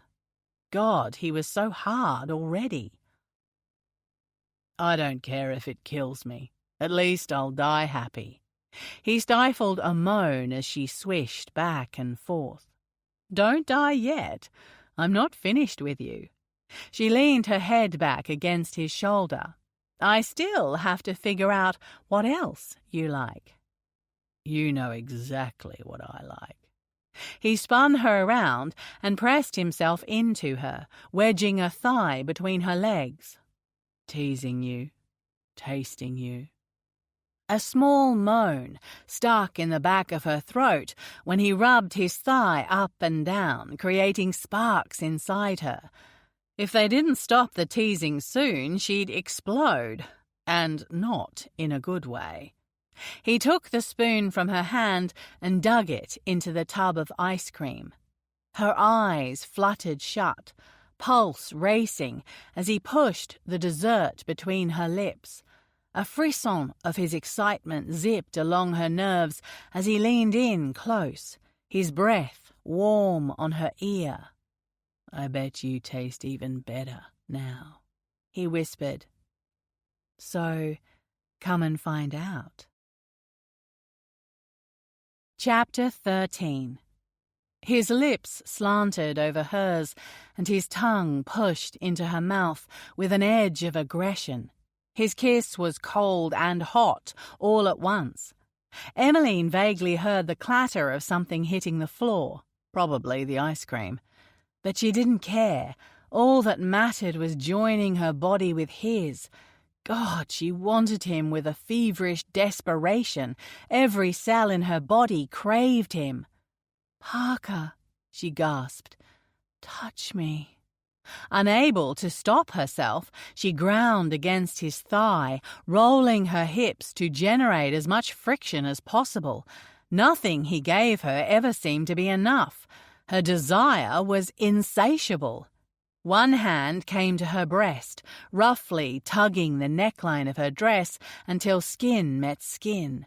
God, he was so hard already. I don't care if it kills me. At least I'll die happy. He stifled a moan as she swished back and forth. Don't die yet. I'm not finished with you. She leaned her head back against his shoulder. I still have to figure out what else you like. You know exactly what I like. He spun her around and pressed himself into her, wedging a thigh between her legs. Teasing you, tasting you. A small moan stuck in the back of her throat when he rubbed his thigh up and down, creating sparks inside her. If they didn't stop the teasing soon, she'd explode, and not in a good way. He took the spoon from her hand and dug it into the tub of ice cream. Her eyes fluttered shut, pulse racing as he pushed the dessert between her lips. A frisson of his excitement zipped along her nerves as he leaned in close, his breath warm on her ear. I bet you taste even better now, he whispered. So, come and find out. Chapter 13. His lips slanted over hers, and his tongue pushed into her mouth with an edge of aggression. His kiss was cold and hot all at once. Emmeline vaguely heard the clatter of something hitting the floor, probably the ice cream. But she didn't care. All that mattered was joining her body with his. God, she wanted him with a feverish desperation. Every cell in her body craved him. Parker, she gasped. Touch me. Unable to stop herself, she ground against his thigh, rolling her hips to generate as much friction as possible. Nothing he gave her ever seemed to be enough. Her desire was insatiable. One hand came to her breast, roughly tugging the neckline of her dress until skin met skin.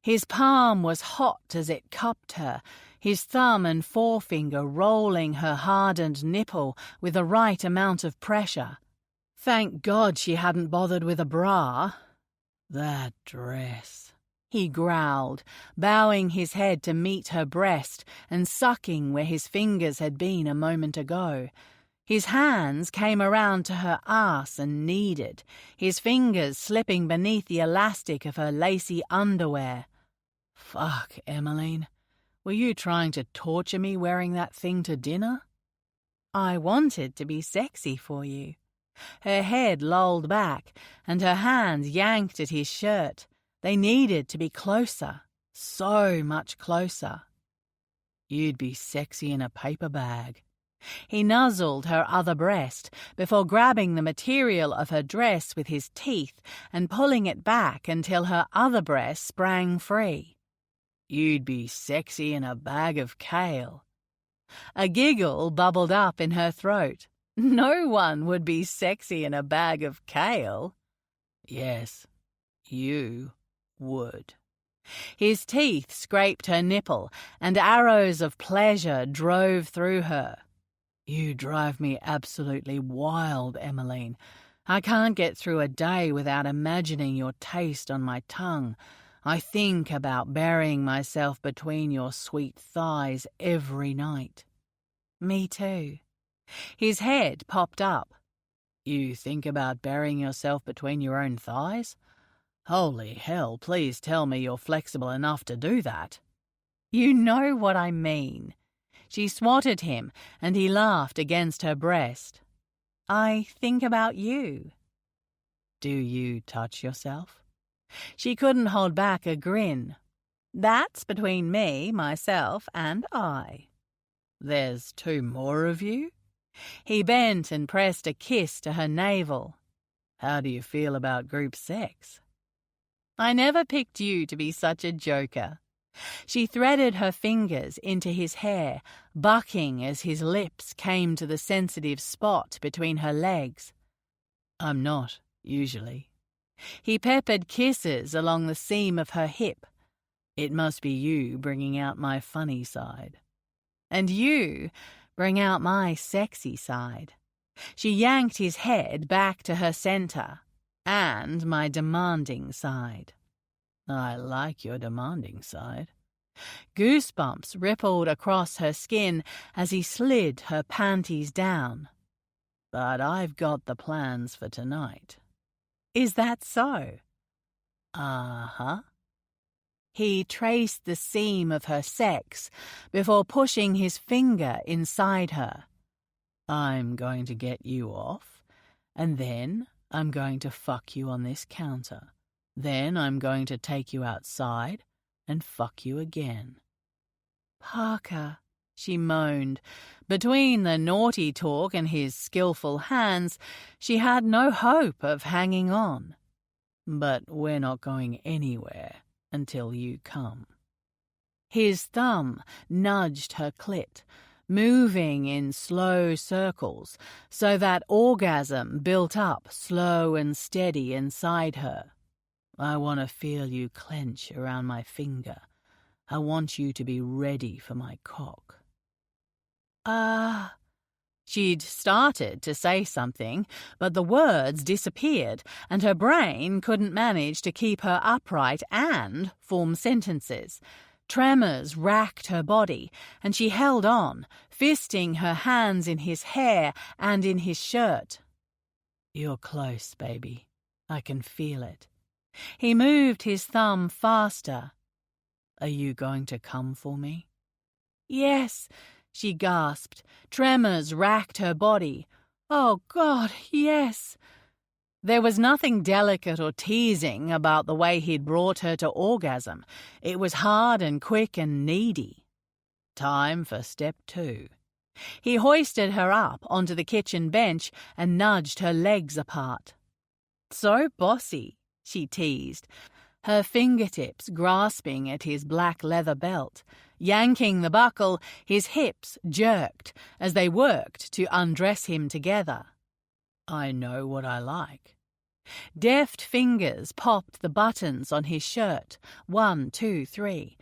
His palm was hot as it cupped her, his thumb and forefinger rolling her hardened nipple with the right amount of pressure. Thank God she hadn't bothered with a bra. "That dress," he growled, bowing his head to meet her breast and sucking where his fingers had been a moment ago. His hands came around to her ass and kneaded, his fingers slipping beneath the elastic of her lacy underwear. "Fuck, Emmeline. Were you trying to torture me wearing that thing to dinner?" "I wanted to be sexy for you." Her head lolled back, and her hands yanked at his shirt. They needed to be closer, so much closer. "You'd be sexy in a paper bag." He nuzzled her other breast before grabbing the material of her dress with his teeth and pulling it back until her other breast sprang free. "You'd be sexy in a bag of kale." A giggle bubbled up in her throat. No one would be sexy in a bag of kale. "Yes, you would." His teeth scraped her nipple, and arrows of pleasure drove through her. "You drive me absolutely wild, Emmeline. I can't get through a day without imagining your taste on my tongue. I think about burying myself between your sweet thighs every night." "Me too." His head popped up. "You think about burying yourself between your own thighs? Holy hell, please tell me you're flexible enough to do that." "You know what I mean." She swatted him, and he laughed against her breast. "I think about you." "Do you touch yourself?" She couldn't hold back a grin. "That's between me, myself, and I." "There's two more of you?" He bent and pressed a kiss to her navel. "How do you feel about group sex?" "I never picked you to be such a joker." She threaded her fingers into his hair, bucking as his lips came to the sensitive spot between her legs. "I'm not, usually." He peppered kisses along the seam of her hip. "It must be you bringing out my funny side." "And you bring out my sexy side." She yanked his head back to her center. "And my demanding side." "I like your demanding side." Goosebumps rippled across her skin as he slid her panties down. "But I've got the plans for tonight." "Is that so?" "Uh-huh." He traced the seam of her sex before pushing his finger inside her. "I'm going to get you off, and then I'm going to fuck you on this counter. Then I'm going to take you outside and fuck you again." "Parker," she moaned. Between the naughty talk and his skillful hands, she had no hope of hanging on. "But we're not going anywhere until you come." His thumb nudged her clit, moving in slow circles so that orgasm built up slow and steady inside her. "I want to feel you clench around my finger. I want you to be ready for my cock." She'd started to say something, but the words disappeared, and her brain couldn't manage to keep her upright and form sentences. Tremors racked her body, and she held on, fisting her hands in his hair and in his shirt. "You're close, baby. I can feel it." He moved his thumb faster. "Are you going to come for me?" "Yes," she gasped. Tremors racked her body. "Oh, God, yes." There was nothing delicate or teasing about the way he'd brought her to orgasm. It was hard and quick and needy. "Time for step 2. He hoisted her up onto the kitchen bench and nudged her legs apart. "So bossy," she teased, her fingertips grasping at his black leather belt. Yanking the buckle, his hips jerked as they worked to undress him together. "I know what I like." Deft fingers popped the buttons on his shirt, 1, 2, 3.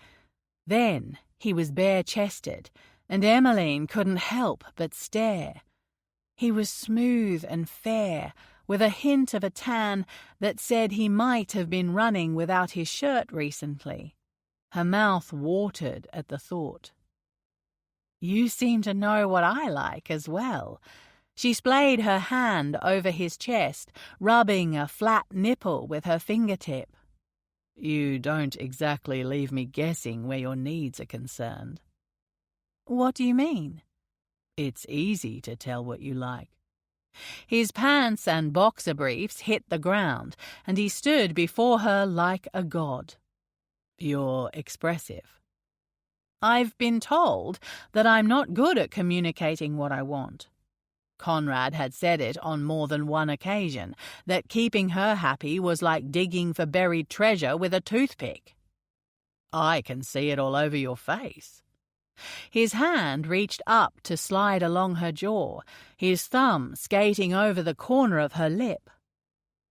Then he was bare-chested, and Emmeline couldn't help but stare. He was smooth and fair, with a hint of a tan that said he might have been running without his shirt recently. Her mouth watered at the thought. "You seem to know what I like as well." She splayed her hand over his chest, rubbing a flat nipple with her fingertip. "You don't exactly leave me guessing where your needs are concerned." "What do you mean?" "It's easy to tell what you like." His pants and boxer briefs hit the ground, and he stood before her like a god. "You're expressive." "I've been told that I'm not good at communicating what I want." Conrad had said it on more than one occasion, that keeping her happy was like digging for buried treasure with a toothpick. "I can see it all over your face." His hand reached up to slide along her jaw, his thumb skating over the corner of her lip.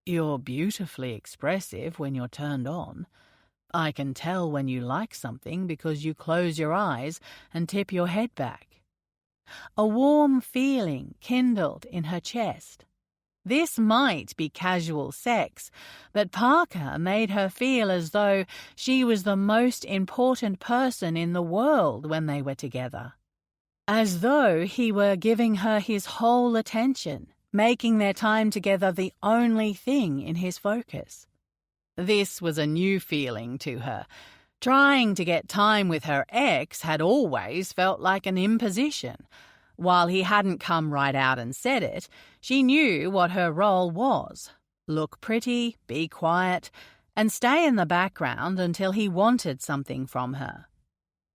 "You're beautifully expressive when you're turned on. I can tell when you like something because you close your eyes and tip your head back." A warm feeling kindled in her chest. This might be casual sex, but Parker made her feel as though she was the most important person in the world when they were together. As though he were giving her his whole attention, making their time together the only thing in his focus. This was a new feeling to her. Trying to get time with her ex had always felt like an imposition. While he hadn't come right out and said it, she knew what her role was. Look pretty, be quiet, and stay in the background until he wanted something from her.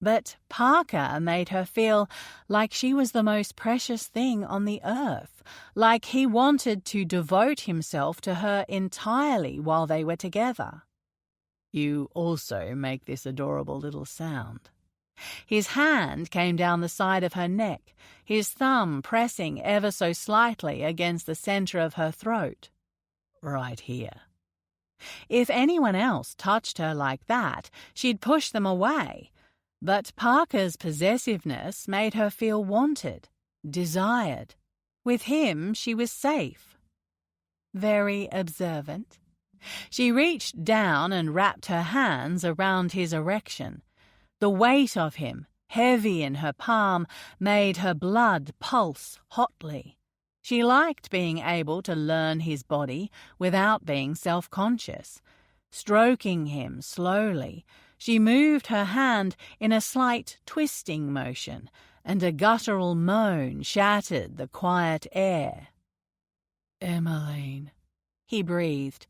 But Parker made her feel like she was the most precious thing on the earth, like he wanted to devote himself to her entirely while they were together. "You also make this adorable little sound." His hand came down the side of her neck, his thumb pressing ever so slightly against the center of her throat. "Right here." If anyone else touched her like that, she'd push them away. But Parker's possessiveness made her feel wanted, desired. With him, she was safe. Very observant. She reached down and wrapped her hands around his erection. The weight of him, heavy in her palm, made her blood pulse hotly. She liked being able to learn his body without being self-conscious. Stroking him slowly, she moved her hand in a slight twisting motion, and a guttural moan shattered the quiet air. "Emmeline," he breathed.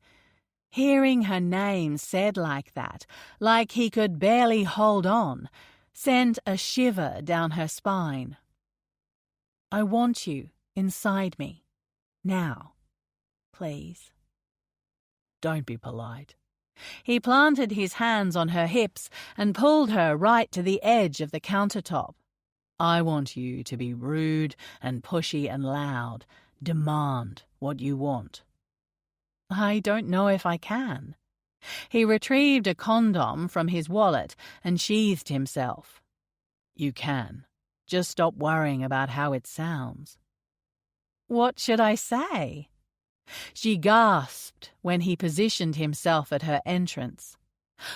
Hearing her name said like that, like he could barely hold on, sent a shiver down her spine. "I want you inside me. Now. Please." "Don't be polite." He planted his hands on her hips and pulled her right to the edge of the countertop. "I want you to be rude and pushy and loud. Demand what you want." "I don't know if I can." He retrieved a condom from his wallet and sheathed himself. "You can. Just stop worrying about how it sounds." "What should I say?" She gasped when he positioned himself at her entrance.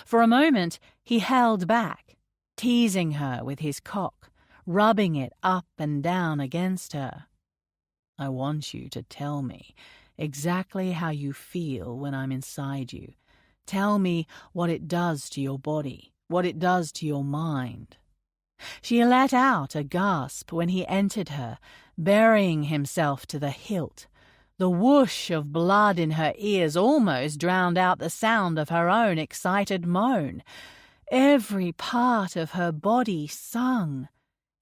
For a moment, he held back, teasing her with his cock, rubbing it up and down against her. "I want you to tell me exactly how you feel when I'm inside you. Tell me what it does to your body, what it does to your mind." She let out a gasp when he entered her, burying himself to the hilt. The whoosh of blood in her ears almost drowned out the sound of her own excited moan. Every part of her body sung.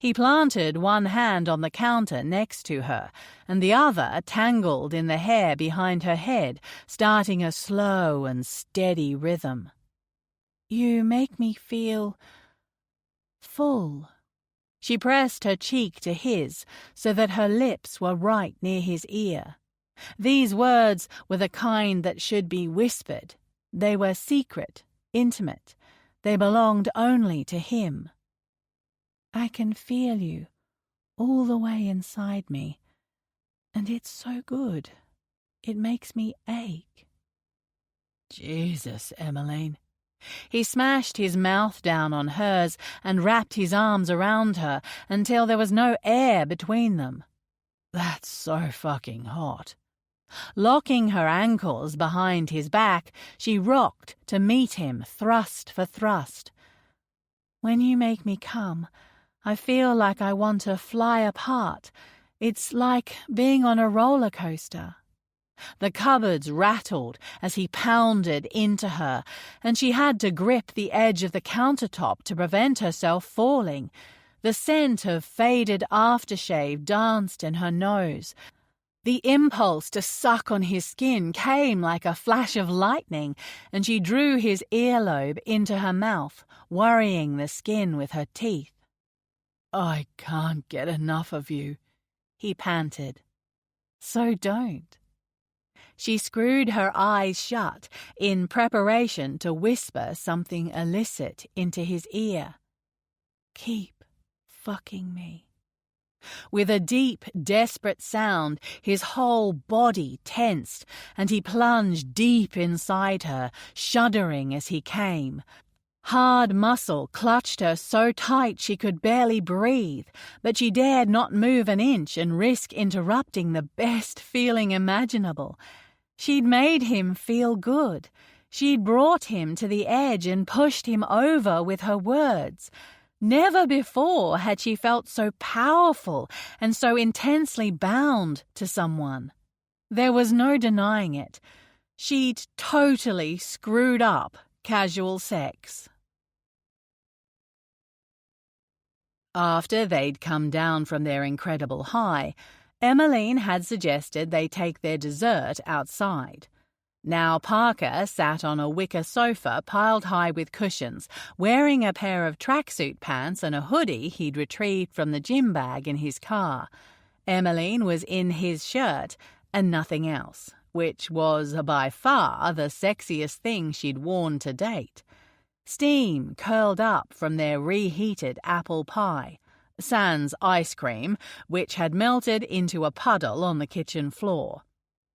He planted one hand on the counter next to her, and the other tangled in the hair behind her head, starting a slow and steady rhythm. "You make me feel full." She pressed her cheek to his so that her lips were right near his ear. These words were the kind that should be whispered. They were secret, intimate. They belonged only to him. "I can feel you all the way inside me, and it's so good. It makes me ache." Jesus, Emmeline. He smashed his mouth down on hers and wrapped his arms around her until there was no air between them. That's so fucking hot. Locking her ankles behind his back, she rocked to meet him thrust for thrust. "When you make me come, I feel like I want to fly apart. It's like being on a roller coaster." The cupboards rattled as he pounded into her, and she had to grip the edge of the countertop to prevent herself falling. The scent of faded aftershave danced in her nose. The impulse to suck on his skin came like a flash of lightning, and she drew his earlobe into her mouth, worrying the skin with her teeth. "I can't get enough of you," he panted. "So don't." She screwed her eyes shut in preparation to whisper something illicit into his ear. "Keep fucking me." With a deep, desperate sound, his whole body tensed, and he plunged deep inside her, shuddering as he came. Hard muscle clutched her so tight she could barely breathe, but she dared not move an inch and risk interrupting the best feeling imaginable. She'd made him feel good. She'd brought him to the edge and pushed him over with her words. Never before had she felt so powerful and so intensely bound to someone. There was no denying it. She'd totally screwed up casual sex. After they'd come down from their incredible high, Emmeline had suggested they take their dessert outside. Now Parker sat on a wicker sofa piled high with cushions, wearing a pair of tracksuit pants and a hoodie he'd retrieved from the gym bag in his car. Emmeline was in his shirt and nothing else, which was by far the sexiest thing she'd worn to date. Steam curled up from their reheated apple pie, sans ice cream, which had melted into a puddle on the kitchen floor.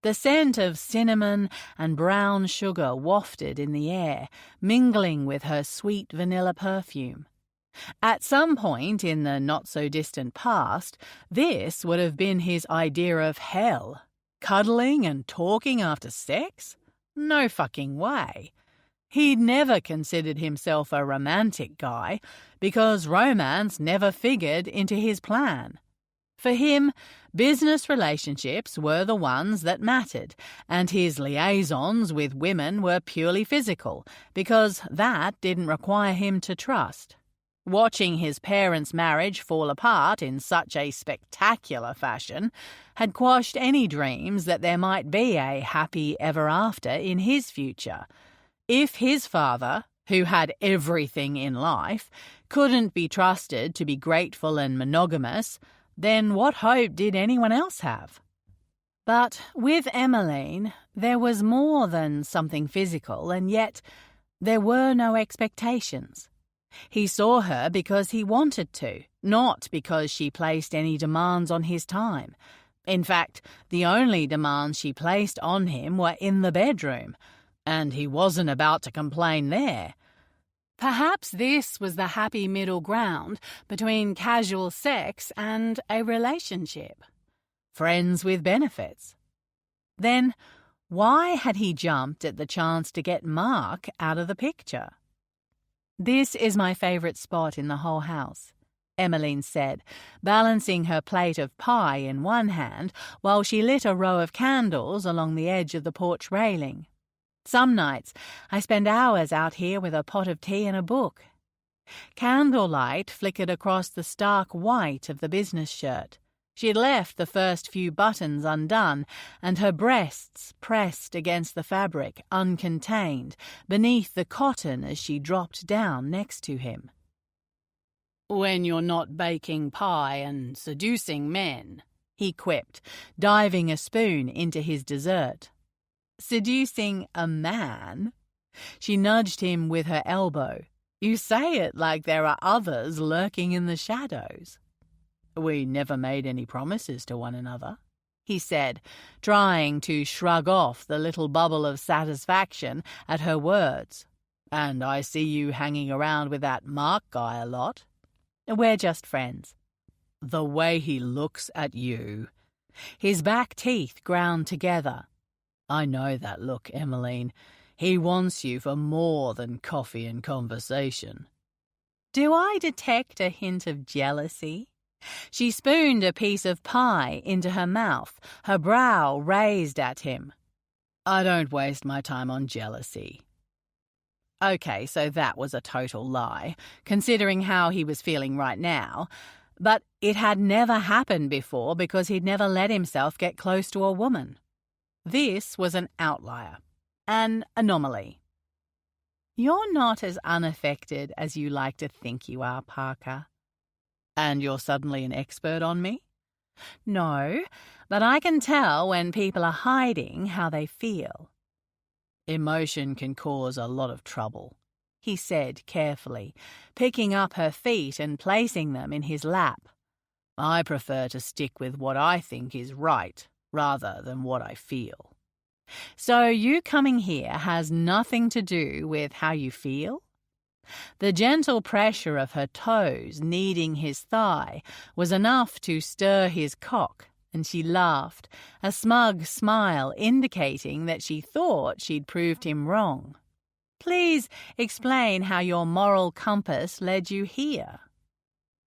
The scent of cinnamon and brown sugar wafted in the air, mingling with her sweet vanilla perfume. At some point in the not-so-distant past, this would have been his idea of hell. Cuddling and talking after sex? No fucking way. He'd never considered himself a romantic guy because romance never figured into his plan. For him, business relationships were the ones that mattered, and his liaisons with women were purely physical, because that didn't require him to trust. Watching his parents' marriage fall apart in such a spectacular fashion had quashed any dreams that there might be a happy ever after in his future. If his father, who had everything in life, couldn't be trusted to be grateful and monogamous, then what hope did anyone else have? But with Emmeline, there was more than something physical, and yet there were no expectations. He saw her because he wanted to, not because she placed any demands on his time. In fact, the only demands she placed on him were in the bedroom, and he wasn't about to complain there. Perhaps this was the happy middle ground between casual sex and a relationship. Friends with benefits. Then, why had he jumped at the chance to get Mark out of the picture? "This is my favourite spot in the whole house," Emmeline said, balancing her plate of pie in one hand while she lit a row of candles along the edge of the porch railing. "Some nights I spend hours out here with a pot of tea and a book." Candlelight flickered across the stark white of the business shirt. She had left the first few buttons undone, and her breasts pressed against the fabric, uncontained, beneath the cotton as she dropped down next to him. "When you're not baking pie and seducing men," he quipped, diving a spoon into his dessert. Seducing a man? She nudged him with her elbow. You say it like there are others lurking in the shadows. "We never made any promises to one another," he said, trying to shrug off the little bubble of satisfaction at her words. "And I see you hanging around with that Mark guy a lot." "We're just friends." "The way he looks at you." His back teeth ground together. "I know that look, Emmeline. He wants you for more than coffee and conversation." Do I detect a hint of jealousy? She spooned a piece of pie into her mouth, her brow raised at him. "I don't waste my time on jealousy." Okay, so that was a total lie, considering how he was feeling right now. But it had never happened before because he'd never let himself get close to a woman. This was an outlier, an anomaly. You're not as unaffected as you like to think you are, Parker. "And you're suddenly an expert on me?" No, but I can tell when people are hiding how they feel. "Emotion can cause a lot of trouble," he said carefully, picking up her feet and placing them in his lap. "I prefer to stick with what I think is right rather than what I feel." So you coming here has nothing to do with how you feel? The gentle pressure of her toes kneading his thigh was enough to stir his cock, and she laughed, a smug smile indicating that she thought she'd proved him wrong. Please explain how your moral compass led you here.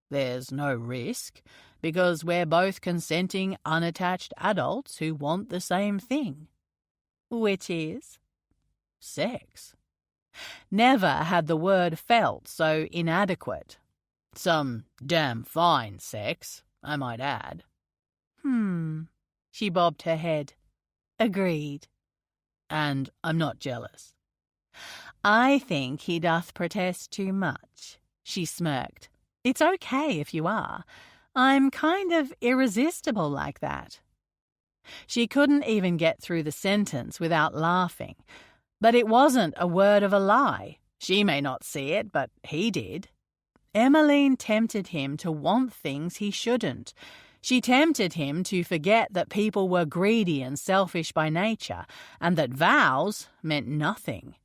"There's no risk, because we're both consenting, unattached adults who want the same thing." Which is? Sex. Never had the word felt so inadequate. Some damn fine sex, I might add. She bobbed her head. Agreed. And I'm not jealous. I think he doth protest too much, she smirked. It's okay if you are. I'm kind of irresistible like that. She couldn't even get through the sentence without laughing. But it wasn't a word of a lie. She may not see it, but he did. Emmeline tempted him to want things he shouldn't. She tempted him to forget that people were greedy and selfish by nature, and that vows meant nothing.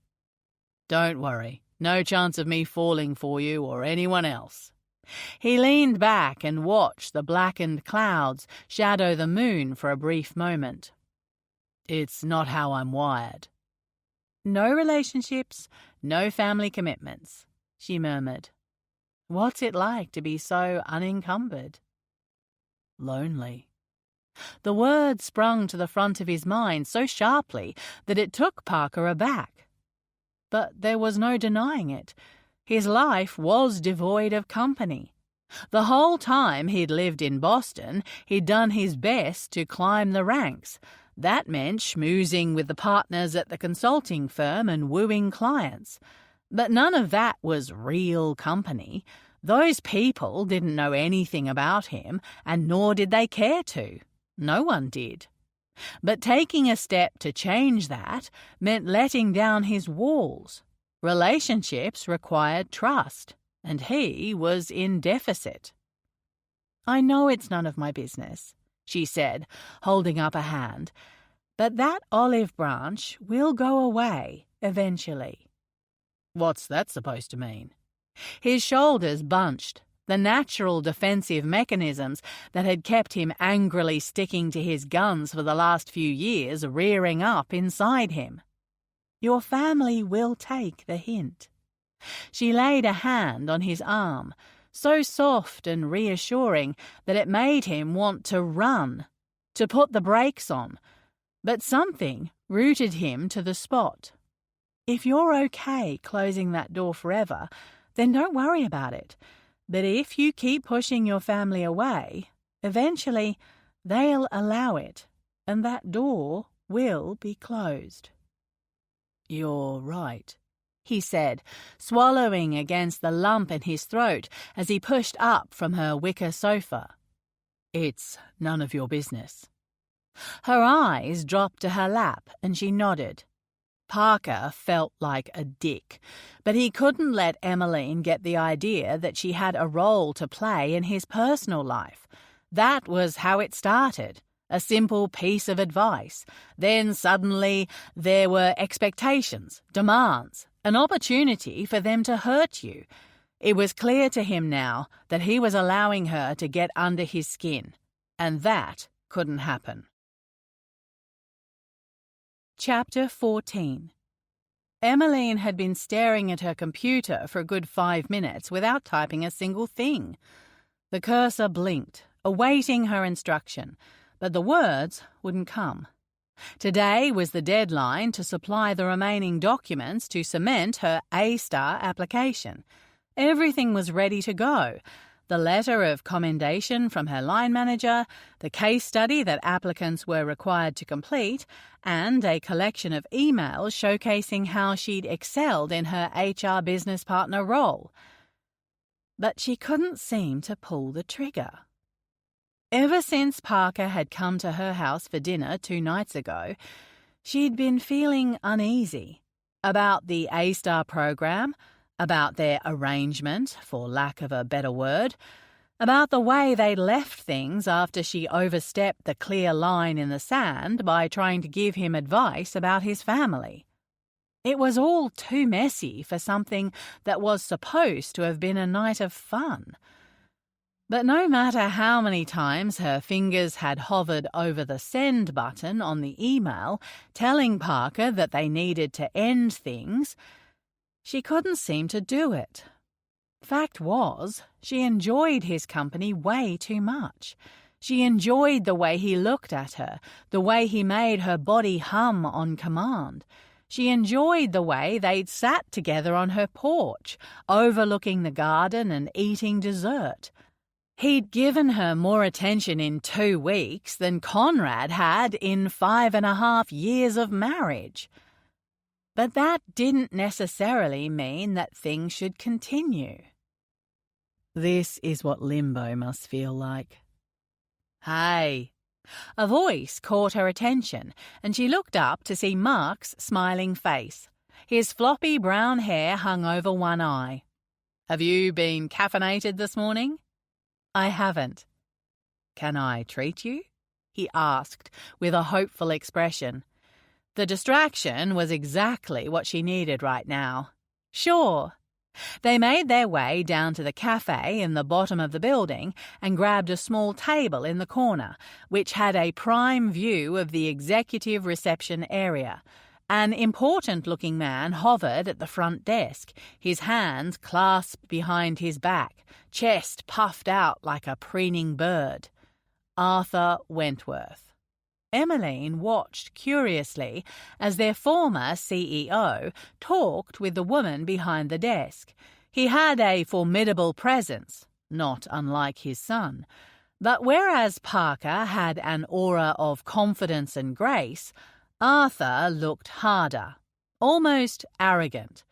"Don't worry, no chance of me falling for you or anyone else." He leaned back and watched the blackened clouds shadow the moon for a brief moment. "It's not how I'm wired." "No relationships, no family commitments," she murmured. "What's it like to be so unencumbered?" "Lonely." The word sprung to the front of his mind so sharply that it took Parker aback. But there was no denying it. His life was devoid of company. The whole time he'd lived in Boston, he'd done his best to climb the ranks. That meant schmoozing with the partners at the consulting firm and wooing clients. But none of that was real company. Those people didn't know anything about him, and nor did they care to. No one did. But taking a step to change that meant letting down his walls. Relationships required trust, and he was in deficit. "I know it's none of my business," she said, holding up a hand, "but that olive branch will go away eventually." "What's that supposed to mean?" His shoulders bunched, the natural defensive mechanisms that had kept him angrily sticking to his guns for the last few years rearing up inside him. "Your family will take the hint." She laid a hand on his arm, so soft and reassuring that it made him want to run, to put the brakes on, but something rooted him to the spot. "If you're okay closing that door forever, then don't worry about it. But if you keep pushing your family away, eventually they'll allow it, and that door will be closed." "You're right," he said, swallowing against the lump in his throat as he pushed up from her wicker sofa. "It's none of your business." Her eyes dropped to her lap and she nodded. Parker felt like a dick, but he couldn't let Emmeline get the idea that she had a role to play in his personal life. That was how it started. A simple piece of advice. Then suddenly there were expectations, demands, an opportunity for them to hurt you. It was clear to him now that he was allowing her to get under his skin, and that couldn't happen. Chapter 14. Emmeline had been staring at her computer for a good 5 minutes without typing a single thing. The cursor blinked, awaiting her instruction, but the words wouldn't come. Today was the deadline to supply the remaining documents to cement her A-star application. Everything was ready to go. The letter of commendation from her line manager, the case study that applicants were required to complete, and a collection of emails showcasing how she'd excelled in her HR business partner role. But she couldn't seem to pull the trigger. Ever since Parker had come to her house for dinner 2 nights ago, she'd been feeling uneasy about the A-star program, about their arrangement, for lack of a better word, about the way they'd left things after she overstepped the clear line in the sand by trying to give him advice about his family. It was all too messy for something that was supposed to have been a night of fun. But no matter how many times her fingers had hovered over the send button on the email telling Parker that they needed to end things, she couldn't seem to do it. Fact was, she enjoyed his company way too much. She enjoyed the way he looked at her, the way he made her body hum on command. She enjoyed the way they'd sat together on her porch, overlooking the garden and eating dessert. He'd given her more attention in 2 weeks than Conrad had in 5.5 years of marriage. But that didn't necessarily mean that things should continue. This is what limbo must feel like. "Hey!" A voice caught her attention, and she looked up to see Mark's smiling face. His floppy brown hair hung over one eye. "Have you been caffeinated this morning?" "I haven't." "Can I treat you?" he asked with a hopeful expression. The distraction was exactly what she needed right now. "Sure." They made their way down to the cafe in the bottom of the building and grabbed a small table in the corner, which had a prime view of the executive reception area. An important-looking man hovered at the front desk, his hands clasped behind his back, chest puffed out like a preening bird. Arthur Wentworth. Emmeline watched curiously as their former CEO talked with the woman behind the desk. He had a formidable presence, not unlike his son. But whereas Parker had an aura of confidence and grace, Arthur looked harder, almost arrogant,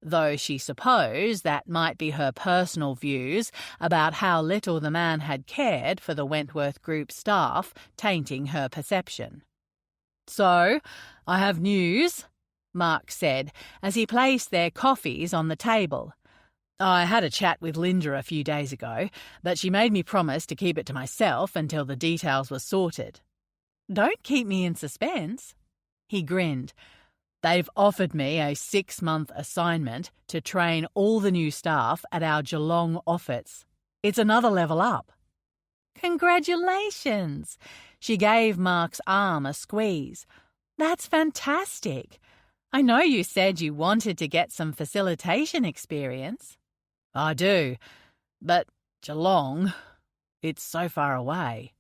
though she supposed that might be her personal views about how little the man had cared for the Wentworth Group staff tainting her perception. "So, I have news," Mark said as he placed their coffees on the table. "I had a chat with Linda a few days ago, but she made me promise to keep it to myself until the details were sorted." "Don't keep me in suspense." He grinned. "They've offered me a 6-month assignment to train all the new staff at our Geelong office. It's another level up." "Congratulations!" She gave Mark's arm a squeeze. "That's fantastic. I know you said you wanted to get some facilitation experience." "I do, but Geelong, it's so far away."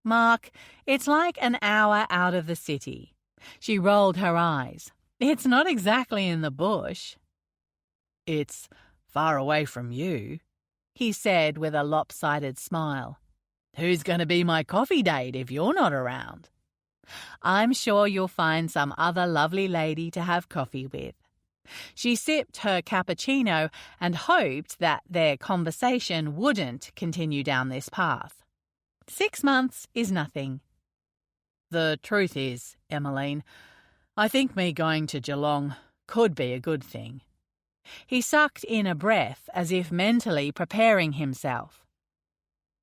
"Mark, it's like an hour out of the city." She rolled her eyes. "It's not exactly in the bush." "It's far away from you," he said with a lopsided smile. "Who's going to be my coffee date if you're not around?" "I'm sure you'll find some other lovely lady to have coffee with." She sipped her cappuccino and hoped that their conversation wouldn't continue down this path. 6 months is nothing. "The truth is, Emmeline, I think me going to Geelong could be a good thing." He sucked in a breath as if mentally preparing himself.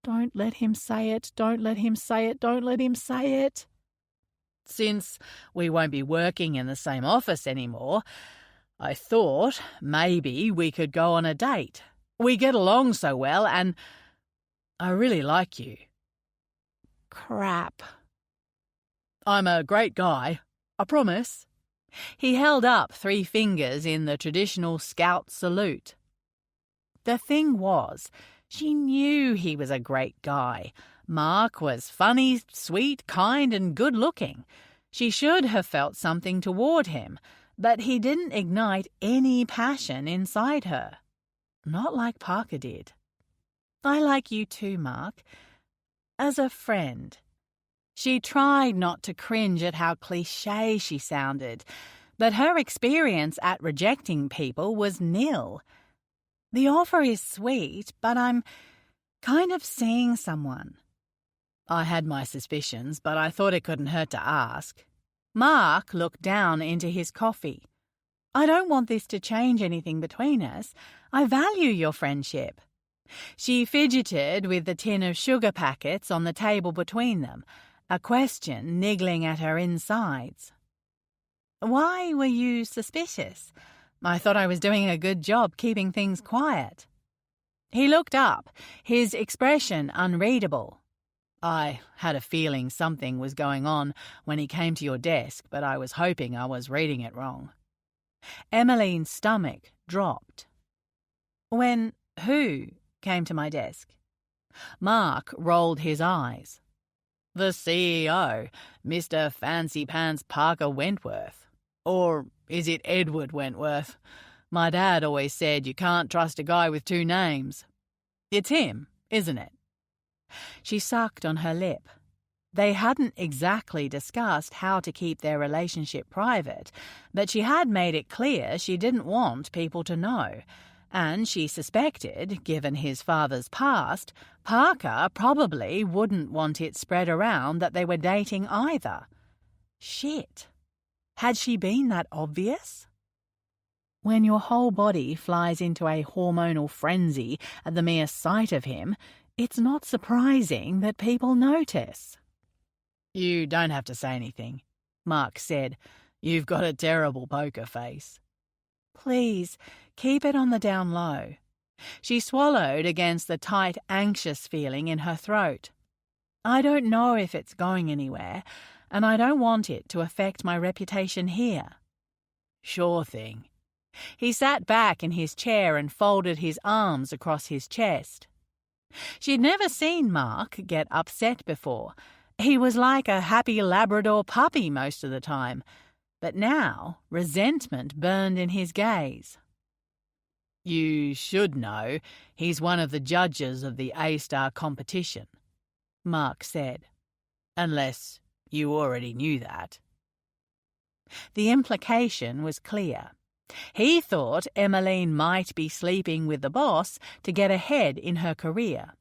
"Don't let him say it, don't let him say it, don't let him say it." "Since we won't be working in the same office anymore, I thought maybe we could go on a date. We get along so well and I really like you." "Crap." "I'm a great guy, I promise." He held up 3 fingers in the traditional scout salute. The thing was, she knew he was a great guy. Mark was funny, sweet, kind, and good-looking. She should have felt something toward him, but he didn't ignite any passion inside her. Not like Parker did. "I like you too, Mark. As a friend." She tried not to cringe at how cliché she sounded, but her experience at rejecting people was nil. "The offer is sweet, but I'm kind of seeing someone." "I had my suspicions, but I thought it couldn't hurt to ask." Mark looked down into his coffee. "I don't want this to change anything between us. I value your friendship." She fidgeted with the tin of sugar packets on the table between them, a question niggling at her insides. "Why were you suspicious? I thought I was doing a good job keeping things quiet." He looked up, his expression unreadable. "I had a feeling something was going on when he came to your desk, but I was hoping I was reading it wrong." Emmeline's stomach dropped. "When who came to my desk?" Mark rolled his eyes. "The CEO, Mr. Fancy Pants Parker Wentworth. Or is it Edward Wentworth? My dad always said you can't trust a guy with 2 names. It's him, isn't it?" She sucked on her lip. They hadn't exactly discussed how to keep their relationship private, but she had made it clear she didn't want people to know. And she suspected, given his father's past, Parker probably wouldn't want it spread around that they were dating either. Shit. Had she been that obvious? When your whole body flies into a hormonal frenzy at the mere sight of him, it's not surprising that people notice. "You don't have to say anything," Mark said. "You've got a terrible poker face." "Please, keep it on the down low." She swallowed against the tight, anxious feeling in her throat. "I don't know if it's going anywhere, and I don't want it to affect my reputation here." "Sure thing." He sat back in his chair and folded his arms across his chest. She'd never seen Mark get upset before. He was like a happy Labrador puppy most of the time, but now resentment burned in his gaze. "You should know he's one of the judges of the A-Star competition," Mark said. "Unless you already knew that." The implication was clear. He thought Emmeline might be sleeping with the boss to get ahead in her career.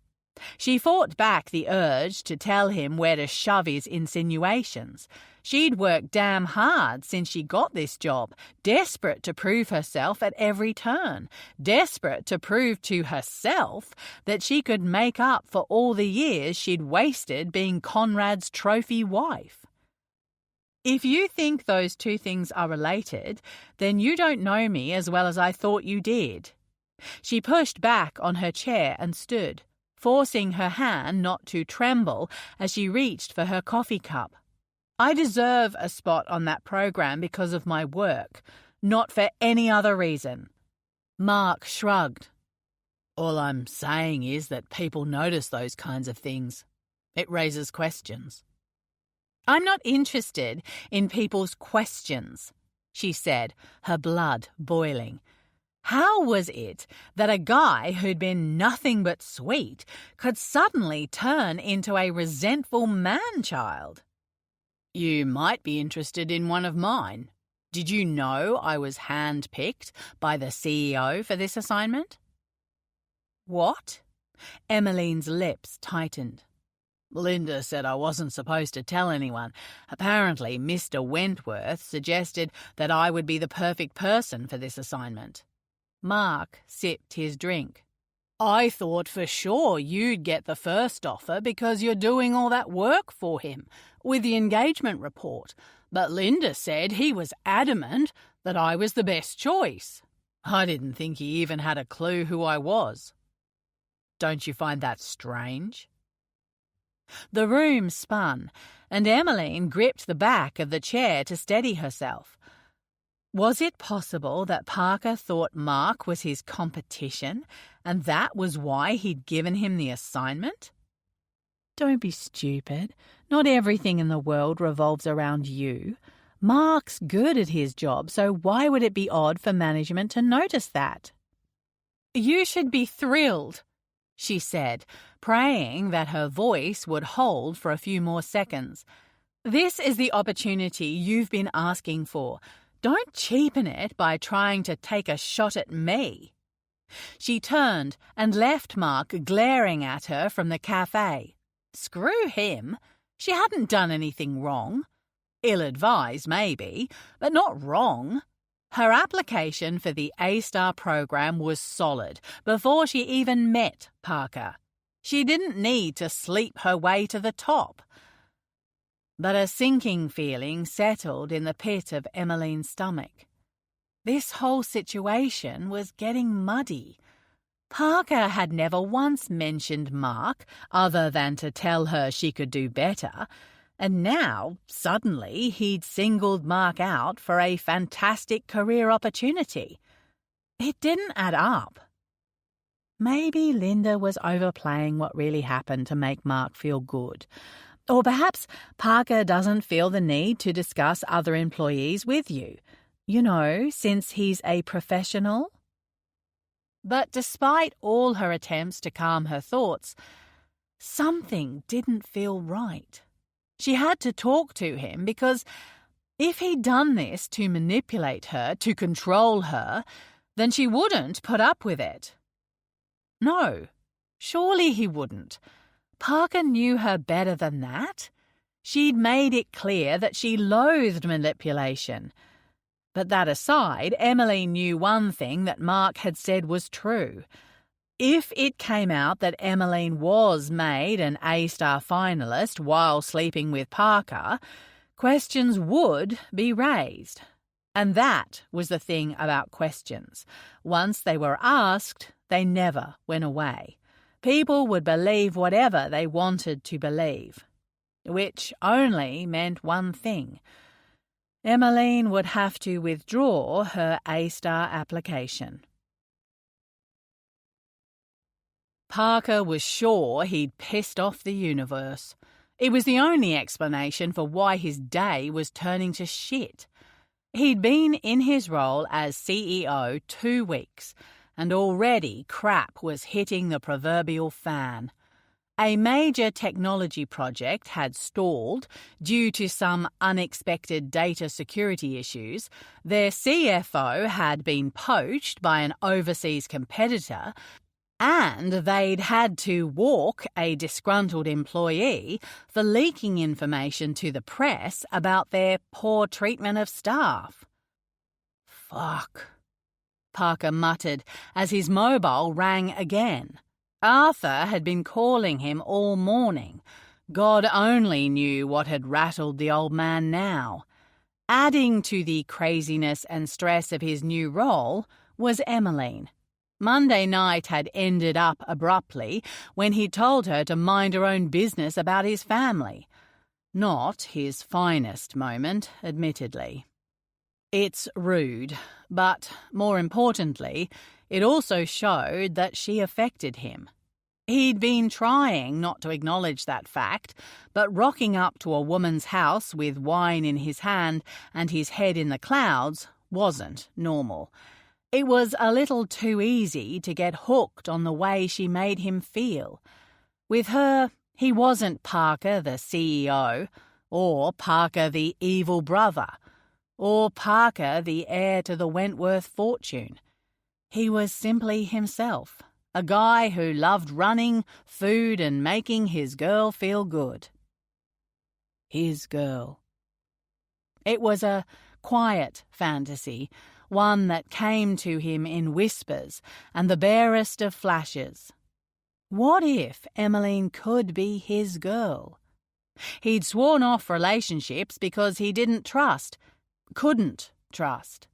She fought back the urge to tell him where to shove his insinuations. She'd worked damn hard since she got this job, desperate to prove herself at every turn, desperate to prove to herself that she could make up for all the years she'd wasted being Conrad's trophy wife. If you think those two things are related, then you don't know me as well as I thought you did. She pushed back on her chair and stood, forcing her hand not to tremble as she reached for her coffee cup. I deserve a spot on that program because of my work, not for any other reason. Mark shrugged. All I'm saying is that people notice those kinds of things. It raises questions. I'm not interested in people's questions, she said, her blood boiling. How was it that a guy who'd been nothing but sweet could suddenly turn into a resentful man-child? You might be interested in one of mine. Did you know I was hand-picked by the CEO for this assignment? What? Emmeline's lips tightened. Linda said I wasn't supposed to tell anyone. Apparently, Mr. Wentworth suggested that I would be the perfect person for this assignment. Mark sipped his drink. I thought for sure you'd get the first offer because you're doing all that work for him with the engagement report, but Linda said he was adamant that I was the best choice. I didn't think he even had a clue who I was. Don't you find that strange? The room spun, and Emmeline gripped the back of the chair to steady herself. Was it possible that Parker thought Mark was his competition, and that was why he'd given him the assignment? Don't be stupid. Not everything in the world revolves around you. Mark's good at his job, so why would it be odd for management to notice that? You should be thrilled, she said, praying that her voice would hold for a few more seconds. This is the opportunity you've been asking for. Don't cheapen it by trying to take a shot at me. She turned and left Mark glaring at her from the cafe. Screw him. She hadn't done anything wrong. Ill-advised, maybe, but not wrong. Her application for the A-Star program was solid before she even met Parker. She didn't need to sleep her way to the top. But a sinking feeling settled in the pit of Emmeline's stomach. This whole situation was getting muddy. Parker had never once mentioned Mark other than to tell her she could do better, and now, suddenly, he'd singled Mark out for a fantastic career opportunity. It didn't add up. Maybe Linda was overplaying what really happened to make Mark feel good. Or perhaps Parker doesn't feel the need to discuss other employees with you, since he's a professional. But despite all her attempts to calm her thoughts, something didn't feel right. She had to talk to him because if he'd done this to manipulate her, to control her, then she wouldn't put up with it. No, surely he wouldn't. Parker knew her better than that. She'd made it clear that she loathed manipulation. But that aside, Emmeline knew one thing that Mark had said was true. If it came out that Emmeline was made an A-Star finalist while sleeping with Parker, questions would be raised. And that was the thing about questions. Once they were asked, they never went away. People would believe whatever they wanted to believe, which only meant one thing. Emmeline would have to withdraw her A-Star application. Parker was sure he'd pissed off the universe. It was the only explanation for why his day was turning to shit. He'd been in his role as CEO 2 weeks, and already crap was hitting the proverbial fan. A major technology project had stalled due to some unexpected data security issues, their CFO had been poached by an overseas competitor, and they'd had to walk a disgruntled employee for leaking information to the press about their poor treatment of staff. Fuck, Parker muttered as his mobile rang again. Arthur had been calling him all morning. God only knew what had rattled the old man now. Adding to the craziness and stress of his new role was Emmeline. Monday night had ended up abruptly when he told her to mind her own business about his family. Not his finest moment, admittedly. It's rude, but more importantly, it also showed that she affected him. He'd been trying not to acknowledge that fact, but rocking up to a woman's house with wine in his hand and his head in the clouds wasn't normal. It was a little too easy to get hooked on the way she made him feel. With her, he wasn't Parker the CEO, or Parker the evil brother, or Parker the heir to the Wentworth fortune. He was simply himself, a guy who loved running, food, and making his girl feel good. His girl. It was a quiet fantasy, one that came to him in whispers and the barest of flashes. What if Emmeline could be his girl? He'd sworn off relationships because he couldn't trust.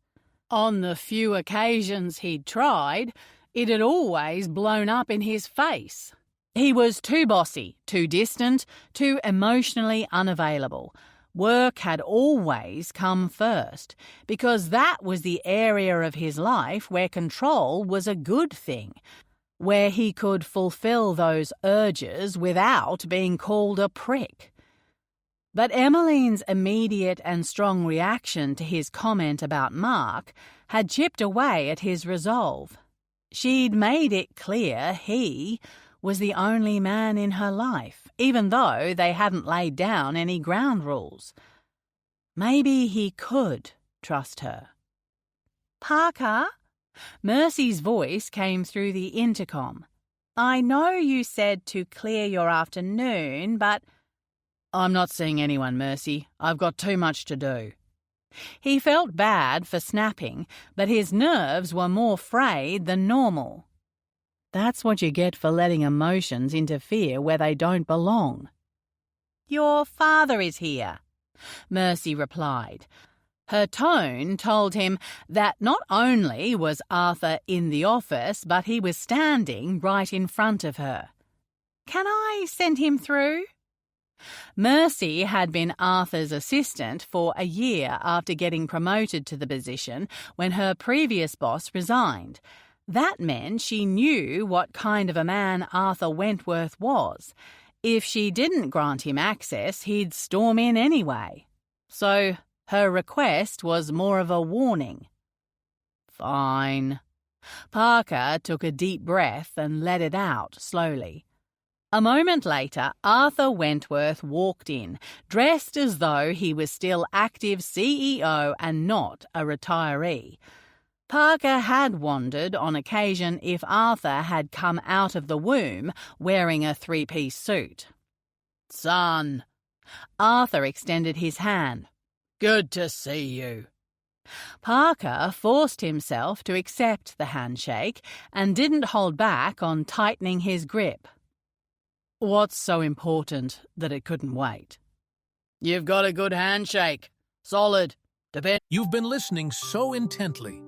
On the few occasions he'd tried, it had always blown up in his face. He was too bossy, too distant, too emotionally unavailable. Work had always come first, because that was the area of his life where control was a good thing, where he could fulfill those urges without being called a prick. But Emmeline's immediate and strong reaction to his comment about Mark had chipped away at his resolve. She'd made it clear he was the only man in her life, even though they hadn't laid down any ground rules. Maybe he could trust her. "Parker?" Mercy's voice came through the intercom. "I know you said to clear your afternoon, but—" "I'm not seeing anyone, Mercy. I've got too much to do." He felt bad for snapping, but his nerves were more frayed than normal. That's what you get for letting emotions interfere where they don't belong. "Your father is here," Mercy replied. Her tone told him that not only was Arthur in the office, but he was standing right in front of her. "Can I send him through?" Mercy had been Arthur's assistant for a year after getting promoted to the position when her previous boss resigned. That meant she knew what kind of a man Arthur Wentworth was. If she didn't grant him access, he'd storm in anyway. So her request was more of a warning. "Fine." Parker took a deep breath and let it out slowly. A moment later, Arthur Wentworth walked in, dressed as though he was still active CEO and not a retiree. Parker had wondered on occasion if Arthur had come out of the womb wearing a three-piece suit. "Son." Arthur extended his hand. "Good to see you." Parker forced himself to accept the handshake and didn't hold back on tightening his grip. "What's so important that it couldn't wait?" "You've got a good handshake. Solid. You've been listening so intently.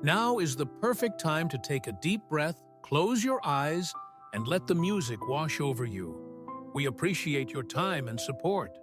Now is the perfect time to take a deep breath, close your eyes, and let the music wash over you. We appreciate your time and support.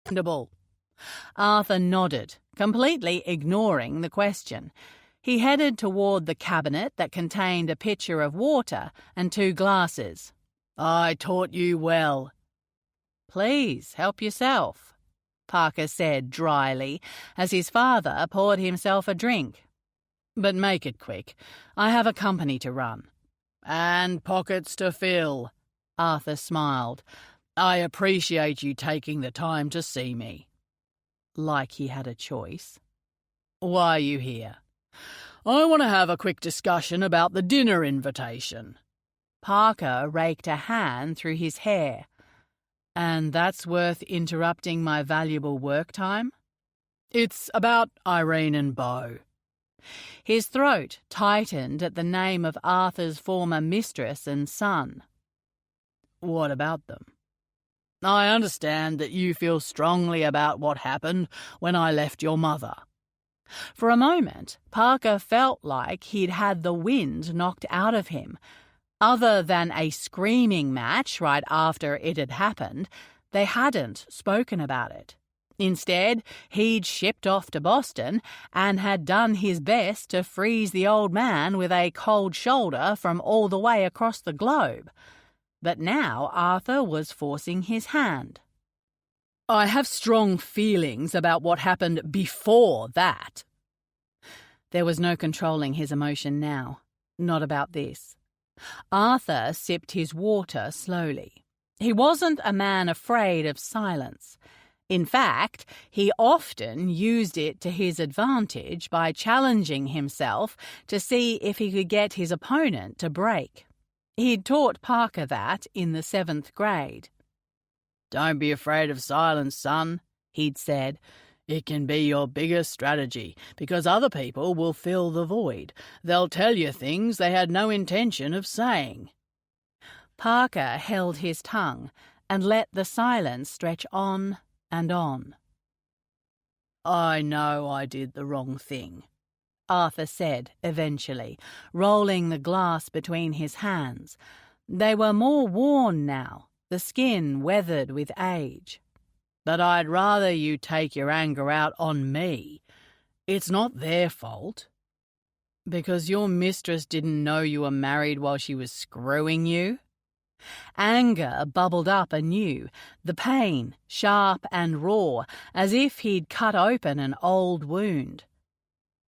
understandable. Arthur nodded, completely ignoring the question. He headed toward the cabinet that contained a pitcher of water and 2 glasses. I taught you well. Please help yourself, Parker said dryly as his father poured himself a drink. But make it quick. I have a company to run. And pockets to fill, Arthur smiled. I appreciate you taking the time to see me. Like he had a choice. Why are you here? I want to have a quick discussion about the dinner invitation. Parker raked a hand through his hair. And that's worth interrupting my valuable work time? It's about Irene and Beau. His throat tightened at the name of Arthur's former mistress and son. What about them? I understand that you feel strongly about what happened when I left your mother. For a moment, Parker felt like he'd had the wind knocked out of him. Other than a screaming match right after it had happened, they hadn't spoken about it. Instead, he'd shipped off to Boston and had done his best to freeze the old man with a cold shoulder from all the way across the globe. But now Arthur was forcing his hand. I have strong feelings about what happened before that. There was no controlling his emotion now. Not about this. Arthur sipped his water slowly. He wasn't a man afraid of silence. In fact, he often used it to his advantage by challenging himself to see if he could get his opponent to break. He'd taught Parker that in the 7th grade. Don't be afraid of silence, son, he'd said. It can be your biggest strategy, because other people will fill the void. They'll tell you things they had no intention of saying. Parker held his tongue and let the silence stretch on and on. I know I did the wrong thing, Arthur said eventually, rolling the glass between his hands. They were more worn now, the skin weathered with age. But I'd rather you take your anger out on me. It's not their fault. Because your mistress didn't know you were married while she was screwing you? Anger bubbled up anew, the pain sharp and raw, as if he'd cut open an old wound.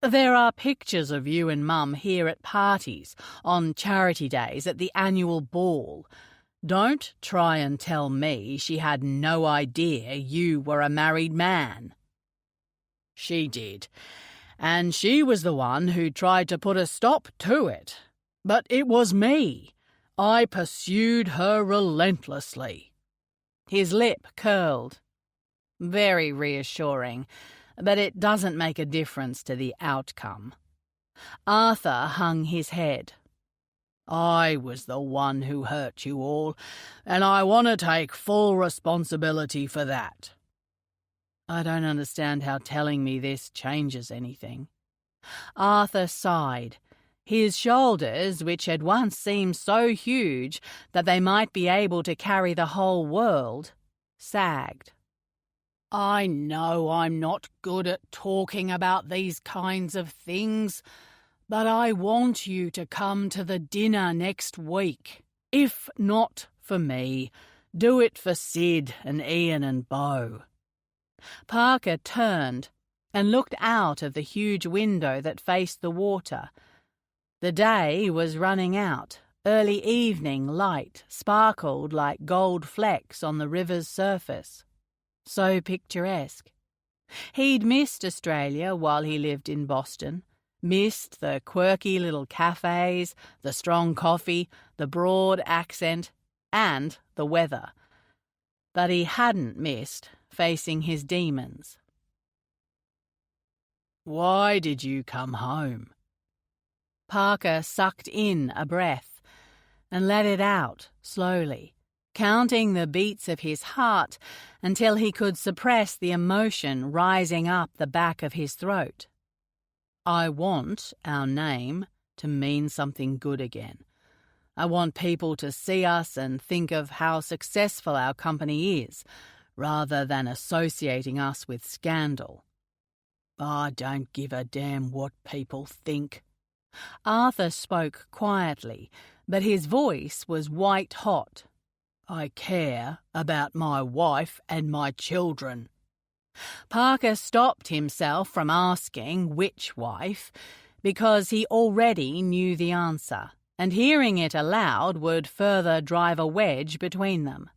There are pictures of you and Mum here at parties, on charity days, at the annual ball. Don't try and tell me she had no idea you were a married man. She did, and she was the one who tried to put a stop to it. But it was me. I pursued her relentlessly. His lip curled. Very reassuring, but it doesn't make a difference to the outcome. Arthur hung his head. I was the one who hurt you all, and I want to take full responsibility for that. I don't understand how telling me this changes anything. Arthur sighed. His shoulders, which had once seemed so huge that they might be able to carry the whole world, sagged. I know I'm not good at talking about these kinds of things, but I want you to come to the dinner next week. If not for me, do it for Sid and Ian and Beau. Parker turned and looked out of the huge window that faced the water. The day was running out. Early evening light sparkled like gold flecks on the river's surface. So picturesque. He'd missed Australia while he lived in Boston. Missed the quirky little cafes, the strong coffee, the broad accent, and the weather. But he hadn't missed facing his demons. Why did you come home? Parker sucked in a breath and let it out slowly, counting the beats of his heart until he could suppress the emotion rising up the back of his throat. I want our name to mean something good again. I want people to see us and think of how successful our company is, rather than associating us with scandal. I don't give a damn what people think." Arthur spoke quietly, but his voice was white-hot. "I care about my wife and my children." Parker stopped himself from asking which wife, because he already knew the answer, and hearing it aloud would further drive a wedge between them.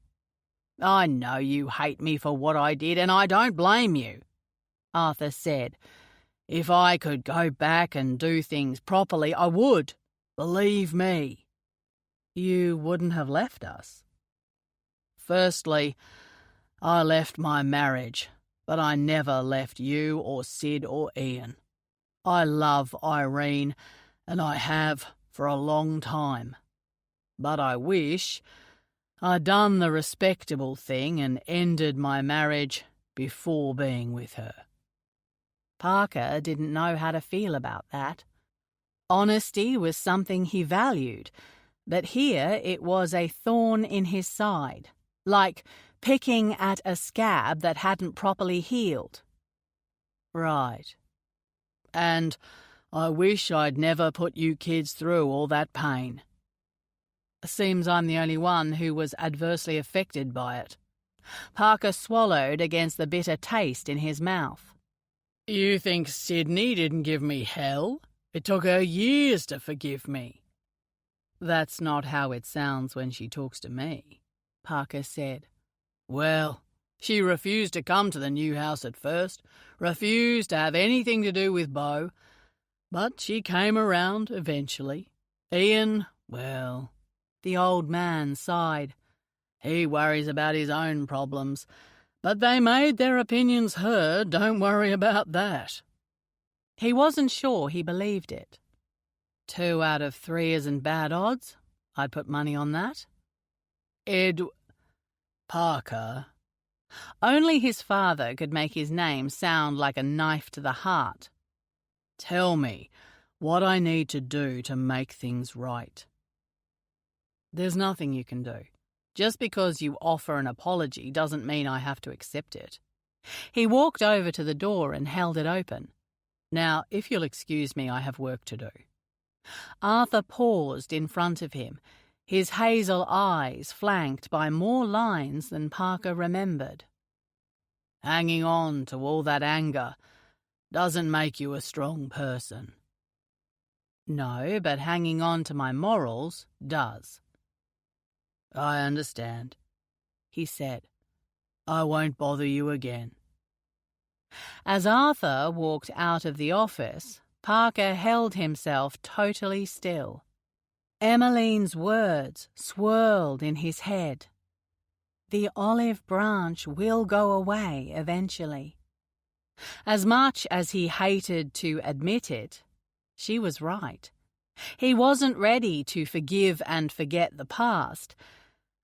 "I know you hate me for what I did, and I don't blame you," Arthur said. "If I could go back and do things properly, I would. Believe me." "You wouldn't have left us." "Firstly, I left my marriage, but I never left you or Sid or Ian. I love Irene, and I have for a long time. But I wish I'd done the respectable thing and ended my marriage before being with her." Parker didn't know how to feel about that. Honesty was something he valued, but here it was a thorn in his side, like picking at a scab that hadn't properly healed. "Right. And I wish I'd never put you kids through all that pain." Seems I'm the only one who was adversely affected by it. Parker swallowed against the bitter taste in his mouth. "You think Sydney didn't give me hell? It took her years to forgive me." "That's not how it sounds when she talks to me," Parker said. "Well, she refused to come to the new house at first, refused to have anything to do with Beau, but she came around eventually. Ian, well..." The old man sighed. "He worries about his own problems, but they made their opinions heard, don't worry about that." He wasn't sure he believed it. 2 out of 3 isn't bad odds. I'd put money on that. Parker. Only his father could make his name sound like a knife to the heart. "Tell me what I need to do to make things right." "There's nothing you can do. Just because you offer an apology doesn't mean I have to accept it." He walked over to the door and held it open. "Now, if you'll excuse me, I have work to do." Arthur paused in front of him, his hazel eyes flanked by more lines than Parker remembered. "Hanging on to all that anger doesn't make you a strong person." "No, but hanging on to my morals does." "I understand," he said. "I won't bother you again." As Arthur walked out of the office, Parker held himself totally still. Emmeline's words swirled in his head. The olive branch will go away eventually. As much as he hated to admit it, she was right. He wasn't ready to forgive and forget the past,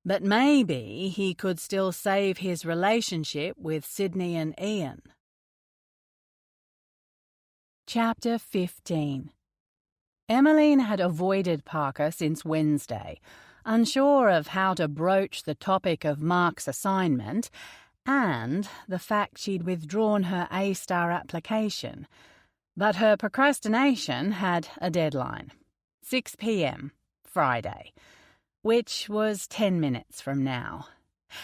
but maybe he could still save his relationship with Sydney and Ian. Chapter 15. Emmeline had avoided Parker since Wednesday, unsure of how to broach the topic of Mark's assignment and the fact she'd withdrawn her A-star application. But her procrastination had a deadline, 6 p.m, Friday, which was 10 minutes from now.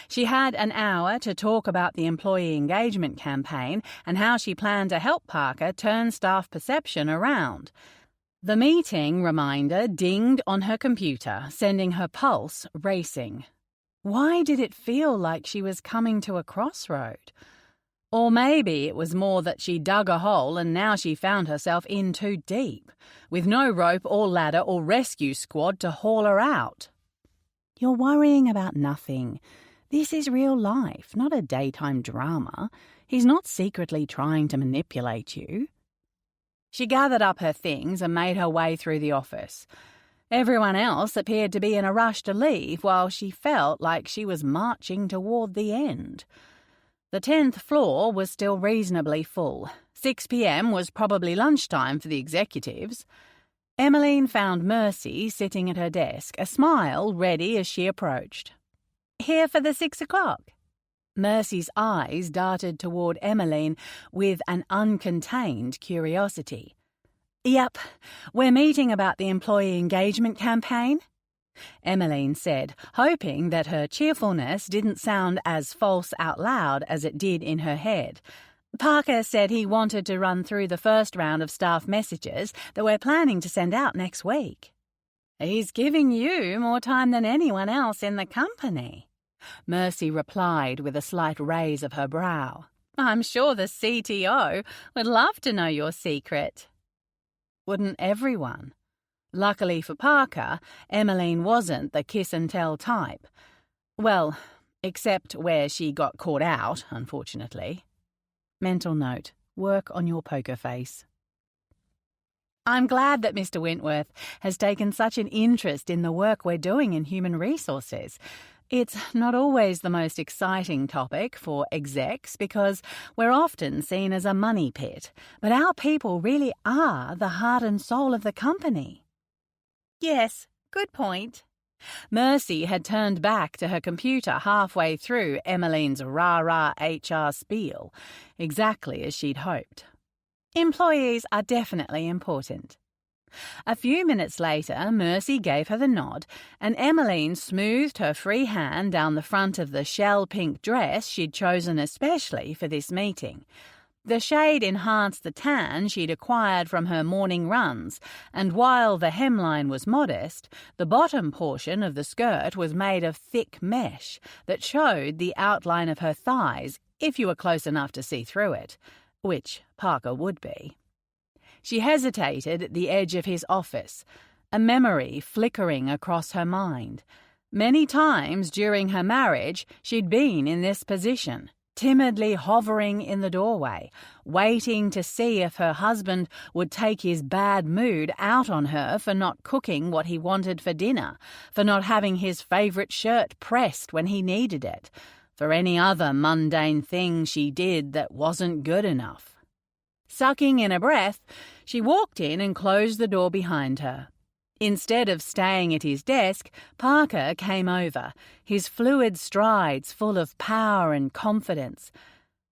She had an hour to talk about the employee engagement campaign and how she planned to help Parker turn staff perception around. The meeting reminder dinged on her computer, sending her pulse racing. Why did it feel like she was coming to a crossroad? Or maybe it was more that she dug a hole and now she found herself in too deep, with no rope or ladder or rescue squad to haul her out. You're worrying about nothing. This is real life, not a daytime drama. He's not secretly trying to manipulate you. She gathered up her things and made her way through the office. Everyone else appeared to be in a rush to leave, while she felt like she was marching toward the end. The 10th floor was still reasonably full. 6 p.m. was probably lunchtime for the executives. Emmeline found Mercy sitting at her desk, a smile ready as she approached. "Here for the 6 o'clock?" Mercy's eyes darted toward Emmeline with an uncontained curiosity. "Yep, we're meeting about the employee engagement campaign," Emmeline said, hoping that her cheerfulness didn't sound as false out loud as it did in her head. "Parker said he wanted to run through the first round of staff messages that we're planning to send out next week." "He's giving you more time than anyone else in the company," Mercy replied with a slight raise of her brow. "I'm sure the CTO would love to know your secret." Wouldn't everyone? Luckily for Parker, Emmeline wasn't the kiss-and-tell type. Well, except where she got caught out, unfortunately. Mental note: work on your poker face. "I'm glad that Mr. Wentworth has taken such an interest in the work we're doing in human resources. It's not always the most exciting topic for execs because we're often seen as a money pit, but our people really are the heart and soul of the company." "Yes, good point." Mercy had turned back to her computer halfway through Emmeline's rah-rah HR spiel, exactly as she'd hoped. "Employees are definitely important." A few minutes later, Mercy gave her the nod, and Emmeline smoothed her free hand down the front of the shell-pink dress she'd chosen especially for this meeting. The shade enhanced the tan she'd acquired from her morning runs, and while the hemline was modest, the bottom portion of the skirt was made of thick mesh that showed the outline of her thighs if you were close enough to see through it, which Parker would be. She hesitated at the edge of his office, a memory flickering across her mind. Many times during her marriage, she'd been in this position, timidly hovering in the doorway, waiting to see if her husband would take his bad mood out on her for not cooking what he wanted for dinner, for not having his favorite shirt pressed when he needed it, for any other mundane thing she did that wasn't good enough. Sucking in a breath, she walked in and closed the door behind her. Instead of staying at his desk, Parker came over, his fluid strides full of power and confidence.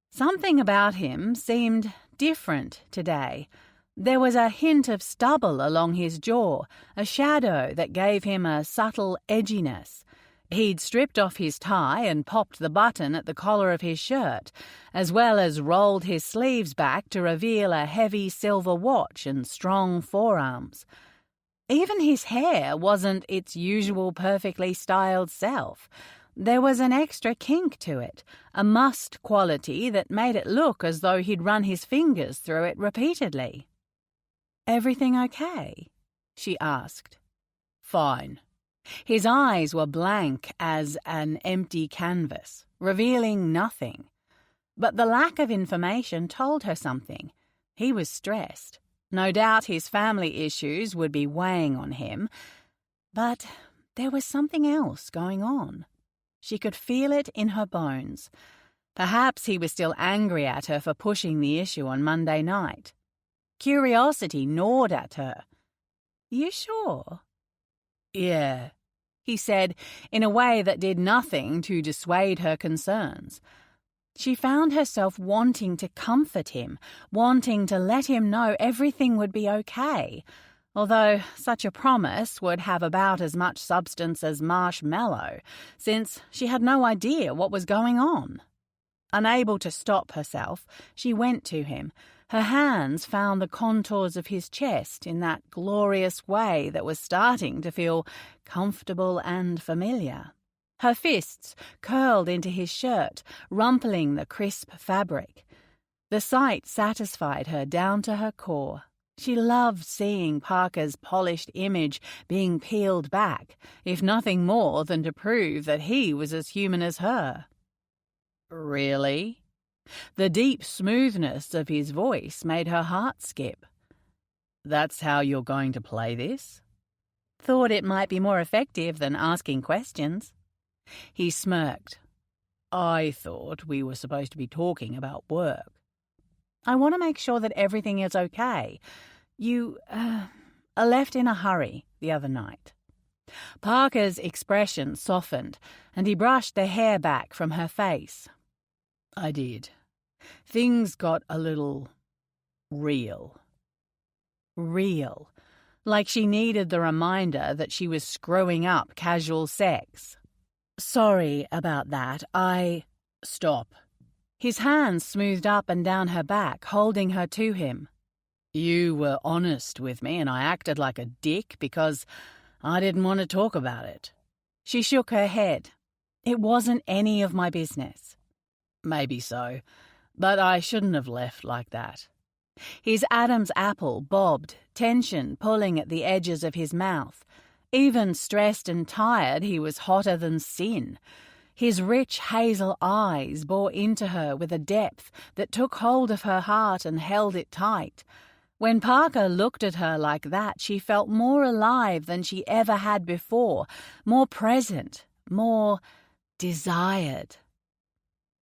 Something about him seemed different today. There was a hint of stubble along his jaw, a shadow that gave him a subtle edginess. He'd stripped off his tie and popped the button at the collar of his shirt, as well as rolled his sleeves back to reveal a heavy silver watch and strong forearms. Even his hair wasn't its usual perfectly styled self. There was an extra kink to it, a mussed quality that made it look as though he'd run his fingers through it repeatedly. "Everything okay?" she asked. "Fine." His eyes were blank as an empty canvas, revealing nothing. But the lack of information told her something. He was stressed. No doubt his family issues would be weighing on him. But there was something else going on. She could feel it in her bones. Perhaps he was still angry at her for pushing the issue on Monday night. Curiosity gnawed at her. "You sure?" "Yeah," he said in a way that did nothing to dissuade her concerns. She found herself wanting to comfort him, wanting to let him know everything would be okay, although such a promise would have about as much substance as marshmallow, since she had no idea what was going on. Unable to stop herself, she went to him. Her hands found the contours of his chest in that glorious way that was starting to feel comfortable and familiar. Her fists curled into his shirt, rumpling the crisp fabric. The sight satisfied her down to her core. She loved seeing Parker's polished image being peeled back, if nothing more than to prove that he was as human as her. "Really?" The deep smoothness of his voice made her heart skip. "That's how you're going to play this?" "Thought it might be more effective than asking questions." He smirked. "I thought we were supposed to be talking about work." "I want to make sure that everything is okay. You left in a hurry the other night." Parker's expression softened, and he brushed the hair back from her face. I did. Things got a little real. Real. Like she needed the reminder that she was screwing up casual sex. Sorry about that. Stop. His hands smoothed up and down her back, holding her to him. You were honest with me and I acted like a dick because I didn't want to talk about it. She shook her head. It wasn't any of my business. Maybe so, but I shouldn't have left like that. His Adam's apple bobbed, tension pulling at the edges of his mouth. Even stressed and tired, he was hotter than sin. His rich hazel eyes bore into her with a depth that took hold of her heart and held it tight. When Parker looked at her like that, she felt more alive than she ever had before, more present, more desired.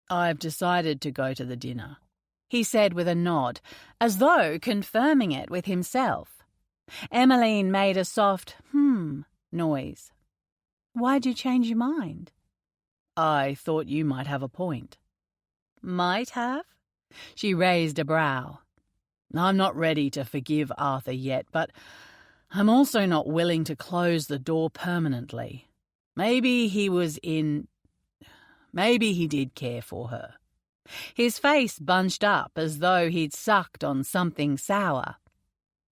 I've decided to go to the dinner, he said with a nod, as though confirming it with himself. Emmeline made a soft noise. Why'd you change your mind? I thought you might have a point. Might have? She raised a brow. I'm not ready to forgive Arthur yet, but I'm also not willing to close the door permanently. Maybe he did care for her. His face bunched up as though he'd sucked on something sour.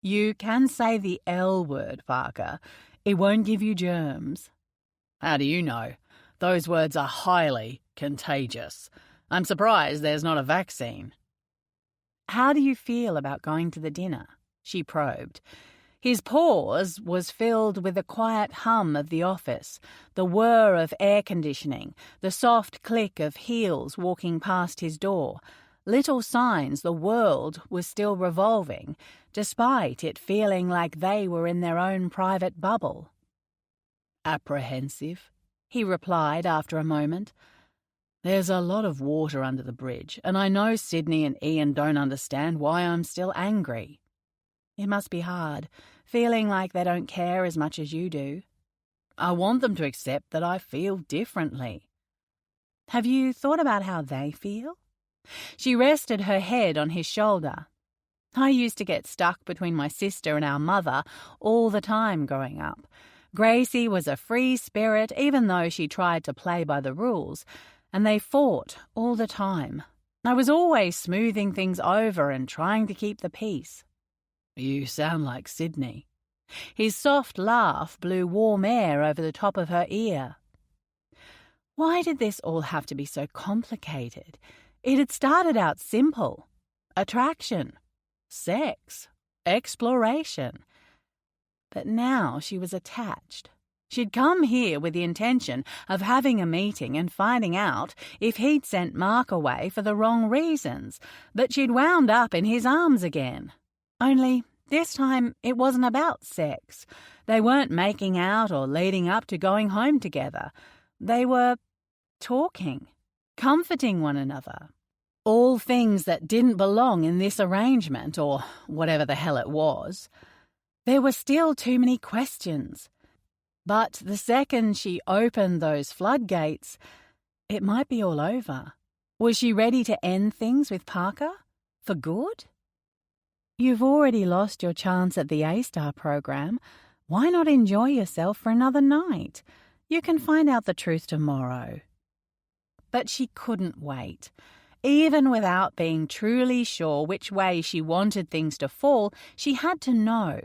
You can say the L word, Parker. It won't give you germs. How do you know? Those words are highly contagious. I'm surprised there's not a vaccine. How do you feel about going to the dinner? She probed. His pause was filled with the quiet hum of the office, the whir of air conditioning, the soft click of heels walking past his door, little signs the world was still revolving, despite it feeling like they were in their own private bubble. Apprehensive, he replied after a moment. There's a lot of water under the bridge, and I know Sydney and Ian don't understand why I'm still angry. It must be hard, feeling like they don't care as much as you do. I want them to accept that I feel differently. Have you thought about how they feel? She rested her head on his shoulder. I used to get stuck between my sister and our mother all the time growing up. Gracie was a free spirit even though she tried to play by the rules, and they fought all the time. I was always smoothing things over and trying to keep the peace. You sound like Sydney. His soft laugh blew warm air over the top of her ear. Why did this all have to be so complicated? It had started out simple. Attraction, sex, exploration. But now she was attached. She'd come here with the intention of having a meeting and finding out if he'd sent Mark away for the wrong reasons, but she'd wound up in his arms again. Only this time it wasn't about sex. They weren't making out or leading up to going home together. They were talking, comforting one another. All things that didn't belong in this arrangement, or whatever the hell it was. There were still too many questions. But the second she opened those floodgates, it might be all over. Was she ready to end things with Parker? For good? You've already lost your chance at the A-Star program. Why not enjoy yourself for another night? You can find out the truth tomorrow. But she couldn't wait. Even without being truly sure which way she wanted things to fall, she had to know.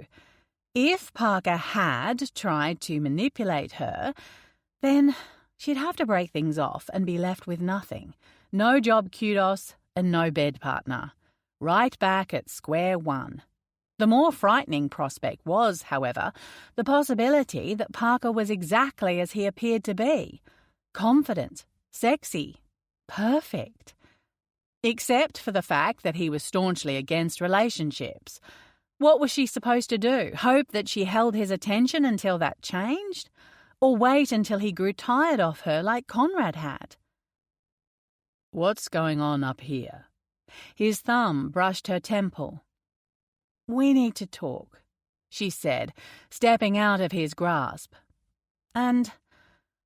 If Parker had tried to manipulate her, then she'd have to break things off and be left with nothing. No job kudos and no bed partner. Right back at square one. The more frightening prospect was, however, the possibility that Parker was exactly as he appeared to be. Confident, sexy, perfect. Except for the fact that he was staunchly against relationships. What was she supposed to do? Hope that she held his attention until that changed? Or wait until he grew tired of her like Conrad had? What's going on up here? His thumb brushed her temple. We need to talk, she said, stepping out of his grasp. And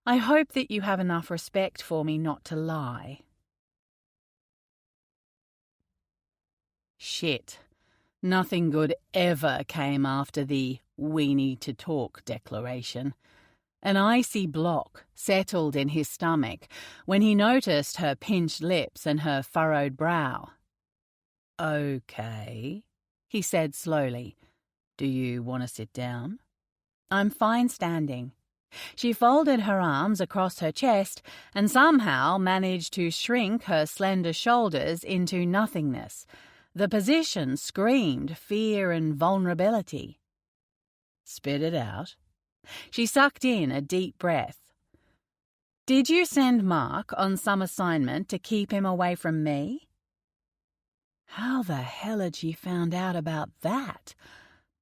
I hope that you have enough respect for me not to lie. Shit. Nothing good ever came after the "we need to talk" declaration. An icy block settled in his stomach when he noticed her pinched lips and her furrowed brow. "Okay," he said slowly. "Do you want to sit down?" "I'm fine standing." She folded her arms across her chest and somehow managed to shrink her slender shoulders into nothingness. The position screamed fear and vulnerability. "Spit it out." She sucked in a deep breath. "Did you send Mark on some assignment to keep him away from me?" How the hell had she found out about that?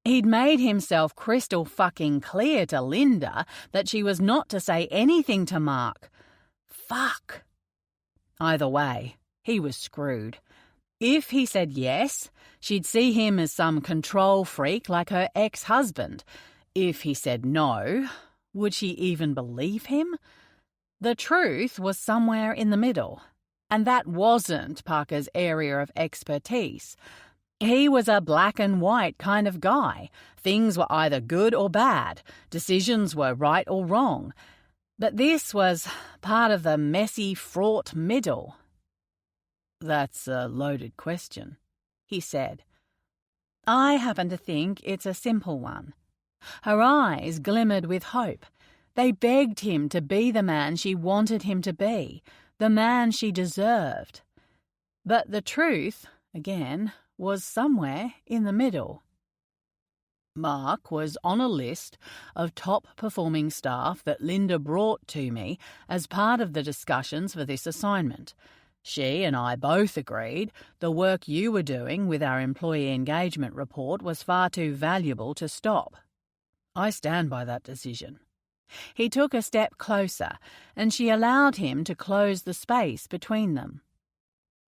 He'd made himself crystal fucking clear to Linda that she was not to say anything to Mark. Fuck. Either way, he was screwed. If he said yes, she'd see him as some control freak like her ex-husband. If he said no, would she even believe him? The truth was somewhere in the middle, and that wasn't Parker's area of expertise. He was a black and white kind of guy. Things were either good or bad. Decisions were right or wrong. But this was part of the messy, fraught middle. "That's a loaded question," he said. "I happen to think it's a simple one." Her eyes glimmered with hope. They begged him to be the man she wanted him to be, the man she deserved. But the truth, again, was somewhere in the middle. Mark was on a list of top-performing staff that Linda brought to me as part of the discussions for this assignment. She and I both agreed the work you were doing with our employee engagement report was far too valuable to stop. I stand by that decision. He took a step closer, and she allowed him to close the space between them.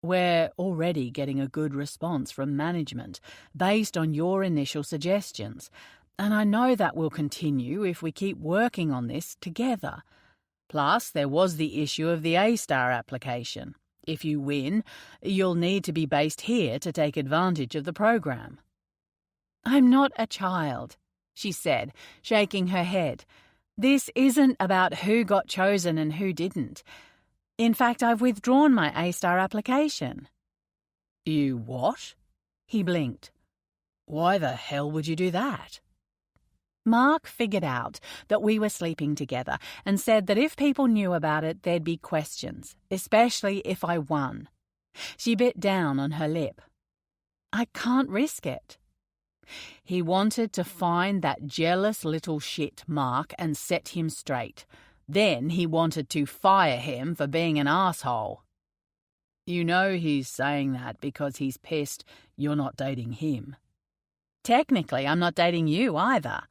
"We're already getting a good response from management based on your initial suggestions, and I know that will continue if we keep working on this together. Plus, there was the issue of the A-star application. If you win, you'll need to be based here to take advantage of the program." "I'm not a child," she said, shaking her head. "This isn't about who got chosen and who didn't. In fact, I've withdrawn my A-star application." "You what?" He blinked. "Why the hell would you do that?" "Mark figured out that we were sleeping together and said that if people knew about it, there'd be questions, especially if I won." She bit down on her lip. "I can't risk it." He wanted to find that jealous little shit Mark and set him straight. Then he wanted to fire him for being an asshole. You know he's saying that because he's pissed you're not dating him. "Technically, I'm not dating you either."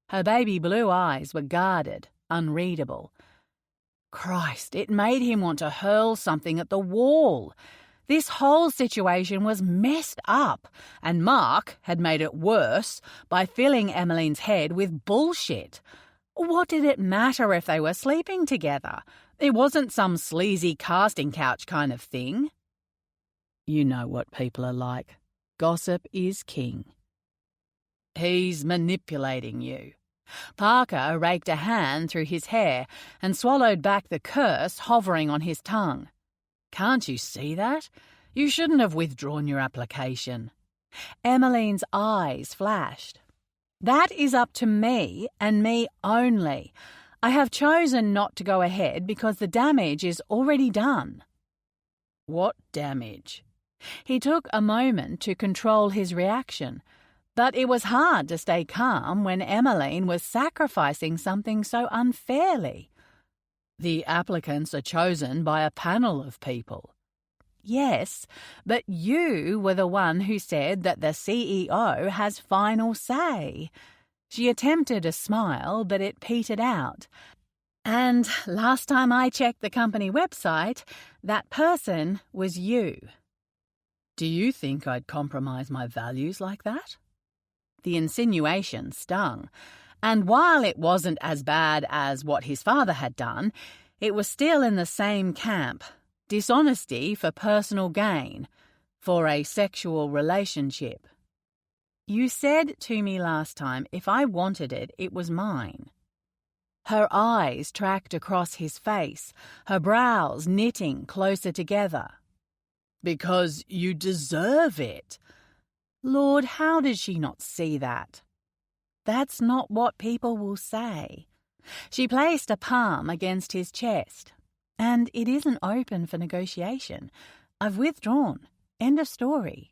Her baby blue eyes were guarded, unreadable. Christ, it made him want to hurl something at the wall. This whole situation was messed up, and Mark had made it worse by filling Emmeline's head with bullshit. What did it matter if they were sleeping together? It wasn't some sleazy casting couch kind of thing. You know what people are like. Gossip is king. He's manipulating you. Parker raked a hand through his hair and swallowed back the curse hovering on his tongue. Can't you see that? You shouldn't have withdrawn your application. Emmeline's eyes flashed. "That is up to me and me only. I have chosen not to go ahead because the damage is already done." "What damage?" He took a moment to control his reaction, but it was hard to stay calm when Emmeline was sacrificing something so unfairly. "The applicants are chosen by a panel of people." "Yes, but you were the one who said that the CEO has final say." She attempted a smile, but it petered out. "And last time I checked the company website, that person was you." "Do you think I'd compromise my values like that?" The insinuation stung, and while it wasn't as bad as what his father had done, it was still in the same camp. Dishonesty for personal gain. for a sexual relationship. You said to me last time if I wanted it, it was mine. Her eyes tracked across his face, her brows knitting closer together. Because you deserve it. Lord, how did she not see that? That's not what people will say. She placed a palm against his chest. And it isn't open for negotiation. I've withdrawn. End of story.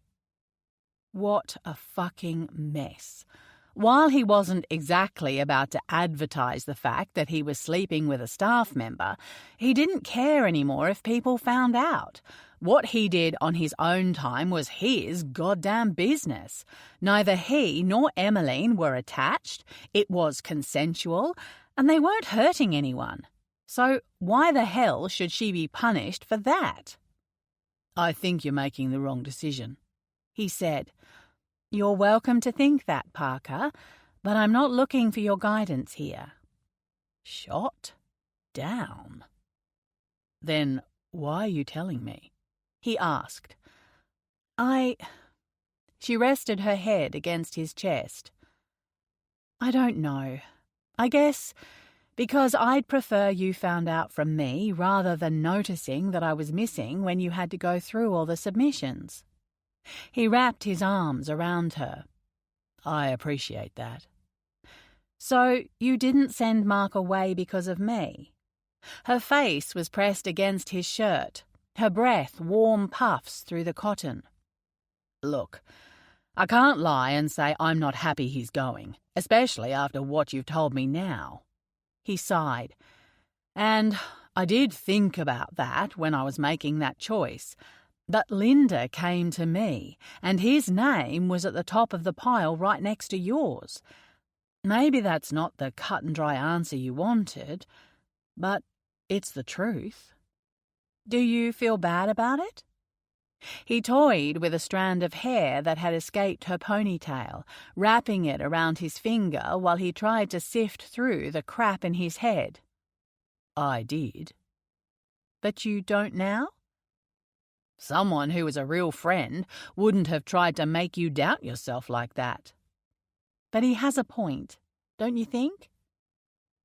What a fucking mess. While he wasn't exactly about to advertise the fact that he was sleeping with a staff member, he didn't care anymore if people found out. What he did on his own time was his goddamn business. Neither he nor Emmeline were attached, it was consensual, and they weren't hurting anyone. So why the hell should she be punished for that? I think you're making the wrong decision, he said. You're welcome to think that, Parker, but I'm not looking for your guidance here. Shot down. Then why are you telling me? He asked. She rested her head against his chest. I don't know. I guess because I'd prefer you found out from me rather than noticing that I was missing when you had to go through all the submissions. He wrapped his arms around her. I appreciate that. So you didn't send Mark away because of me? Her face was pressed against his shirt, her breath warm puffs through the cotton. Look, I can't lie and say I'm not happy he's going, especially after what you've told me now. He sighed. And I did think about that when I was making that choice. But Linda came to me, and his name was at the top of the pile right next to yours. Maybe that's not the cut-and-dry answer you wanted, but it's the truth. Do you feel bad about it? He toyed with a strand of hair that had escaped her ponytail, wrapping it around his finger while he tried to sift through the crap in his head. I did. But you don't now? Someone who was a real friend wouldn't have tried to make you doubt yourself like that. But he has a point, don't you think?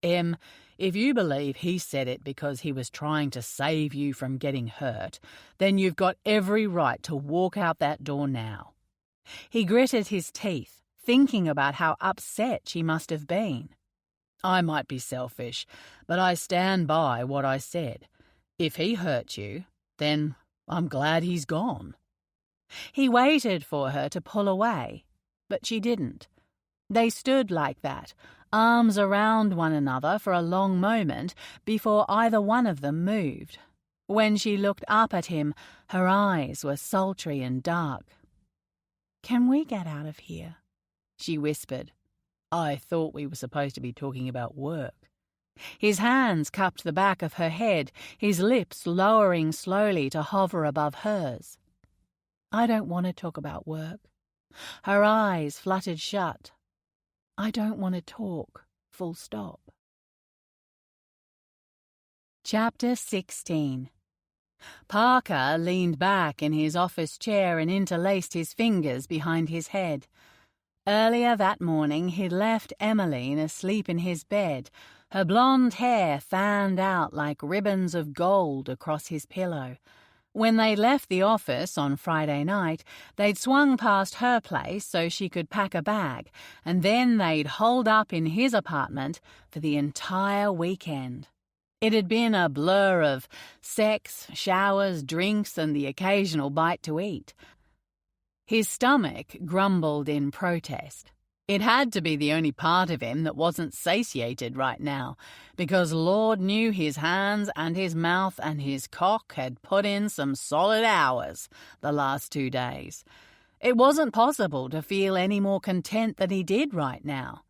If you believe he said it because he was trying to save you from getting hurt, then you've got every right to walk out that door now. He gritted his teeth, thinking about how upset she must have been. I might be selfish, but I stand by what I said. If he hurt you, then I'm glad he's gone. He waited for her to pull away, but she didn't. They stood like that, arms around one another for a long moment before either one of them moved. When she looked up at him, her eyes were sultry and dark. Can we get out of here? She whispered. I thought we were supposed to be talking about work. His hands cupped the back of her head, his lips lowering slowly to hover above hers. I don't want to talk about work. Her eyes fluttered shut. I don't want to talk, full stop. Chapter 16. Parker leaned back in his office chair and interlaced his fingers behind his head. Earlier that morning he'd left Emmeline asleep in his bed, her blonde hair fanned out like ribbons of gold across his pillow. When they left the office on Friday night, they'd swung past her place so she could pack a bag, and then they'd holed up in his apartment for the entire weekend. It had been a blur of sex, showers, drinks, and the occasional bite to eat. His stomach grumbled in protest. It had to be the only part of him that wasn't satiated right now, because Lord knew his hands and his mouth and his cock had put in some solid hours the last 2 days. It wasn't possible to feel any more content than he did right now.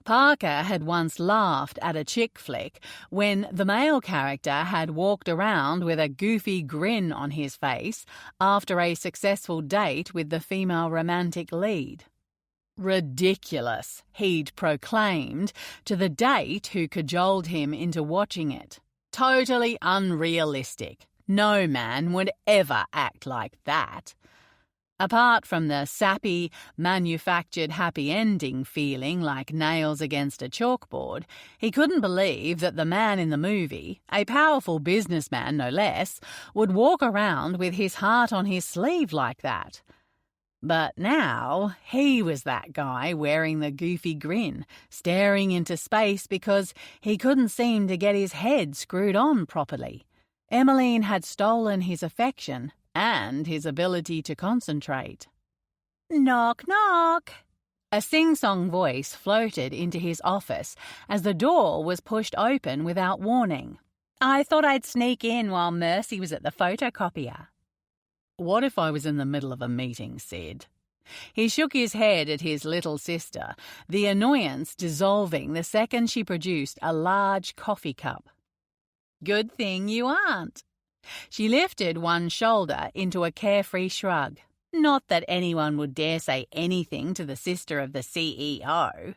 Parker had once laughed at a chick flick when the male character had walked around with a goofy grin on his face after a successful date with the female romantic lead. Ridiculous, he'd proclaimed to the date who cajoled him into watching it. Totally unrealistic. No man would ever act like that. Apart from the sappy, manufactured happy ending feeling like nails against a chalkboard, he couldn't believe that the man in the movie, a powerful businessman no less, would walk around with his heart on his sleeve like that. But now he was that guy wearing the goofy grin, staring into space because he couldn't seem to get his head screwed on properly. Emmeline had stolen his affection and his ability to concentrate. "Knock, knock." A sing-song voice floated into his office as the door was pushed open without warning. "I thought I'd sneak in while Mercy was at the photocopier." "What if I was in the middle of a meeting, Sid?" He shook his head at his little sister, the annoyance dissolving the second she produced a large coffee cup. "Good thing you aren't." She lifted one shoulder into a carefree shrug. Not that anyone would dare say anything to the sister of the CEO.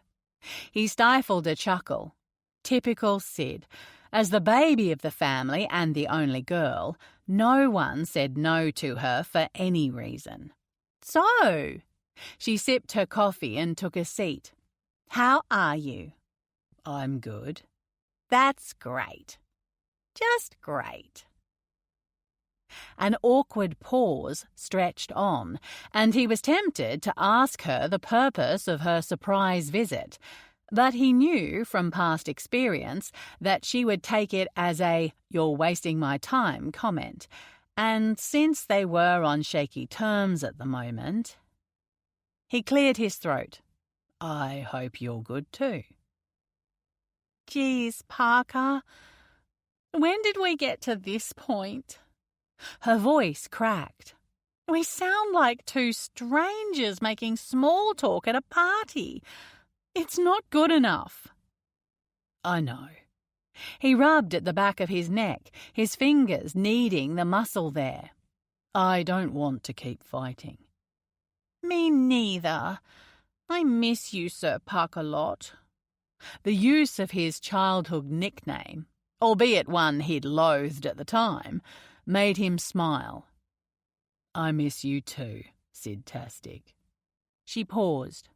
He stifled a chuckle. Typical Sid. As the baby of the family and the only girl, no one said no to her for any reason. "So," she sipped her coffee and took a seat. "How are you?" "I'm good." "That's great. Just great." An awkward pause stretched on, and he was tempted to ask her the purpose of her surprise visit, but he knew from past experience that she would take it as a "you're wasting my time" comment, and since they were on shaky terms at the moment, he cleared his throat. "I hope you're good too." "Geez, Parker, when did we get to this point?" Her voice cracked. "We sound like two strangers making small talk at a party. It's not good enough." "I know." He rubbed at the back of his neck, his fingers kneading the muscle there. "I don't want to keep fighting." "Me neither. I miss you, Sir Parker-Lot." The use of his childhood nickname, albeit one he'd loathed at the time, made him smile. "I miss you too, Sid-tastic." She paused.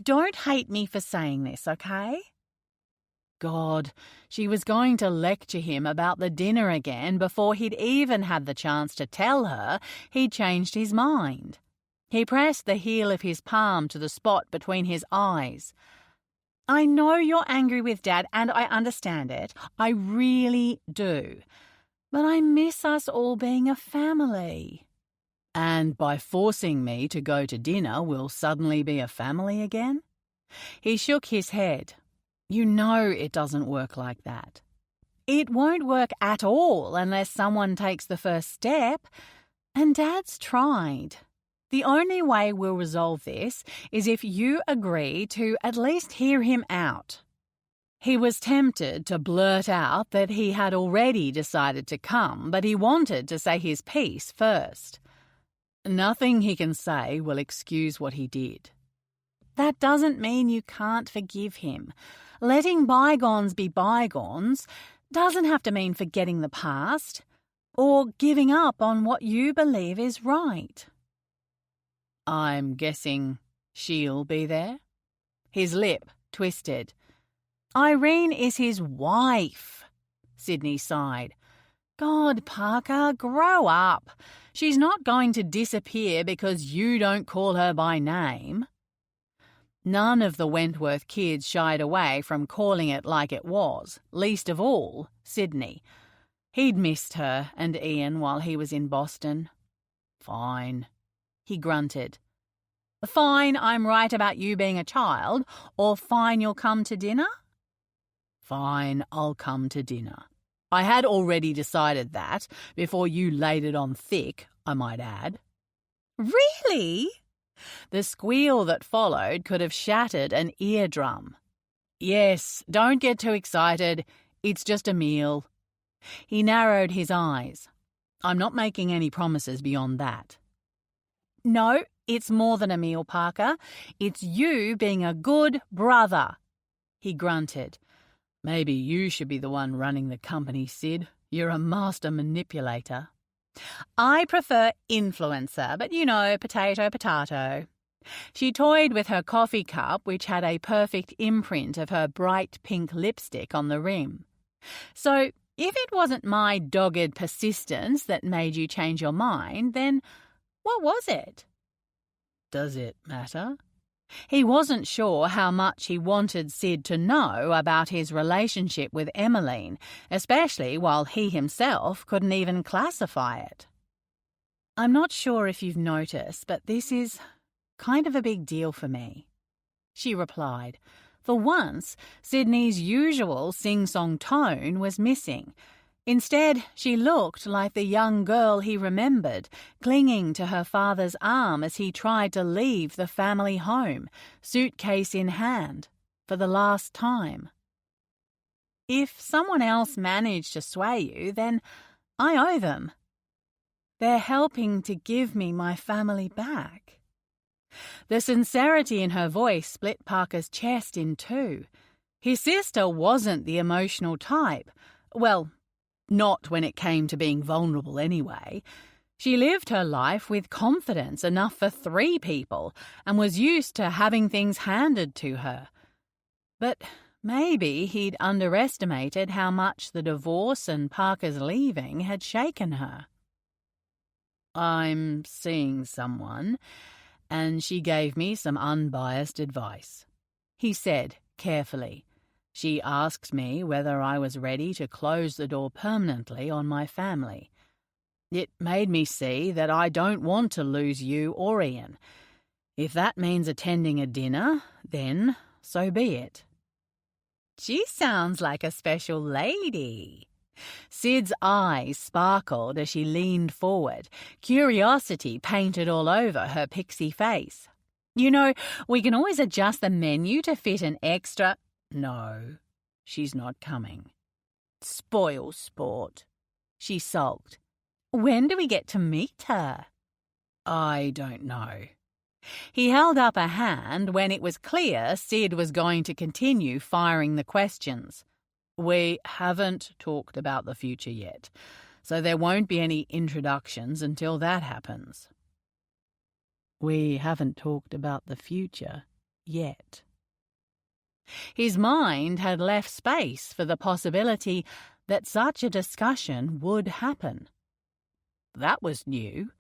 "Don't hate me for saying this, okay?" God, she was going to lecture him about the dinner again before he'd even had the chance to tell her he'd changed his mind. He pressed the heel of his palm to the spot between his eyes. "I know you're angry with Dad, and I understand it. I really do. But I miss us all being a family." "And by forcing me to go to dinner, we'll suddenly be a family again?" He shook his head. "You know it doesn't work like that." "It won't work at all unless someone takes the first step, and Dad's tried. The only way we'll resolve this is if you agree to at least hear him out." He was tempted to blurt out that he had already decided to come, but he wanted to say his piece first. Nothing he can say will excuse what he did. That doesn't mean you can't forgive him. Letting bygones be bygones doesn't have to mean forgetting the past or giving up on what you believe is right. "I'm guessing she'll be there?" His lip twisted. "Irene is his wife," Sydney sighed. "God, Parker, grow up. She's not going to disappear because you don't call her by name." None of the Wentworth kids shied away from calling it like it was, least of all Sydney. He'd missed her and Ian while he was in Boston. "Fine," he grunted. "Fine, I'm right about you being a child, or fine you'll come to dinner?" "Fine, I'll come to dinner. I had already decided that, before you laid it on thick, I might add." "Really?" The squeal that followed could have shattered an eardrum. "Yes, don't get too excited. It's just a meal." He narrowed his eyes. "I'm not making any promises beyond that." "No, it's more than a meal, Parker. It's you being a good brother," he grunted. "Maybe you should be the one running the company, Sid. You're a master manipulator." I prefer influencer, but potato, potato. She toyed with her coffee cup, which had a perfect imprint of her bright pink lipstick on the rim. So, if it wasn't my dogged persistence that made you change your mind, then what was it? Does it matter? He wasn't sure how much he wanted Sid to know about his relationship with Emmeline, especially while he himself couldn't even classify it. I'm not sure if you've noticed, but this is kind of a big deal for me, she replied. For once, Sydney's usual sing-song tone was missing. Instead, she looked like the young girl he remembered, clinging to her father's arm as he tried to leave the family home, suitcase in hand, for the last time. If someone else managed to sway you, then I owe them. They're helping to give me my family back. The sincerity in her voice split Parker's chest in two. His sister wasn't the emotional type. Well, not when it came to being vulnerable anyway. She lived her life with confidence enough for 3 people and was used to having things handed to her. But maybe he'd underestimated how much the divorce and Parker's leaving had shaken her. I'm seeing someone, and she gave me some unbiased advice, he said carefully. She asked me whether I was ready to close the door permanently on my family. It made me see that I don't want to lose you or Ian. If that means attending a dinner, then so be it. She sounds like a special lady. Sid's eyes sparkled as she leaned forward, curiosity painted all over her pixie face. We can always adjust the menu to fit an extra... No, she's not coming. Spoil sport, she sulked. When do we get to meet her? I don't know. He held up a hand when it was clear Sid was going to continue firing the questions. We haven't talked about the future yet, so there won't be any introductions until that happens. We haven't talked about the future yet. His mind had left space for the possibility that such a discussion would happen. That was new.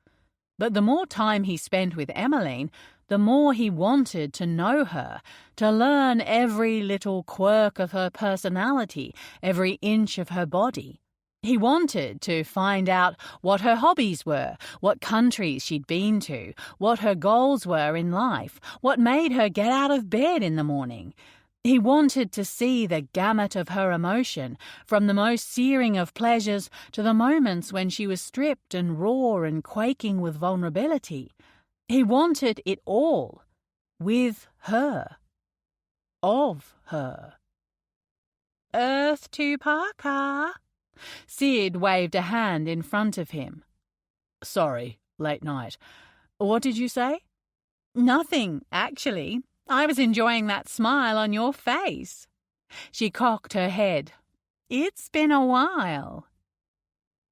But the more time he spent with Emmeline, the more he wanted to know her, to learn every little quirk of her personality, every inch of her body. He wanted to find out what her hobbies were, what countries she'd been to, what her goals were in life, what made her get out of bed in the morning. He wanted to see the gamut of her emotion, from the most searing of pleasures to the moments when she was stripped and raw and quaking with vulnerability. He wanted it all, with her, of her. Earth to Parker. Sid waved a hand in front of him. Sorry, late night. What did you say? Nothing, actually. I was enjoying that smile on your face. She cocked her head. It's been a while.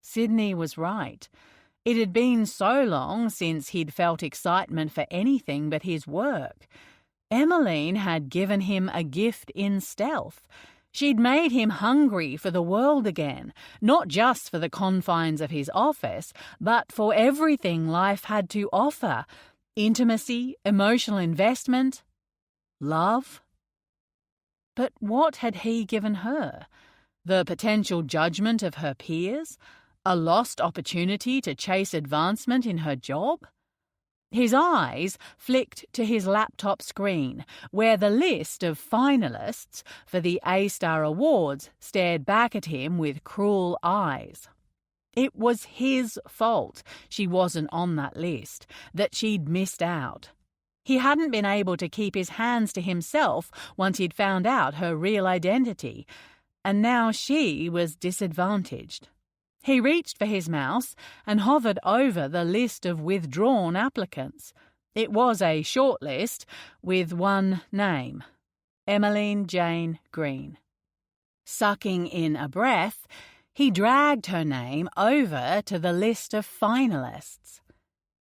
Sydney was right. It had been so long since he'd felt excitement for anything but his work. Emmeline had given him a gift in stealth. She'd made him hungry for the world again, not just for the confines of his office, but for everything life had to offer. Intimacy, emotional investment, love. But what had he given her? The potential judgment of her peers? A lost opportunity to chase advancement in her job? His eyes flicked to his laptop screen, where the list of finalists for the A-Star Awards stared back at him with cruel eyes. It was his fault she wasn't on that list, that she'd missed out. He hadn't been able to keep his hands to himself once he'd found out her real identity, and now she was disadvantaged. He reached for his mouse and hovered over the list of withdrawn applicants. It was a short list with one name, Emmeline Jane Green. Sucking in a breath, He dragged her name over to the list of finalists.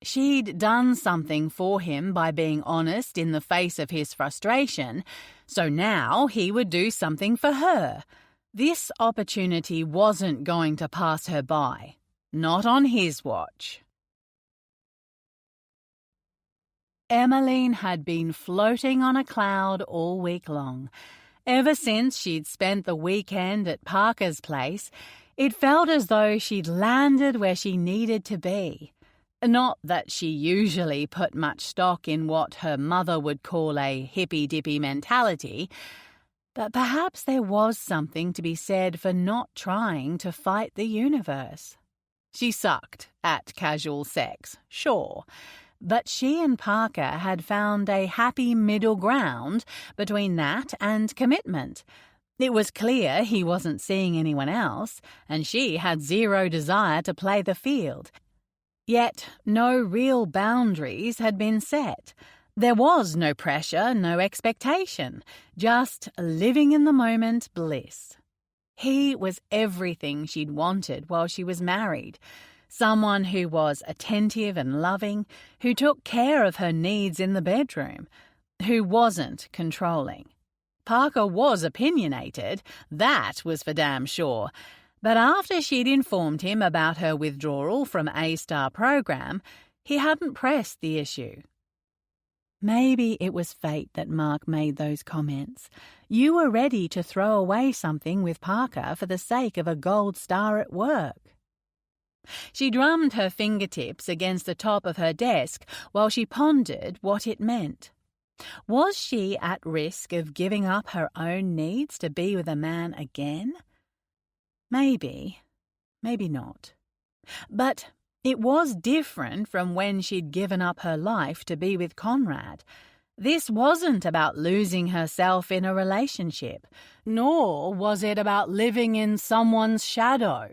She'd done something for him by being honest in the face of his frustration, so now he would do something for her. This opportunity wasn't going to pass her by. Not on his watch. Emmeline had been floating on a cloud all week long. Ever since she'd spent the weekend at Parker's place, it felt as though she'd landed where she needed to be. Not that she usually put much stock in what her mother would call a hippy-dippy mentality, but perhaps there was something to be said for not trying to fight the universe. She sucked at casual sex, sure, but she and Parker had found a happy middle ground between that and commitment. It was clear he wasn't seeing anyone else, and she had zero desire to play the field. Yet no real boundaries had been set. There was no pressure, no expectation, just living in the moment bliss. He was everything she'd wanted while she was married. Someone who was attentive and loving, who took care of her needs in the bedroom, who wasn't controlling. Parker was opinionated, that was for damn sure. But after she'd informed him about her withdrawal from A-Star program, he hadn't pressed the issue. Maybe it was fate that Mark made those comments. You were ready to throw away something with Parker for the sake of a gold star at work. She drummed her fingertips against the top of her desk while she pondered what it meant. Was she at risk of giving up her own needs to be with a man again? Maybe, maybe not. But it was different from when she'd given up her life to be with Conrad. This wasn't about losing herself in a relationship, nor was it about living in someone's shadow.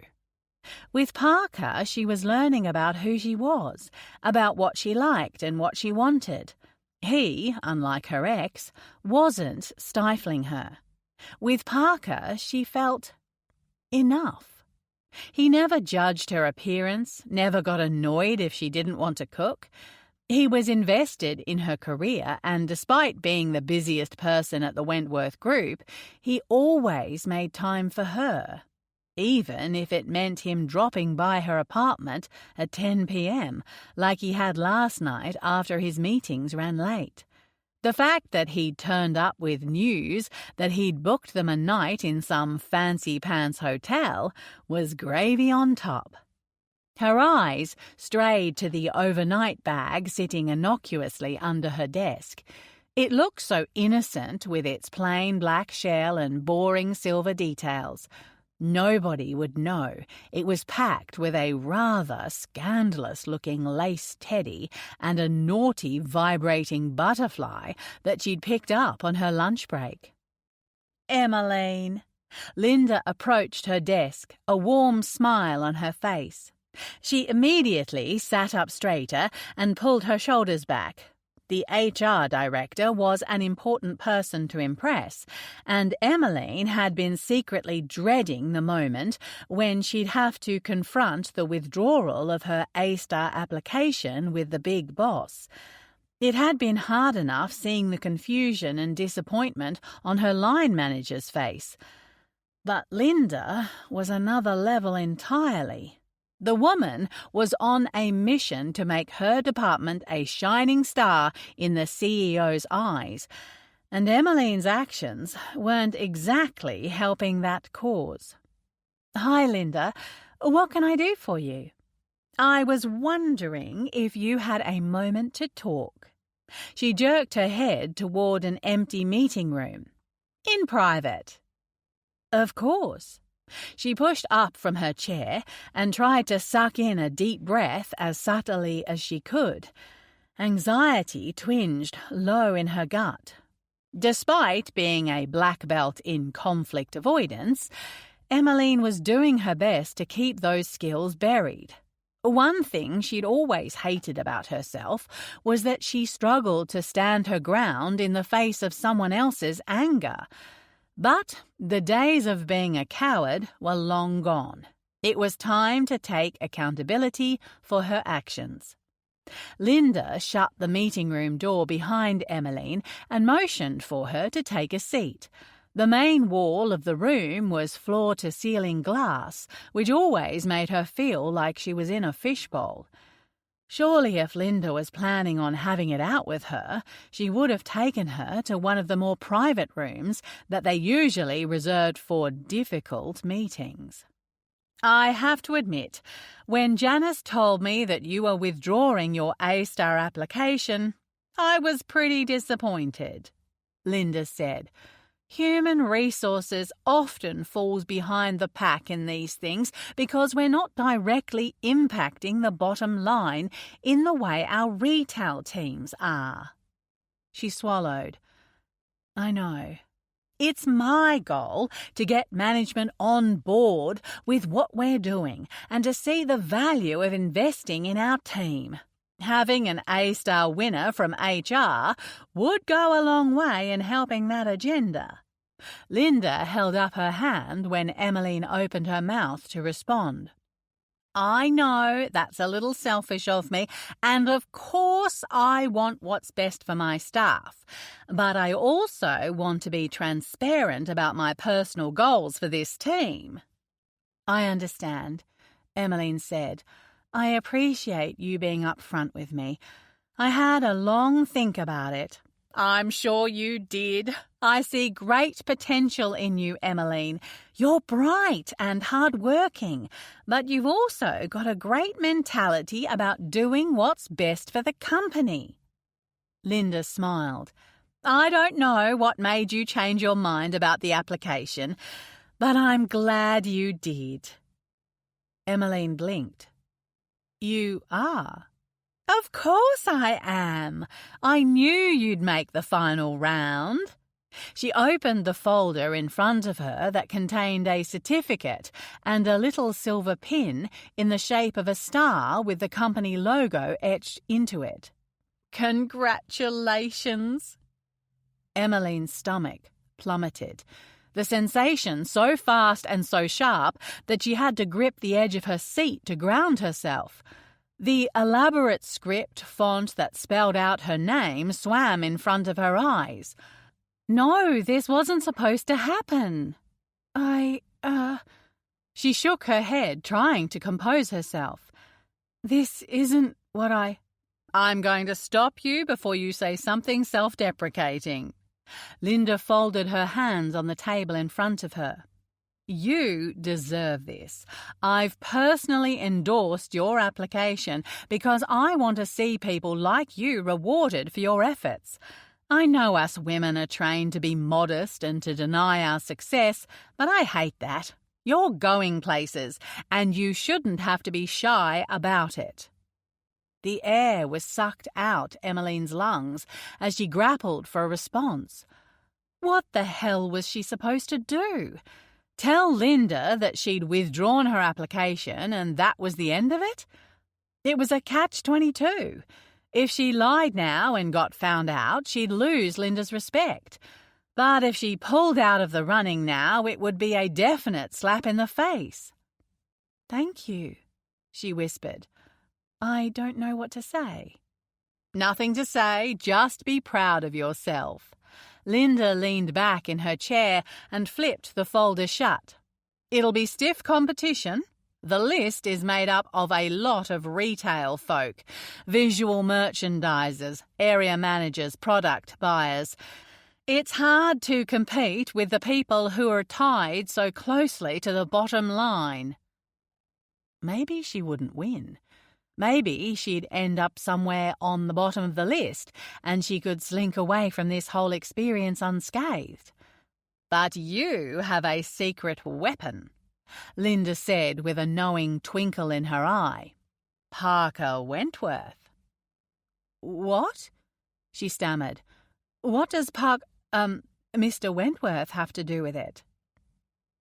With Parker, she was learning about who she was, about what she liked and what she wanted. He, unlike her ex, wasn't stifling her. With Parker, she felt enough. He never judged her appearance, never got annoyed if she didn't want to cook. He was invested in her career, and despite being the busiest person at the Wentworth Group, he always made time for her, even if it meant him dropping by her apartment at 10 p.m., like he had last night after his meetings ran late. The fact that he'd turned up with news that he'd booked them a night in some fancy-pants hotel was gravy on top. Her eyes strayed to the overnight bag sitting innocuously under her desk. It looked so innocent with its plain black shell and boring silver details. Nobody would know it was packed with a rather scandalous-looking lace teddy and a naughty vibrating butterfly that she'd picked up on her lunch break. Emmeline. Linda approached her desk, a warm smile on her face. She immediately sat up straighter and pulled her shoulders back. The HR director was an important person to impress, and Emmeline had been secretly dreading the moment when she'd have to confront the withdrawal of her A-Star application with the big boss. It had been hard enough seeing the confusion and disappointment on her line manager's face. But Linda was another level entirely. The woman was on a mission to make her department a shining star in the CEO's eyes, and Emmeline's actions weren't exactly helping that cause. "Hi, Linda. What can I do for you? I was wondering if you had a moment to talk." She jerked her head toward an empty meeting room. "In private." "Of course." She pushed up from her chair and tried to suck in a deep breath as subtly as she could. Anxiety twinged low in her gut. Despite being a black belt in conflict avoidance, Emmeline was doing her best to keep those skills buried. One thing she'd always hated about herself was that she struggled to stand her ground in the face of someone else's anger. But the days of being a coward were long gone. It was time to take accountability for her actions. Linda shut the meeting room door behind Emmeline and motioned for her to take a seat. The main wall of the room was floor-to-ceiling glass, which always made her feel like she was in a fishbowl. Surely if Linda was planning on having it out with her, she would have taken her to one of the more private rooms that they usually reserved for difficult meetings. I have to admit, when Janice told me that you were withdrawing your A-star application, I was pretty disappointed, Linda said. Human resources often falls behind the pack in these things because we're not directly impacting the bottom line in the way our retail teams are. She swallowed. I know. It's my goal to get management on board with what we're doing and to see the value of investing in our team. Having an A-star winner from HR would go a long way in helping that agenda. Linda held up her hand when Emmeline opened her mouth to respond. I know that's a little selfish of me, and of course I want what's best for my staff, but I also want to be transparent about my personal goals for this team. I understand, Emmeline said. I appreciate you being upfront with me. I had a long think about it. I'm sure you did. I see great potential in you, Emmeline. You're bright and hard-working, but you've also got a great mentality about doing what's best for the company. Linda smiled. I don't know what made you change your mind about the application, but I'm glad you did. Emmeline blinked. You are? Of course I am. I knew you'd make the final round. She opened the folder in front of her that contained a certificate and a little silver pin in the shape of a star with the company logo etched into it. Congratulations! Emmeline's stomach plummeted. The sensation so fast and so sharp that she had to grip the edge of her seat to ground herself. The elaborate script font that spelled out her name swam in front of her eyes. No, this wasn't supposed to happen. She shook her head, trying to compose herself. This isn't what I'm going to stop you before you say something self-deprecating. Linda folded her hands on the table in front of her. You deserve this. I've personally endorsed your application because I want to see people like you rewarded for your efforts. I know us women are trained to be modest and to deny our success, but I hate that. You're going places, and you shouldn't have to be shy about it. The air was sucked out Emmeline's lungs as she grappled for a response. What the hell was she supposed to do? Tell Linda that she'd withdrawn her application and that was the end of it? It was a catch-22. If she lied now and got found out, she'd lose Linda's respect. But if she pulled out of the running now, it would be a definite slap in the face. Thank you, she whispered. I don't know what to say. Nothing to say, just be proud of yourself. Linda leaned back in her chair and flipped the folder shut. It'll be stiff competition. The list is made up of a lot of retail folk, visual merchandisers, area managers, product buyers. It's hard to compete with the people who are tied so closely to the bottom line. Maybe she wouldn't win. Maybe she'd end up somewhere on the bottom of the list and she could slink away from this whole experience unscathed. But you have a secret weapon, Linda said with a knowing twinkle in her eye. Parker Wentworth. What? She stammered. What does Mr. Wentworth have to do with it?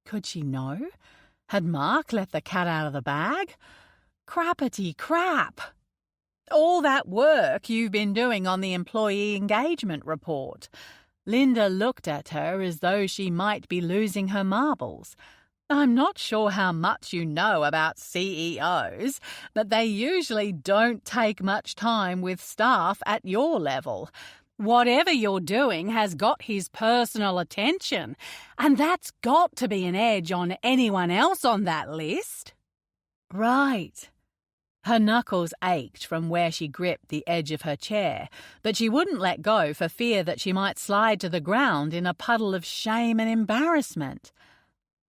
Could she know? Had Mark let the cat out of the bag? Crappity crap! All that work you've been doing on the employee engagement report. Linda looked at her as though she might be losing her marbles. I'm not sure how much you know about CEOs, but they usually don't take much time with staff at your level. Whatever you're doing has got his personal attention, and that's got to be an edge on anyone else on that list. Right. Her knuckles ached from where she gripped the edge of her chair, but she wouldn't let go for fear that she might slide to the ground in a puddle of shame and embarrassment.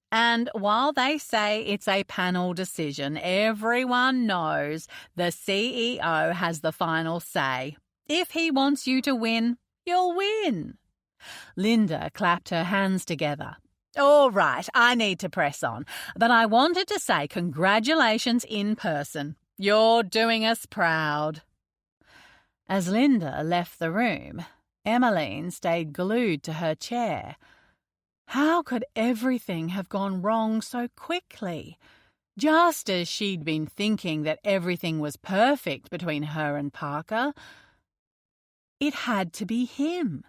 And while they say it's a panel decision, everyone knows the CEO has the final say. If he wants you to win, you'll win. Linda clapped her hands together. All right, I need to press on, but I wanted to say congratulations in person. You're doing us proud. As Linda left the room, Emmeline stayed glued to her chair. How could everything have gone wrong so quickly? Just as she'd been thinking that everything was perfect between her and Parker, it had to be him.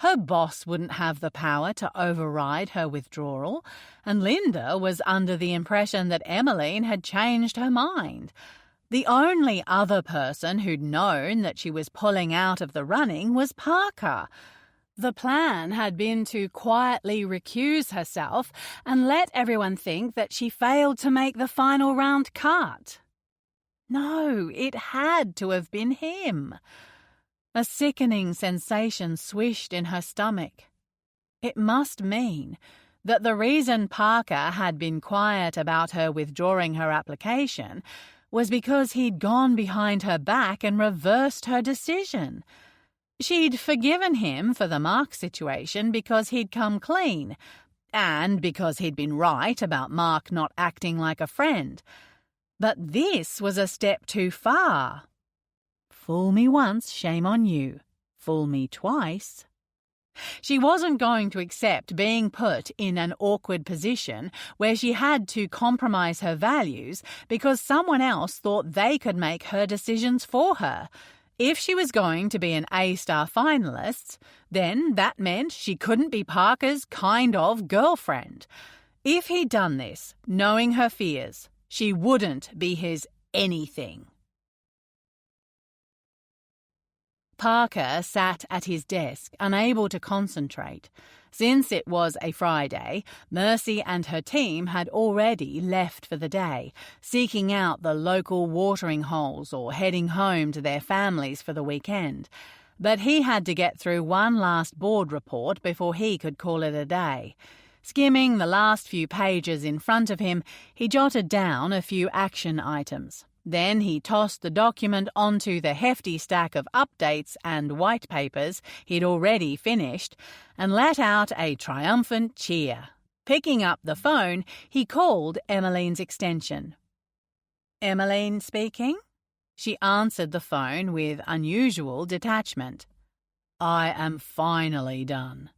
Her boss wouldn't have the power to override her withdrawal, and Linda was under the impression that Emmeline had changed her mind. The only other person who'd known that she was pulling out of the running was Parker. The plan had been to quietly recuse herself and let everyone think that she failed to make the final round cut. No, it had to have been him. A sickening sensation swished in her stomach. It must mean that the reason Parker had been quiet about her withdrawing her application was because he'd gone behind her back and reversed her decision. She'd forgiven him for the Mark situation because he'd come clean, and because he'd been right about Mark not acting like a friend. But this was a step too far. Fool me once, shame on you. Fool me twice. She wasn't going to accept being put in an awkward position where she had to compromise her values because someone else thought they could make her decisions for her. If she was going to be an A-star finalist, then that meant she couldn't be Parker's kind of girlfriend. If he'd done this, knowing her fears, she wouldn't be his anything. Parker sat at his desk, unable to concentrate. Since it was a Friday, Mercy and her team had already left for the day, seeking out the local watering holes or heading home to their families for the weekend. But he had to get through one last board report before he could call it a day. Skimming the last few pages in front of him, he jotted down a few action items. Then he tossed the document onto the hefty stack of updates and white papers he'd already finished and let out a triumphant cheer. Picking up the phone, he called Emmeline's extension. "Emmeline speaking?" She answered the phone with unusual detachment. "I am finally done."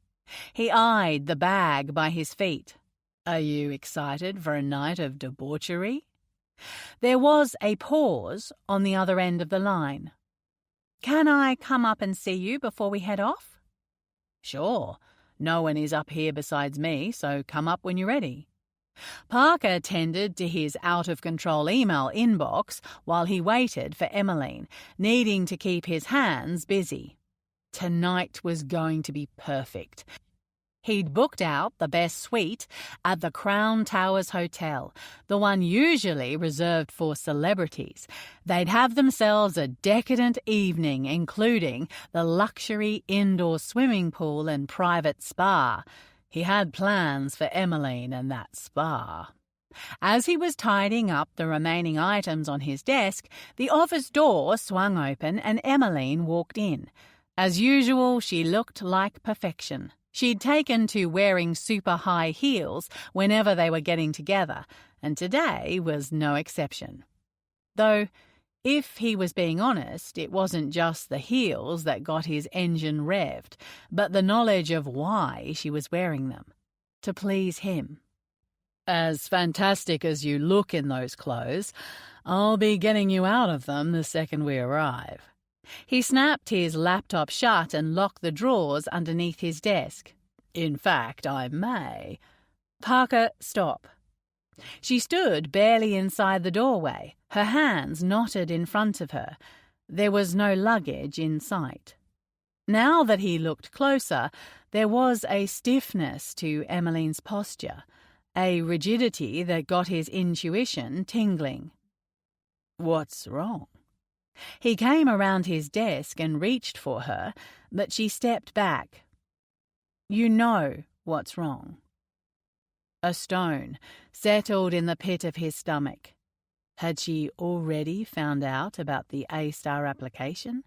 He eyed the bag by his feet. "Are you excited for a night of debauchery?" There was a pause on the other end of the line. "Can I come up and see you before we head off?" "Sure. No one is up here besides me, so come up when you're ready." Parker tended to his out-of-control email inbox while he waited for Emmeline, needing to keep his hands busy. Tonight was going to be perfect. He'd booked out the best suite at the Crown Towers Hotel, the one usually reserved for celebrities. They'd have themselves a decadent evening, including the luxury indoor swimming pool and private spa. He had plans for Emmeline and that spa. As he was tidying up the remaining items on his desk, the office door swung open and Emmeline walked in. As usual, she looked like perfection. She'd taken to wearing super high heels whenever they were getting together, and today was no exception. Though, if he was being honest, it wasn't just the heels that got his engine revved, but the knowledge of why she was wearing them. To please him. "As fantastic as you look in those clothes, I'll be getting you out of them the second we arrive." He snapped his laptop shut and locked the drawers underneath his desk. "In fact, I may." "Parker, stop." She stood barely inside the doorway, her hands knotted in front of her. There was no luggage in sight. Now that he looked closer, there was a stiffness to Emmeline's posture, a rigidity that got his intuition tingling. "What's wrong?" He came around his desk and reached for her, but she stepped back. "You know what's wrong." A stone settled in the pit of his stomach. Had she already found out about the A-star application?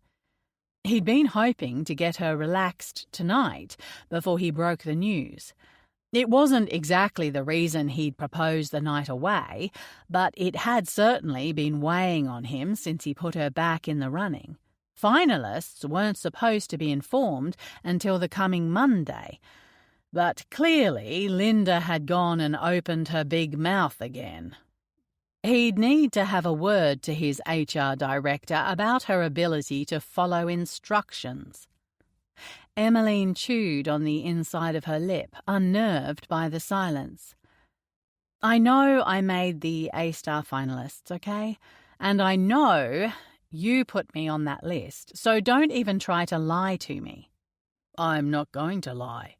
He'd been hoping to get her relaxed tonight before he broke the news. It wasn't exactly the reason he'd proposed the night away, but it had certainly been weighing on him since he put her back in the running. Finalists weren't supposed to be informed until the coming Monday, but clearly Linda had gone and opened her big mouth again. He'd need to have a word to his HR director about her ability to follow instructions. Emmeline chewed on the inside of her lip, unnerved by the silence. "I know I made the A-star finalists, okay? And I know you put me on that list, so don't even try to lie to me." "I'm not going to lie."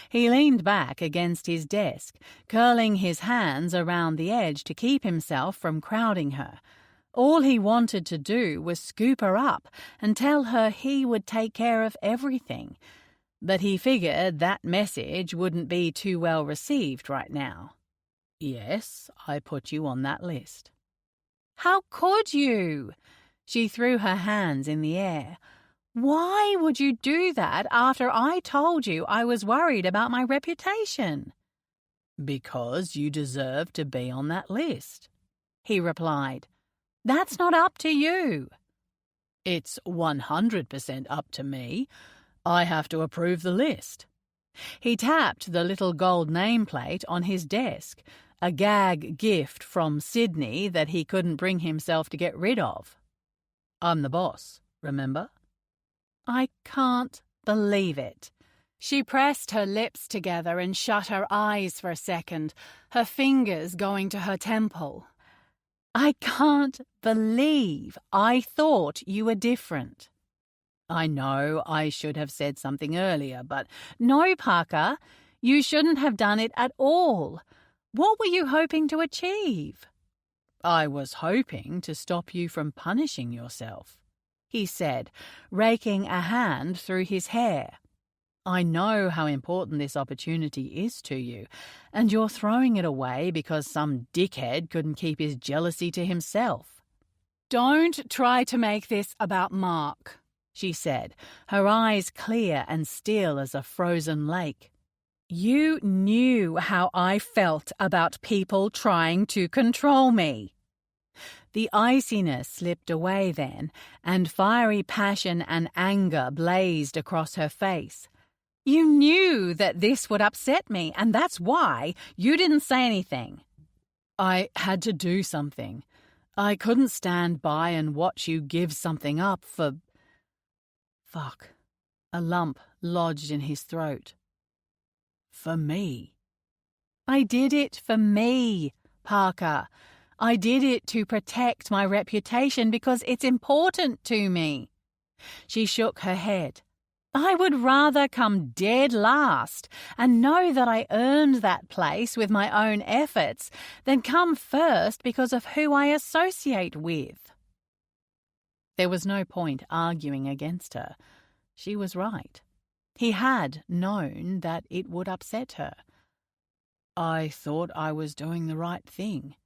He leaned back against his desk, curling his hands around the edge to keep himself from crowding her. All he wanted to do was scoop her up and tell her he would take care of everything. But he figured that message wouldn't be too well received right now. "Yes, I put you on that list." "How could you?" She threw her hands in the air. "Why would you do that after I told you I was worried about my reputation?" "Because you deserve to be on that list," he replied. "That's not up to you." "It's 100% up to me. I have to approve the list." He tapped the little gold nameplate on his desk, a gag gift from Sydney that he couldn't bring himself to get rid of. "I'm the boss, remember?" "I can't believe it." She pressed her lips together and shut her eyes for a second, her fingers going to her temple. "I can't believe I thought you were different." "I know I should have said something earlier, but—" "No, Parker, you shouldn't have done it at all. What were you hoping to achieve?" "I was hoping to stop you from punishing yourself," he said, raking a hand through his hair. "I know how important this opportunity is to you, and you're throwing it away because some dickhead couldn't keep his jealousy to himself." "Don't try to make this about Mark," she said, her eyes clear and still as a frozen lake. "You knew how I felt about people trying to control me." The iciness slipped away then, and fiery passion and anger blazed across her face. "You knew that this would upset me, and that's why you didn't say anything." "I had to do something. I couldn't stand by and watch you give something up for—" Fuck. A lump lodged in his throat. "For me." "I did it for me, Parker. I did it to protect my reputation because it's important to me." She shook her head. "I would rather come dead last and know that I earned that place with my own efforts than come first because of who I associate with." There was no point arguing against her. She was right. He had known that it would upset her. "I thought I was doing the right thing.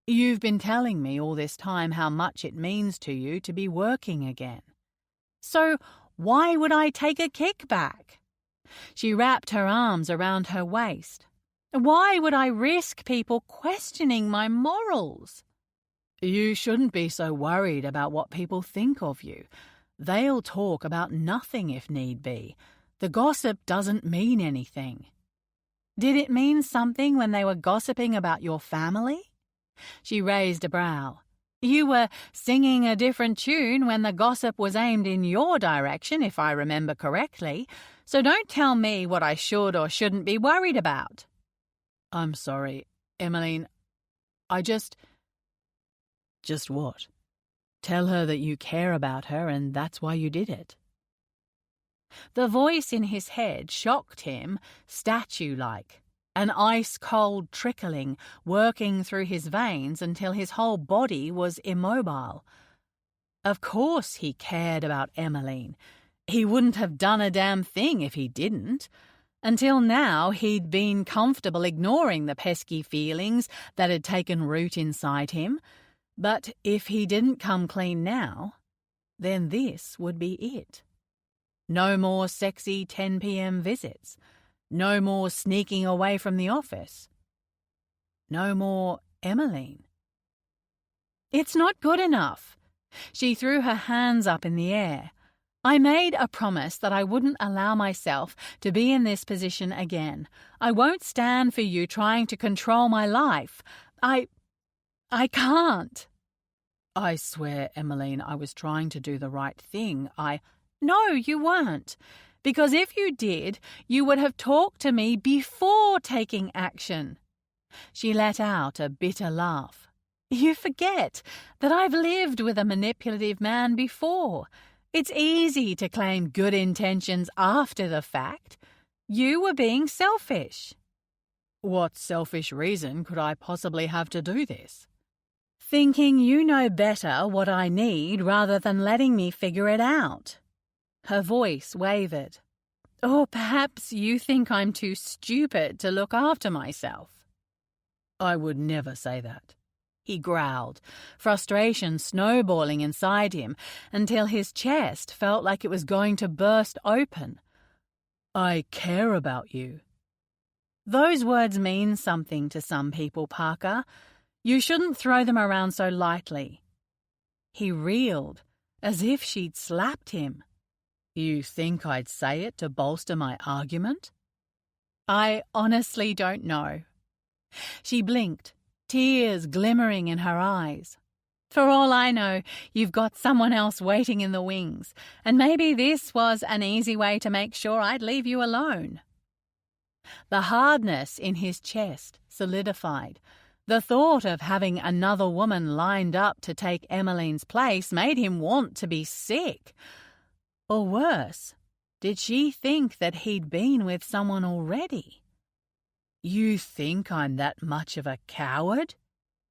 You've been telling me all this time how much it means to you to be working again." "So why would I take a kickback?" She wrapped her arms around her waist. "Why would I risk people questioning my morals?" "You shouldn't be so worried about what people think of you. They'll talk about nothing if need be. The gossip doesn't mean anything." "Did it mean something when they were gossiping about your family?" She raised a brow. You were singing a different tune when the gossip was aimed in your direction, if I remember correctly, so don't tell me what I should or shouldn't be worried about." "I'm sorry, Emmeline. I just..." "Just what? Tell her that you care about her and that's why you did it." The voice in his head shocked him, statue-like, an ice-cold trickling working through his veins until his whole body was immobile. Of course he cared about Emmeline. He wouldn't have done a damn thing if he didn't. Until now, he'd been comfortable ignoring the pesky feelings that had taken root inside him. But if he didn't come clean now, then this would be it. No more sexy 10 p.m. visits. No more sneaking away from the office. No more Emmeline. It's not good enough. She threw her hands up in the air. I made a promise that I wouldn't allow myself to be in this position again. I won't stand for you trying to control my life. I can't. "I swear, Emmeline, I was trying to do the right thing. No, you weren't. Because if you did, you would have talked to me before taking action." She let out a bitter laugh. "You forget that I've lived with a manipulative man before. It's easy to claim good intentions after the fact. You were being selfish." "What selfish reason could I possibly have to do this?" "Thinking you know better what I need rather than letting me figure it out." Her voice wavered. "Or perhaps you think I'm too stupid to look after myself." "I would never say that," he growled, frustration snowballing inside him until his chest felt like it was going to burst open. "I care about you." Those words mean something to some people, Parker. You shouldn't throw them around so lightly. He reeled, as if she'd slapped him. "You think I'd say it to bolster my argument?" "I honestly don't know." She blinked, tears glimmering in her eyes. "For all I know, you've got someone else waiting in the wings, and maybe this was an easy way to make sure I'd leave you alone." The hardness in his chest solidified. The thought of having another woman lined up to take Emmeline's place made him want to be sick. Or worse, did she think that he'd been with someone already? "You think I'm that much of a coward?"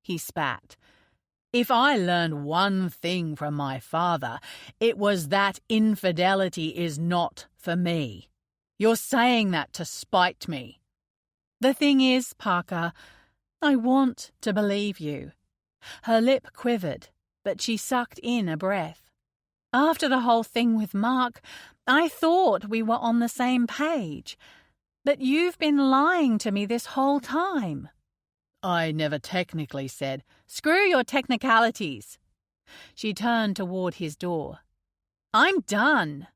he spat. "If I learned one thing from my father, it was that infidelity is not for me. You're saying that to spite me." "The thing is, Parker, I want to believe you." Her lip quivered, but she sucked in a breath. "After the whole thing with Mark, I thought we were on the same page. But you've been lying to me this whole time." "I never technically said..." "Screw your technicalities." She turned toward his door. "I'm done."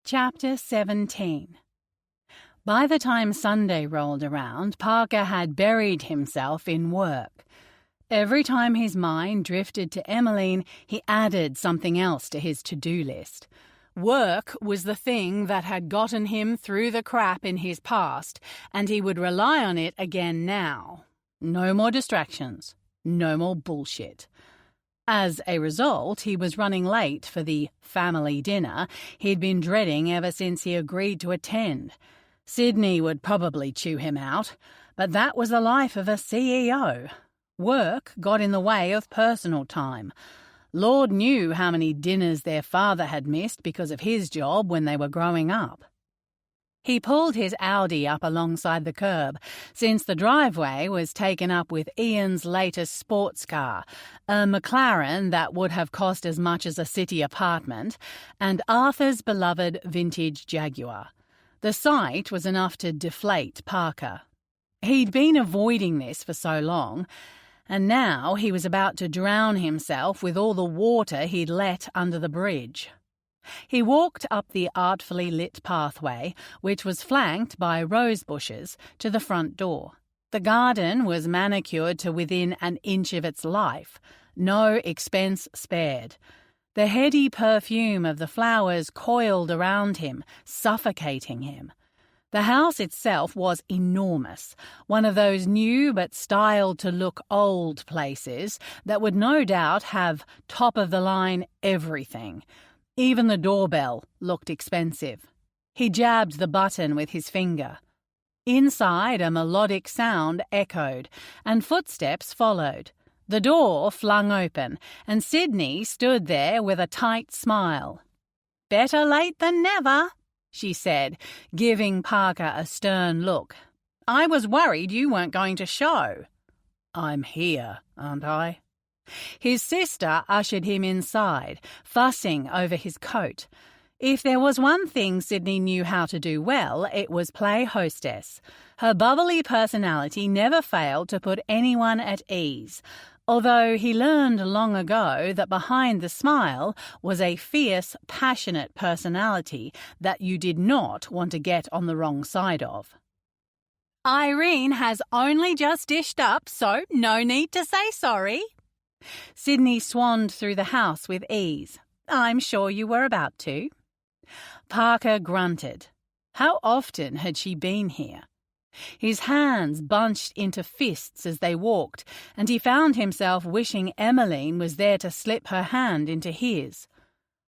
Chapter 17. By the time Sunday rolled around, Parker had buried himself in work. Every time his mind drifted to Emmeline, he added something else to his to-do list. Work was the thing that had gotten him through the crap in his past, and he would rely on it again now. No more distractions. No more bullshit. As a result, he was running late for the family dinner he'd been dreading ever since he agreed to attend. Sydney would probably chew him out, but that was the life of a CEO. Work got in the way of personal time. Lord knew how many dinners their father had missed because of his job when they were growing up. He pulled his Audi up alongside the curb, since the driveway was taken up with Ian's latest sports car, a McLaren that would have cost as much as a city apartment, and Arthur's beloved vintage Jaguar. The sight was enough to deflate Parker. He'd been avoiding this for so long, and now he was about to drown himself with all the water he'd let under the bridge. He walked up the artfully lit pathway, which was flanked by rose bushes, to the front door. The garden was manicured to within an inch of its life, no expense spared. The heady perfume of the flowers coiled around him, suffocating him. The house itself was enormous, one of those new but styled to look old places that would no doubt have top-of-the-line everything. Even the doorbell looked expensive. He jabbed the button with his finger. Inside, a melodic sound echoed, and footsteps followed. The door flung open, and Sydney stood there with a tight smile. "Better late than never," she said, giving Parker a stern look. "I was worried you weren't going to show." "I'm here, aren't I?" His sister ushered him inside, fussing over his coat. If there was one thing Sydney knew how to do well, it was play hostess. Her bubbly personality never failed to put anyone at ease, although he learned long ago that behind the smile was a fierce, passionate personality that you did not want to get on the wrong side of. "Irene has only just dished up, so no need to say sorry." Sydney swanned through the house with ease. "I'm sure you were about to." Parker grunted. How often had she been here? His hands bunched into fists as they walked, and he found himself wishing Emmeline was there to slip her hand into his.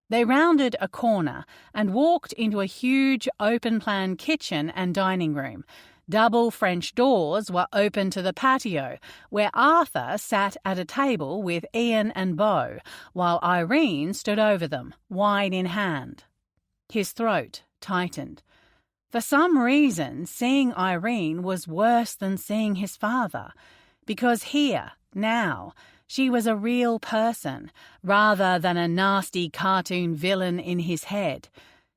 They rounded a corner and walked into a huge open-plan kitchen and dining room. Double French doors were open to the patio, where Arthur sat at a table with Ian and Beau, while Irene stood over them, wine in hand. His throat tightened. For some reason, seeing Irene was worse than seeing his father, because here, now, she was a real person, rather than a nasty cartoon villain in his head.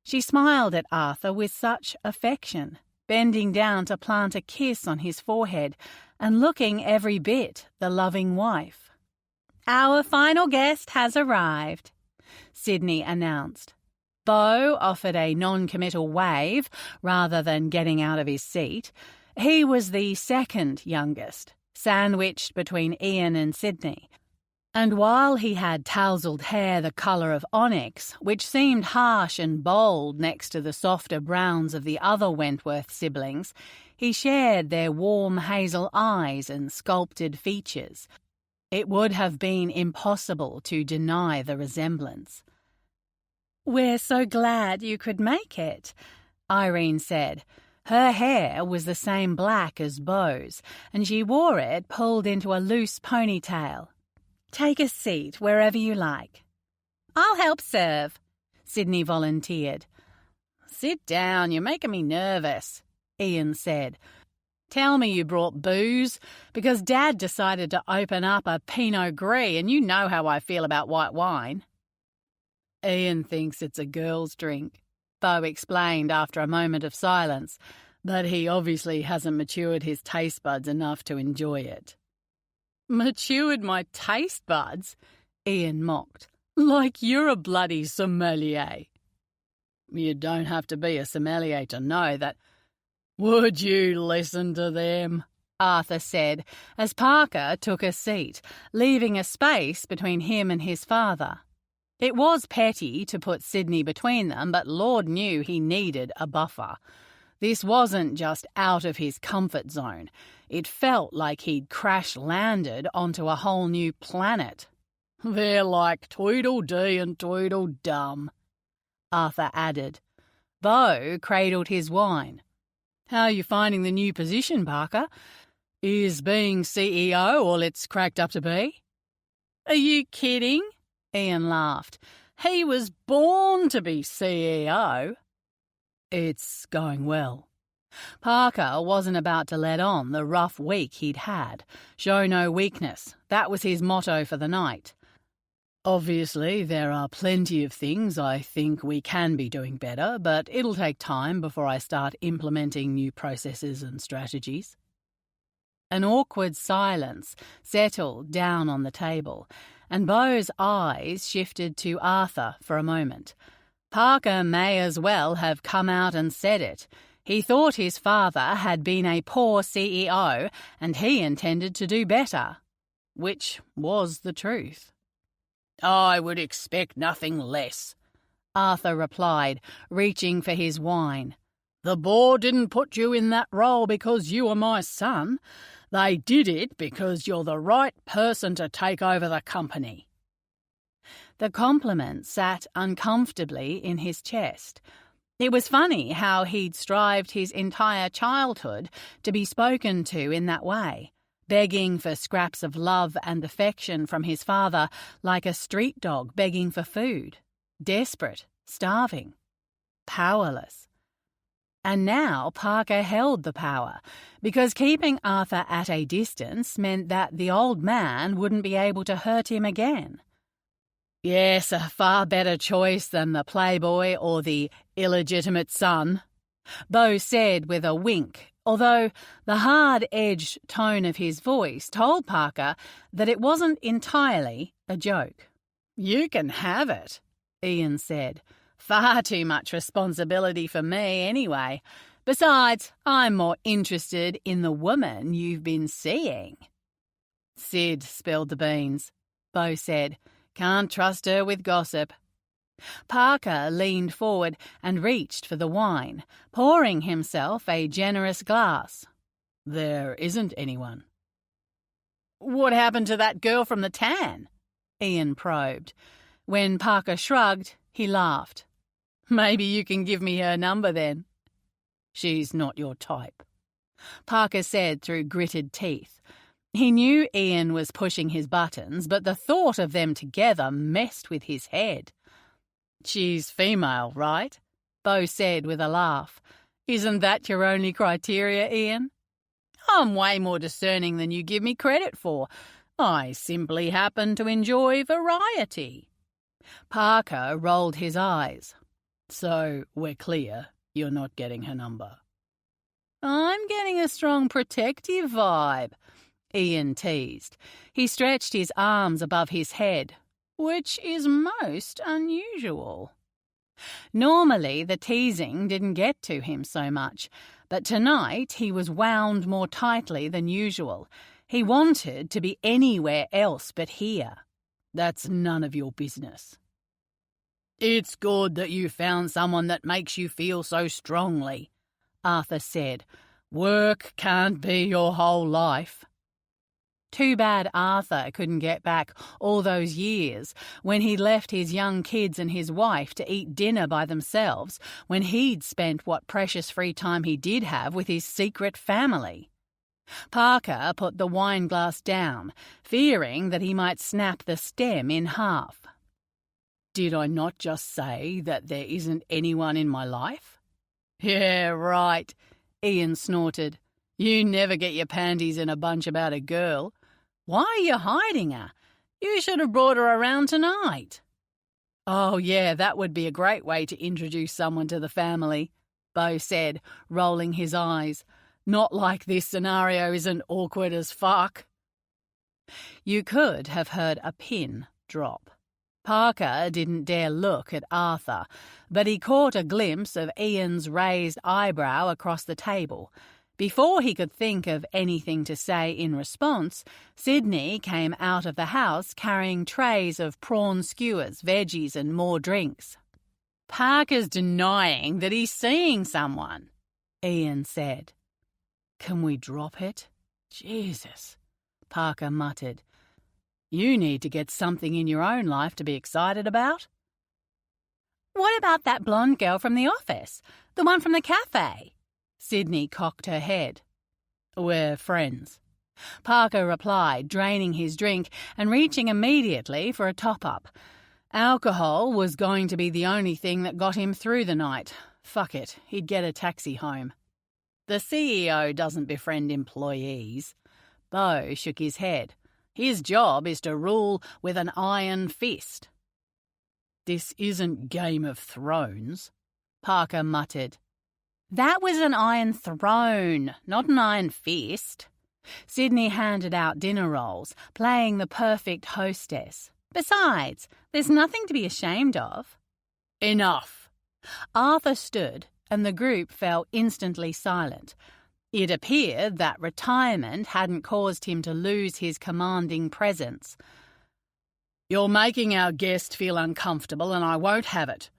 She smiled at Arthur with such affection, bending down to plant a kiss on his forehead and looking every bit the loving wife. "Our final guest has arrived," Sydney announced. Beau offered a non-committal wave rather than getting out of his seat. He was the second youngest, sandwiched between Ian and Sydney. And while he had tousled hair the colour of onyx, which seemed harsh and bold next to the softer browns of the other Wentworth siblings, he shared their warm hazel eyes and sculpted features. It would have been impossible to deny the resemblance. "We're so glad you could make it," Irene said. Her hair was the same black as Beau's, and she wore it pulled into a loose ponytail. "Take a seat wherever you like." "I'll help serve," Sydney volunteered. "Sit down, you're making me nervous," Ian said. "Tell me you brought booze, because Dad decided to open up a Pinot Gris, and you know how I feel about white wine." "Ian thinks it's a girl's drink," Beau explained after a moment of silence, "but he obviously hasn't matured his taste buds enough to enjoy it." "Matured my taste buds?" Ian mocked. "Like you're a bloody sommelier." "You don't have to be a sommelier to know that." "Would you listen to them?" Arthur said, as Parker took a seat, leaving a space between him and his father. It was petty to put Sydney between them, but Lord knew he needed a buffer. This wasn't just out of his comfort zone. It felt like he'd crash-landed onto a whole new planet. "They're like Tweedledee and Tweedledum," Arthur added. Beau cradled his wine. "How are you finding the new position, Parker? Is being CEO all it's cracked up to be?" "Are you kidding?" Ian laughed. "He was born to be CEO." "It's going well." Parker wasn't about to let on the rough week he'd had. Show no weakness. That was his motto for the night. "Obviously, there are plenty of things I think we can be doing better, but it'll take time before I start implementing new processes and strategies." An awkward silence settled down on the table, and Beau's eyes shifted to Arthur for a moment. Parker may as well have come out and said it. He thought his father had been a poor CEO and he intended to do better, which was the truth. "I would expect nothing less," Arthur replied, reaching for his wine. "The board didn't put you in that role because you were my son. They did it because you're the right person to take over the company." The compliment sat uncomfortably in his chest. It was funny how he'd strived his entire childhood to be spoken to in that way, begging for scraps of love and affection from his father like a street dog begging for food, desperate, starving, powerless. And now Parker held the power, because keeping Arthur at a distance meant that the old man wouldn't be able to hurt him again. "Yes, a far better choice than the playboy or the illegitimate son," Bo said with a wink, although the hard-edged tone of his voice told Parker that it wasn't entirely a joke. "You can have it," Ian said. "Far too much responsibility for me anyway. Besides, I'm more interested in the woman you've been seeing." "Sid spilled the beans," Bo said. "Can't trust her with gossip." Parker leaned forward and reached for the wine, pouring himself a generous glass. "There isn't anyone." "What happened to that girl from the tan?" Ian probed. When Parker shrugged, he laughed. "Maybe you can give me her number then." "She's not your type," Parker said through gritted teeth. He knew Ian was pushing his buttons, but the thought of them together messed with his head. "She's female, right?" Bo said with a laugh. "Isn't that your only criteria, Ian?" "I'm way more discerning than you give me credit for. I simply happen to enjoy variety." Parker rolled his eyes. "So we're clear, you're not getting her number." "I'm getting a strong protective vibe," Ian teased. He stretched his arms above his head, which is most unusual. Normally, the teasing didn't get to him so much, but tonight he was wound more tightly than usual. He wanted to be anywhere else but here. "That's none of your business." "It's good that you found someone that makes you feel so strongly," Arthur said. "Work can't be your whole life." Too bad Arthur couldn't get back all those years when he'd left his young kids and his wife to eat dinner by themselves, when he'd spent what precious free time he did have with his secret family. Parker put the wine glass down, fearing that he might snap the stem in half. "Did I not just say that there isn't anyone in my life?" "Yeah, right," Ian snorted. "You never get your panties in a bunch about a girl. Why are you hiding her? You should have brought her around tonight." "Oh, yeah, that would be a great way to introduce someone to the family," Bo said, rolling his eyes. "Not like this scenario isn't awkward as fuck." You could have heard a pin drop. Parker didn't dare look at Arthur, but he caught a glimpse of Ian's raised eyebrow across the table. Before he could think of anything to say in response, Sydney came out of the house carrying trays of prawn skewers, veggies and more drinks. "Parker's denying that he's seeing someone," Ian said. "Can we drop it?" "Jesus," Parker muttered. "You need to get something in your own life to be excited about." "What about that blonde girl from the office? The one from the cafe?" Sydney cocked her head. "We're friends," Parker replied, draining his drink and reaching immediately for a top-up. Alcohol was going to be the only thing that got him through the night. Fuck it, he'd get a taxi home. "The CEO doesn't befriend employees." Bo shook his head. "His job is to rule with an iron fist." "This isn't Game of Thrones," Parker muttered. "That was an iron throne, not an iron fist." Sydney handed out dinner rolls, playing the perfect hostess. "Besides, there's nothing to be ashamed of." "Enough." Arthur stood and the group fell instantly silent. It appeared that retirement hadn't caused him to lose his commanding presence. "You're making our guest feel uncomfortable, and I won't have it.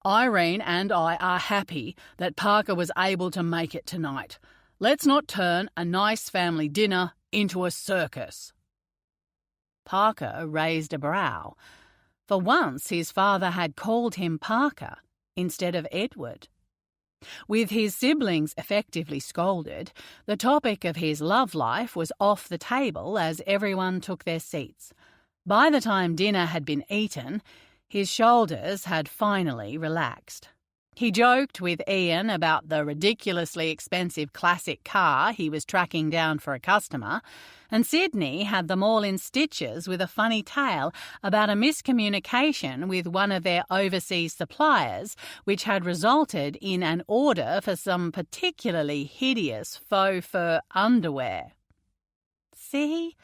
Irene and I are happy that Parker was able to make it tonight. Let's not turn a nice family dinner into a circus." Parker raised a brow. For once his father had called him Parker instead of Edward. With his siblings effectively scolded, the topic of his love life was off the table as everyone took their seats. By the time dinner had been eaten, his shoulders had finally relaxed. He joked with Ian about the ridiculously expensive classic car he was tracking down for a customer, and Sydney had them all in stitches with a funny tale about a miscommunication with one of their overseas suppliers, which had resulted in an order for some particularly hideous faux fur underwear. "See,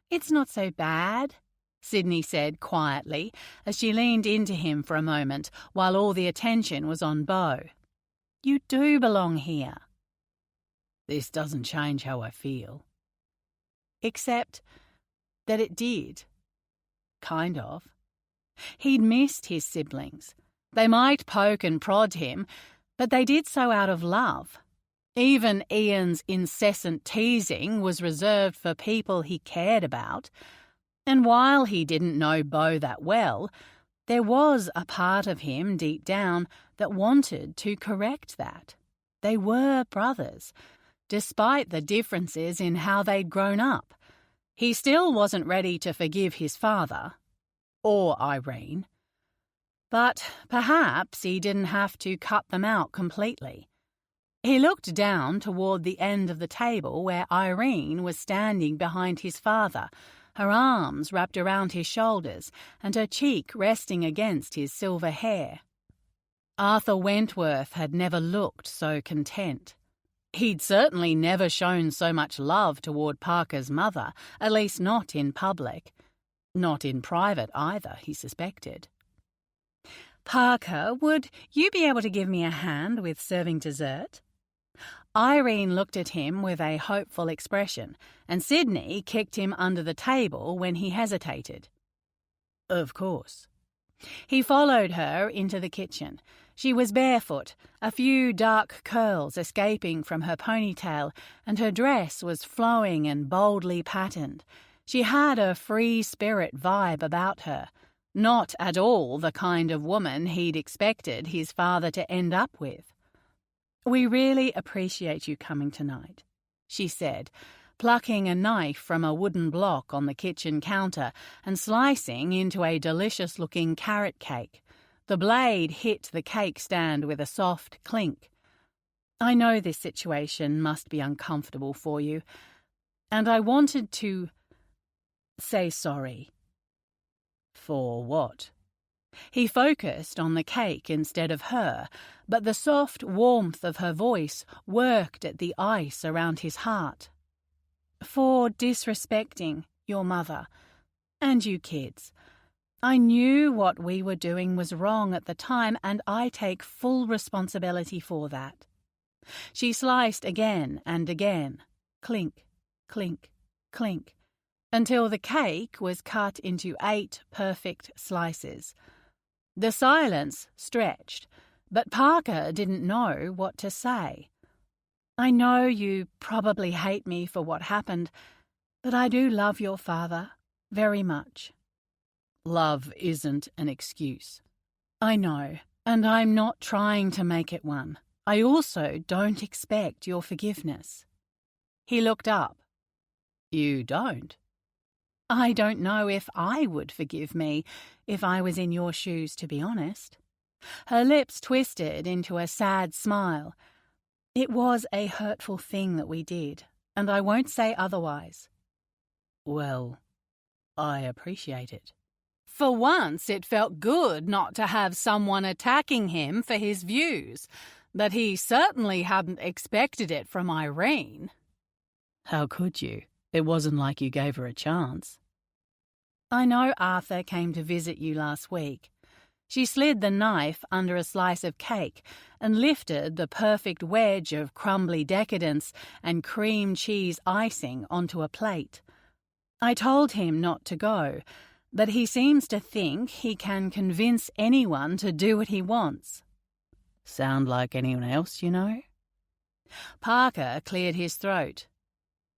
it's not so bad," Sydney said quietly as she leaned into him for a moment while all the attention was on Beau. "You do belong here." "This doesn't change how I feel." Except that it did. Kind of. He'd missed his siblings. They might poke and prod him, but they did so out of love. Even Ian's incessant teasing was reserved for people he cared about. And while he didn't know Beau that well, there was a part of him deep down that wanted to correct that. They were brothers, despite the differences in how they'd grown up. He still wasn't ready to forgive his father, or Irene. But perhaps he didn't have to cut them out completely. He looked down toward the end of the table where Irene was standing behind his father, her arms wrapped around his shoulders and her cheek resting against his silver hair. Arthur Wentworth had never looked so content. He'd certainly never shown so much love toward Parker's mother, at least not in public. Not in private either, he suspected. "Parker, would you be able to give me a hand with serving dessert?" Irene looked at him with a hopeful expression, and Sydney kicked him under the table when he hesitated. "Of course." He followed her into the kitchen. She was barefoot, a few dark curls escaping from her ponytail, and her dress was flowing and boldly patterned. She had a free spirit vibe about her, not at all the kind of woman he'd expected his father to end up with. "We really appreciate you coming tonight," she said, plucking a knife from a wooden block on the kitchen counter and slicing into a delicious-looking carrot cake. The blade hit the cake stand with a soft clink. "I know this situation must be uncomfortable for you, and I wanted to say sorry." "For what?" He focused on the cake instead of her, but the soft warmth of her voice worked at the ice around his heart. "For disrespecting your mother, and you kids. I knew what we were doing was wrong at the time, and I take full responsibility for that." She sliced again and again, clink, clink, clink, until the cake was cut into 8 perfect slices. The silence stretched, but Parker didn't know what to say. "I know you probably hate me for what happened, but I do love your father very much." "Love isn't an excuse." "I know, and I'm not trying to make it one. I also don't expect your forgiveness." He looked up. "You don't?" "I don't know if I would forgive me if I was in your shoes, to be honest." Her lips twisted into a sad smile. "It was a hurtful thing that we did, and I won't say otherwise." "Well, I appreciate it." For once it felt good not to have someone attacking him for his views, but he certainly hadn't expected it from Irene. "How could you? It wasn't like you gave her a chance." "I know Arthur came to visit you last week. She slid the knife under a slice of cake and lifted the perfect wedge of crumbly decadence and cream cheese icing onto a plate. I told him not to go, but he seems to think he can convince anyone to do what he wants. Sound like anyone else, you know? Parker cleared his throat.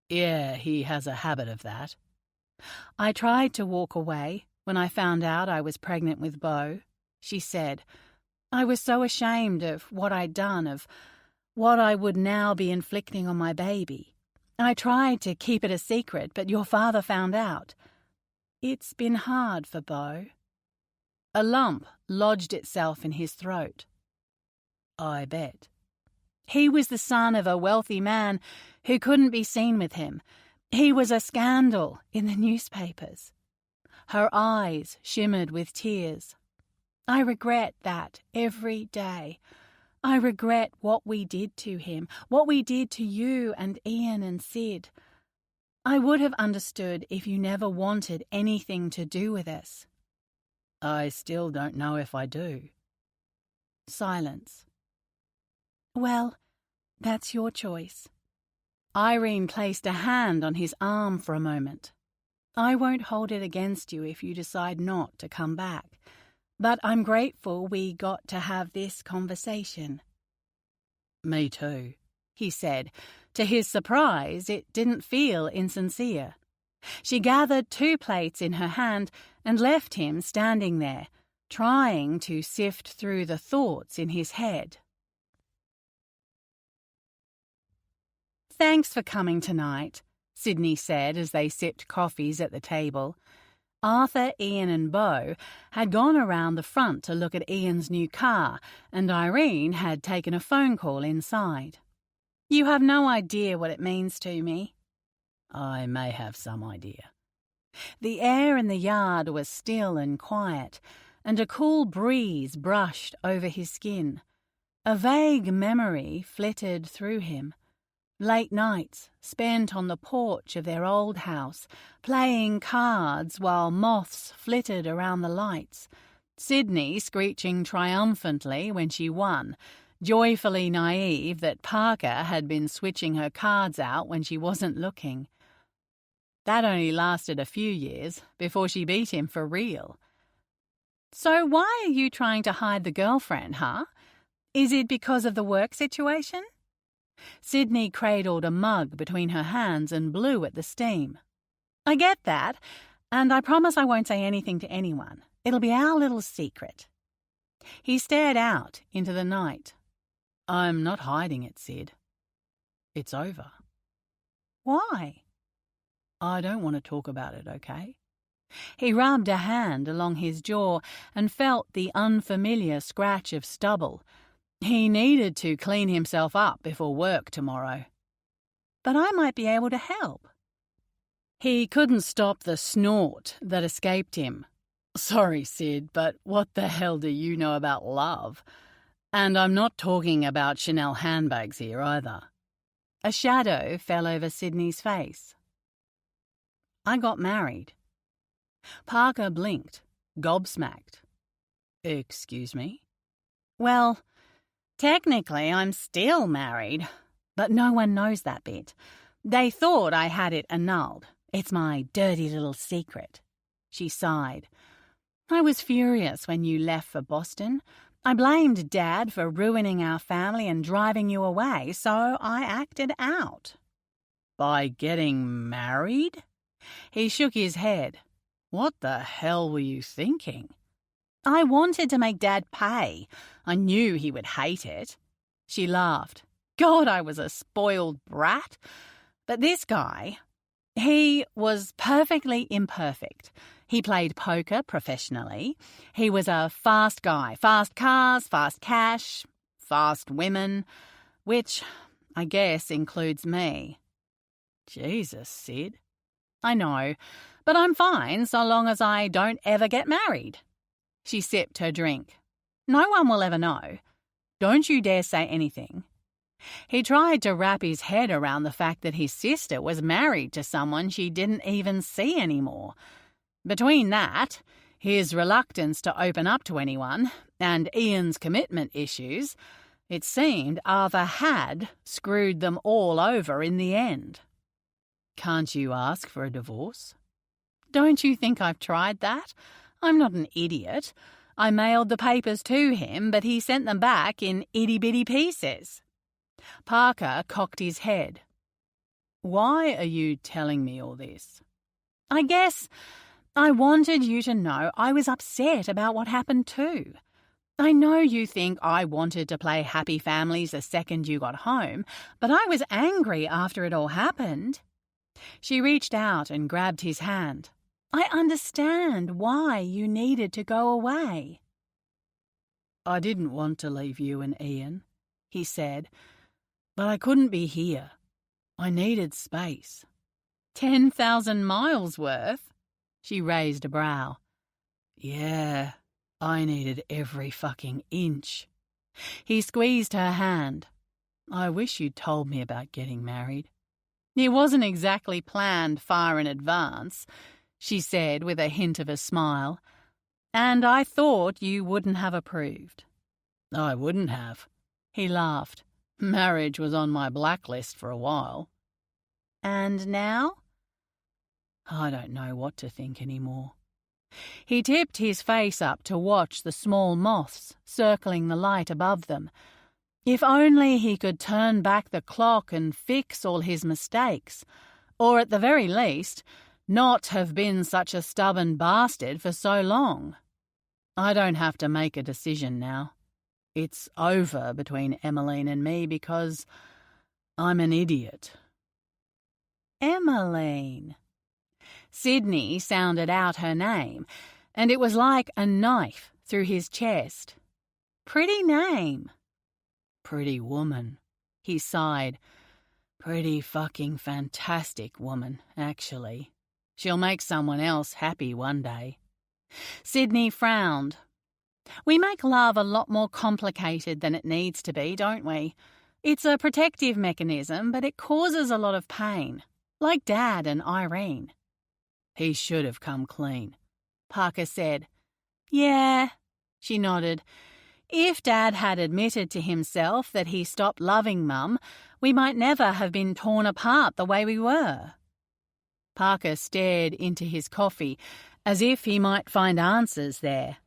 Yeah, he has a habit of that. I tried to walk away when I found out I was pregnant with Beau, she said. I was so ashamed of what I'd done, of what I would now be inflicting on my baby. I tried to keep it a secret, but your father found out. It's been hard for Beau. A lump lodged itself in his throat. I bet. He was the son of a wealthy man who couldn't be seen with him. He was a scandal in the newspapers. Her eyes shimmered with tears. I regret that every day. I regret what we did to him, what we did to you and Ian and Sid. I would have understood if you never wanted anything to do with us. I still don't know if I do. Silence. Well, that's your choice. Irene placed a hand on his arm for a moment. I won't hold it against you if you decide not to come back, but I'm grateful we got to have this conversation. Me too, he said. To his surprise, it didn't feel insincere. She gathered 2 plates in her hand and left him standing there, trying to sift through the thoughts in his head. Thanks for coming tonight, Sydney said as they sipped coffees at the table. Arthur, Ian and Beau had gone around the front to look at Ian's new car, and Irene had taken a phone call inside. You have no idea what it means to me. I may have some idea. The air in the yard was still and quiet, and a cool breeze brushed over his skin. A vague memory flitted through him. Late nights spent on the porch of their old house, playing cards while moths flitted around the lights. Sydney screeching triumphantly when she won, joyfully naive that Parker had been switching her cards out when she wasn't looking. That only lasted a few years before she beat him for real. So why are you trying to hide the girlfriend, huh? Is it because of the work situation? Sydney cradled a mug between her hands and blew at the steam. I get that, and I promise I won't say anything to anyone. It'll be our little secret. He stared out into the night. I'm not hiding it, Sid. It's over. Why? I don't want to talk about it, okay? He rubbed a hand along his jaw and felt the unfamiliar scratch of stubble. He needed to clean himself up before work tomorrow. But I might be able to help. He couldn't stop the snort that escaped him. Sorry, Sid, but what the hell do you know about love? And I'm not talking about Chanel handbags here either. A shadow fell over Sydney's face. I got married. Parker blinked, gobsmacked. Excuse me? Well, technically I'm still married, but no one knows that bit. They thought I had it annulled. It's my dirty little secret. She sighed. I was furious when you left for Boston. I blamed Dad for ruining our family and driving you away, so I acted out. By getting married? He shook his head. What the hell were you thinking? I wanted to make Dad pay. I knew he would hate it. She laughed. God, I was a spoiled brat. But this guy, he was perfectly imperfect. He played poker professionally. He was a fast guy. Fast cars, fast cash, fast women, which I guess includes me. Jesus, Sid. I know, but I'm fine so long as I don't ever get married. She sipped her drink. No one will ever know. Don't you dare say anything. He tried to wrap his head around the fact that his sister was married to someone she didn't even see anymore. Between that, His reluctance to open up to anyone, and Ian's commitment issues, it seemed Arthur had screwed them all over in the end. Can't you ask for a divorce? Don't you think I've tried that? I'm not an idiot. I mailed the papers to him, but he sent them back in itty-bitty pieces. Parker cocked his head. Why are you telling me all this? I guess I wanted you to know I was upset about what happened too. I know you think I wanted to play happy families the second you got home, but I was angry after it all happened. She reached out and grabbed his hand. I understand why you needed to go away. I didn't want to leave you and Ian, he said, but I couldn't be here. I needed space. 10,000 miles worth? She raised a brow. Yeah, I needed every fucking inch. He squeezed her hand. I wish you'd told me about getting married. It wasn't exactly planned far in advance, she said with a hint of a smile, and I thought you wouldn't have approved. I wouldn't have. He laughed. Marriage was on my blacklist for a while. And now? I don't know what to think anymore. He tipped his face up to watch the small moths circling the light above them. If only he could turn back the clock and fix all his mistakes, or at the very least, not have been such a stubborn bastard for so long. I don't have to make a decision now. It's over between Emmeline and me because I'm an idiot. Emmeline. Sydney sounded out her name, and it was like a knife through his chest. Pretty name. Pretty woman, he sighed. Pretty fucking fantastic woman, actually. She'll make someone else happy one day. Sydney frowned. We make love a lot more complicated than it needs to be, don't we? It's a protective mechanism, but it causes a lot of pain, like Dad and Irene. He should have come clean, Parker said. Yeah, she nodded. If Dad had admitted to himself that he stopped loving Mum, we might never have been torn apart the way we were. Parker stared into his coffee as if he might find answers there.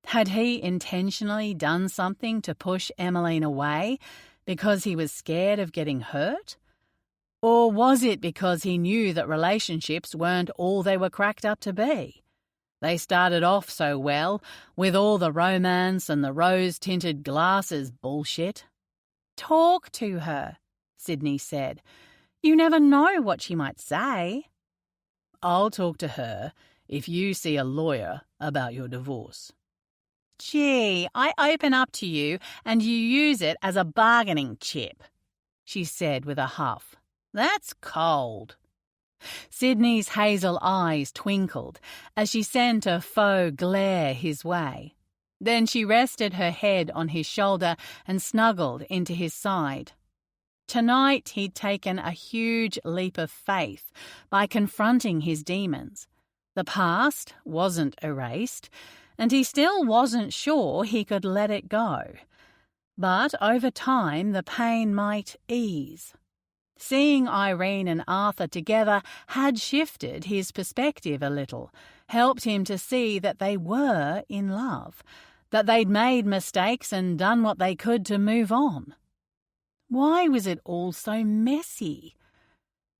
Had he intentionally done something to push Emmeline away because he was scared of getting hurt? Or was it because he knew that relationships weren't all they were cracked up to be? They started off so well, with all the romance and the rose-tinted glasses bullshit. Talk to her, Sydney said. You never know what she might say. I'll talk to her if you see a lawyer about your divorce. Gee, I open up to you and you use it as a bargaining chip, she said with a huff. That's cold. Sydney's hazel eyes twinkled as she sent a faux glare his way. Then she rested her head on his shoulder and snuggled into his side. Tonight he'd taken a huge leap of faith by confronting his demons. The past wasn't erased, and he still wasn't sure he could let it go. But over time the pain might ease. Seeing Irene and Arthur together had shifted his perspective a little, helped him to see that they were in love, that they'd made mistakes and done what they could to move on. Why was it all so messy?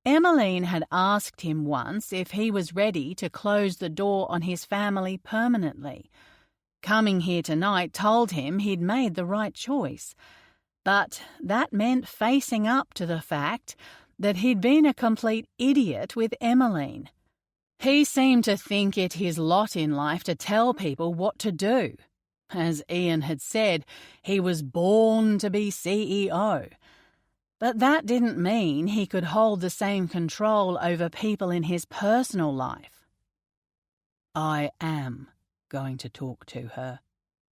Emmeline had asked him once if he was ready to close the door on his family permanently. Coming here tonight told him he'd made the right choice. But that meant facing up to the fact that he'd been a complete idiot with Emmeline. He seemed to think it his lot in life to tell people what to do. As Ian had said, he was born to be CEO. But that didn't mean he could hold the same control over people in his personal life. I am going to talk to her,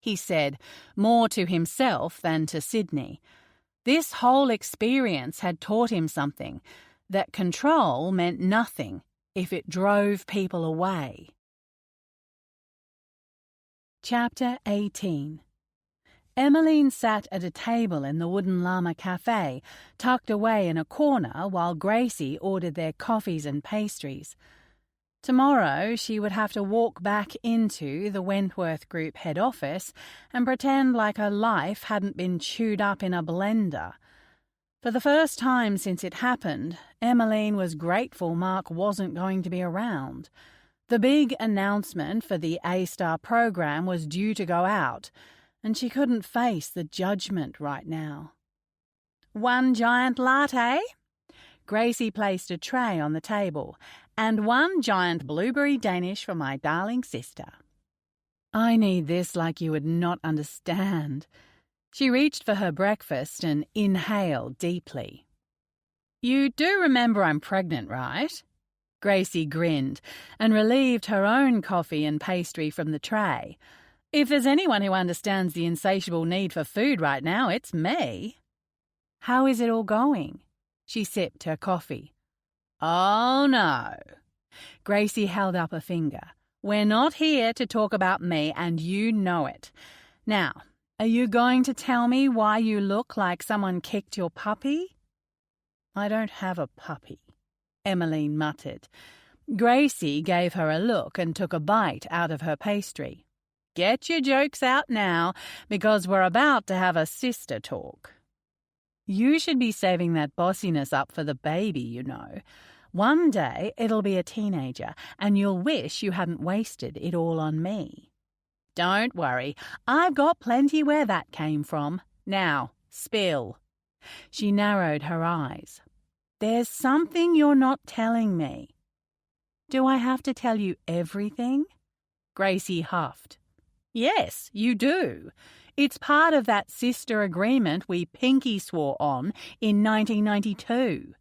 he said, more to himself than to Sydney. This whole experience had taught him something, that control meant nothing if it drove people away. Chapter 18. Emmeline sat at a table in the Wooden Llama Cafe, tucked away in a corner while Gracie ordered their coffees and pastries. Tomorrow she would have to walk back into the Wentworth Group head office and pretend like her life hadn't been chewed up in a blender. For the first time since it happened, Emmeline was grateful Mark wasn't going to be around. The big announcement for the A-Star program was due to go out, and she couldn't face the judgment right now. 1 giant latte? Gracie placed a tray on the table, and 1 giant blueberry Danish for my darling sister. I need this like you would not understand. She reached for her breakfast and inhaled deeply. You do remember I'm pregnant, right? Gracie grinned and relieved her own coffee and pastry from the tray. If there's anyone who understands the insatiable need for food right now, it's me. How is it all going? She sipped her coffee. Oh, no. Gracie held up a finger. We're not here to talk about me, and you know it. Now, are you going to tell me why you look like someone kicked your puppy? I don't have a puppy, Emmeline muttered. Gracie gave her a look and took a bite out of her pastry. Get your jokes out now, because we're about to have a sister talk. You should be saving that bossiness up for the baby, you know. One day it'll be a teenager, and you'll wish you hadn't wasted it all on me. Don't worry, I've got plenty where that came from. Now, spill. She narrowed her eyes. There's something you're not telling me. Do I have to tell you everything? Gracie huffed. Yes, you do. It's part of that sister agreement we pinky swore on in 1992.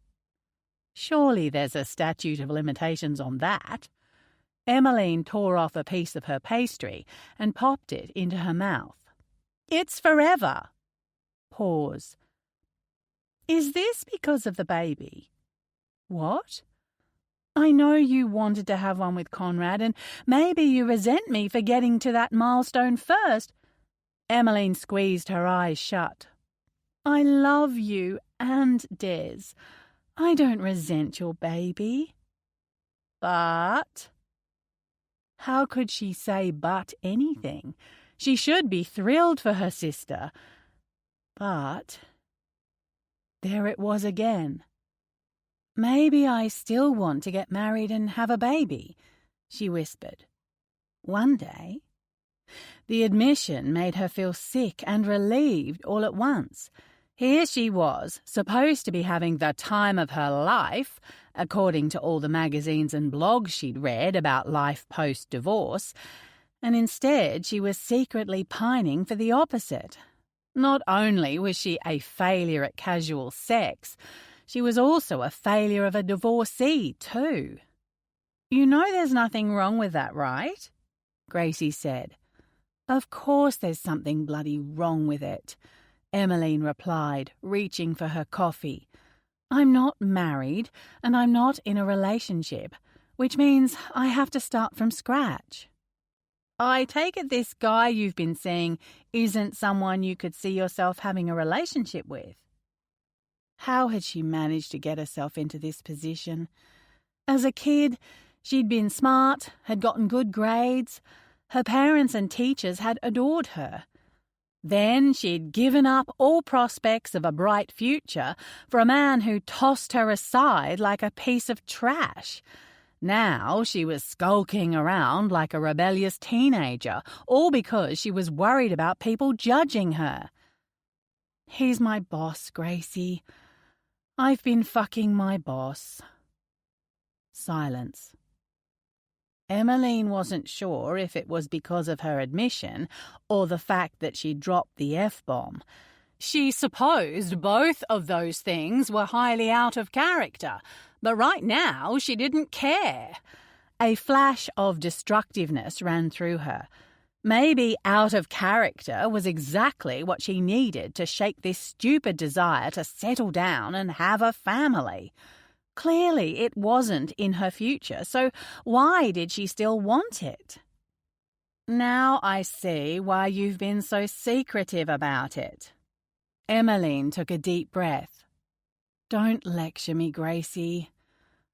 Surely there's a statute of limitations on that. Emmeline tore off a piece of her pastry and popped it into her mouth. It's forever. Pause. Is this because of the baby? What? I know you wanted to have one with Conrad, and maybe you resent me for getting to that milestone first. Emmeline squeezed her eyes shut. I love you and Des. I don't resent your baby. But... How could she say but anything? She should be thrilled for her sister. But... There it was again. Maybe I still want to get married and have a baby, she whispered. One day. The admission made her feel sick and relieved all at once. Here she was, supposed to be having the time of her life, according to all the magazines and blogs she'd read about life post-divorce, and instead she was secretly pining for the opposite. Not only was she a failure at casual sex, she was also a failure of a divorcee, too. You know there's nothing wrong with that, right? Gracie said. Of course there's something bloody wrong with it, Emmeline replied, reaching for her coffee. I'm not married, and I'm not in a relationship, which means I have to start from scratch. I take it this guy you've been seeing isn't someone you could see yourself having a relationship with. How had she managed to get herself into this position? As a kid, she'd been smart, had gotten good grades. Her parents and teachers had adored her. Then she'd given up all prospects of a bright future for a man who tossed her aside like a piece of trash. Now she was skulking around like a rebellious teenager, all because she was worried about people judging her. He's my boss, Gracie. I've been fucking my boss. Silence. Emmeline wasn't sure if it was because of her admission or the fact that she dropped the F-bomb. She supposed both of those things were highly out of character, but right now she didn't care. A flash of destructiveness ran through her. Maybe out of character was exactly what she needed to shake this stupid desire to settle down and have a family. Clearly it wasn't in her future, so why did she still want it? Now I see why you've been so secretive about it. Emmeline took a deep breath. Don't lecture me, Gracie.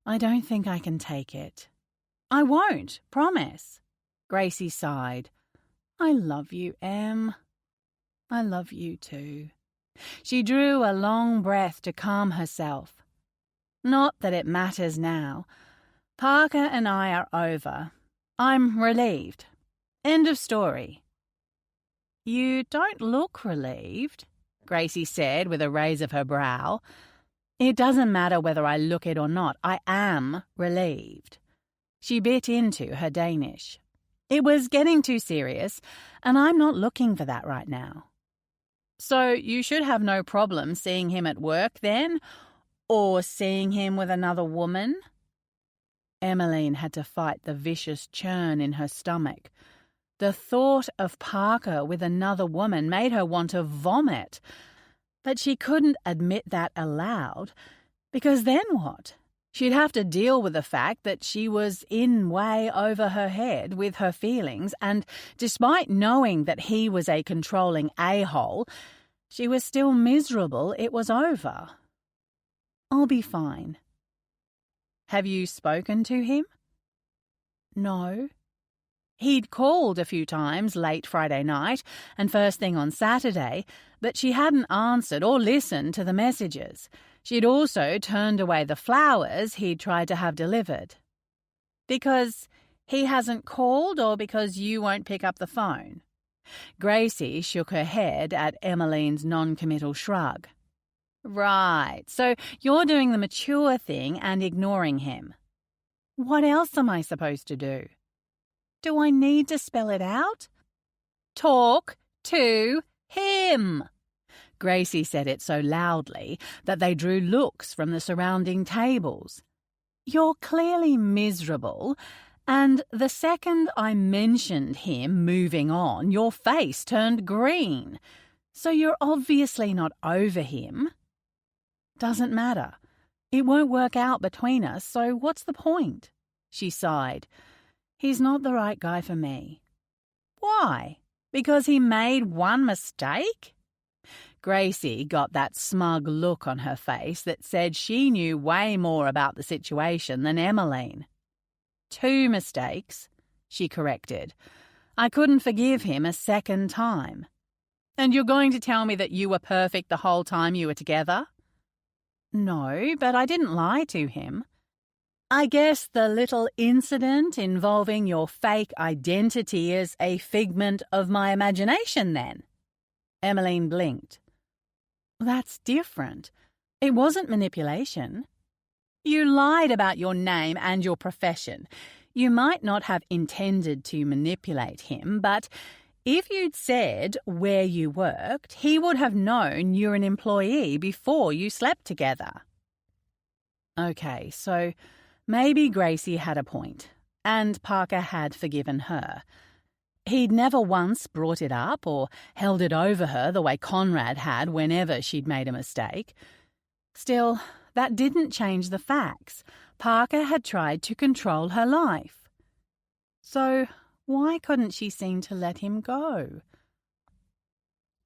I don't think I can take it. I won't, promise. Gracie sighed. I love you, Em. I love you too. She drew a long breath to calm herself. Not that it matters now. Parker and I are over. I'm relieved. End of story. You don't look relieved, Gracie said with a raise of her brow. It doesn't matter whether I look it or not. I am relieved. She bit into her Danish. It was getting too serious, and I'm not looking for that right now. So you should have no problem seeing him at work then, or seeing him with another woman? Emmeline had to fight the vicious churn in her stomach. The thought of Parker with another woman made her want to vomit. But she couldn't admit that aloud, because then what? She'd have to deal with the fact that she was in way over her head with her feelings, and despite knowing that he was a controlling a-hole, she was still miserable it was over. I'll be fine. Have you spoken to him? No. He'd called a few times late Friday night and first thing on Saturday, but she hadn't answered or listened to the messages. She'd also turned away the flowers he'd tried to have delivered. Because he hasn't called or because you won't pick up the phone? Gracie shook her head at Emmeline's non-committal shrug. Right, so you're doing the mature thing and ignoring him. What else am I supposed to do? Do I need to spell it out? Talk to him. Gracie said it so loudly that they drew looks from the surrounding tables. You're clearly miserable, and the second I mentioned him moving on, your face turned green. So you're obviously not over him. Doesn't matter. It won't work out between us, so what's the point? She sighed. He's not the right guy for me. Why? Because he made one mistake? Gracie got that smug look on her face that said she knew way more about the situation than Emmeline. 2 mistakes, she corrected. I couldn't forgive him a second time. And you're going to tell me that you were perfect the whole time you were together? No, but I didn't lie to him. I guess the little incident involving your fake identity is a figment of my imagination, then. Emmeline blinked. That's different. It wasn't manipulation. You lied about your name and your profession. You might not have intended to manipulate him, but if you'd said where you worked, he would have known you're an employee before you slept together. Okay, so maybe Gracie had a point, and Parker had forgiven her. He'd never once brought it up or held it over her the way Conrad had whenever she'd made a mistake. Still, that didn't change the facts. Parker had tried to control her life. So why couldn't she seem to let him go?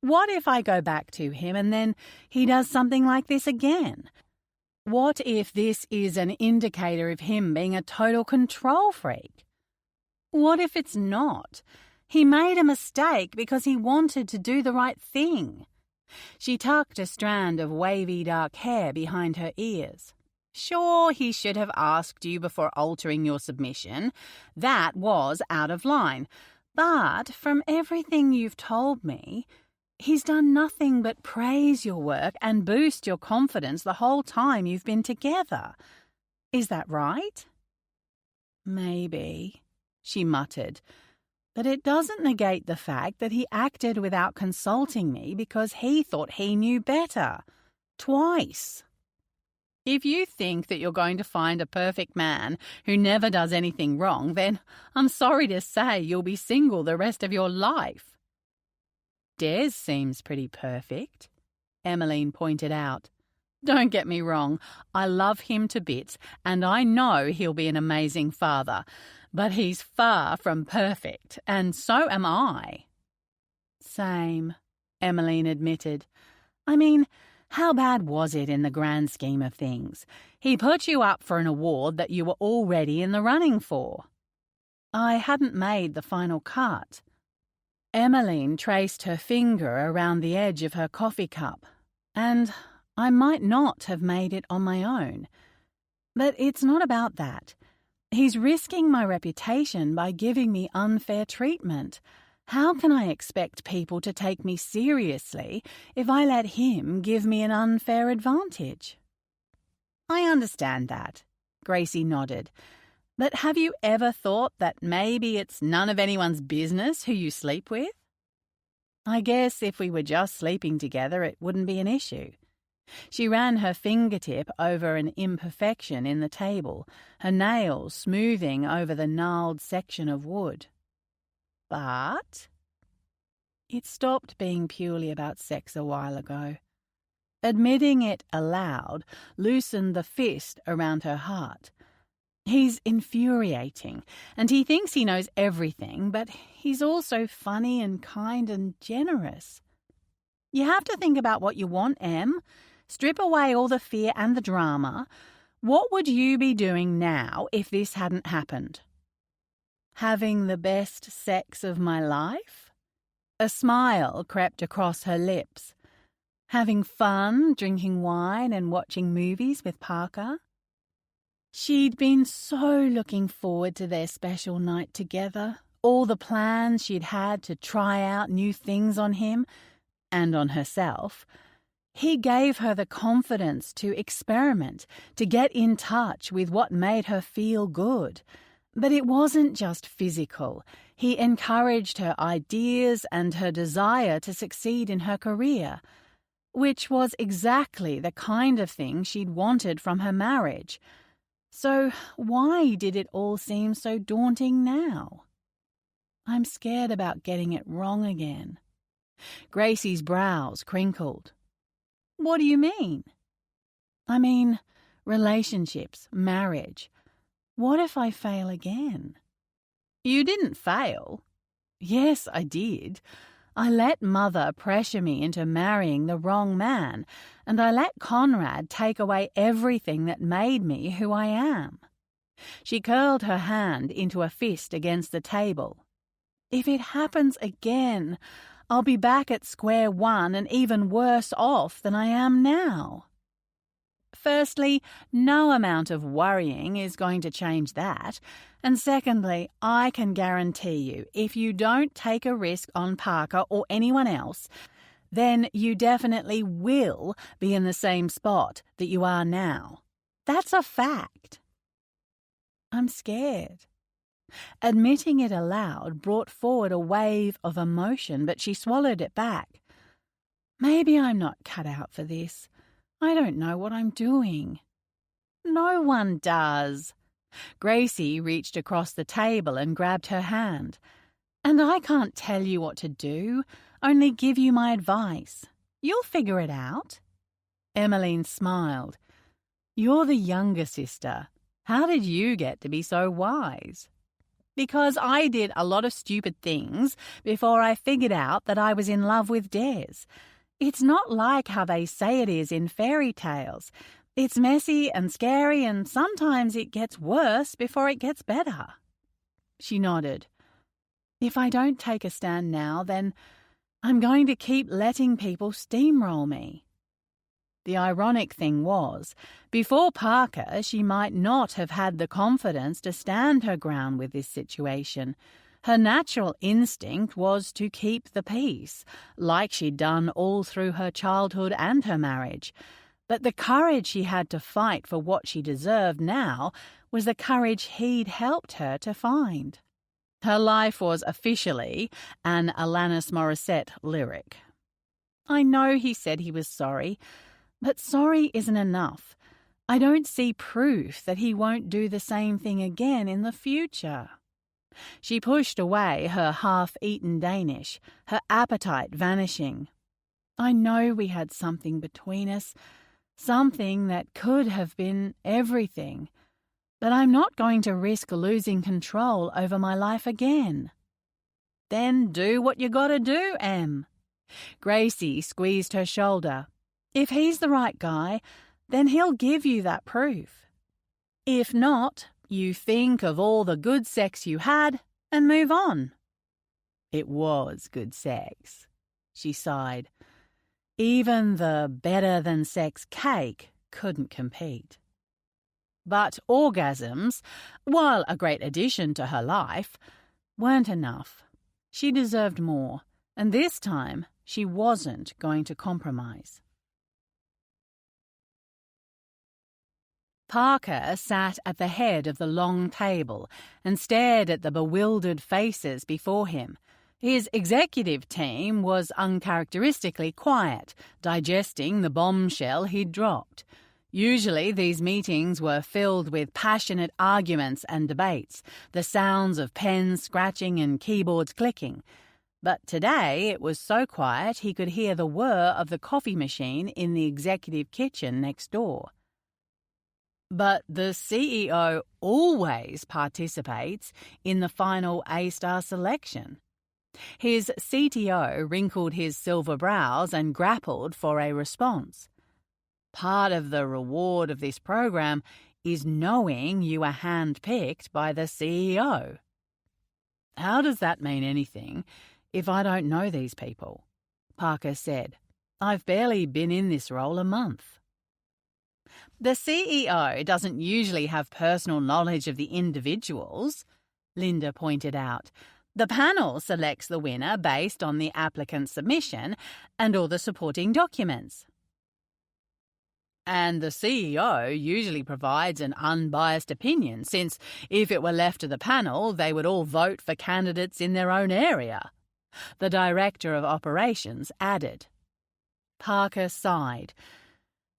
What if I go back to him and then he does something like this again? What if this is an indicator of him being a total control freak? What if it's not? He made a mistake because he wanted to do the right thing. She tucked a strand of wavy dark hair behind her ears. Sure, he should have asked you before altering your submission. That was out of line. But from everything you've told me, he's done nothing but praise your work and boost your confidence the whole time you've been together. Is that right? Maybe, she muttered. But it doesn't negate the fact that he acted without consulting me because he thought he knew better. Twice. If you think that you're going to find a perfect man who never does anything wrong, then I'm sorry to say you'll be single the rest of your life. Des seems pretty perfect, Emmeline pointed out. Don't get me wrong, I love him to bits, and I know he'll be an amazing father, but he's far from perfect, and so am I. Same, Emmeline admitted. I mean, how bad was it in the grand scheme of things? He put you up for an award that you were already in the running for. I hadn't made the final cut. Emmeline traced her finger around the edge of her coffee cup, and I might not have made it on my own. But it's not about that. He's risking my reputation by giving me unfair treatment. How can I expect people to take me seriously if I let him give me an unfair advantage? I understand that, Gracie nodded. But have you ever thought that maybe it's none of anyone's business who you sleep with? I guess if we were just sleeping together, it wouldn't be an issue. She ran her fingertip over an imperfection in the table, her nails smoothing over the gnarled section of wood. But it stopped being purely about sex a while ago. Admitting it aloud loosened the fist around her heart. He's infuriating, and he thinks he knows everything, but he's also funny and kind and generous. You have to think about what you want, Em. Strip away all the fear and the drama. What would you be doing now if this hadn't happened? Having the best sex of my life? A smile crept across her lips. Having fun, drinking wine and watching movies with Parker? She'd been so looking forward to their special night together, all the plans she'd had to try out new things on him and on herself. He gave her the confidence to experiment, to get in touch with what made her feel good. But it wasn't just physical. He encouraged her ideas and her desire to succeed in her career, which was exactly the kind of thing she'd wanted from her marriage. So why did it all seem so daunting now? I'm scared about getting it wrong again. Gracie's brows crinkled. What do you mean? I mean, relationships, marriage. What if I fail again? You didn't fail. Yes, I did. I let Mother pressure me into marrying the wrong man, and I let Conrad take away everything that made me who I am. She curled her hand into a fist against the table. If it happens again, I'll be back at square one and even worse off than I am now. Firstly, no amount of worrying is going to change that. And secondly, I can guarantee you, if you don't take a risk on Parker or anyone else, then you definitely will be in the same spot that you are now. That's a fact. I'm scared. Admitting it aloud brought forward a wave of emotion, but she swallowed it back. Maybe I'm not cut out for this. I don't know what I'm doing. No one does. Gracie reached across the table and grabbed her hand. And I can't tell you what to do, only give you my advice. You'll figure it out. Emmeline smiled. You're the younger sister. How did you get to be so wise? Because I did a lot of stupid things before I figured out that I was in love with Des. It's not like how they say it is in fairy tales. It's messy and scary, and sometimes it gets worse before it gets better. She nodded. If I don't take a stand now, then I'm going to keep letting people steamroll me. The ironic thing was, before Parker, she might not have had the confidence to stand her ground with this situation. Her natural instinct was to keep the peace, like she'd done all through her childhood and her marriage. But the courage she had to fight for what she deserved now was the courage he'd helped her to find. Her life was officially an Alanis Morissette lyric. I know he said he was sorry, but sorry isn't enough. I don't see proof that he won't do the same thing again in the future. She pushed away her half-eaten Danish, her appetite vanishing. I know we had something between us, Something that could have been everything. But I'm not going to risk losing control over my life again." "Then do what you gotta do, Em." Gracie squeezed her shoulder. "If he's the right guy, then he'll give you that proof. If not, you think of all the good sex you had and move on." "It was good sex," she sighed. Even the better-than-sex cake couldn't compete. But orgasms, while a great addition to her life, weren't enough. She deserved more, and this time she wasn't going to compromise. Parker sat at the head of the long table and stared at the bewildered faces before him. His executive team was uncharacteristically quiet, digesting the bombshell he'd dropped. Usually these meetings were filled with passionate arguments and debates, the sounds of pens scratching and keyboards clicking. But today it was so quiet he could hear the whir of the coffee machine in the executive kitchen next door. But the CEO always participates in the final A-star selection. His CTO wrinkled his silver brows and grappled for a response. "Part of the reward of this program is knowing you are handpicked by the CEO." "How does that mean anything if I don't know these people?" Parker said. "I've barely been in this role a month." "The CEO doesn't usually have personal knowledge of the individuals," Linda pointed out. "The panel selects the winner based on the applicant's submission and all the supporting documents." "And the CEO usually provides an unbiased opinion, since if it were left to the panel, they would all vote for candidates in their own area," the director of operations added. Parker sighed.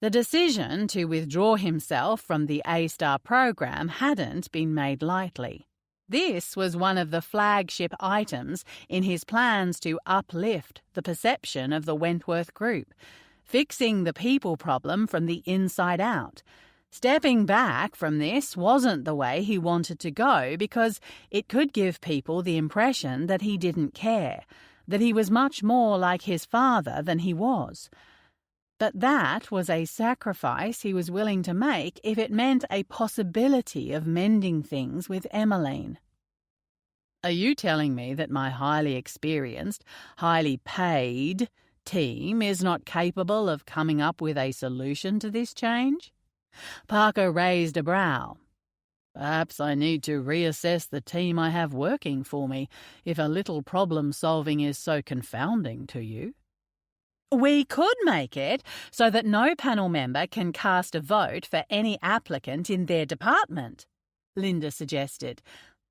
The decision to withdraw himself from the A-star program hadn't been made lightly. This was one of the flagship items in his plans to uplift the perception of the Wentworth Group, fixing the people problem from the inside out. Stepping back from this wasn't the way he wanted to go because it could give people the impression that he didn't care, that he was much more like his father than he was. But that was a sacrifice he was willing to make if it meant a possibility of mending things with Emmeline. "Are you telling me that my highly experienced, highly paid team is not capable of coming up with a solution to this change?" Parker raised a brow. Perhaps I need to reassess the team I have working for me if a little problem-solving is so confounding to you. We could make it so that no panel member can cast a vote for any applicant in their department, Linda suggested.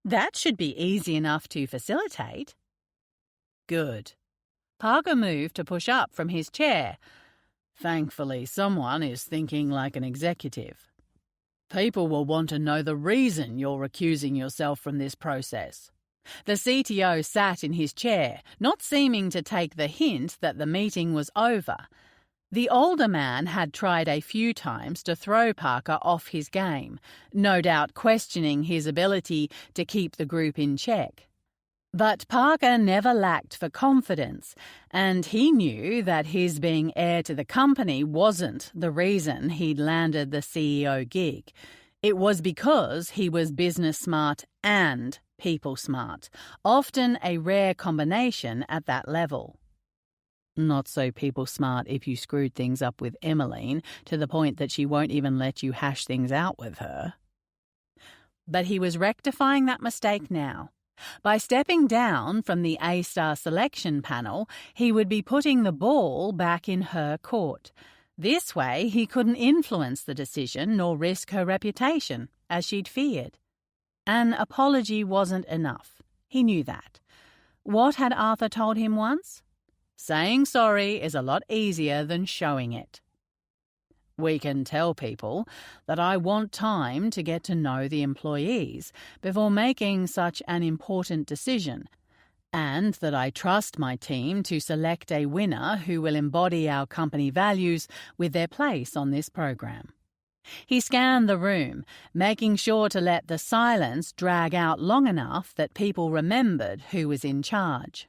That should be easy enough to facilitate. Good. Parker moved to push up from his chair. Thankfully, someone is thinking like an executive. People will want to know the reason you're recusing yourself from this process. The CTO sat in his chair, not seeming to take the hint that the meeting was over. The older man had tried a few times to throw Parker off his game, no doubt questioning his ability to keep the group in check. But Parker never lacked for confidence, and he knew that his being heir to the company wasn't the reason he'd landed the CEO gig. It was because he was business smart and people smart, often a rare combination at that level. Not so people smart if you screwed things up with Emmeline to the point that she won't even let you hash things out with her. But he was rectifying that mistake now. By stepping down from the A-star selection panel, he would be putting the ball back in her court. This way, he couldn't influence the decision nor risk her reputation, as she'd feared. An apology wasn't enough. He knew that. What had Arthur told him once? Saying sorry is a lot easier than showing it. We can tell people that I want time to get to know the employees before making such an important decision, and that I trust my team to select a winner who will embody our company values with their place on this program. He scanned the room, making sure to let the silence drag out long enough that people remembered who was in charge.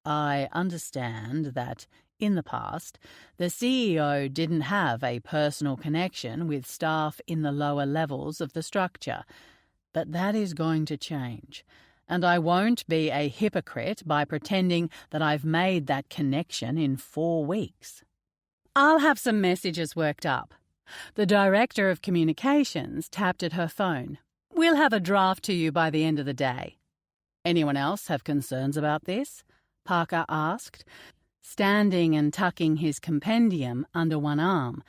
I understand that, in the past, the CEO didn't have a personal connection with staff in the lower levels of the structure, but that is going to change, and I won't be a hypocrite by pretending that I've made that connection in 4 weeks. I'll have some messages worked up. The Director of Communications tapped at her phone. We'll have a draft to you by the end of the day. Anyone else have concerns about this? Parker asked, standing and tucking his compendium under one arm.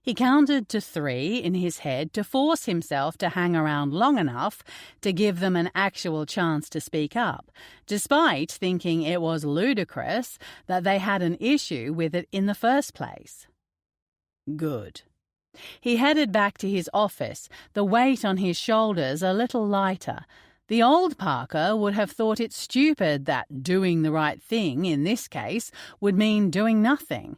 He counted to 3 in his head to force himself to hang around long enough to give them an actual chance to speak up, despite thinking it was ludicrous that they had an issue with it in the first place. Good. He headed back to his office, the weight on his shoulders a little lighter. The old Parker would have thought it stupid that doing the right thing, in this case, would mean doing nothing.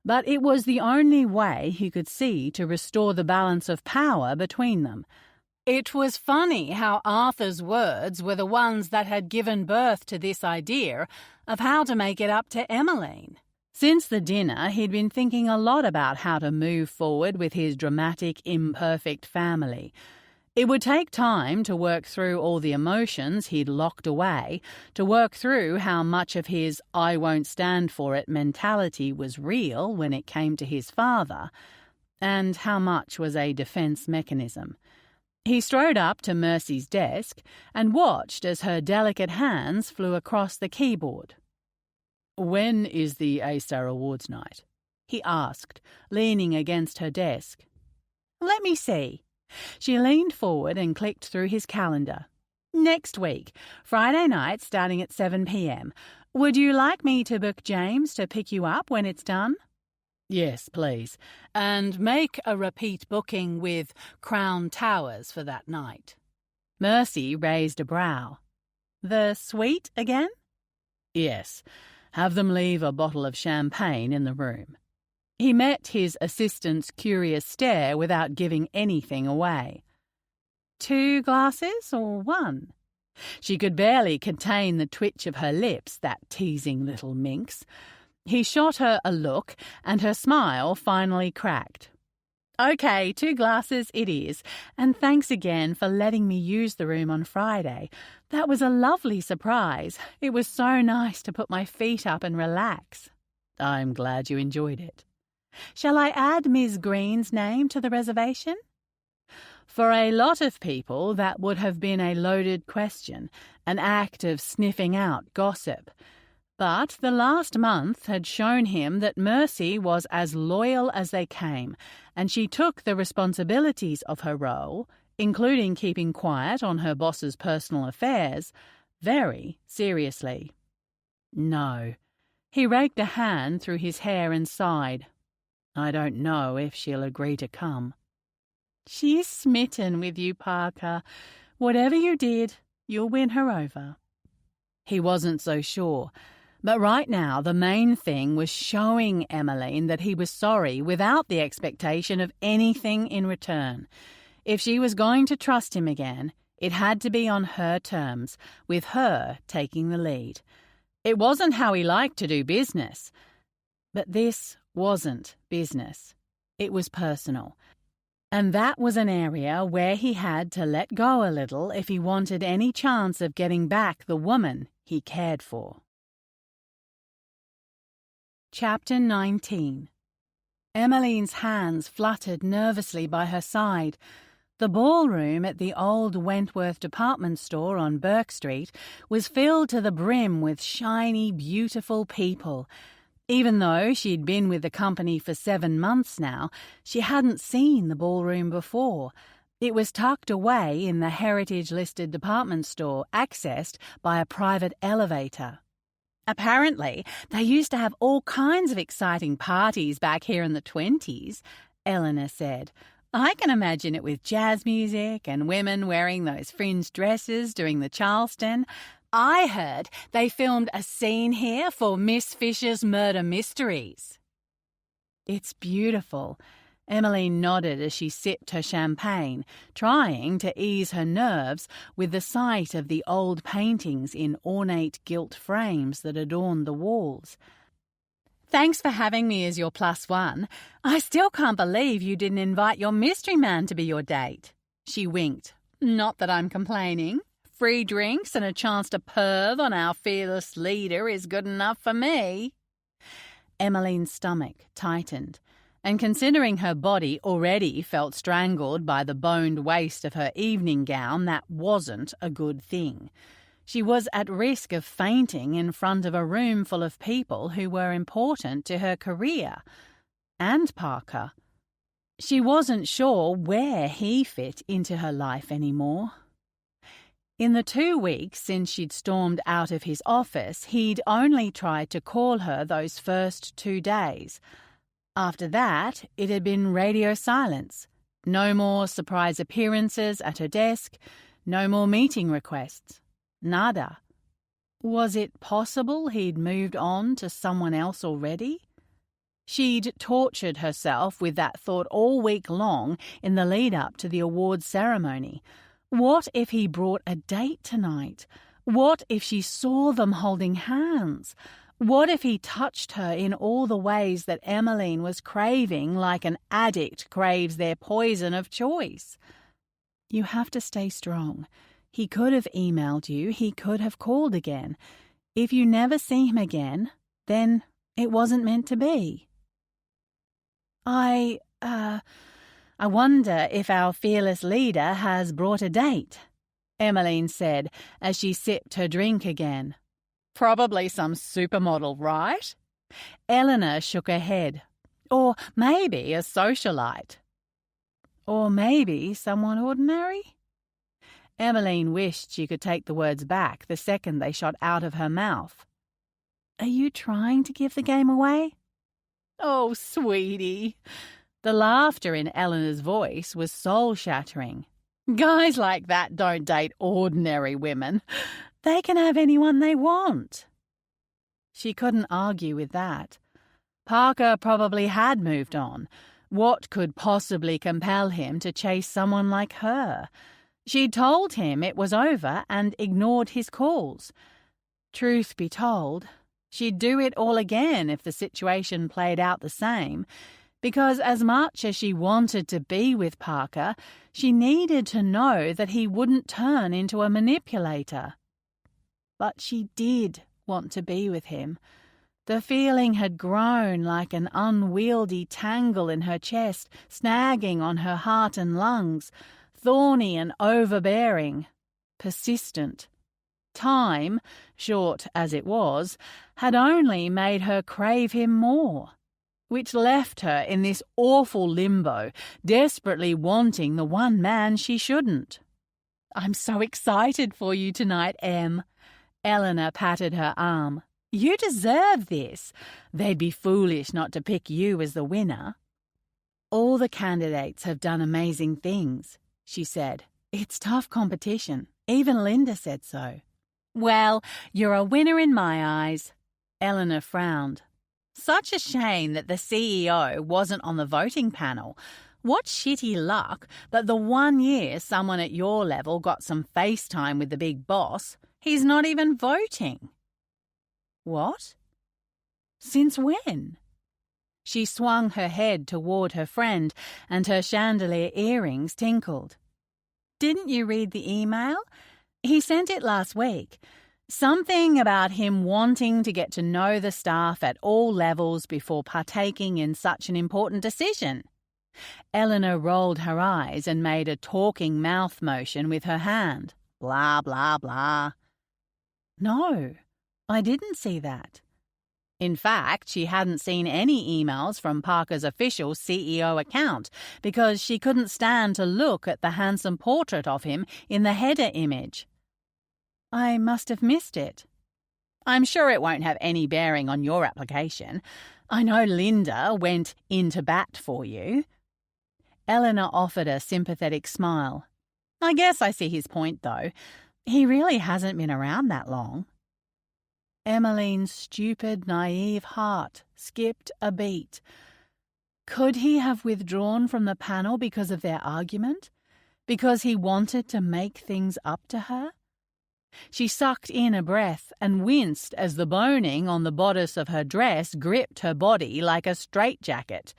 But it was the only way he could see to restore the balance of power between them. It was funny how Arthur's words were the ones that had given birth to this idea of how to make it up to Emmeline. Since the dinner, he'd been thinking a lot about how to move forward with his dramatic, imperfect family. It would take time to work through all the emotions he'd locked away, to work through how much of his I won't stand for it mentality was real when it came to his father, and how much was a defense mechanism. He strode up to Mercy's desk and watched as her delicate hands flew across the keyboard. "When is the A-Star Awards night?" he asked, leaning against her desk. "Let me see." She leaned forward and clicked through his calendar. "Next week, Friday night starting at 7 p.m. Would you like me to book James to pick you up when it's done?" "Yes, please. And make a repeat booking with Crown Towers for that night." Mercy raised a brow. "The suite again?" "Yes. Have them leave a bottle of champagne in the room." He met his assistant's curious stare without giving anything away. 2 glasses or 1? She could barely contain the twitch of her lips, that teasing little minx. He shot her a look, and her smile finally cracked. "Okay, 2 glasses it is, and thanks again for letting me use the room on Friday. That was a lovely surprise. It was so nice to put my feet up and relax." "I'm glad you enjoyed it." "Shall I add Ms. Green's name to the reservation?" For a lot of people, that would have been a loaded question, an act of sniffing out gossip. But the last month had shown him that Mercy was as loyal as they came, and she took the responsibilities of her role, including keeping quiet on her boss's personal affairs, very seriously. No. He raked a hand through his hair and sighed. "I don't know if she'll agree to come." "She's smitten with you, Parker. Whatever you did, you'll win her over." He wasn't so sure. But right now, the main thing was showing Emmeline that he was sorry without the expectation of anything in return. If she was going to trust him again, it had to be on her terms, with her taking the lead. It wasn't how he liked to do business. But this wasn't business. It was personal. And that was an area where he had to let go a little if he wanted any chance of getting back the woman he cared for. Chapter 19. Emmeline's hands fluttered nervously by her side. The ballroom at the old Wentworth department store on Burke Street was filled to the brim with shiny, beautiful people. Even though she'd been with the company for 7 months now, she hadn't seen the ballroom before. It was tucked away in the heritage-listed department store, accessed by a private elevator. "Apparently, they used to have all kinds of exciting parties back here in the 20s, Eleanor said. "I can imagine it with jazz music and women wearing those fringed dresses during the Charleston. I heard they filmed a scene here for Miss Fisher's Murder Mysteries. It's beautiful. Emmeline nodded as she sipped her champagne, trying to ease her nerves with the sight of the old paintings in ornate gilt frames that adorned the walls. Thanks for having me as your +1. I still can't believe you didn't invite your mystery man to be your date. She winked. Not that I'm complaining. Free drinks and a chance to perv on our fearless leader is good enough for me. Emmeline's stomach tightened, and considering her body already felt strangled by the boned waist of her evening gown, that wasn't a good thing. She was at risk of fainting in front of a room full of people who were important to her career. And Parker. She wasn't sure where he fit into her life anymore. In the 2 weeks since she'd stormed out of his office, he'd only tried to call her those first 2 days. After that, it had been radio silence. No more surprise appearances at her desk, no more meeting requests. Nada. Was it possible he'd moved on to someone else already? She'd tortured herself with that thought all week long in the lead-up to the awards ceremony. What if he brought a date tonight? What if she saw them holding hands? What if he touched her in all the ways that Emmeline was craving, like an addict craves their poison of choice? You have to stay strong. He could have emailed you. He could have called again. If you never see him again, then it wasn't meant to be. I wonder if our fearless leader has brought a date, Emmeline said as she sipped her drink again. Probably some supermodel, right? Eleanor shook her head. Or maybe a socialite. Or maybe someone ordinary? Emmeline wished she could take the words back the second they shot out of her mouth. Are you trying to give the game away? Oh, sweetie. The laughter in Eleanor's voice was soul-shattering. Guys like that don't date ordinary women. They can have anyone they want. She couldn't argue with that. Parker probably had moved on. What could possibly compel him to chase someone like her? She'd told him it was over and ignored his calls. Truth be told, she'd do it all again if the situation played out the same, because as much as she wanted to be with Parker, she needed to know that he wouldn't turn into a manipulator. But she did want to be with him. The feeling had grown like an unwieldy tangle in her chest, snagging on her heart and lungs, thorny and overbearing, persistent. Time, short as it was, had only made her crave him more, which left her in this awful limbo, desperately wanting the one man she shouldn't. I'm so excited for you tonight, Em. Eleanor patted her arm. You deserve this. They'd be foolish not to pick you as the winner. All the candidates have done amazing things, she said. It's tough competition. Even Linda said so. Well, you're a winner in my eyes. Eleanor frowned. Such a shame that the CEO wasn't on the voting panel. What shitty luck that the 1 year someone at your level got some FaceTime with the big boss, he's not even voting. What? Since when? She swung her head toward her friend, and her chandelier earrings tinkled. Didn't you read the email? He sent it last week. Something about him wanting to get to know the staff at all levels before partaking in such an important decision. Eleanor rolled her eyes and made a talking mouth motion with her hand. Blah, blah, blah. No, I didn't see that. In fact, she hadn't seen any emails from Parker's official CEO account because she couldn't stand to look at the handsome portrait of him in the header image. I must have missed it. I'm sure it won't have any bearing on your application. I know Linda went into bat for you. Eleanor offered a sympathetic smile. I guess I see his point, though. He really hasn't been around that long. Emmeline's stupid, naive heart skipped a beat. Could he have withdrawn from the panel because of their argument? Because he wanted to make things up to her? She sucked in a breath and winced as the boning on the bodice of her dress gripped her body like a straitjacket.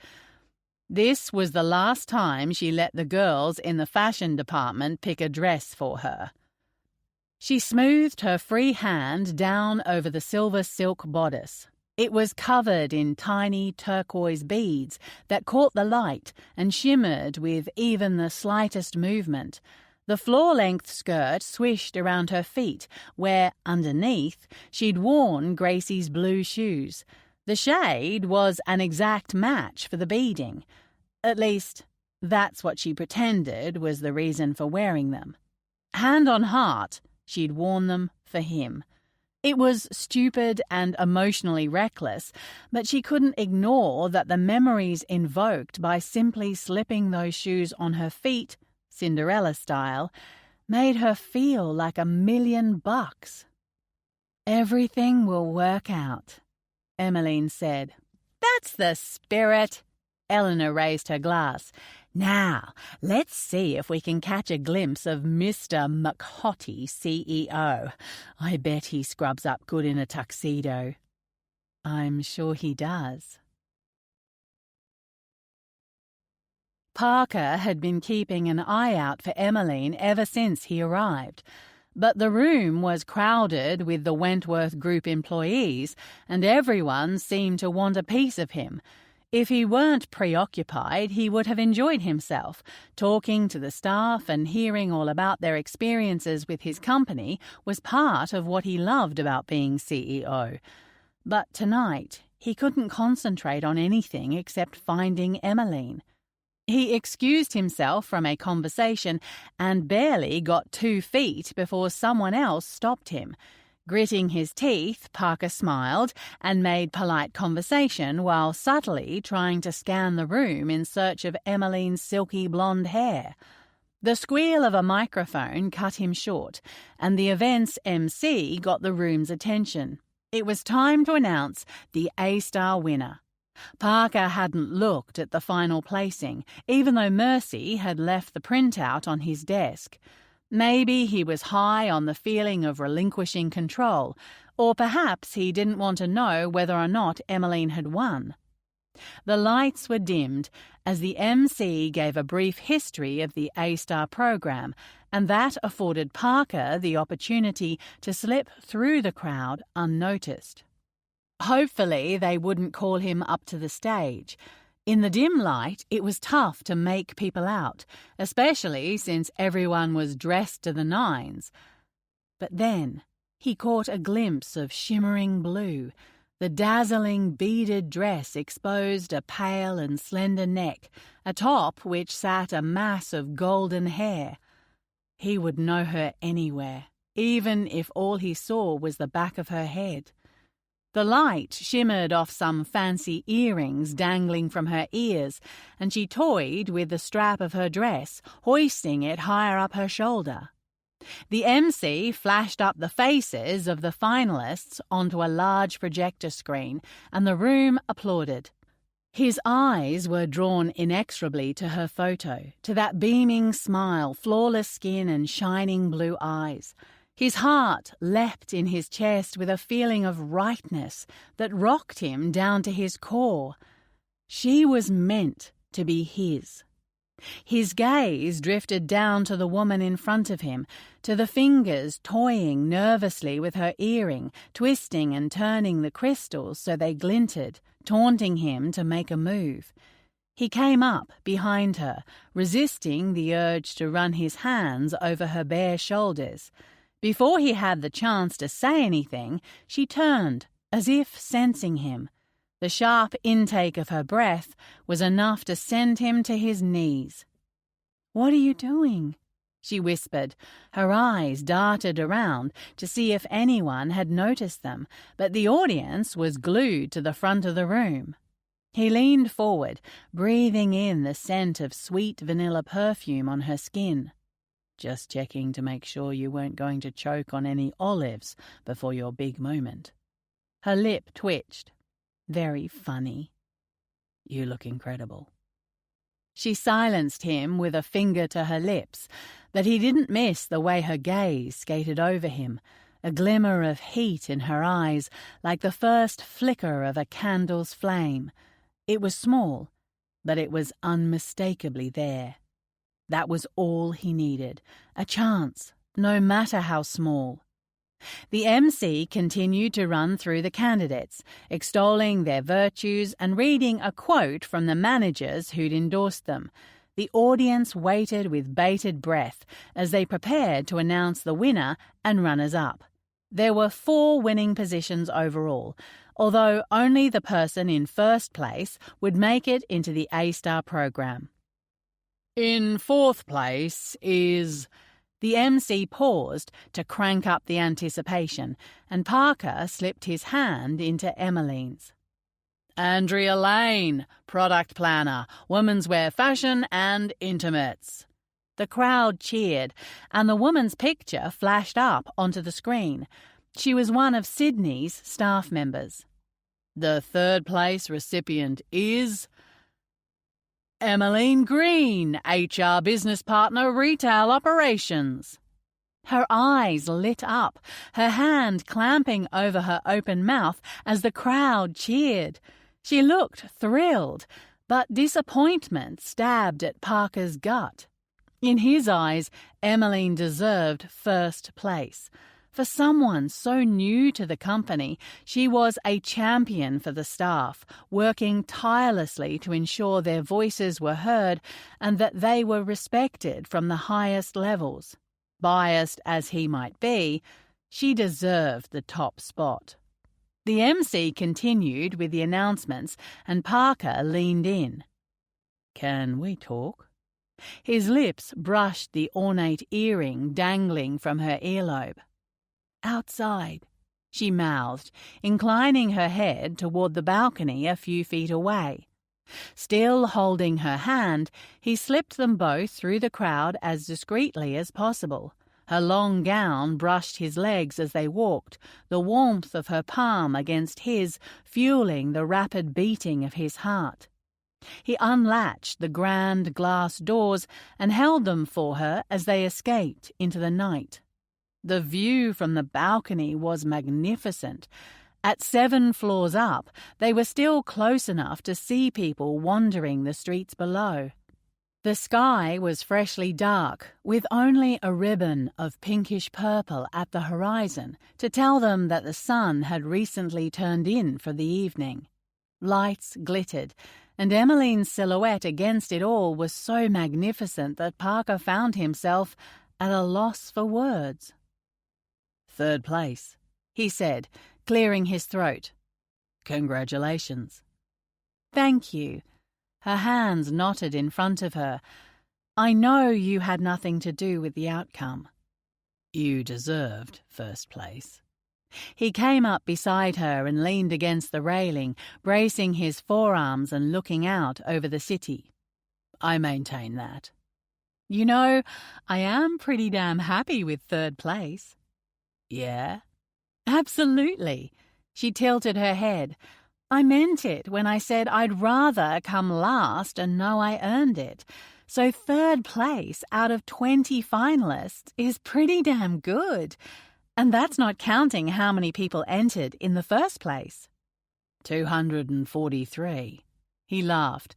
This was the last time she let the girls in the fashion department pick a dress for her. She smoothed her free hand down over the silver silk bodice. It was covered in tiny turquoise beads that caught the light and shimmered with even the slightest movement. The floor-length skirt swished around her feet, where, underneath, she'd worn Gracie's blue shoes. The shade was an exact match for the beading. At least, that's what she pretended was the reason for wearing them. Hand on heart, she'd worn them for him. It was stupid and emotionally reckless, but she couldn't ignore that the memories invoked by simply slipping those shoes on her feet, Cinderella style, made her feel like $1,000,000. "Everything will work out," Emmeline said. "That's the spirit." Eleanor raised her glass. "Now, let's see if we can catch a glimpse of Mr. McHotty, CEO. I bet he scrubs up good in a tuxedo." "I'm sure he does." Parker had been keeping an eye out for Emmeline ever since he arrived, but the room was crowded with the Wentworth Group employees, and everyone seemed to want a piece of him. If he weren't preoccupied, he would have enjoyed himself. Talking to the staff and hearing all about their experiences with his company was part of what he loved about being CEO. But tonight, he couldn't concentrate on anything except finding Emmeline. He excused himself from a conversation and barely got 2 feet before someone else stopped him. Gritting his teeth, Parker smiled and made polite conversation while subtly trying to scan the room in search of Emmeline's silky blonde hair. The squeal of a microphone cut him short, and the event's MC got the room's attention. It was time to announce the A-star winner. Parker hadn't looked at the final placing, even though Mercy had left the printout on his desk. Maybe he was high on the feeling of relinquishing control, or perhaps he didn't want to know whether or not Emmeline had won. The lights were dimmed as the MC gave a brief history of the A-star program, and that afforded Parker the opportunity to slip through the crowd unnoticed. Hopefully they wouldn't call him up to the stage. In the dim light, it was tough to make people out, especially since everyone was dressed to the nines. But then he caught a glimpse of shimmering blue. The dazzling beaded dress exposed a pale and slender neck, atop which sat a mass of golden hair. He would know her anywhere, even if all he saw was the back of her head. The light shimmered off some fancy earrings dangling from her ears, and she toyed with the strap of her dress, hoisting it higher up her shoulder. The MC flashed up the faces of the finalists onto a large projector screen, and the room applauded. His eyes were drawn inexorably to her photo, to that beaming smile, flawless skin, and shining blue eyes. His heart leapt in his chest with a feeling of rightness that rocked him down to his core. She was meant to be his. His gaze drifted down to the woman in front of him, to the fingers toying nervously with her earring, twisting and turning the crystals so they glinted, taunting him to make a move. He came up behind her, resisting the urge to run his hands over her bare shoulders. Before he had the chance to say anything, she turned, as if sensing him. The sharp intake of her breath was enough to send him to his knees. "What are you doing?" she whispered. Her eyes darted around to see if anyone had noticed them, but the audience was glued to the front of the room. He leaned forward, breathing in the scent of sweet vanilla perfume on her skin. Just checking to make sure you weren't going to choke on any olives before your big moment. Her lip twitched. Very funny. You look incredible. She silenced him with a finger to her lips, but he didn't miss the way her gaze skated over him, a glimmer of heat in her eyes like the first flicker of a candle's flame. It was small, but it was unmistakably there. That was all he needed, a chance, no matter how small. The MC continued to run through the candidates, extolling their virtues and reading a quote from the managers who'd endorsed them. The audience waited with bated breath as they prepared to announce the winner and runners-up. There were 4 winning positions overall, although only the person in first place would make it into the A-Star program. In 4th place is... The MC paused to crank up the anticipation, and Parker slipped his hand into Emmeline's. Andrea Lane, product planner, women's wear fashion and intimates. The crowd cheered, and the woman's picture flashed up onto the screen. She was one of Sydney's staff members. The 3rd place recipient is... Emmeline Green, HR Business Partner, Retail Operations. Her eyes lit up, her hand clamping over her open mouth as the crowd cheered. She looked thrilled, but disappointment stabbed at Parker's gut. In his eyes, Emmeline deserved first place. For someone so new to the company, she was a champion for the staff, working tirelessly to ensure their voices were heard and that they were respected from the highest levels. Biased as he might be, she deserved the top spot. The MC continued with the announcements, and Parker leaned in. Can we talk? His lips brushed the ornate earring dangling from her earlobe. Outside, she mouthed, inclining her head toward the balcony a few feet away. Still holding her hand, he slipped them both through the crowd as discreetly as possible. Her long gown brushed his legs as they walked, the warmth of her palm against his fueling the rapid beating of his heart. He unlatched the grand glass doors and held them for her as they escaped into the night. The view from the balcony was magnificent. At 7 floors up, they were still close enough to see people wandering the streets below. The sky was freshly dark, with only a ribbon of pinkish purple at the horizon to tell them that the sun had recently turned in for the evening. Lights glittered, and Emmeline's silhouette against it all was so magnificent that Parker found himself at a loss for words. 3rd place, he said, clearing his throat. Congratulations. Thank you. Her hands knotted in front of her. I know you had nothing to do with the outcome. You deserved first place. He came up beside her and leaned against the railing, bracing his forearms and looking out over the city. I maintain that. You know, I am pretty damn happy with 3rd place. Yeah? Absolutely. She tilted her head. I meant it when I said I'd rather come last and know I earned it. So 3rd place out of 20 finalists is pretty damn good. And that's not counting how many people entered in the first place. 243. He laughed.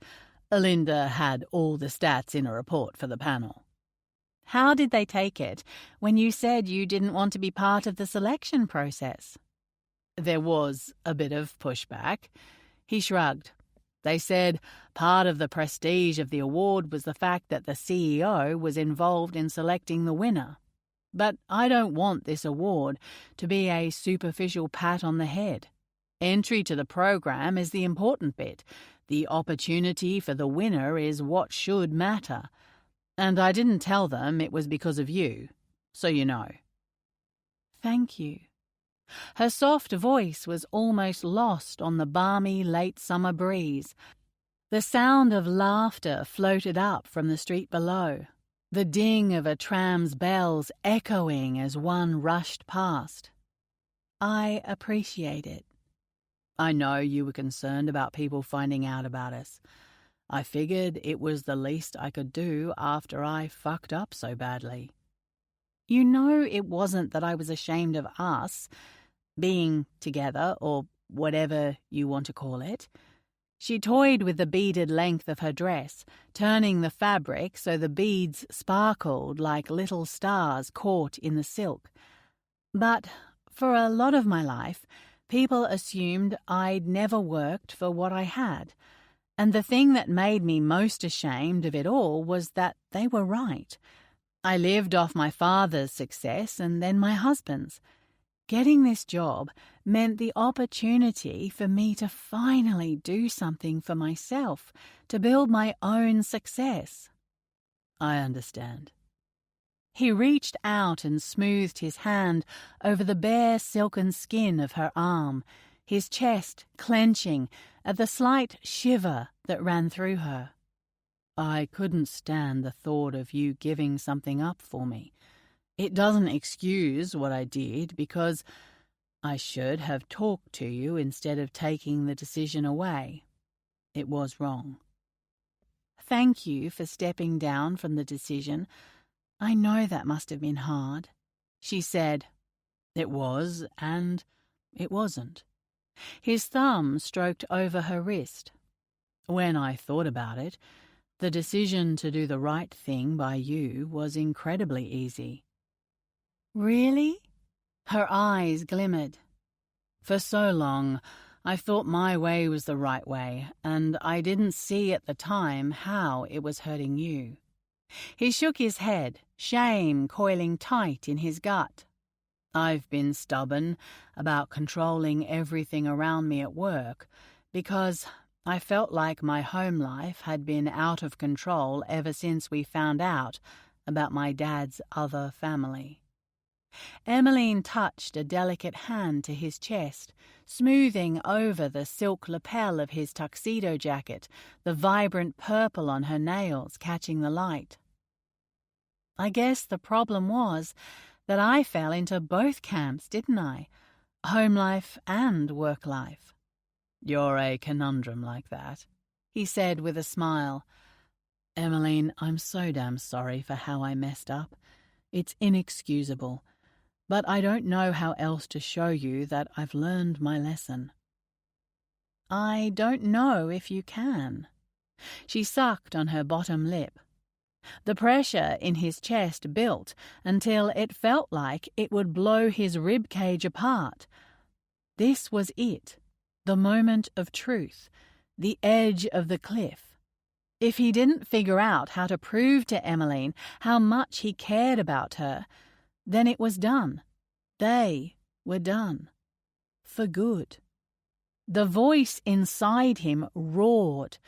Linda had all the stats in a report for the panel. How did they take it when you said you didn't want to be part of the selection process? There was a bit of pushback. He shrugged. They said part of the prestige of the award was the fact that the CEO was involved in selecting the winner. But I don't want this award to be a superficial pat on the head. Entry to the program is the important bit. The opportunity for the winner is what should matter. And I didn't tell them it was because of you, so you know. Thank you. Her soft voice was almost lost on the balmy late summer breeze. The sound of laughter floated up from the street below. the ding of a tram's bells echoing as one rushed past. "I appreciate it. I know you were concerned about people finding out about us. I figured it was the least I could do after I fucked up so badly." "You know it wasn't that I was ashamed of us being together, or whatever you want to call it." She toyed with the beaded length of her dress, turning the fabric so the beads sparkled like little stars caught in the silk. "But for a lot of my life, people assumed I'd never worked for what I had. And the thing that made me most ashamed of it all was that they were right. I lived off my father's success and then my husband's. Getting this job meant the opportunity for me to finally do something for myself, to build my own success." "I understand." He reached out and smoothed his hand over the bare silken skin of her arm, his chest clenching at the slight shiver that ran through her. "I couldn't stand the thought of you giving something up for me. It doesn't excuse what I did, because I should have talked to you instead of taking the decision away. It was wrong." "Thank you for stepping down from the decision. I know that must have been hard," she said. "It was, and it wasn't." His thumb stroked over her wrist. "When I thought about it, the decision to do the right thing by you was incredibly easy." "Really?" Her eyes glimmered. "For so long, I thought my way was the right way, and I didn't see at the time how it was hurting you." He shook his head, shame coiling tight in his gut. "I've been stubborn about controlling everything around me at work because I felt like my home life had been out of control ever since we found out about my dad's other family." Emmeline touched a delicate hand to his chest, smoothing over the silk lapel of his tuxedo jacket, the vibrant purple on her nails catching the light. "I guess the problem was that I fell into both camps, didn't I? Home life and work life." "You're a conundrum like that," he said with a smile. "Emmeline, I'm so damn sorry for how I messed up. It's inexcusable. But I don't know how else to show you that I've learned my lesson." "I don't know if you can." She sucked on her bottom lip. The pressure in his chest built until it felt like it would blow his rib cage apart. This was it, the moment of truth, the edge of the cliff. If he didn't figure out how to prove to Emmeline how much he cared about her, then it was done. They were done. For good. The voice inside him roared.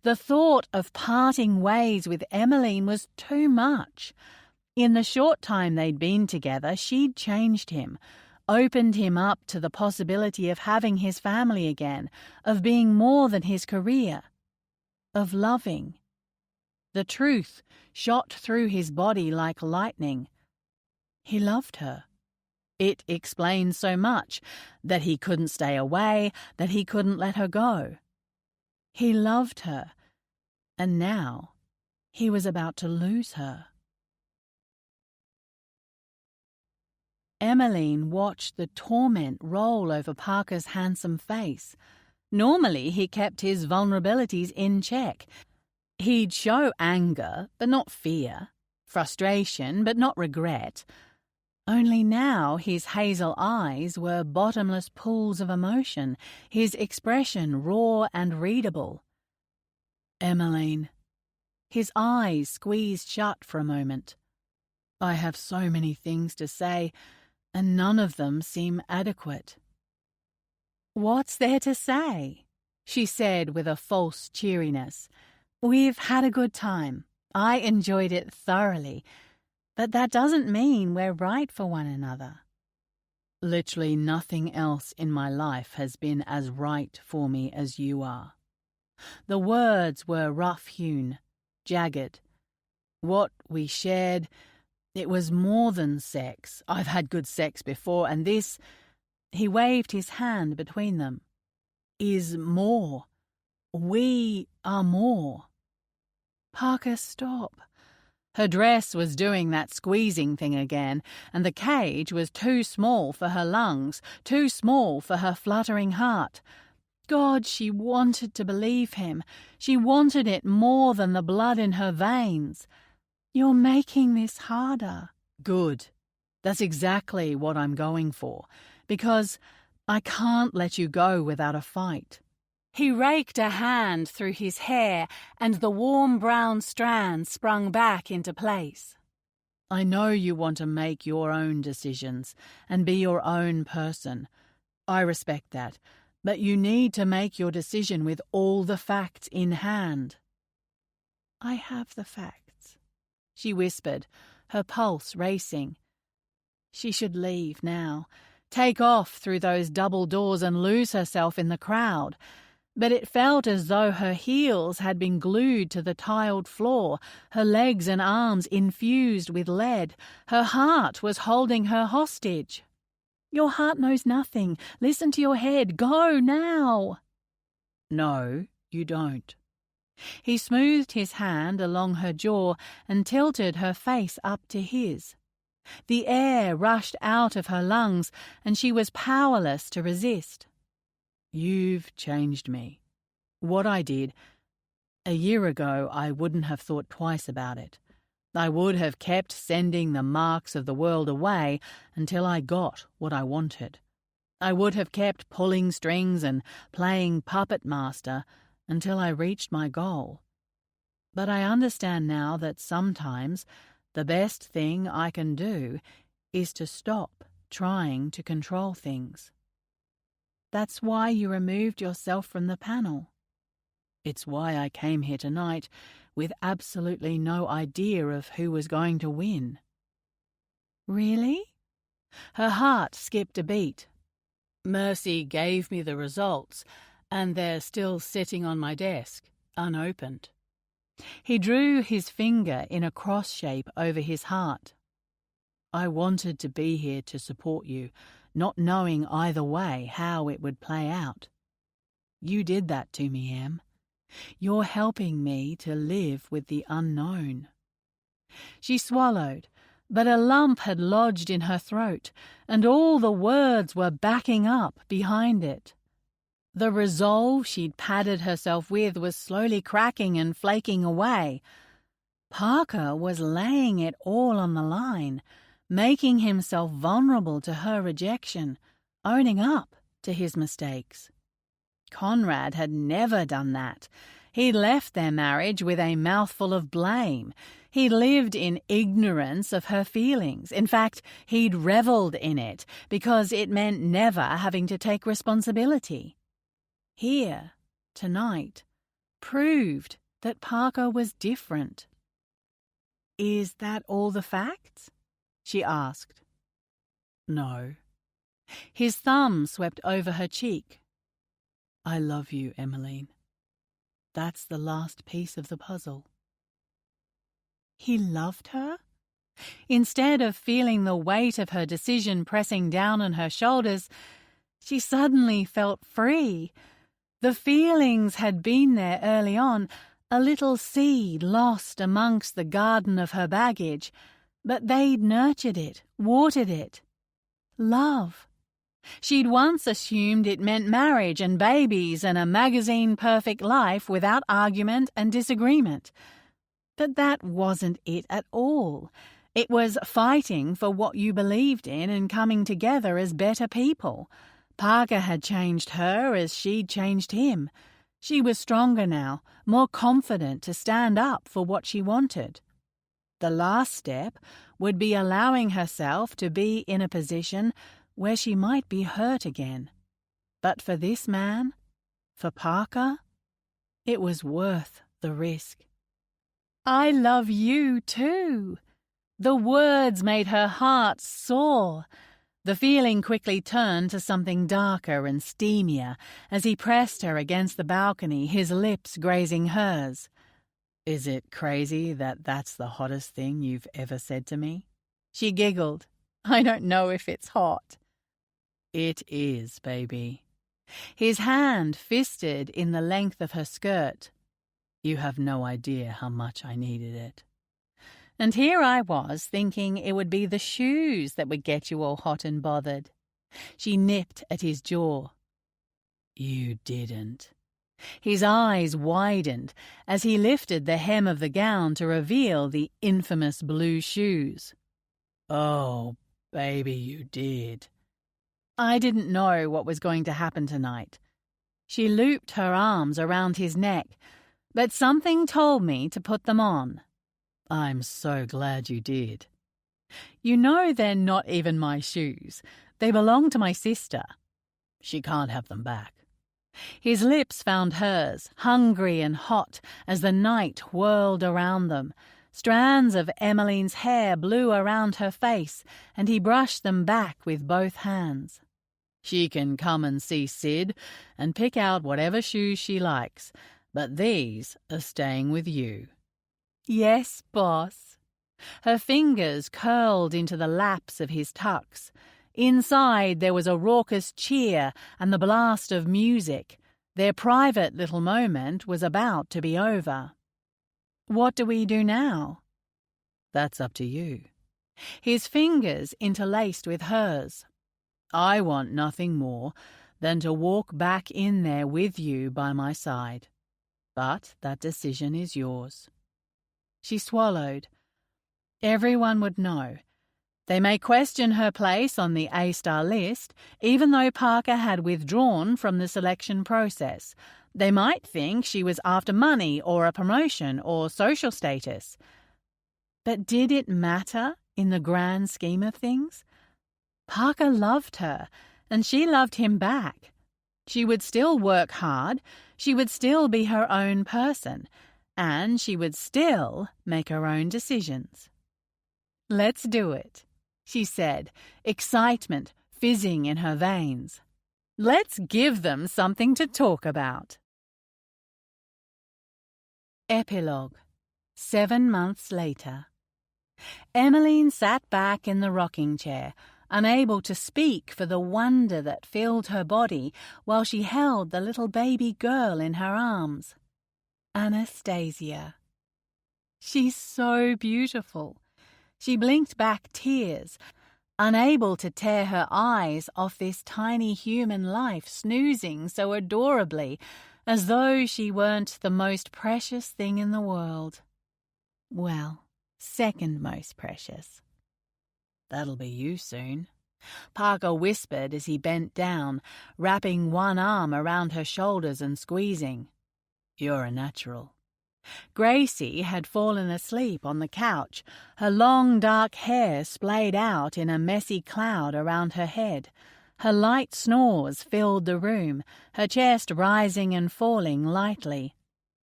The thought of parting ways with Emmeline was too much. In the short time they'd been together, she'd changed him, opened him up to the possibility of having his family again, of being more than his career, of loving. The truth shot through his body like lightning. He loved her. It explained so much, that he couldn't stay away, that he couldn't let her go. He loved her, and now he was about to lose her. Emmeline watched the torment roll over Parker's handsome face. Normally he kept his vulnerabilities in check. He'd show anger, but not fear, frustration, but not regret. Only now his hazel eyes were bottomless pools of emotion, his expression raw and readable. Emmeline. His eyes squeezed shut for a moment. I have so many things to say, and none of them seem adequate. What's there to say? She said with a false cheeriness. We've had a good time. I enjoyed it thoroughly. But that doesn't mean we're right for one another. Literally nothing else in my life has been as right for me as you are. The words were rough-hewn, jagged. What we shared, it was more than sex. I've had good sex before, and this," he waved his hand between them, "is more. We are more." "Parker, stop." Her dress was doing that squeezing thing again, and the cage was too small for her lungs, too small for her fluttering heart. God, she wanted to believe him. She wanted it more than the blood in her veins. "You're making this harder." "Good. That's exactly what I'm going for, because I can't let you go without a fight." He raked a hand through his hair, and the warm brown strands sprung back into place. "I know you want to make your own decisions and be your own person. I respect that, but you need to make your decision with all the facts in hand." "I have the facts," she whispered, her pulse racing. She should leave now, take off through those double doors and lose herself in the crowd. But it felt as though her heels had been glued to the tiled floor, her legs and arms infused with lead. Her heart was holding her hostage. "Your heart knows nothing. Listen to your head. Go now." "No, you don't." He smoothed his hand along her jaw and tilted her face up to his. The air rushed out of her lungs, and she was powerless to resist. "You've changed me. What I did, a year ago, I wouldn't have thought twice about it. I would have kept sending the marks of the world away until I got what I wanted. I would have kept pulling strings and playing puppet master until I reached my goal. But I understand now that sometimes the best thing I can do is to stop trying to control things." "That's why you removed yourself from the panel." "It's why I came here tonight with absolutely no idea of who was going to win." "Really?" Her heart skipped a beat. "Mercy gave me the results, and they're still sitting on my desk, unopened." He drew his finger in a cross shape over his heart. "I wanted to be here to support you, not knowing either way how it would play out. You did that to me, Em. You're helping me to live with the unknown." She swallowed, but a lump had lodged in her throat, and all the words were backing up behind it. The resolve she'd padded herself with was slowly cracking and flaking away. Parker was laying it all on the line, making himself vulnerable to her rejection, owning up to his mistakes. Conrad had never done that. He'd left their marriage with a mouthful of blame. He lived in ignorance of her feelings. In fact, he'd reveled in it because it meant never having to take responsibility. Here, tonight, proved that Parker was different. "Is that all the facts?" she asked. "No." His thumb swept over her cheek. "I love you, Emmeline. That's the last piece of the puzzle." He loved her? Instead of feeling the weight of her decision pressing down on her shoulders, she suddenly felt free. The feelings had been there early on, a little seed lost amongst the garden of her baggage, but they'd nurtured it, watered it. Love. She'd once assumed it meant marriage and babies and a magazine-perfect life without argument and disagreement. But that wasn't it at all. It was fighting for what you believed in and coming together as better people. Parker had changed her as she'd changed him. She was stronger now, more confident to stand up for what she wanted. The last step would be allowing herself to be in a position where she might be hurt again. But for this man, for Parker, it was worth the risk. "I love you too." The words made her heart soar. The feeling quickly turned to something darker and steamier as he pressed her against the balcony, his lips grazing hers. Is it crazy that that's the hottest thing you've ever said to me? She giggled. I don't know if it's hot. It is, baby. His hand fisted in the length of her skirt. You have no idea how much I needed it. And here I was thinking it would be the shoes that would get you all hot and bothered. She nipped at his jaw. You didn't. His eyes widened as he lifted the hem of the gown to reveal the infamous blue shoes. Oh, baby, you did. I didn't know what was going to happen tonight. She looped her arms around his neck, but something told me to put them on. I'm so glad you did. You know they're not even my shoes. They belong to my sister. She can't have them back. His lips found hers, hungry and hot, as the night whirled around them. Strands of Emmeline's hair blew around her face, and he brushed them back with both hands. She can come and see Sid and pick out whatever shoes she likes, but these are staying with you. Yes, boss. Her fingers curled into the laps of his tux. Inside there was a raucous cheer and the blast of music. Their private little moment was about to be over. What do we do now? That's up to you. His fingers interlaced with hers. I want nothing more than to walk back in there with you by my side. But that decision is yours. She swallowed. Everyone would know. They may question her place on the A-star list, even though Parker had withdrawn from the selection process. They might think she was after money or a promotion or social status. But did it matter in the grand scheme of things? Parker loved her, and she loved him back. She would still work hard, she would still be her own person, and she would still make her own decisions. Let's do it, she said, excitement fizzing in her veins. Let's give them something to talk about. Epilogue. 7 months later. Emmeline sat back in the rocking chair, unable to speak for the wonder that filled her body while she held the little baby girl in her arms. Anastasia. She's so beautiful. She blinked back tears, unable to tear her eyes off this tiny human life snoozing so adorably, as though she weren't the most precious thing in the world. Well, second most precious. That'll be you soon, Parker whispered as he bent down, wrapping one arm around her shoulders and squeezing. You're a natural. Gracie had fallen asleep on the couch, her long dark hair splayed out in a messy cloud around her head. Her light snores filled the room, her chest rising and falling lightly.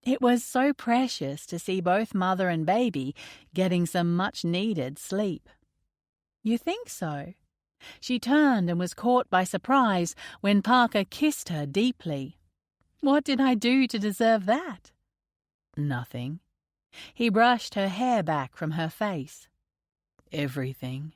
It was so precious to see both mother and baby getting some much-needed sleep. You think so? She turned and was caught by surprise when Parker kissed her deeply. What did I do to deserve that? Nothing. He brushed her hair back from her face. Everything.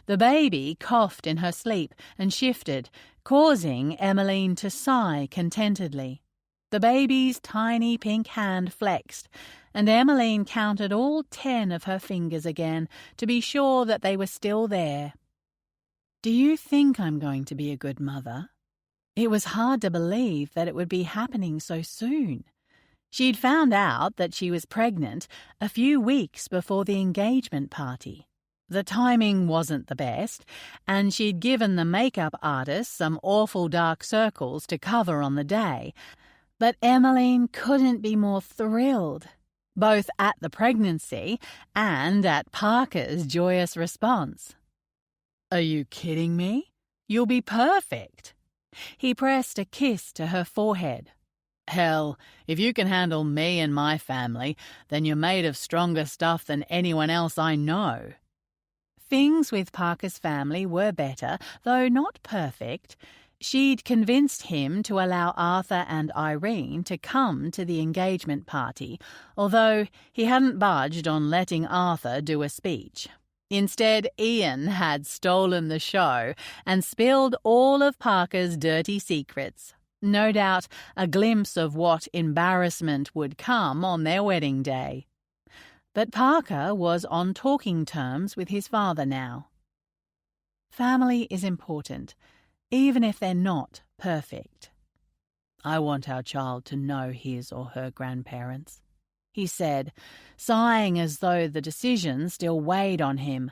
The baby coughed in her sleep and shifted, causing Emmeline to sigh contentedly. The baby's tiny pink hand flexed, and Emmeline counted all 10 of her fingers again to be sure that they were still there. Do you think I'm going to be a good mother? It was hard to believe that it would be happening so soon. She'd found out that she was pregnant a few weeks before the engagement party. The timing wasn't the best, and she'd given the makeup artist some awful dark circles to cover on the day. But Emmeline couldn't be more thrilled, both at the pregnancy and at Parker's joyous response. Are you kidding me? You'll be perfect. He pressed a kiss to her forehead. Hell, if you can handle me and my family, then you're made of stronger stuff than anyone else I know. Things with Parker's family were better, though not perfect. She'd convinced him to allow Arthur and Irene to come to the engagement party, although he hadn't budged on letting Arthur do a speech. Instead, Ian had stolen the show and spilled all of Parker's dirty secrets. No doubt a glimpse of what embarrassment would come on their wedding day. But Parker was on talking terms with his father now. Family is important, even if they're not perfect. I want our child to know his or her grandparents, he said, sighing as though the decision still weighed on him.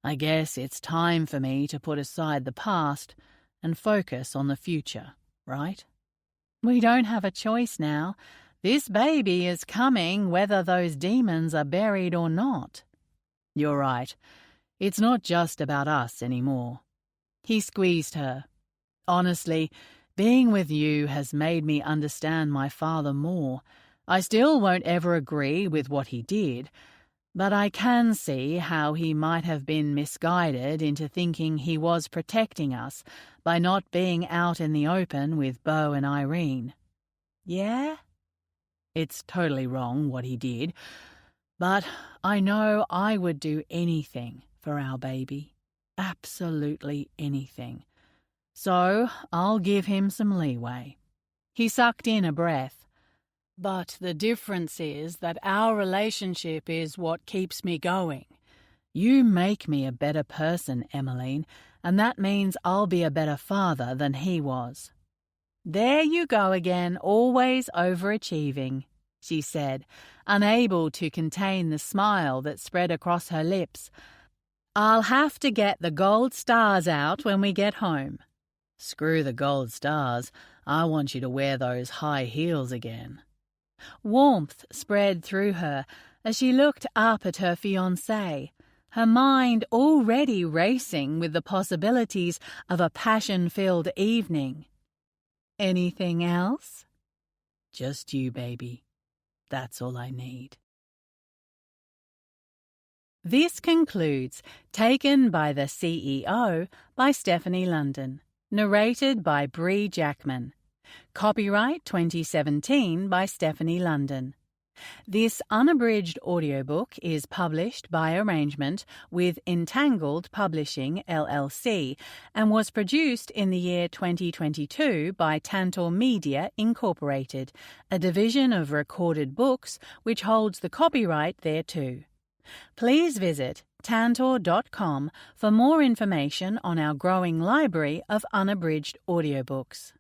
I guess it's time for me to put aside the past and focus on the future, right? We don't have a choice now. This baby is coming whether those demons are buried or not. You're right. It's not just about us anymore. He squeezed her. Honestly, being with you has made me understand my father more. I still won't ever agree with what he did, but I can see how he might have been misguided into thinking he was protecting us by not being out in the open with Beau and Irene. Yeah? It's totally wrong what he did, but I know I would do anything for our baby. Absolutely anything. So I'll give him some leeway. He sucked in a breath. But the difference is that our relationship is what keeps me going. You make me a better person, Emmeline, and that means I'll be a better father than he was. There you go again, always overachieving, she said, unable to contain the smile that spread across her lips. I'll have to get the gold stars out when we get home. Screw the gold stars. I want you to wear those high heels again. Warmth spread through her as she looked up at her fiancé, her mind already racing with the possibilities of a passion-filled evening. Anything else? Just you, baby. That's all I need. This concludes Taken by the CEO by Stefanie London, narrated by Bree Jackman. Copyright 2017 by Stefanie London. This unabridged audiobook is published by arrangement with Entangled Publishing LLC and was produced in the year 2022 by Tantor Media Incorporated, a division of Recorded Books which holds the copyright thereto. Please visit tantor.com for more information on our growing library of unabridged audiobooks.